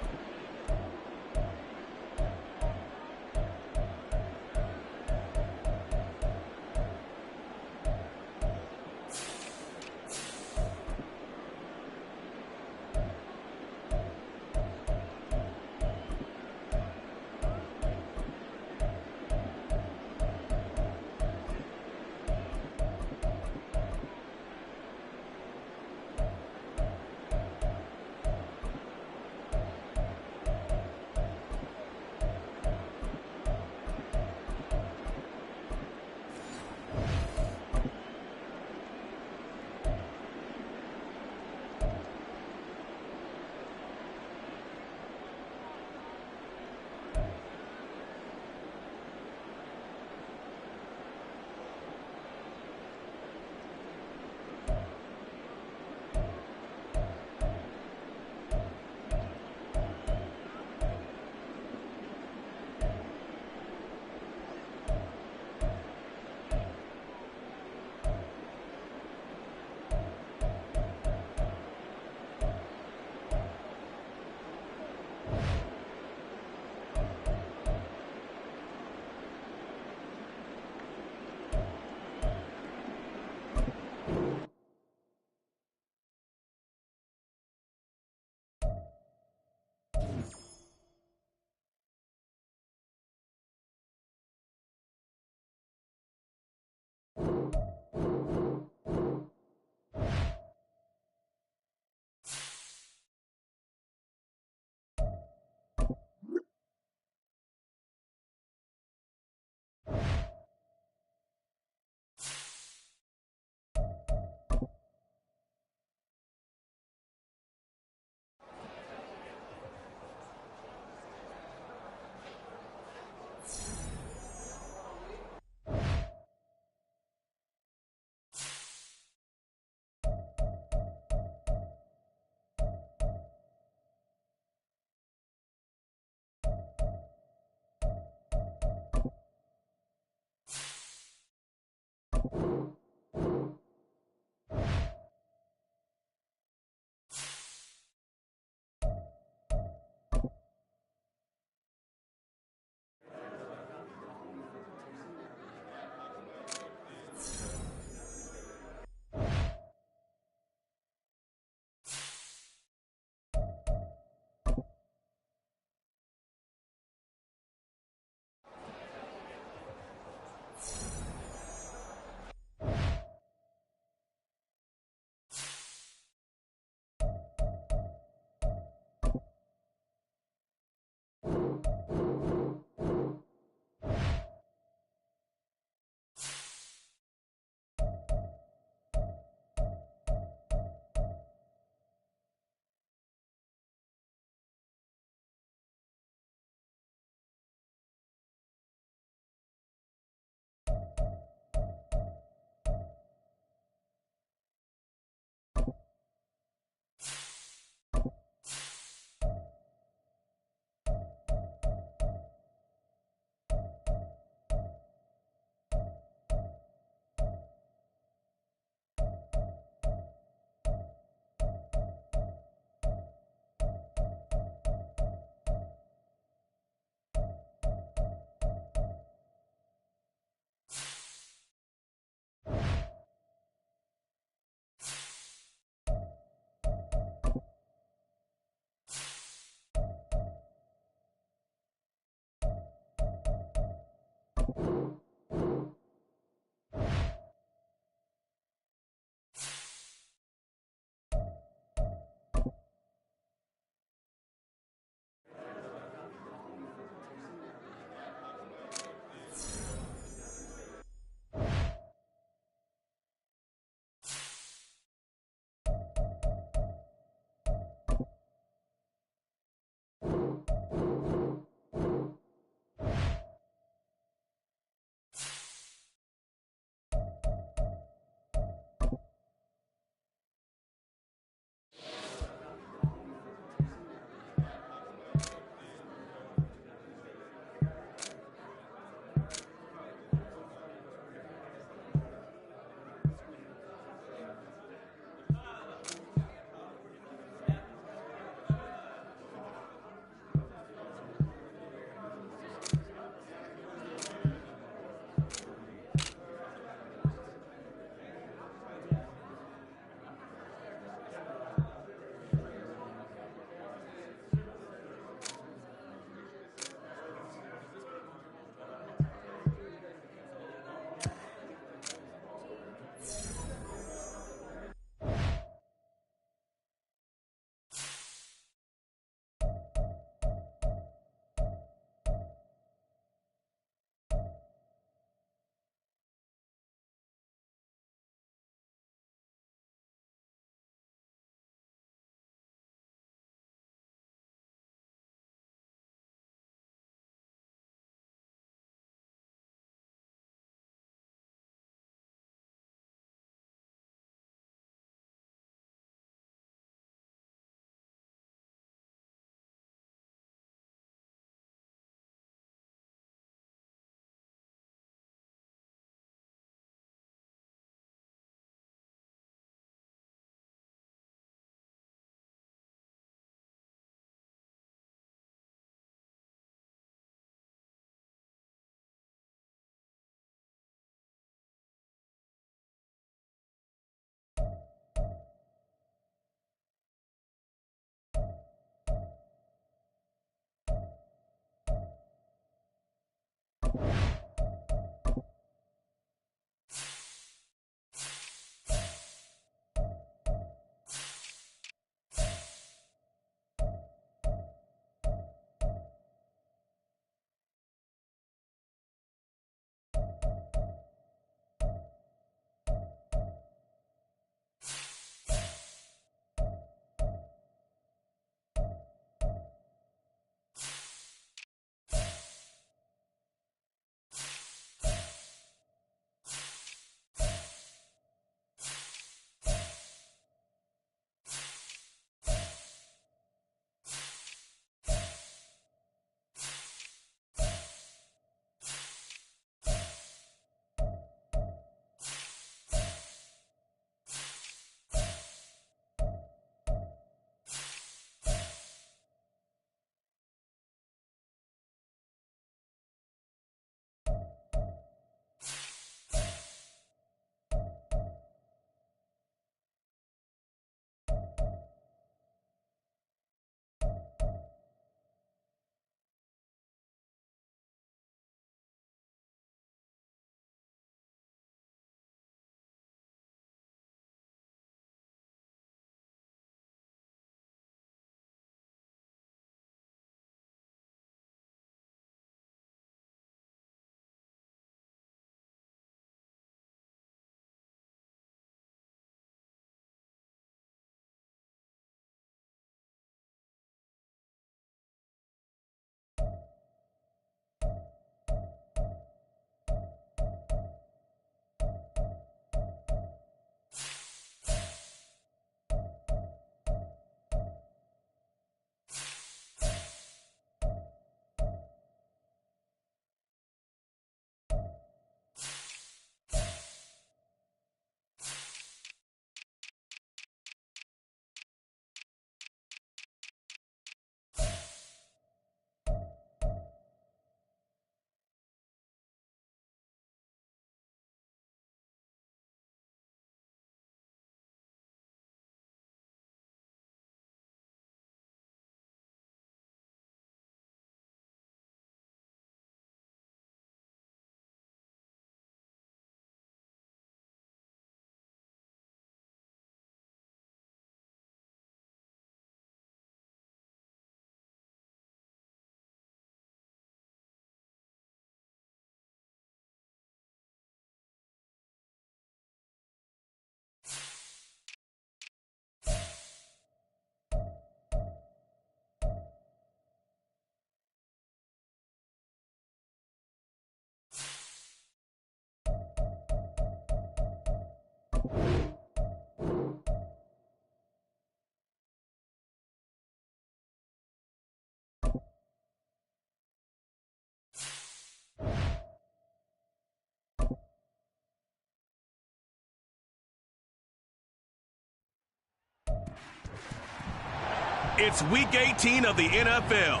It's Week 18 of the NFL.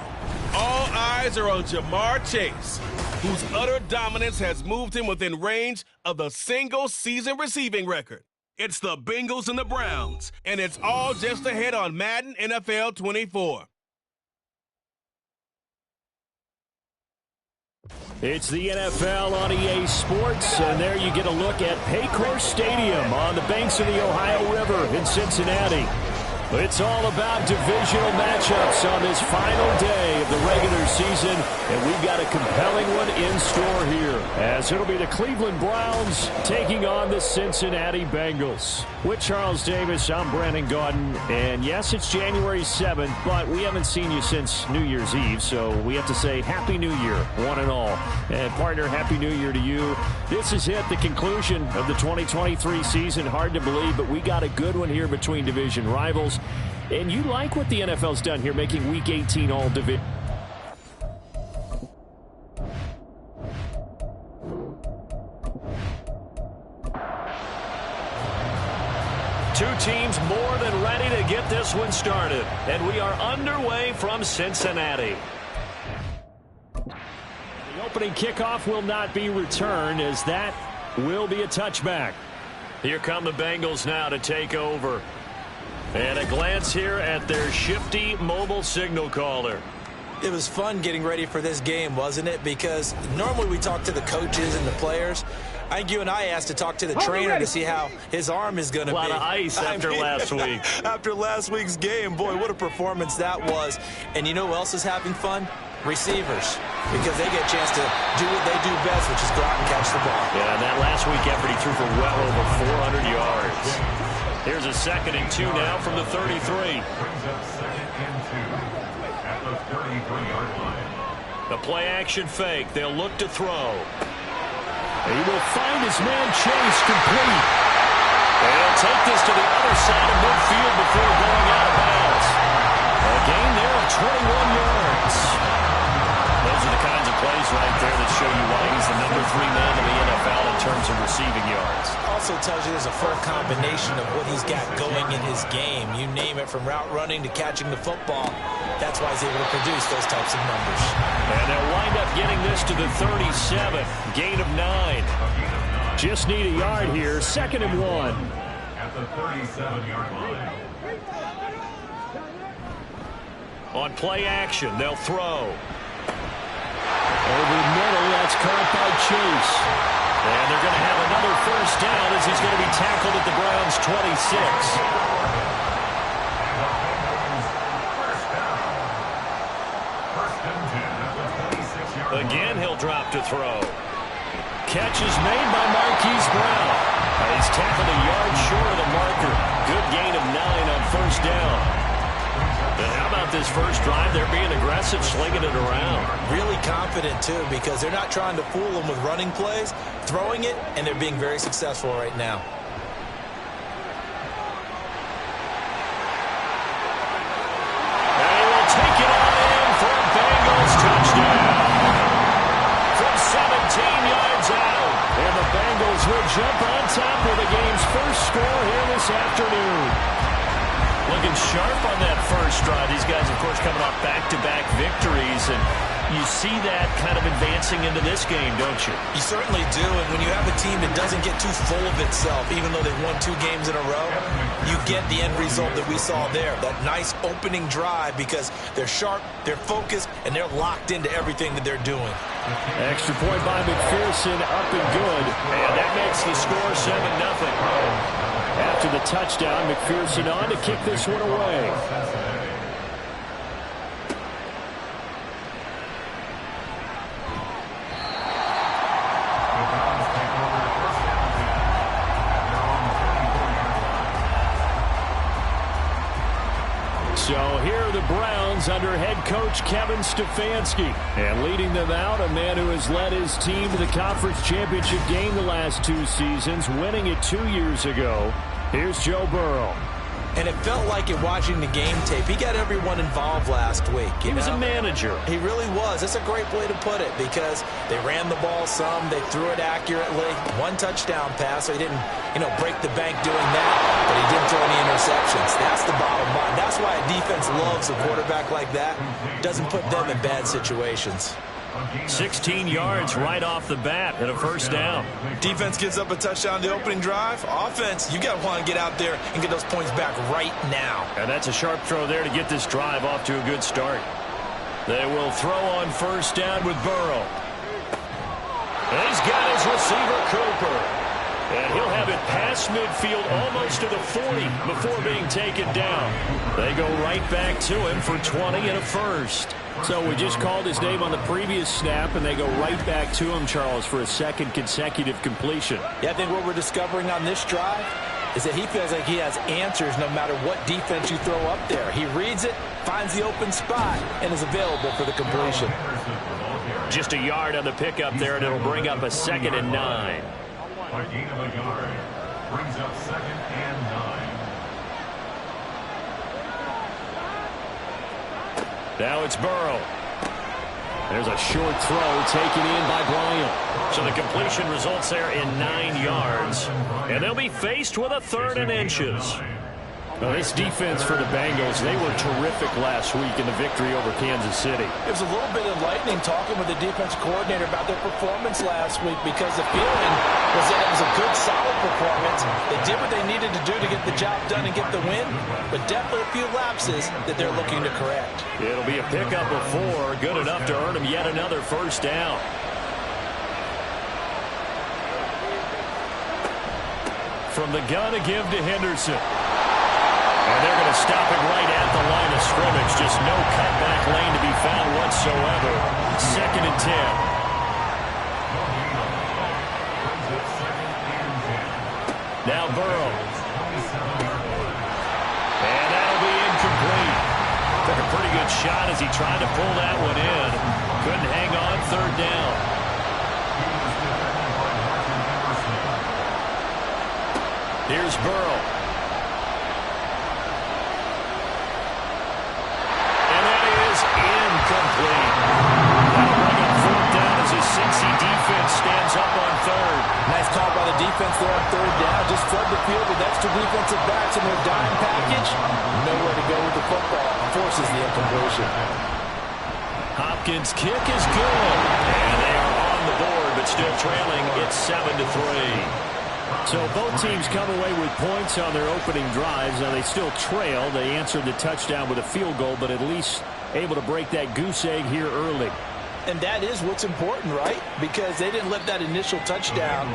All eyes are on Jamar Chase, whose utter dominance has moved him within range of the single-season receiving record. It's the Bengals and the Browns, and it's all just ahead on Madden NFL 24. It's the NFL on EA Sports, and there you get a look at Paycor Stadium on the banks of the Ohio River in Cincinnati. It's all about divisional matchups on this final day of the regular season, and we've got a compelling one in store here, as it'll be the Cleveland Browns taking on the Cincinnati Bengals. With Charles Davis, I'm Brandon Gaudin, and yes, it's January 7th, but we haven't seen you since New Year's Eve, so we have to say Happy New Year, one and all. And partner, Happy New Year to you. This has hit the conclusion of the 2023 season. Hard to believe, but we got a good one here between division rivals. And you like what the NFL's done here, making Week 18 all division. Two teams more than ready to get this one started. And we are underway from Cincinnati. The opening kickoff will not be returned, as that will be a touchback. Here come the Bengals now to take over. And a glance here at their shifty mobile signal caller. It was fun getting ready for this game, wasn't it? Because normally we talk to the coaches and the players. I think you and I asked to talk to the trainer to see how his arm is going to be. A lot of ice after last week. After last week's game, boy, what a performance that was. And you know who else is having fun? Receivers, because they get a chance to do what they do best, which is go out and catch the ball. Yeah, and that last week effort, he threw for well over 400 yards. Here's a 2nd and 2 now from the 33. Brings up 2nd and 2 at the 33-yard line. The play-action fake. They'll look to throw. He will find his man Chase complete. And he'll take this to the other side of midfield before going out of bounds. A gain there of 21 yards. Those are the kinds of plays right there that show you why he's the number 3 man in the NFL in terms of receiving yards. Also tells you there's a full combination of what he's got going in his game. You name it, from route running to catching the football. That's why he's able to produce those types of numbers. And they'll wind up getting this to the 37. Gain of 9. Just need a yard here. 2nd and 1. At the 37-yard line. On play action, they'll throw. Over the middle, that's caught by Chase. And they're going to have another 1st down as he's going to be tackled at the Browns' 26. Again, he'll drop to throw. Catch is made by Marquise Brown. He's tackled a yard short of the marker. Good gain of 9 on 1st down. And how about this first drive? They're being aggressive, slinging it around. Really confident, too, because they're not trying to fool them with running plays, throwing it, and they're being very successful right now. And he will take it on in for a Bengals touchdown. From 17 yards out. And the Bengals will jump on top with the game's first score here this afternoon. Looking sharp on that first drive. These guys, of course, coming off back-to-back victories, and you see that kind of advancing into this game, don't you? You certainly do, and when you have a team that doesn't get too full of itself, even though they've won 2 games in a row, you get the end result that we saw there, that nice opening drive, because they're sharp, they're focused, and they're locked into everything that they're doing. Extra point by McPherson, up and good, and that makes the score 7-0. After the touchdown, McPherson on to kick this one away. So here are the Browns under head coach Kevin Stefanski. And leading them out, a man who has led his team to the conference championship game the last 2 seasons, winning it 2 years ago. Here's Joe Burrow. And it felt like in watching the game tape, he got everyone involved last week. He was a manager. He really was. That's a great way to put it, because they ran the ball some, they threw it accurately. 1 touchdown pass, so he didn't, break the bank doing that, but he didn't throw any interceptions. That's the bottom line. That's why a defense loves a quarterback like that. Doesn't put them in bad situations. 16 yards right off the bat and a 1st down. Defense gives up a touchdown the opening drive. Offense, you got to want to get out there and get those points back right now. And that's a sharp throw there to get this drive off to a good start. They will throw on 1st down with Burrow. And he's got his receiver, Cooper. And he'll have it past midfield almost to the 40 before being taken down. They go right back to him for 20 and a 1st. So we just called his name on the previous snap, and they go right back to him, Charles, for a 2nd consecutive completion. Yeah, I think what we're discovering on this drive is that he feels like he has answers no matter what defense you throw up there. He reads it, finds the open spot, and is available for the completion. Just a yard on the pickup there, and it'll bring up a 2nd and 9. A gain of a yard brings up 2nd and 9. Now it's Burrow. There's a short throw taken in by Bryant. So the completion results there in 9 yards. And they'll be faced with a 3rd and inches. Well, this defense for the Bengals, they were terrific last week in the victory over Kansas City. It was a little bit enlightening talking with the defense coordinator about their performance last week because the feeling was that it was a good, solid performance. They did what they needed to do to get the job done and get the win, but definitely a few lapses that they're looking to correct. It'll be a pickup of 4, good enough to earn them yet another first down. From the gun to give to Henderson. And they're going to stop it right at the line of scrimmage. Just no cutback lane to be found whatsoever. 2nd and 10. Now Burrow. And that'll be incomplete. Took a pretty good shot as he tried to pull that one in. Couldn't hang on 3rd down. Here's Burrow. And that is incomplete. That'll bring up 4th down as his Cincy defense stands up on 3rd. Nice call by the defense there on 3rd down. Just flood the field with extra defensive backs in their dime package. Nowhere to go with the football. Forces the incompletion. Hopkins' kick is good. And they are on the board, but still trailing. It's 7-3. So both teams come away with points on their opening drives. Now they still trail. They answered the touchdown with a field goal, but at least able to break that goose egg here early. And that is what's important, right? Because they didn't let that initial touchdown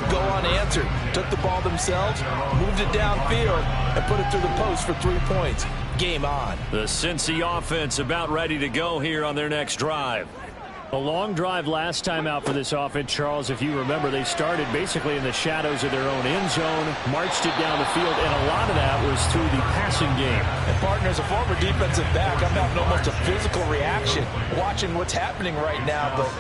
go unanswered. Took the ball themselves, moved it downfield, and put it through the post for 3 points. Game on. The Cincy offense about ready to go here on their next drive. A long drive last time out for this offense, Charles. If you remember, they started basically in the shadows of their own end zone, marched it down the field, and a lot of that was through the passing game. And partner, as a former defensive back, I'm having almost a physical reaction watching what's happening right now. But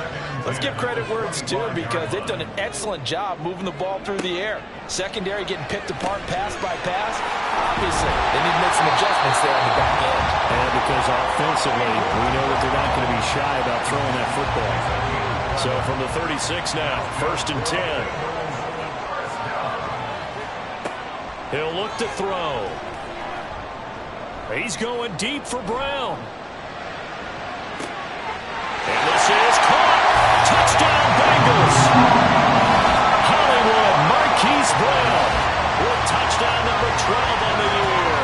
let's give credit where it's due because they've done an excellent job moving the ball through the air. Secondary getting picked apart pass by pass. Obviously, they need to make some adjustments there on the back end. And because offensively, we know that they're not going to be shy about throwing that football. So from the 36 now, 1st and 10. He'll look to throw. He's going deep for Brown. And this is caught. Touchdown Bengals. Hollywood Marquise Brown with touchdown number 12 on the year.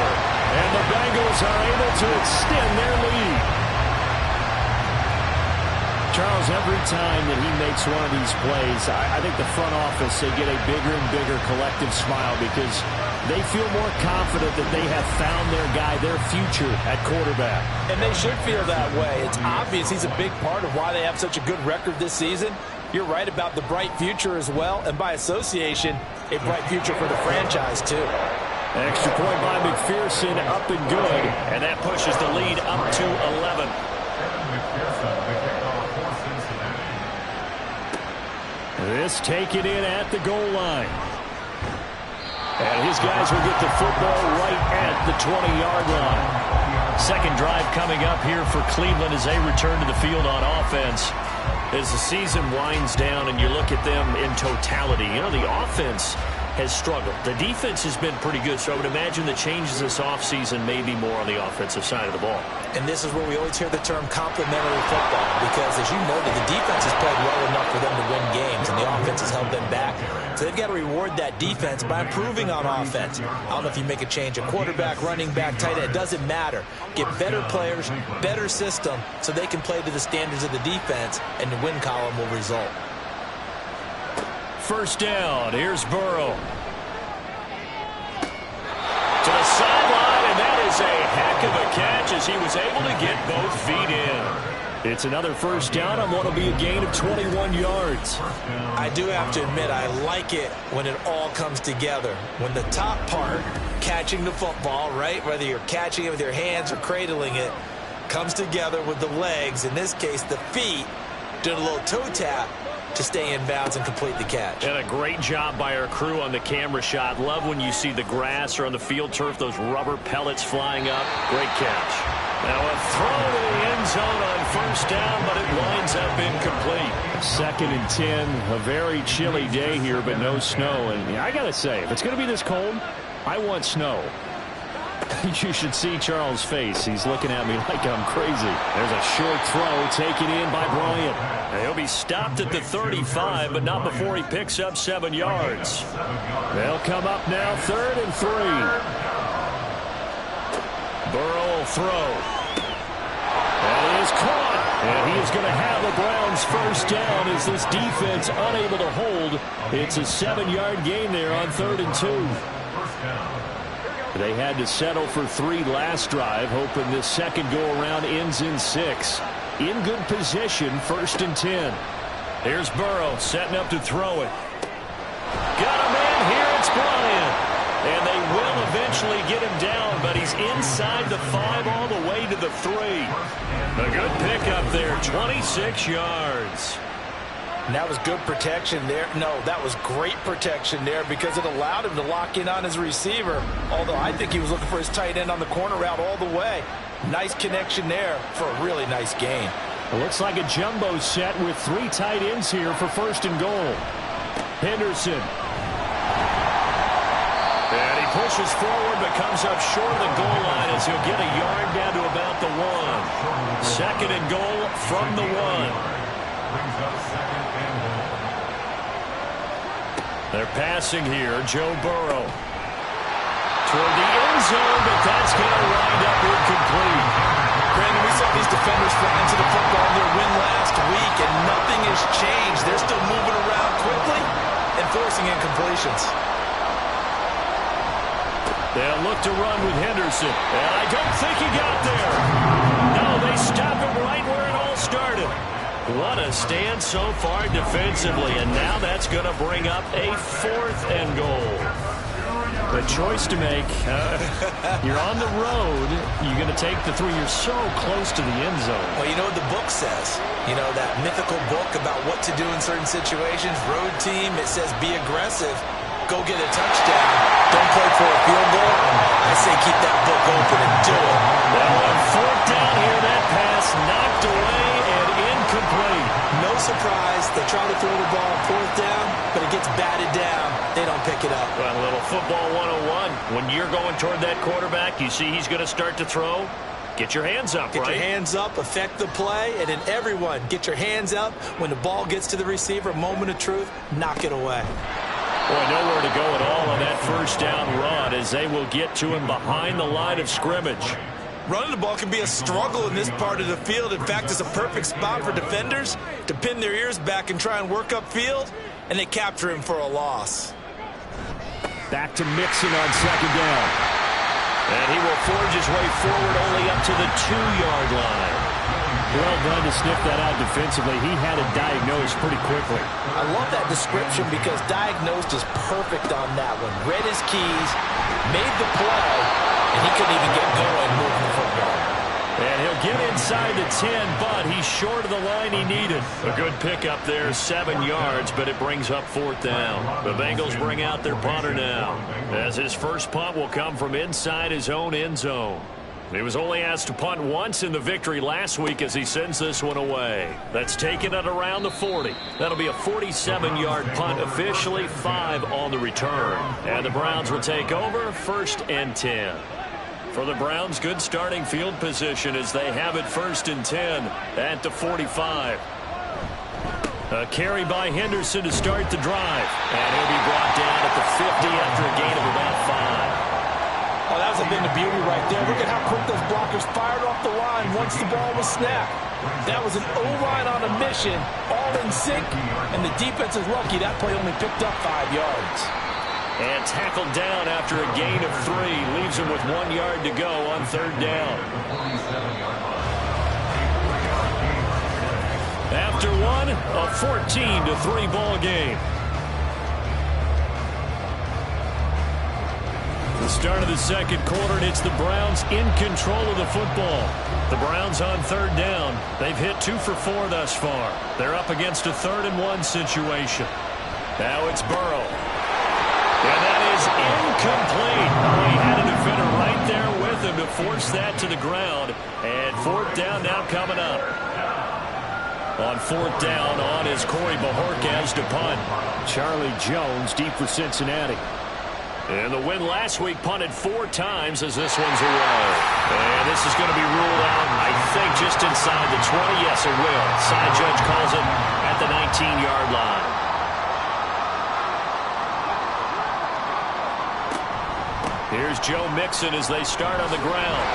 And the Bengals are able to extend their lead. Charles, every time that he makes one of these plays, I think the front office, they get a bigger and bigger collective smile because they feel more confident that they have found their guy, their future at quarterback. And they should feel that way. It's obvious he's a big part of why they have such a good record this season. You're right about the bright future as well, and by association, a bright future for the franchise too. Extra point by McPherson, up and good, and that pushes the lead up to 11. This taken in at the goal line. And his guys will get the football right at the 20-yard line. Second drive coming up here for Cleveland as they return to the field on offense. As the season winds down and you look at them in totality, you know, the offense has struggled. The defense has been pretty good, so I would imagine the changes this offseason may be more on the offensive side of the ball. And this is where we always hear the term complementary football because, as you noted, the defense has played well enough for them to win games, and the offense has held them back. So they've got to reward that defense by improving on offense. I don't know if you make a change, a quarterback, running back, tight end, it doesn't matter. Get better players, better system, so they can play to the standards of the defense, and the win column will result. First down, here's Burrow. To the sideline, and that is a heck of a catch as he was able to get both feet in. It's another first down on what will be a gain of 21 yards. I do have to admit, I like it when it all comes together. When the top part, catching the football, right, whether you're catching it with your hands or cradling it, comes together with the legs, in this case the feet, doing a little toe tap to stay in bounds and complete the catch. And a great job by our crew on the camera shot. Love when you see the grass or on the field turf, those rubber pellets flying up. Great catch. Now a throw to the end zone on first down, but it winds up incomplete. 2nd and 10, a very chilly day here, but no snow. And I got to say, if it's going to be this cold, I want snow. You should see Charles' face. He's looking at me like I'm crazy. There's a short throw taken in by Bryant. He'll be stopped at the 35, but not before he picks up 7 yards. They'll come up now 3rd and 3. Burrow will throw. And it is caught. And he is going to have the Browns first down as this defense unable to hold. It's a 7-yard gain there on 3rd and 2. They had to settle for 3 last drive, hoping this second go-around ends in 6. In good position, 1st and 10. Here's Burrow setting up to throw it. Got a man here, it's Bryant. And they will eventually get him down, but he's inside the 5 all the way to the 3. A good pickup there, 26 yards. And that was good protection there. No, that was great protection there because it allowed him to lock in on his receiver. Although I think he was looking for his tight end on the corner route all the way. Nice connection there for a really nice gain. It looks like a jumbo set with 3 tight ends here for 1st and goal. Henderson. And he pushes forward but comes up short of the goal line as he'll get a yard down to about the 1. 2nd and goal from the 1. They're passing here, Joe Burrow. Toward the end zone, but that's going to wind up incomplete. Brandon, we saw these defenders flying to the football in their win last week, and nothing has changed. They're still moving around quickly and forcing incompletions. They'll look to run with Henderson, and I don't think he got there. No, they stop him right where it all started. What a stand so far defensively, and now that's going to bring up a 4th and goal. The choice to make. You're on the road. You're going to take the 3. You're so close to the end zone. Well, you know what the book says. You know, that mythical book about what to do in certain situations. Road team, it says be aggressive. Go get a touchdown. Don't play for a field goal. I say keep that book open and do it. Well, on 4th down here, that pass knocked away and incomplete. No surprise. They try to throw the ball 4th down, but it gets batted down. They don't pick it up. Well, a little football 101. When you're going toward that quarterback, you see he's going to start to throw. Get your hands up, Get right? your hands up, affect the play, and then everyone, get your hands up. When the ball gets to the receiver, moment of truth, knock it away. Boy, nowhere to go at all on that 1st down run as they will get to him behind the line of scrimmage. Running the ball can be a struggle in this part of the field. In fact, it's a perfect spot for defenders to pin their ears back and try and work upfield, and they capture him for a loss. Back to Mixon on 2nd down. And he will forge his way forward only up to the 2-yard line. Well done to sniff that out defensively. He had it diagnosed pretty quickly. I love that description because diagnosed is perfect on that one. Read his keys, made the play, and he couldn't even get going moving the football. And he'll get inside the 10, but he's short of the line he needed. A good pickup there, 7 yards, but it brings up 4th down. The Bengals bring out their punter now, as his first punt will come from inside his own end zone. He was only asked to punt once in the victory last week as he sends this one away. That's taken at around the 40. That'll be a 47-yard punt officially, 5 on the return. And the Browns will take over 1st and 10. For the Browns, good starting field position as they have it 1st and 10 at the 45. A carry by Henderson to start the drive. And he'll be brought down at the 50 after a gain of about 5. Oh, that was a thing of beauty right there. Look at how quick those blockers fired off the line once the ball was snapped. That was an O-line on a mission, all in sync, and the defense is lucky that play only picked up 5 yards. And tackled down after a gain of 3. Leaves him with 1 yard to go on 3rd down. After one, a 14-3 ball game. The start of the second quarter, and it's the Browns in control of the football. The Browns on 3rd down. They've hit 2 for 4 thus far. They're up against a 3rd and 1 situation. Now it's Burrow. And that is incomplete. He had a defender right there with him to force that to the ground. And 4th down now coming up. On 4th down, is Corey Bajorquez to punt. Charlie Jones deep for Cincinnati. And the win last week punted 4 times as this one's away. And this is going to be ruled out, I think, just inside the 20. Yes, it will. Side judge calls it at the 19-yard line. Here's Joe Mixon as they start on the ground.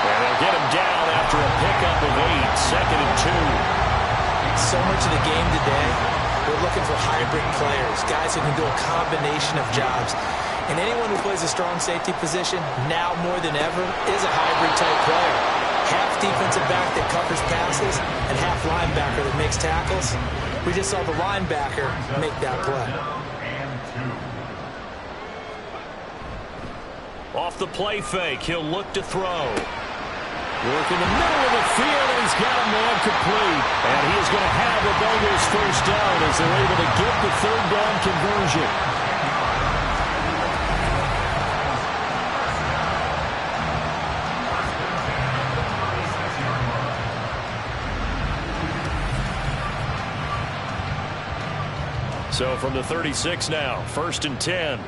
And they'll get him down after a pickup of 8, 2nd and 2. So much of the game today, we're looking for hybrid players, guys who can do a combination of jobs. And anyone who plays a strong safety position, now more than ever, is a hybrid-type player. Half defensive back that covers passes and half linebacker that makes tackles. We just saw the linebacker make that play. Off the play fake, he'll look to throw. Work in the middle of the field, and he's got a man complete. And he is going to have the Bengals first down as they're able to get the 3rd down conversion. So from the 36 now, 1st and 10.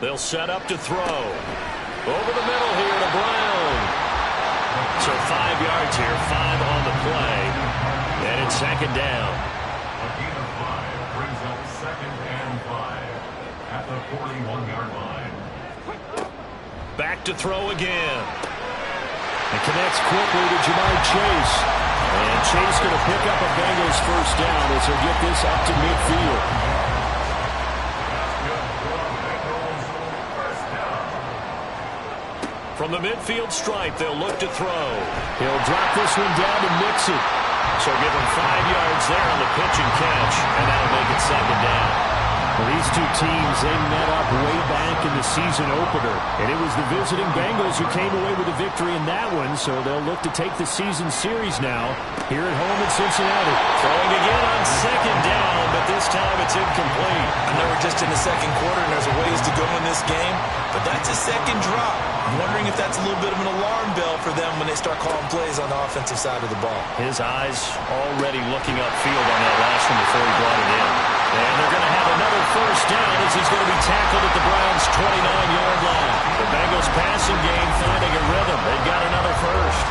They'll set up to throw. Over the middle here to Brown. So 5 yards here, 5 on the play. And it's 2nd down. A gain of 5 brings up 2nd and 5 at the 41-yard line. Back to throw again. It connects quickly to Jamar Chase. And Chase going to pick up a Bengals first down as he'll get this up to midfield. From the midfield stripe, they'll look to throw. He'll drop this one down to Mixon. So give him 5 yards there on the pitch and catch, and that'll make it 2nd down. Well, these two teams, they met up way back in the season opener, and it was the visiting Bengals who came away with a victory in that one, so they'll look to take the season series now here at home in Cincinnati. Throwing again on 2nd down, but this time it's incomplete. I know we're just in the 2nd quarter and there's a ways to go in this game, but that's a 2nd drop. I'm wondering if that's a little bit of an alarm bell for them when they start calling plays on the offensive side of the ball. His eyes already looking upfield on that last one before he brought it in. And they're going to have another first down as he's going to be tackled at the Browns' 29-yard line. The Bengals passing game finding a rhythm. They've got another first.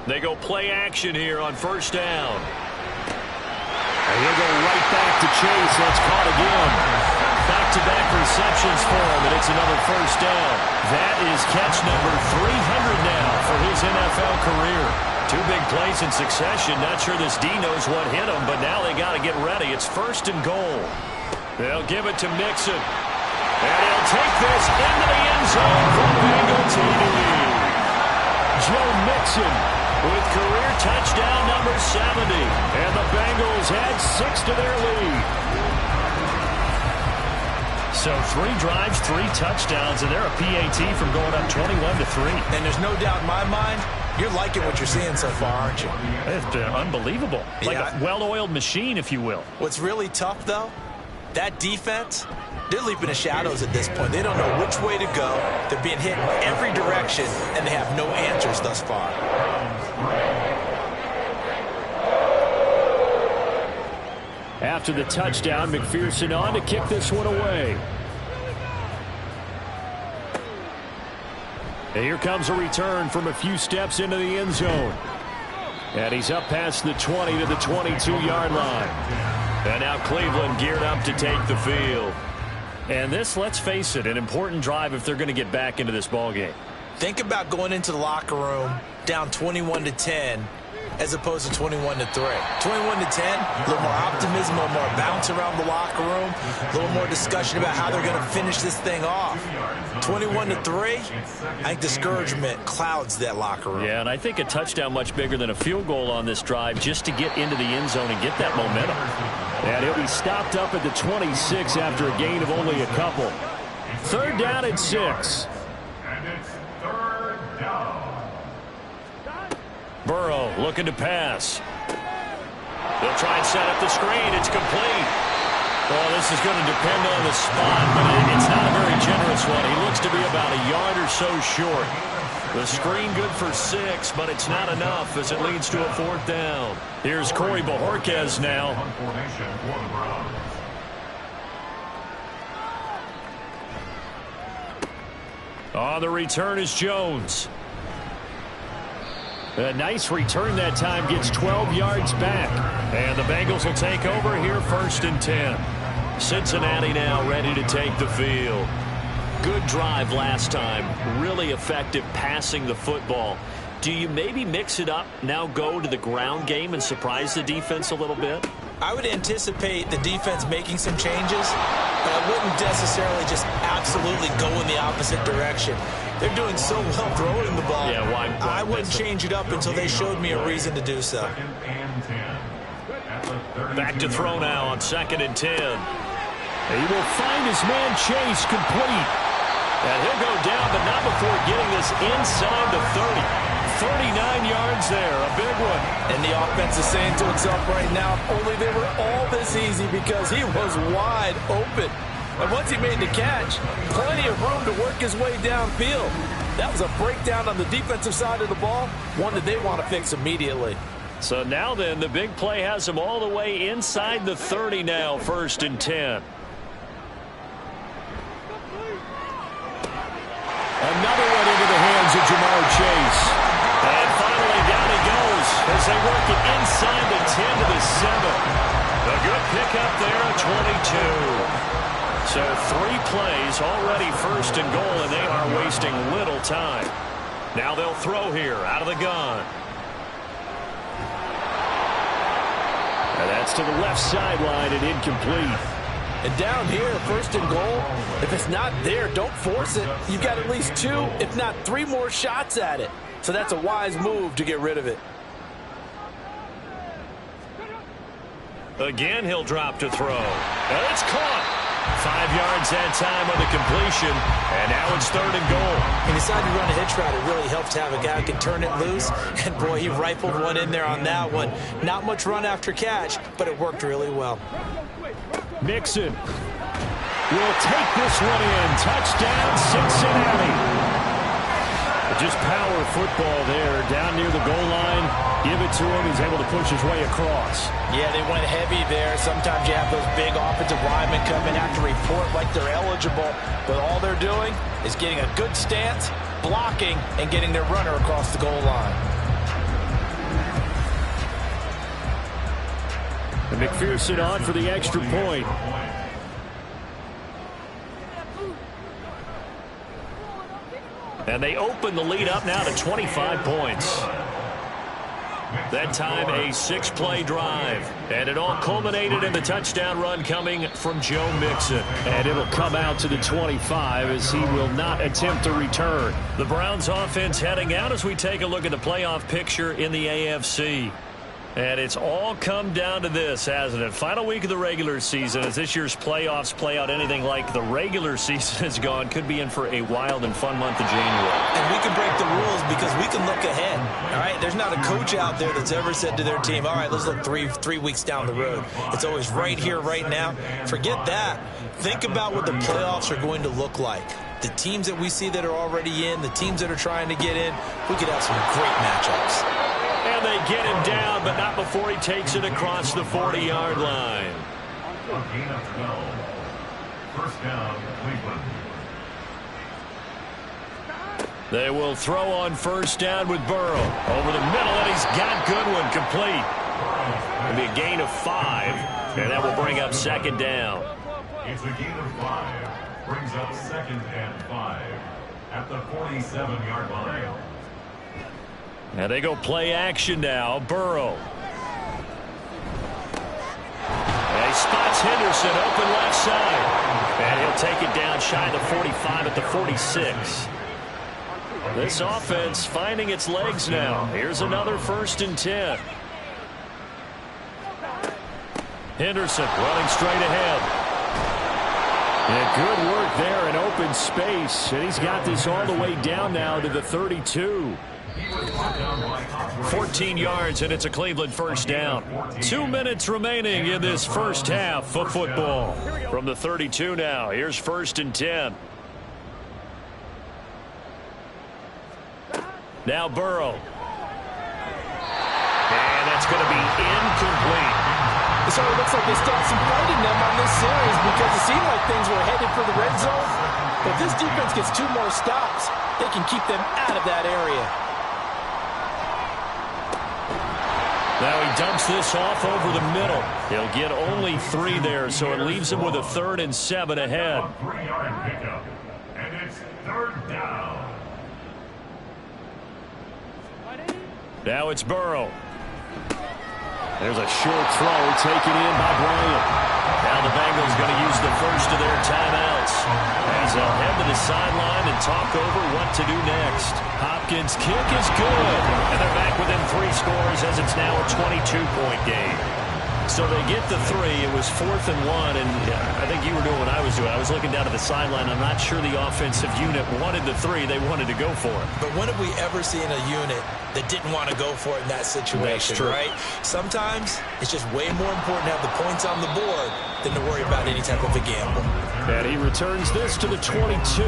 They go play action here on 1st down. And he'll go right back to Chase. That's caught again. Back-to-back receptions for him, and it's another first down. That is catch number 300 now for his NFL career. 2 big plays in succession. Not sure this D knows what hit him, but now they got to get ready. It's 1st and goal. They'll give it to Mixon. And he'll take this into the end zone from Bengal TD. Joe Mixon with career touchdown number 70. And the Bengals add 6 to their lead. So 3 drives, 3 touchdowns, and they're a PAT from going up 21-3. And there's no doubt in my mind, you're liking what you're seeing so far, aren't you? It's been unbelievable. Like a well-oiled machine, if you will. What's really tough, though, that defense, they're leaping the shadows at this point. They don't know which way to go. They're being hit in every direction, and they have no answers thus far. After the touchdown, McPherson on to kick this one away. And here comes a return from a few steps into the end zone. And he's up past the 20 to the 22-yard line. And now Cleveland geared up to take the field. And this, let's face it, an important drive if they're going to get back into this ballgame. Think about going into the locker room down 21-10 as opposed to 21-3. 21-10, a little more optimism, a little more bounce around the locker room, a little more discussion about how they're going to finish this thing off. 21-3, I think discouragement clouds that locker room. Yeah, and I think a touchdown much bigger than a field goal on this drive just to get into the end zone and get that momentum. And he'll be stopped up at the 26 after a gain of only a couple. 3rd down and 6. And it's 3rd down. Burrow looking to pass. They'll try and set up the screen. It's complete. Well, this is going to depend on the spot, but it's not a very generous one. He looks to be about a yard or so short. The screen good for 6, but it's not enough as it leads to a 4th down. Here's Corey Bojorquez now. On the return is Jones. A nice return that time, gets 12 yards back. And the Bengals will take over here 1st and 10. Cincinnati now ready to take the field. Good drive last time. Really effective passing the football. Do you maybe mix it up, now go to the ground game and surprise the defense a little bit? I would anticipate the defense making some changes, but I wouldn't necessarily just absolutely go in the opposite direction. They're doing so well throwing the ball. Yeah, why I wouldn't change it up until they showed me a reason to do so. Back to throw now on 2nd and 10. He will find his man Chase complete. And he'll go down, but not before getting this inside the 30. 39 yards there, a big one. And the offense is saying to itself right now, if only they were all this easy, because he was wide open. And once he made the catch, plenty of room to work his way downfield. That was a breakdown on the defensive side of the ball, one that they want to fix immediately. So now then, the big play has him all the way inside the 30 now, 1st and 10. Another one into the hands of Jamar Chase. And finally down he goes as they work it inside the 10 to the 7. A good pickup there at 22. So 3 plays already 1st and goal, and they are wasting little time. Now they'll throw here out of the gun. And that's to the left sideline and incomplete. And down here, 1st and goal, if it's not there, don't force it. You've got at least 2, if not 3 more shots at it. So that's a wise move to get rid of it. Again, he'll drop to throw. And it's caught. 5 yards that time on the completion. And now it's 3rd and goal. He decided to run a hitch route. It really helps to have a guy who can turn it loose. And, boy, he rifled one in there on that one. Not much run after catch, but it worked really well. Mixon will take this one in. Touchdown, Cincinnati. Just power football there, down near the goal line. Give it to him. He's able to push his way across. Yeah, they went heavy there. Sometimes you have those big offensive linemen come in, have to report like they're eligible. But all they're doing is getting a good stance, blocking, and getting their runner across the goal line. And McPherson on for the extra point. And they open the lead up now to 25 points. That time a 6-play drive. And it all culminated in the touchdown run coming from Joe Mixon. And it'll come out to the 25 as he will not attempt to return. The Browns offense heading out as we take a look at the playoff picture in the AFC. And it's all come down to this, hasn't it? Final week of the regular season. As this year's playoffs play out anything like the regular season has gone, could be in for a wild and fun month of January. And we can break the rules because we can look ahead. All right, there's not a coach out there that's ever said to their team, all right, let's look three weeks down the road. It's always right here, right now. Forget that. Think about what the playoffs are going to look like. The teams that we see that are already in, the teams that are trying to get in, we could have some great matchups. And they get him down, but not before he takes it across the 40-yard line. A gain of 12. First down, Cleveland. They will throw on 1st down with Burrow. Over the middle, and he's got Goodwin complete. It'll be a gain of 5, and that will bring up 2nd down. It's a gain of 5. Brings up 2nd and 5 at the 47-yard line. And they go play action now. Burrow. And he spots Henderson open left side. And he'll take it down shy of the 45 at the 46. This offense finding its legs now. Here's another 1st and 10. Henderson running straight ahead. Yeah, good work there in open space. And he's got this all the way down now to the 32. 14 yards, and it's a Cleveland first down. 2 minutes remaining in this first half of football. From the 32 now, here's 1st and 10. Now Burrow. And that's going to be incomplete. So it looks like they start some fight in them on this series because it seemed like things were headed for the red zone. But if this defense gets 2 more stops, they can keep them out of that area. Now he dumps this off over the middle. He'll get only 3 there, so it leaves him with a 3rd and 7 ahead. 3-yard pickup, and it's 3rd down. Now it's Burrow. There's a short throw taken in by Bryant. Now the Bengals going to use the first of their timeouts as they'll head to the sideline and talk over what to do next. Hopkins' kick is good, and they're back within 3 scores as it's now a 22-point game. So they get the 3. It was 4th and 1, and I think you were doing what I was doing. I was looking down at the sideline. I'm not sure the offensive unit wanted the 3. They wanted to go for it. But when have we ever seen a unit that didn't want to go for it in that situation, right? Sometimes it's just way more important to have the points on the board than to worry about any type of a gamble. And he returns this to the 22.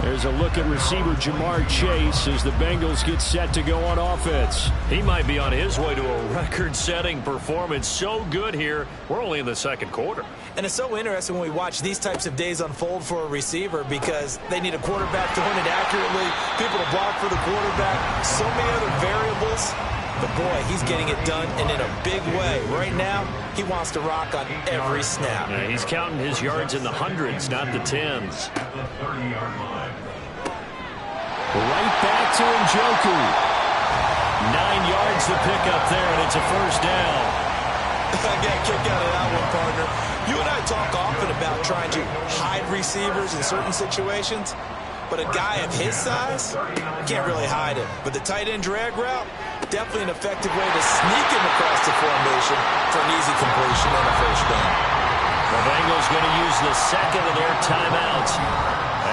There's a look at receiver Jamar Chase as the Bengals get set to go on offense. He might be on his way to a record-setting performance. So good here. We're only in the 2nd quarter. And it's so interesting when we watch these types of days unfold for a receiver because they need a quarterback throwing it accurately, people to block for the quarterback, so many other variables. But, boy, he's getting it done and in a big way. Right now, he wants to rock on every snap. Yeah, he's counting his yards in the hundreds, not the tens. Right back to Njoku. 9 yards to pick up there, and it's a first down. I got a kick out of that one, partner. You and I talk often about trying to hide receivers in certain situations, but a guy of his size can't really hide him. But the tight end drag route, definitely an effective way to sneak him across the formation for an easy completion and a first down. The Bengals going to use the 2nd of their timeouts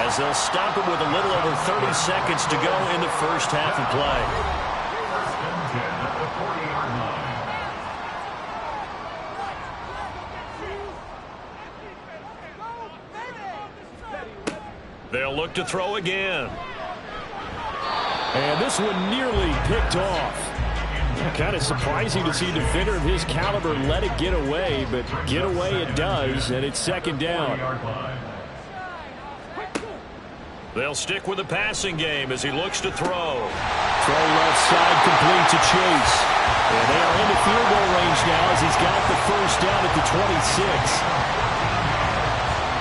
as they'll stop it with a little over 30 seconds to go in the first half of play. They'll look to throw again. And this one nearly picked off. Kind of surprising to see a defender of his caliber let it get away, but get away it does, and it's 2nd down. They'll stick with the passing game as he looks to throw. Throw left side complete to Chase. And they are into field goal range now as he's got the first down at the 26.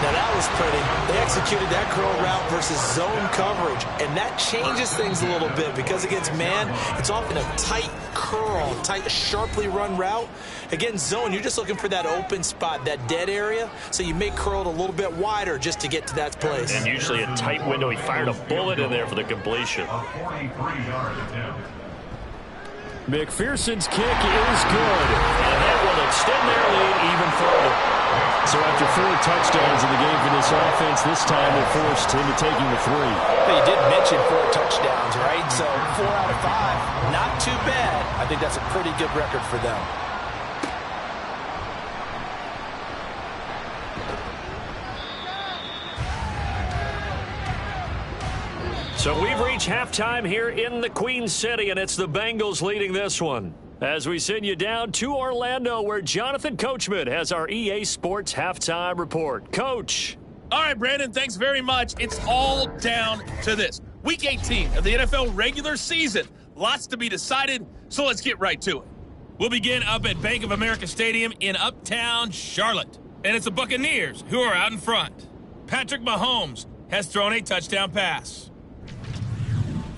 Now that was pretty. They executed that curl route versus zone coverage, and that changes things a little bit because against man, it's often a tight curl, tight, sharply run route. Against zone, you're just looking for that open spot, that dead area, so you may curl it a little bit wider just to get to that place. And usually a tight window. He fired a bullet in there for the completion. McPherson's kick is good. And that will extend their lead even further. So after 4 touchdowns in the game for this offense, this time they're forced into taking the 3. But you did mention 4 touchdowns, right? So 4 out of 5, not too bad. I think that's a pretty good record for them. So we've reached halftime here in the Queen City, and it's the Bengals leading this one. As we send you down to Orlando, where Jonathan Coachman has our EA Sports Halftime Report. Coach. All right, Brandon, thanks very much. It's all down to this. Week 18 of the NFL regular season. Lots to be decided, so let's get right to it. We'll begin up at Bank of America Stadium in Uptown Charlotte. And it's the Buccaneers who are out in front. Patrick Mahomes has thrown a touchdown pass.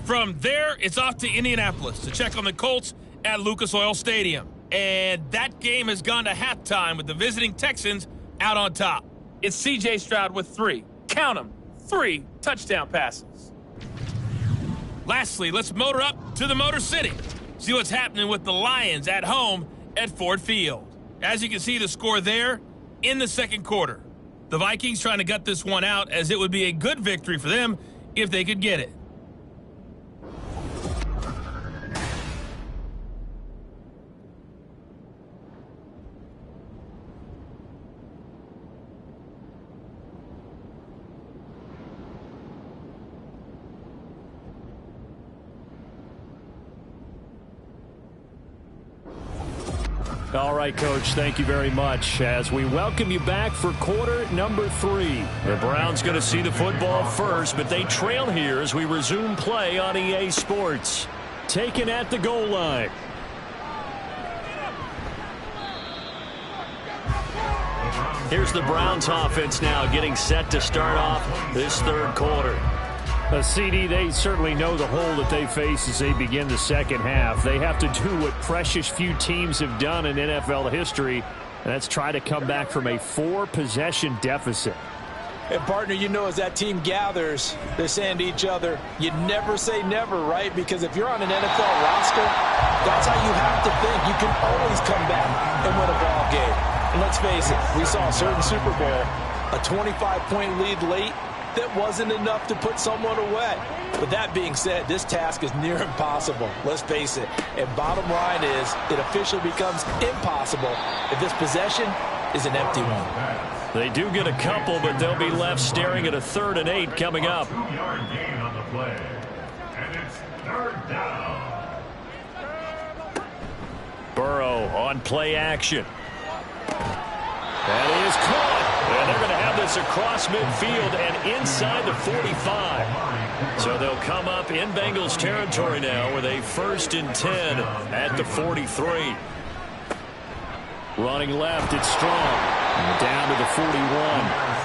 From there, it's off to Indianapolis to check on the Colts at Lucas Oil Stadium. And that game has gone to halftime with the visiting Texans out on top. It's C.J. Stroud with 3. Count them, 3 touchdown passes. Lastly, let's motor up to the Motor City. See what's happening with the Lions at home at Ford Field. As you can see the score there in the 2nd quarter. The Vikings trying to gut this one out, as it would be a good victory for them if they could get it. All right, Coach, thank you very much. As we welcome you back for quarter number 3. The Browns going to see the football first, but they trail here as we resume play on EA Sports. Taken at the goal line. Here's the Browns offense now getting set to start off this third quarter. CD, they certainly know the hole that they face as they begin the second half. They have to do what precious few teams have done in NFL history, and that's try to come back from a 4-possession deficit. And, partner, you know, as that team gathers, they're saying to each other, you never say never, right? Because if you're on an NFL roster, that's how you have to think. You can always come back and win a ball game. And let's face it, we saw a certain Super Bowl, a 25-point lead late, that wasn't enough to put someone away. But that being said, this task is near impossible. Let's face it. And bottom line is, it officially becomes impossible if this possession is an empty one. They do get a couple, but they'll be left staring at a 3rd and 8 coming up. 2-yard gain on the play. And it's 3rd down. Burrow on play action. That is caught. And they're going to have this across midfield and inside the 45. So they'll come up in Bengals territory now with a 1st and 10 at the 43. Running left, it's Strong. Down to the 41.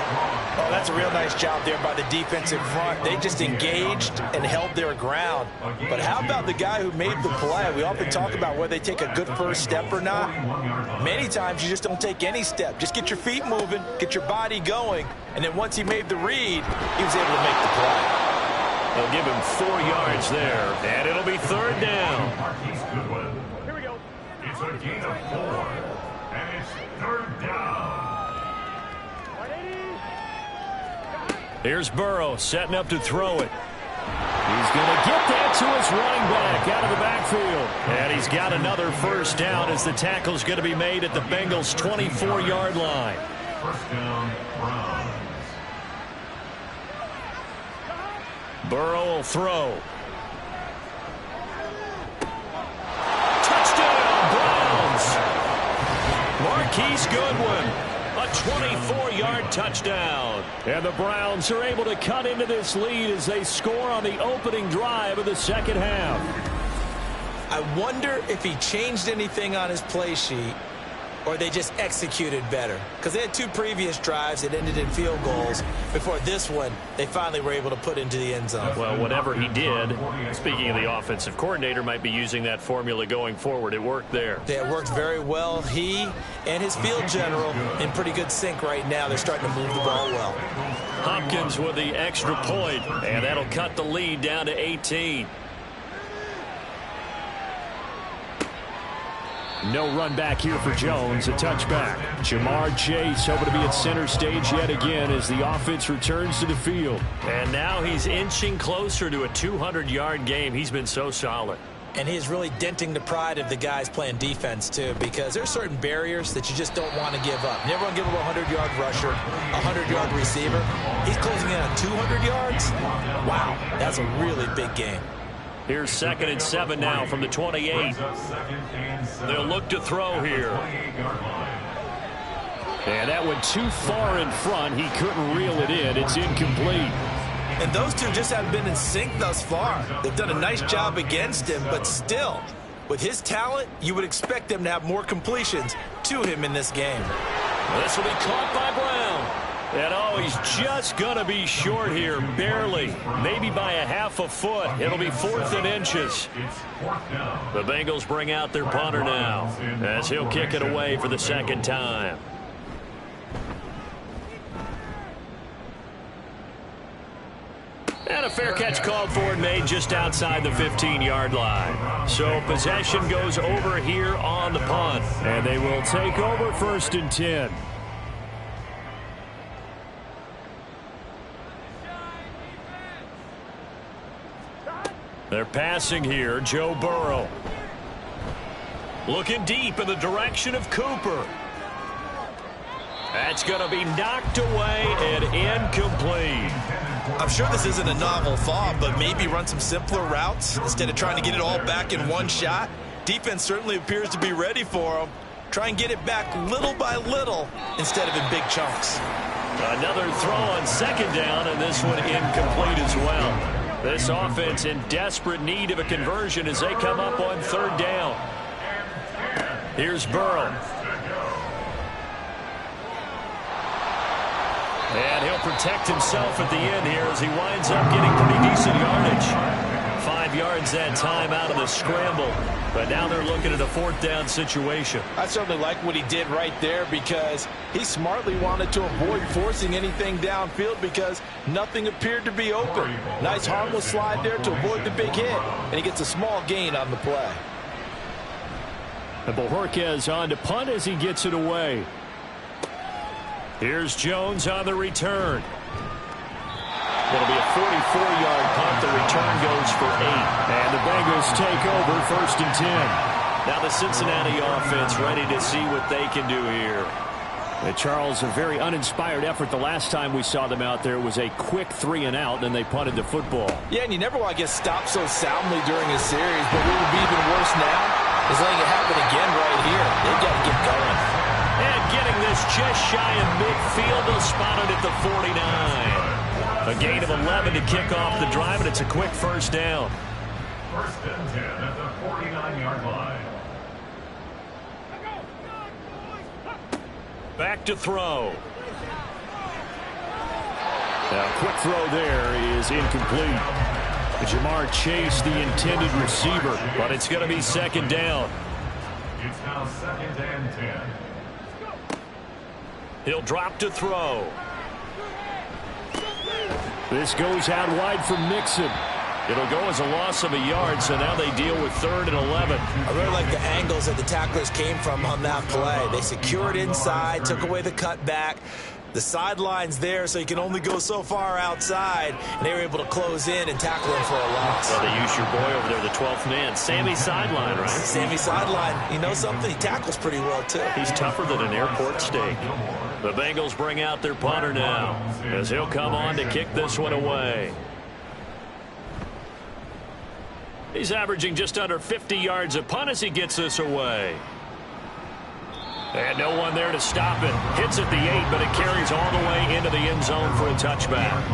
Oh, that's a real nice job there by the defensive front. They just engaged and held their ground. But how about the guy who made the play? We often talk about whether they take a good first step or not. Many times you just don't take any step. Just get your feet moving, get your body going, and then once he made the read, he was able to make the play. They'll give him 4 yards there, and it'll be 3rd down. Here we go. It's a gain of 4, and it's 3rd down. Here's Burrow setting up to throw it. He's going to get that to his running back out of the backfield. And he's got another 1st down as the tackle's going to be made at the Bengals' 24-yard line. 1st down, Browns. Burrow will throw. Touchdown, Browns! Marquise Goodwin. A 24-yard touchdown. And the Browns are able to cut into this lead as they score on the opening drive of the second half. I wonder if he changed anything on his play sheet or they just executed better. Because they had 2 previous drives that ended in field goals. Before this one, they finally were able to put into the end zone. Well, whatever he did, speaking of the offensive coordinator, might be using that formula going forward. It worked there. Yeah, it worked very well. He and his field general in pretty good sync right now. They're starting to move the ball well. Hopkins with the extra point, and that'll cut the lead down to 18. No run back here for Jones, a touchback. Jamar Chase hoping to be at center stage yet again as the offense returns to the field. And now he's inching closer to a 200-yard game. He's been so solid. And he's really denting the pride of the guys playing defense, too, because there's certain barriers that you just don't want to give up. You never want to give up a 100-yard rusher, a 100-yard receiver. He's closing in on 200 yards. Wow, that's a really big game. Here's 2nd and 7 now from the 28. They'll look to throw here. And that went too far in front. He couldn't reel it in. It's incomplete. And those two just haven't been in sync thus far. They've done a nice job against him, but still, with his talent, you would expect them to have more completions to him in this game. This will be caught by Brown. And oh, he's just going to be short here, barely. Maybe by a half a foot. It'll be 4th and inches. The Bengals bring out their punter now as he'll kick it away for the 2nd time. And a fair catch called for and made just outside the 15-yard line. So possession goes over here on the punt. And they will take over 1st and 10. They're passing here. Joe Burrow. Looking deep in the direction of Cooper. That's going to be knocked away and incomplete. I'm sure this isn't a novel thought, but maybe run some simpler routes instead of trying to get it all back in one shot. Defense certainly appears to be ready for them. Try and get it back little by little instead of in big chunks. Another throw on second down, and this one incomplete as well. This offense in desperate need of a conversion as they come up on third down. Here's Burrow. And he'll protect himself at the end here as he winds up getting pretty decent yardage. 5 yards that time out of the scramble. But now they're looking at a fourth down situation. I certainly like what he did right there because he smartly wanted to avoid forcing anything downfield because nothing appeared to be open. Nice harmless slide there to avoid the big hit, and he gets a small gain on the play. And Bojorquez on to punt as he gets it away. Here's Jones on the return. It'll be a 44-yard punt. The return goes for 8. And the Bengals take over first and 10. Now the Cincinnati offense ready to see what they can do here. Charles, a very uninspired effort. The last time we saw them out there was a quick 3 and out, and they punted the football. Yeah, and you never want to get stopped so soundly during a series, but what would be even worse now is letting it happen again right here. They've got to get going. And getting this just shy of midfield, they'll spot it at the 49. A gain of 11 to kick off the drive, and it's a quick first down. First and 10 at the 49-yard line. Back to throw. A quick throw there is incomplete. Jamar Chase, the intended receiver. But it's going to be second down. It's now second and 10. He'll drop to throw. This goes out wide for Mixon. It'll go as a loss of a yard, so now they deal with 3rd and 11. I really like the angles that the tacklers came from on that play. They secured inside, took away the cutback. The sideline's there, so you can only go so far outside, and they were able to close in and tackle him for a loss. Well, they use your boy over there, the 12th man, Sammy Sideline, right? Sammy Sideline. You know something? He tackles pretty well, too. He's tougher than an airport steak. The Bengals bring out their punter now, as he'll come on to kick this one away. He's averaging just under 50 yards a punt as he gets this away. And no one there to stop it. Hits at the 8, but it carries all the way into the end zone for a touchback.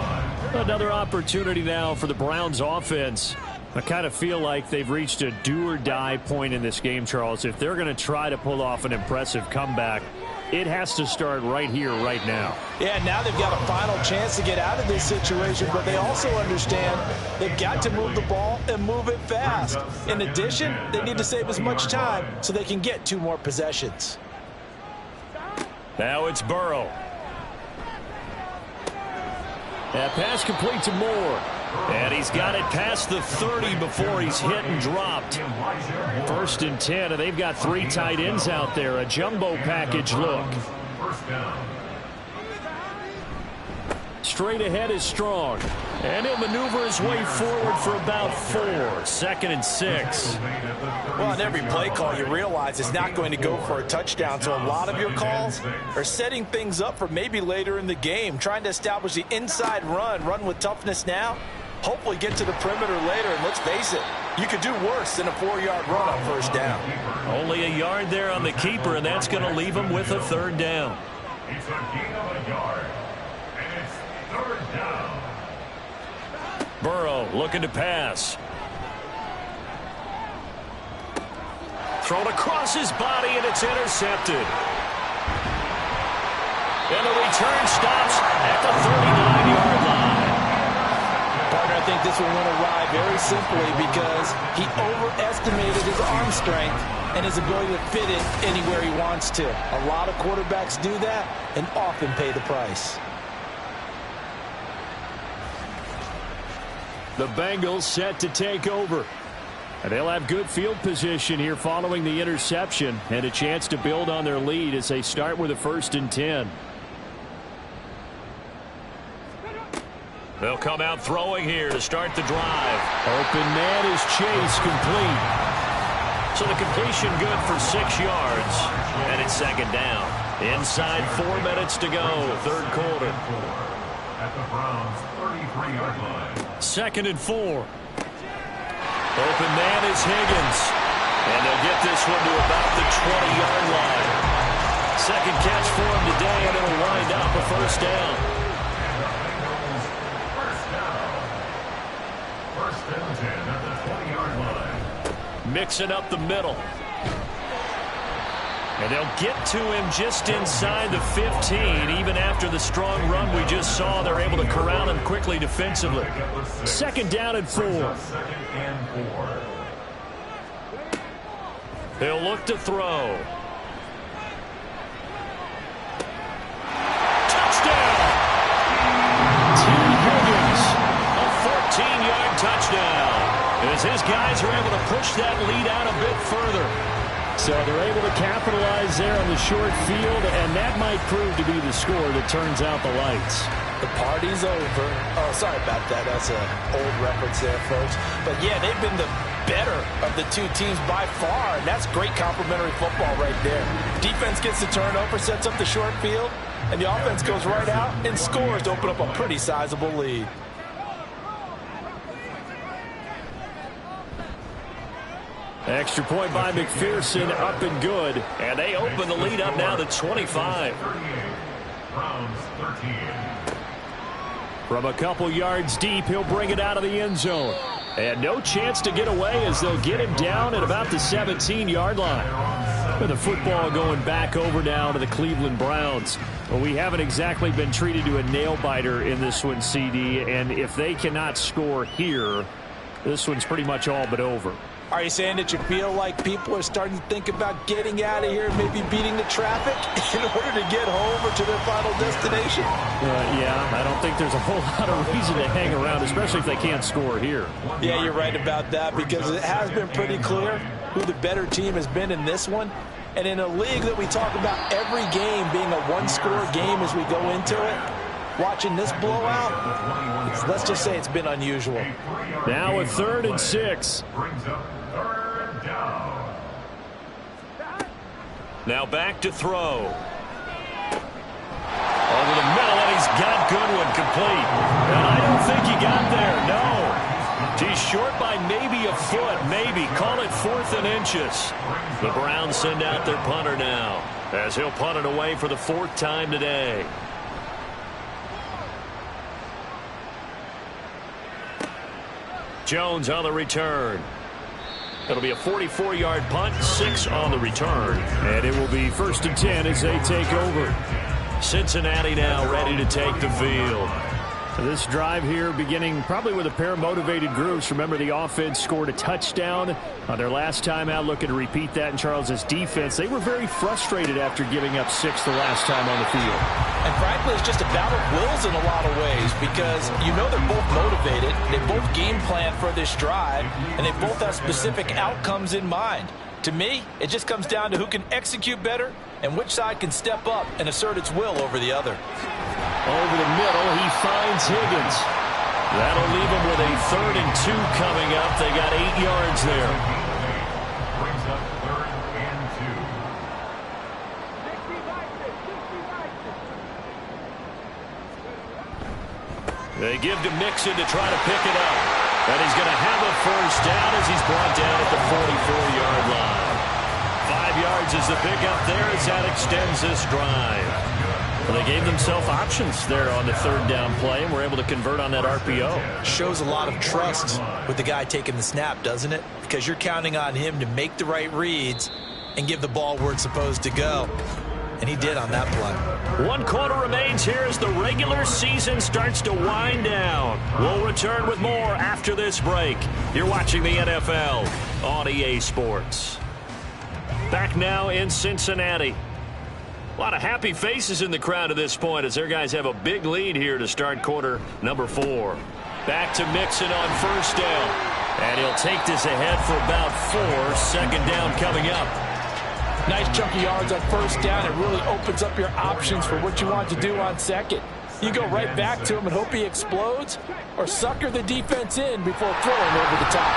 Another opportunity now for the Browns offense. I kind of feel like they've reached a do-or-die point in this game, Charles. If they're going to try to pull off an impressive comeback, it has to start right here, right now. Yeah, now they've got a final chance to get out of this situation, but they also understand they've got to move the ball and move it fast. In addition, they need to save as much time so they can get 2 more possessions. Now it's Burrow. That pass complete to Moore. And he's got it past the 30 before he's hit and dropped. 1st and 10, and they've got 3 tight ends out there. A jumbo package look. Straight ahead is Strong. And he'll maneuver his way forward for about 4. 2nd and 6. Well, on every play call, you realize it's not going to go for a touchdown. So a lot of your calls are setting things up for maybe later in the game, trying to establish the inside run with toughness now. Hopefully get to the perimeter later, and let's face it, you could do worse than a 4-yard run on first down. Only a yard there on the keeper, and that's going to leave him with a 3rd down. It's a gain of a yard, and it's 3rd down. Burrow looking to pass. Thrown across his body, and it's intercepted. And the return stops at the 39-yard line. Partner, I think this one went awry very simply because he overestimated his arm strength and his ability to fit it anywhere he wants to. A lot of quarterbacks do that and often pay the price. The Bengals set to take over. And they'll have good field position here following the interception and a chance to build on their lead as they start with a 1st and 10. They'll come out throwing here to start the drive. Open man is Chase, complete. So the completion good for 6 yards. And it's second down. Inside 4 minutes to go, third quarter. At the Browns' 33-yard line. 2nd and 4. Open man is Higgins. And they'll get this one to about the 20-yard line. Second catch for him today, and it'll wind up a first down. First and 10 at the 20-yard line. Mixing up the middle. And they'll get to him just inside the 15. Even after the strong run we just saw, they're able to corral him quickly defensively. 2nd down and 4. Second and 4. They'll look to throw. Touchdown! T. Higgins. A 14-yard touchdown. As his guys are able to push that lead out a bit further. So they're able to capitalize there on the short field, and that might prove to be the score that turns out the lights. The party's over. Oh, sorry about that. That's an old reference there, folks. But, yeah, they've been the better of the two teams by far, and that's great complimentary football right there. Defense gets the turnover, sets up the short field, and the offense goes right out and scores to open up a pretty sizable lead. Extra point by McPherson, up and good. And they open the lead up now to 25. Browns 13. From a couple yards deep, he'll bring it out of the end zone. And no chance to get away as they'll get him down at about the 17-yard line. With the football going back over now to the Cleveland Browns. Well, we haven't exactly been treated to a nail-biter in this one, CD. And if they cannot score here, this one's pretty much all but over. Are you saying that you feel like people are starting to think about getting out of here, maybe beating the traffic in order to get home or to their final destination? Yeah, I don't think there's a whole lot of reason to hang around, especially if they can't score here. Yeah, you're right about that, because it has been pretty clear who the better team has been in this one. And in a league that we talk about every game being a one-score game as we go into it, watching this blowout, let's just say it's been unusual. Now a 3rd and 6. Brings up 3rd down. Now back to throw. Over the middle, and he's got Goodwin complete. And I don't think he got there, no. He's short by maybe a foot, maybe. Call it 4th and inches. The Browns send out their punter now, as he'll punt it away for the 4th time today. Jones on the return. It'll be a 44-yard punt, 6 on the return. And it will be 1st and 10 as they take over. Cincinnati now ready to take the field. So this drive here beginning probably with a pair of motivated groups. Remember, the offense scored a touchdown on their last time out, looking to repeat that in Charles's defense. They were very frustrated after giving up 6 the last time on the field. And frankly, it's just a battle of wills in a lot of ways, because you know they're both motivated, they both game plan for this drive, and they both have specific outcomes in mind. To me, it just comes down to who can execute better and which side can step up and assert its will over the other. Over the middle, he finds Higgins. That'll leave him with a 3rd and 2 coming up. They got 8 yards there. Brings up 3rd and 2. They give to Mixon to try to pick it up. And he's going to have a first down as he's brought down at the 44-yard line. 5 yards is the pickup there as that extends this drive. Well, they gave themselves options there on the 3rd down play and were able to convert on that RPO. Shows a lot of trust with the guy taking the snap, doesn't it? Because you're counting on him to make the right reads and give the ball where it's supposed to go. And he did on that play. 1 quarter remains here as the regular season starts to wind down. We'll return with more after this break. You're watching the NFL on EA Sports. Back now in Cincinnati. A lot of happy faces in the crowd at this point as their guys have a big lead here to start quarter number 4. Back to Mixon on 1st down. And he'll take this ahead for about 4. 2nd down coming up. Nice chunky yards on 1st down. It really opens up your options for what you want to do on 2nd. You go right back to him and hope he explodes, or sucker the defense in before throwing over the top.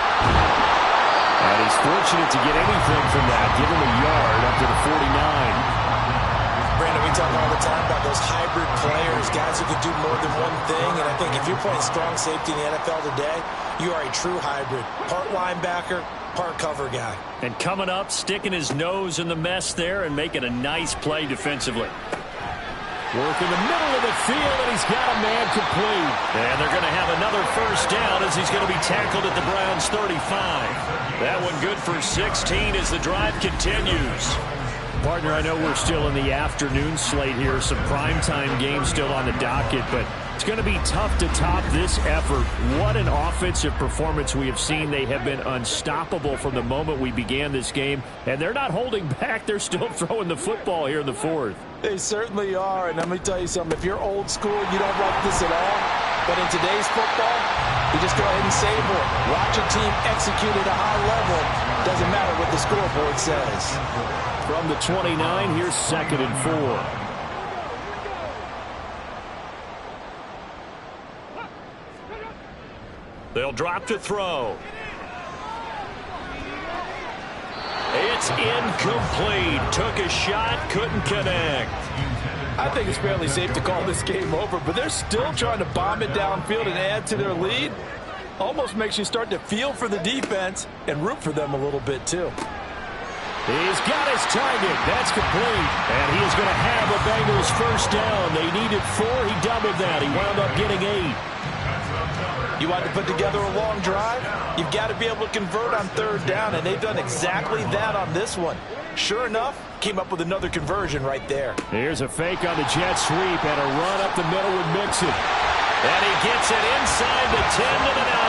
And he's fortunate to get anything from that. Give him a yard up to the 49. Brandon, we talk all the time about those hybrid players, guys who can do more than one thing. And I think if you're playing strong safety in the NFL today, you are a true hybrid. Part linebacker, part cover guy. And coming up, sticking his nose in the mess there and making a nice play defensively. Work in the middle of the field, and he's got a man complete. And they're going to have another first down as he's going to be tackled at the Browns' 35. That one good for 16 as the drive continues. Partner, I know we're still in the afternoon slate here. Some primetime games still on the docket, but it's going to be tough to top this effort. What an offensive performance we have seen. They have been unstoppable from the moment we began this game, and they're not holding back. They're still throwing the football here in the fourth. They certainly are, and let me tell you something. If you're old school, you don't like this at all. But in today's football, you just go ahead and savor it. Watch a team execute at a high level. Doesn't matter what the scoreboard says. From the 29, here's 2nd and 4. They'll drop to throw. It's incomplete. Took a shot, couldn't connect. I think it's fairly safe to call this game over, but they're still trying to bomb it downfield and add to their lead. Almost makes you start to feel for the defense and root for them a little bit, too. He's got his target. That's complete. And he is going to have a Bengals first down. They needed 4. He doubled that. He wound up getting 8. You want to put together a long drive? You've got to be able to convert on 3rd down, and they've done exactly that on this one. Sure enough, came up with another conversion right there. Here's a fake on the jet sweep and a run up the middle with Mixon. And he gets it inside the 10 to the 9.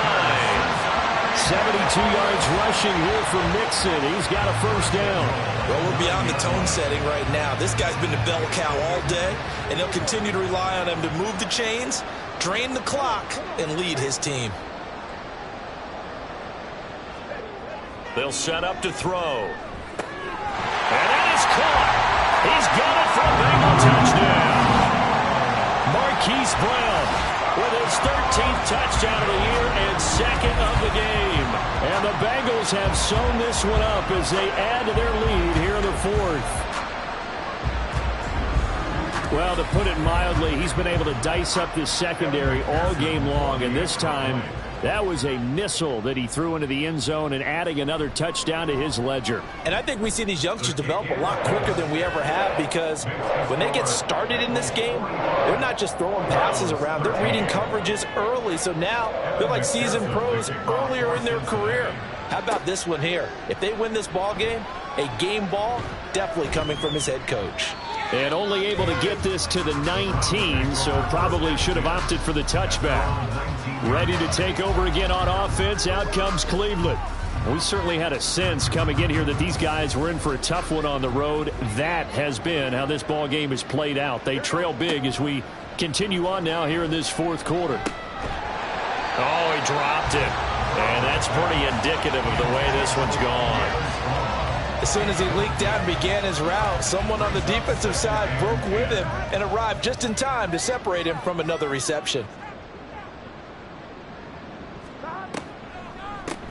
72 yards rushing here for Mixon. He's got a first down. Well, we're beyond the tone setting right now. This guy's been the bell cow all day, and they'll continue to rely on him to move the chains, drain the clock, and lead his team. They'll set up to throw. And that is caught. He's got it for a Bengal touchdown. Marquise Brown with his 13th touchdown of the year and 2nd of the game. And the Bengals have sewn this one up as they add to their lead here in the 4th. Well, to put it mildly, he's been able to dice up this secondary all game long, and this time that was a missile that he threw into the end zone and adding another touchdown to his ledger. And I think we see these youngsters develop a lot quicker than we ever have, because when they get started in this game, they're not just throwing passes around. They're reading coverages early. So now they're like seasoned pros earlier in their career. How about this one here? If they win this ball game, a game ball definitely coming from his head coach. And only able to get this to the 19, so probably should have opted for the touchback. Ready to take over again on offense. Out comes Cleveland. We certainly had a sense coming in here that these guys were in for a tough one on the road. That has been how this ball game has played out. They trail big as we continue on now here in this 4th quarter. Oh, he dropped it. And that's pretty indicative of the way this one's gone. As soon as he leaked out and began his route, someone on the defensive side broke with him and arrived just in time to separate him from another reception.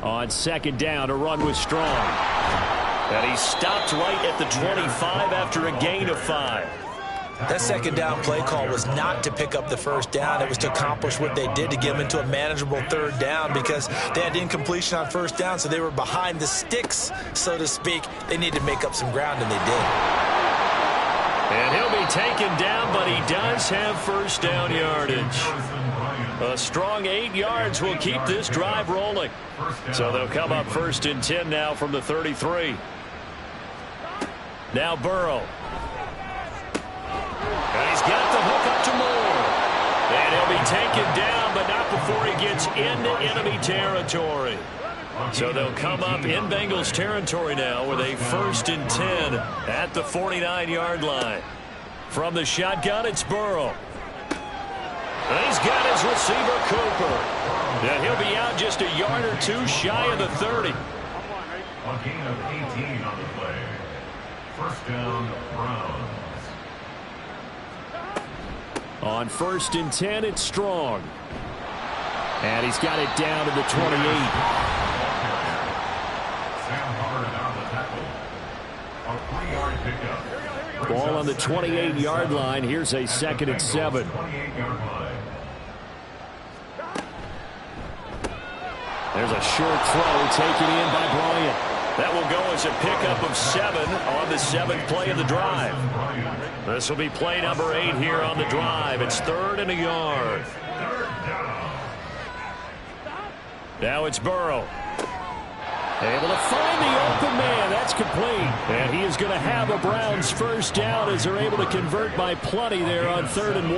On 2nd down, a run was strong. And he stopped right at the 25 after a gain of 5. That 2nd down play call was not to pick up the first down. It was to accomplish what they did, to get them into a manageable 3rd down, because they had incompletion on 1st down, so they were behind the sticks, so to speak. They needed to make up some ground, and they did. And he'll be taken down, but he does have first down yardage. A strong 8 yards will keep this drive rolling. So they'll come up 1st and 10 now from the 33. Now Burrow. And he's got the hook up to Moore. And he'll be taken down, but not before he gets into enemy territory. So they'll come up in Bengals territory now with a 1st and 10 at the 49-yard line. From the shotgun, it's Burrow. And he's got his receiver, Cooper. And he'll be out just a yard or 2 shy of the 30. A gain of 18 on the play. First down, Browns. On 1st and 10, it's Strong. And he's got it down to the 28. Ball on the 28-yard line. Here's a 2nd and 7. There's a short throw taken in by Bryant. That will go as a pickup of 7 on the 7th play of the drive. This will be play number 8 here on the drive. It's 3rd and a yard. Now it's Burrow. Able to find the open man. That's complete. And he is going to have a Browns first down as they're able to convert by plenty there on 3rd and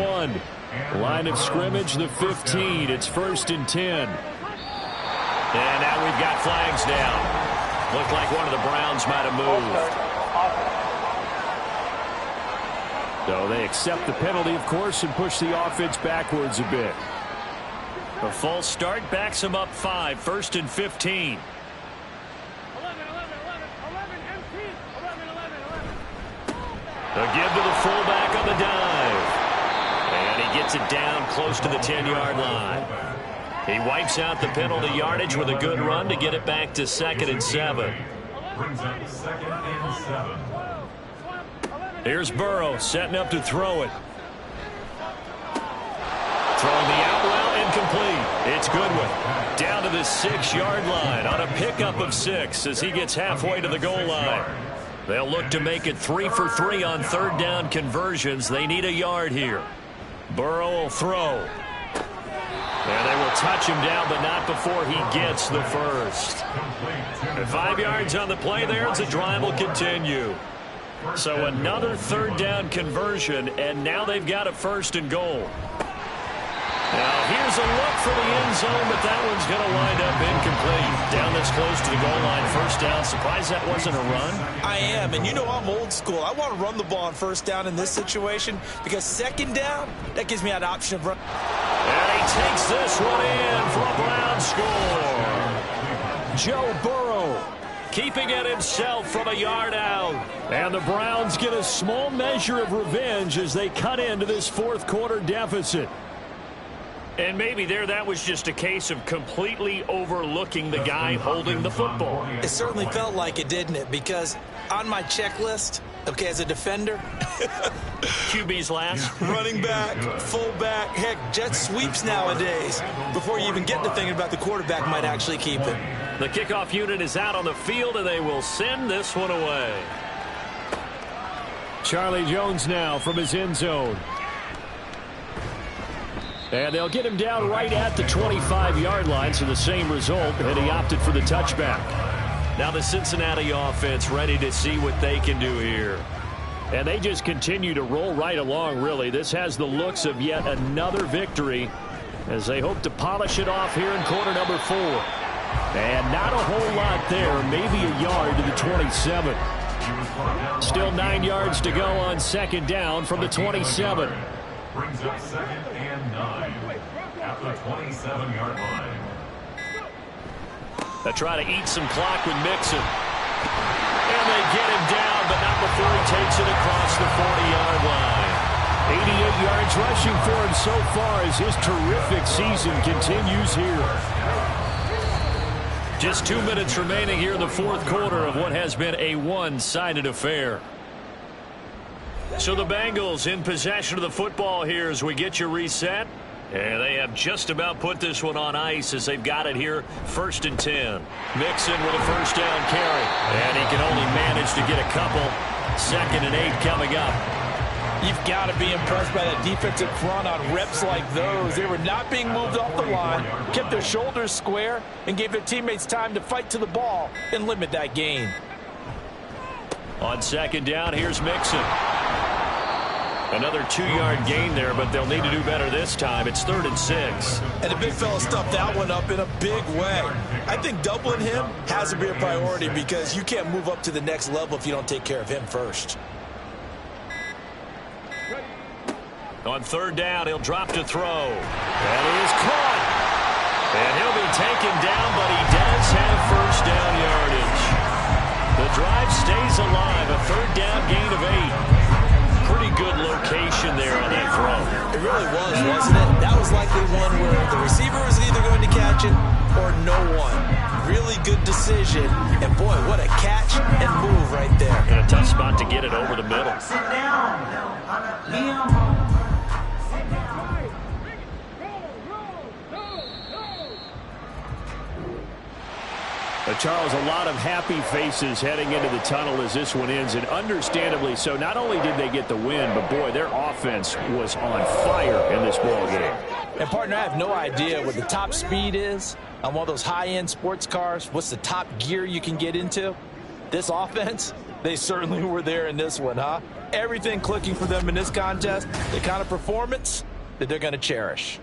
1. Line of scrimmage, the 15. It's 1st and 10. And now we've got flags down. Looked like one of the Browns might have moved. So they accept the penalty, of course, and push the offense backwards a bit. A false start backs them up 5. 1st and 15. A give to the fullback on the dive. And he gets it down close to the 10-yard line. He wipes out the penalty yardage with a good run to get it back to 2nd and 7. Brings up 2nd and 7. Here's Burrow setting up to throw it. Throwing the out route, incomplete. It's Goodwin down to the 6-yard line on a pickup of 6 as he gets halfway to the goal line. They'll look to make it 3 for 3 on 3rd down conversions. They need a yard here. Burrow will throw. And they will touch him down, but not before he gets the first. And 5 yards on the play there as the drive will continue. So another 3rd down conversion, and now they've got a 1st and goal. Now here's a look for the end zone, but that one's going to wind up incomplete. Down this close to the goal line, 1st down. Surprised that wasn't a run? I am, and you know I'm old school. I want to run the ball on 1st down in this situation because 2nd down, that gives me an option of run. And he takes this one in for a Brown score. Joe Burrow keeping it himself from a yard out. And the Browns get a small measure of revenge as they cut into this 4th quarter deficit. And maybe that was just a case of completely overlooking the guy holding the football. It certainly felt like it, didn't it? Because on my checklist, okay, as a defender, QB's last. Running back, fullback, heck, jet sweeps nowadays. Before you even get to thinking about the quarterback might actually keep it. The kickoff unit is out on the field, and they will send this one away. Charlie Jones now from his end zone. And they'll get him down right at the 25-yard line, so the same result, and he opted for the touchback. Now the Cincinnati offense ready to see what they can do here. And they just continue to roll right along, really. This has the looks of yet another victory as they hope to polish it off here in quarter number 4. And not a whole lot there, maybe a yard to the 27. Still 9 yards to go on 2nd down from the 27. Brings up 2nd and 9 at the 27-yard line. They try to eat some clock with Mixon. And they get him down, but not before he takes it across the 40-yard line. 88 yards rushing for him so far as his terrific season continues here. Just 2 minutes remaining here in the 4th quarter of what has been a one-sided affair. So the Bengals in possession of the football here as we get you reset. And they have just about put this one on ice as they've got it here, 1st and 10. Mixon with a 1st down carry. And he can only manage to get a couple. 2nd and 8 coming up. You've got to be impressed by that defensive front on reps like those. They were not being moved off the line, kept their shoulders square, and gave their teammates time to fight to the ball and limit that gain. On 2nd down, here's Mixon. Another 2-yard gain there, but they'll need to do better this time. It's 3rd and 6. And the big fella stuffed that one up in a big way. I think doubling him has to be a priority because you can't move up to the next level if you don't take care of him first. On 3rd down, he'll drop to throw. And he is caught. And he'll be taken down, but he does have 1st down yardage. The drive stays alive. A 3rd down gain of 8. pretty good location there on that throw. It really was, wasn't it? That was likely one where the receiver was either going to catch it or no one. Really good decision. And, boy, what a catch and move right there. And a tough spot to get it over the middle. Sit down. Charles, a lot of happy faces heading into the tunnel as this one ends, and understandably so. Not only did they get the win, but, boy, their offense was on fire in this ball game. And, partner, I have no idea what the top speed is on one of those high-end sports cars. What's the top gear you can get into? This offense, they certainly were there in this one, huh? Everything clicking for them in this contest, the kind of performance that they're going to cherish.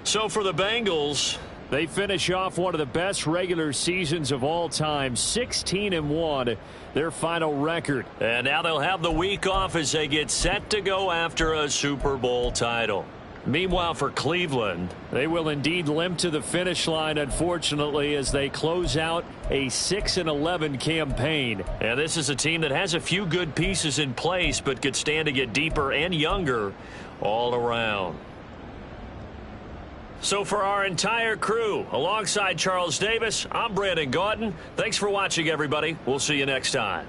So for the Bengals, they finish off one of the best regular seasons of all time, 16-1, their final record. And now they'll have the week off as they get set to go after a Super Bowl title. Meanwhile, for Cleveland, they will indeed limp to the finish line, unfortunately, as they close out a 6-11 campaign. And this is a team that has a few good pieces in place, but could stand to get deeper and younger all around. So for our entire crew, alongside Charles Davis, I'm Brandon Gaudin. Thanks for watching, everybody. We'll see you next time.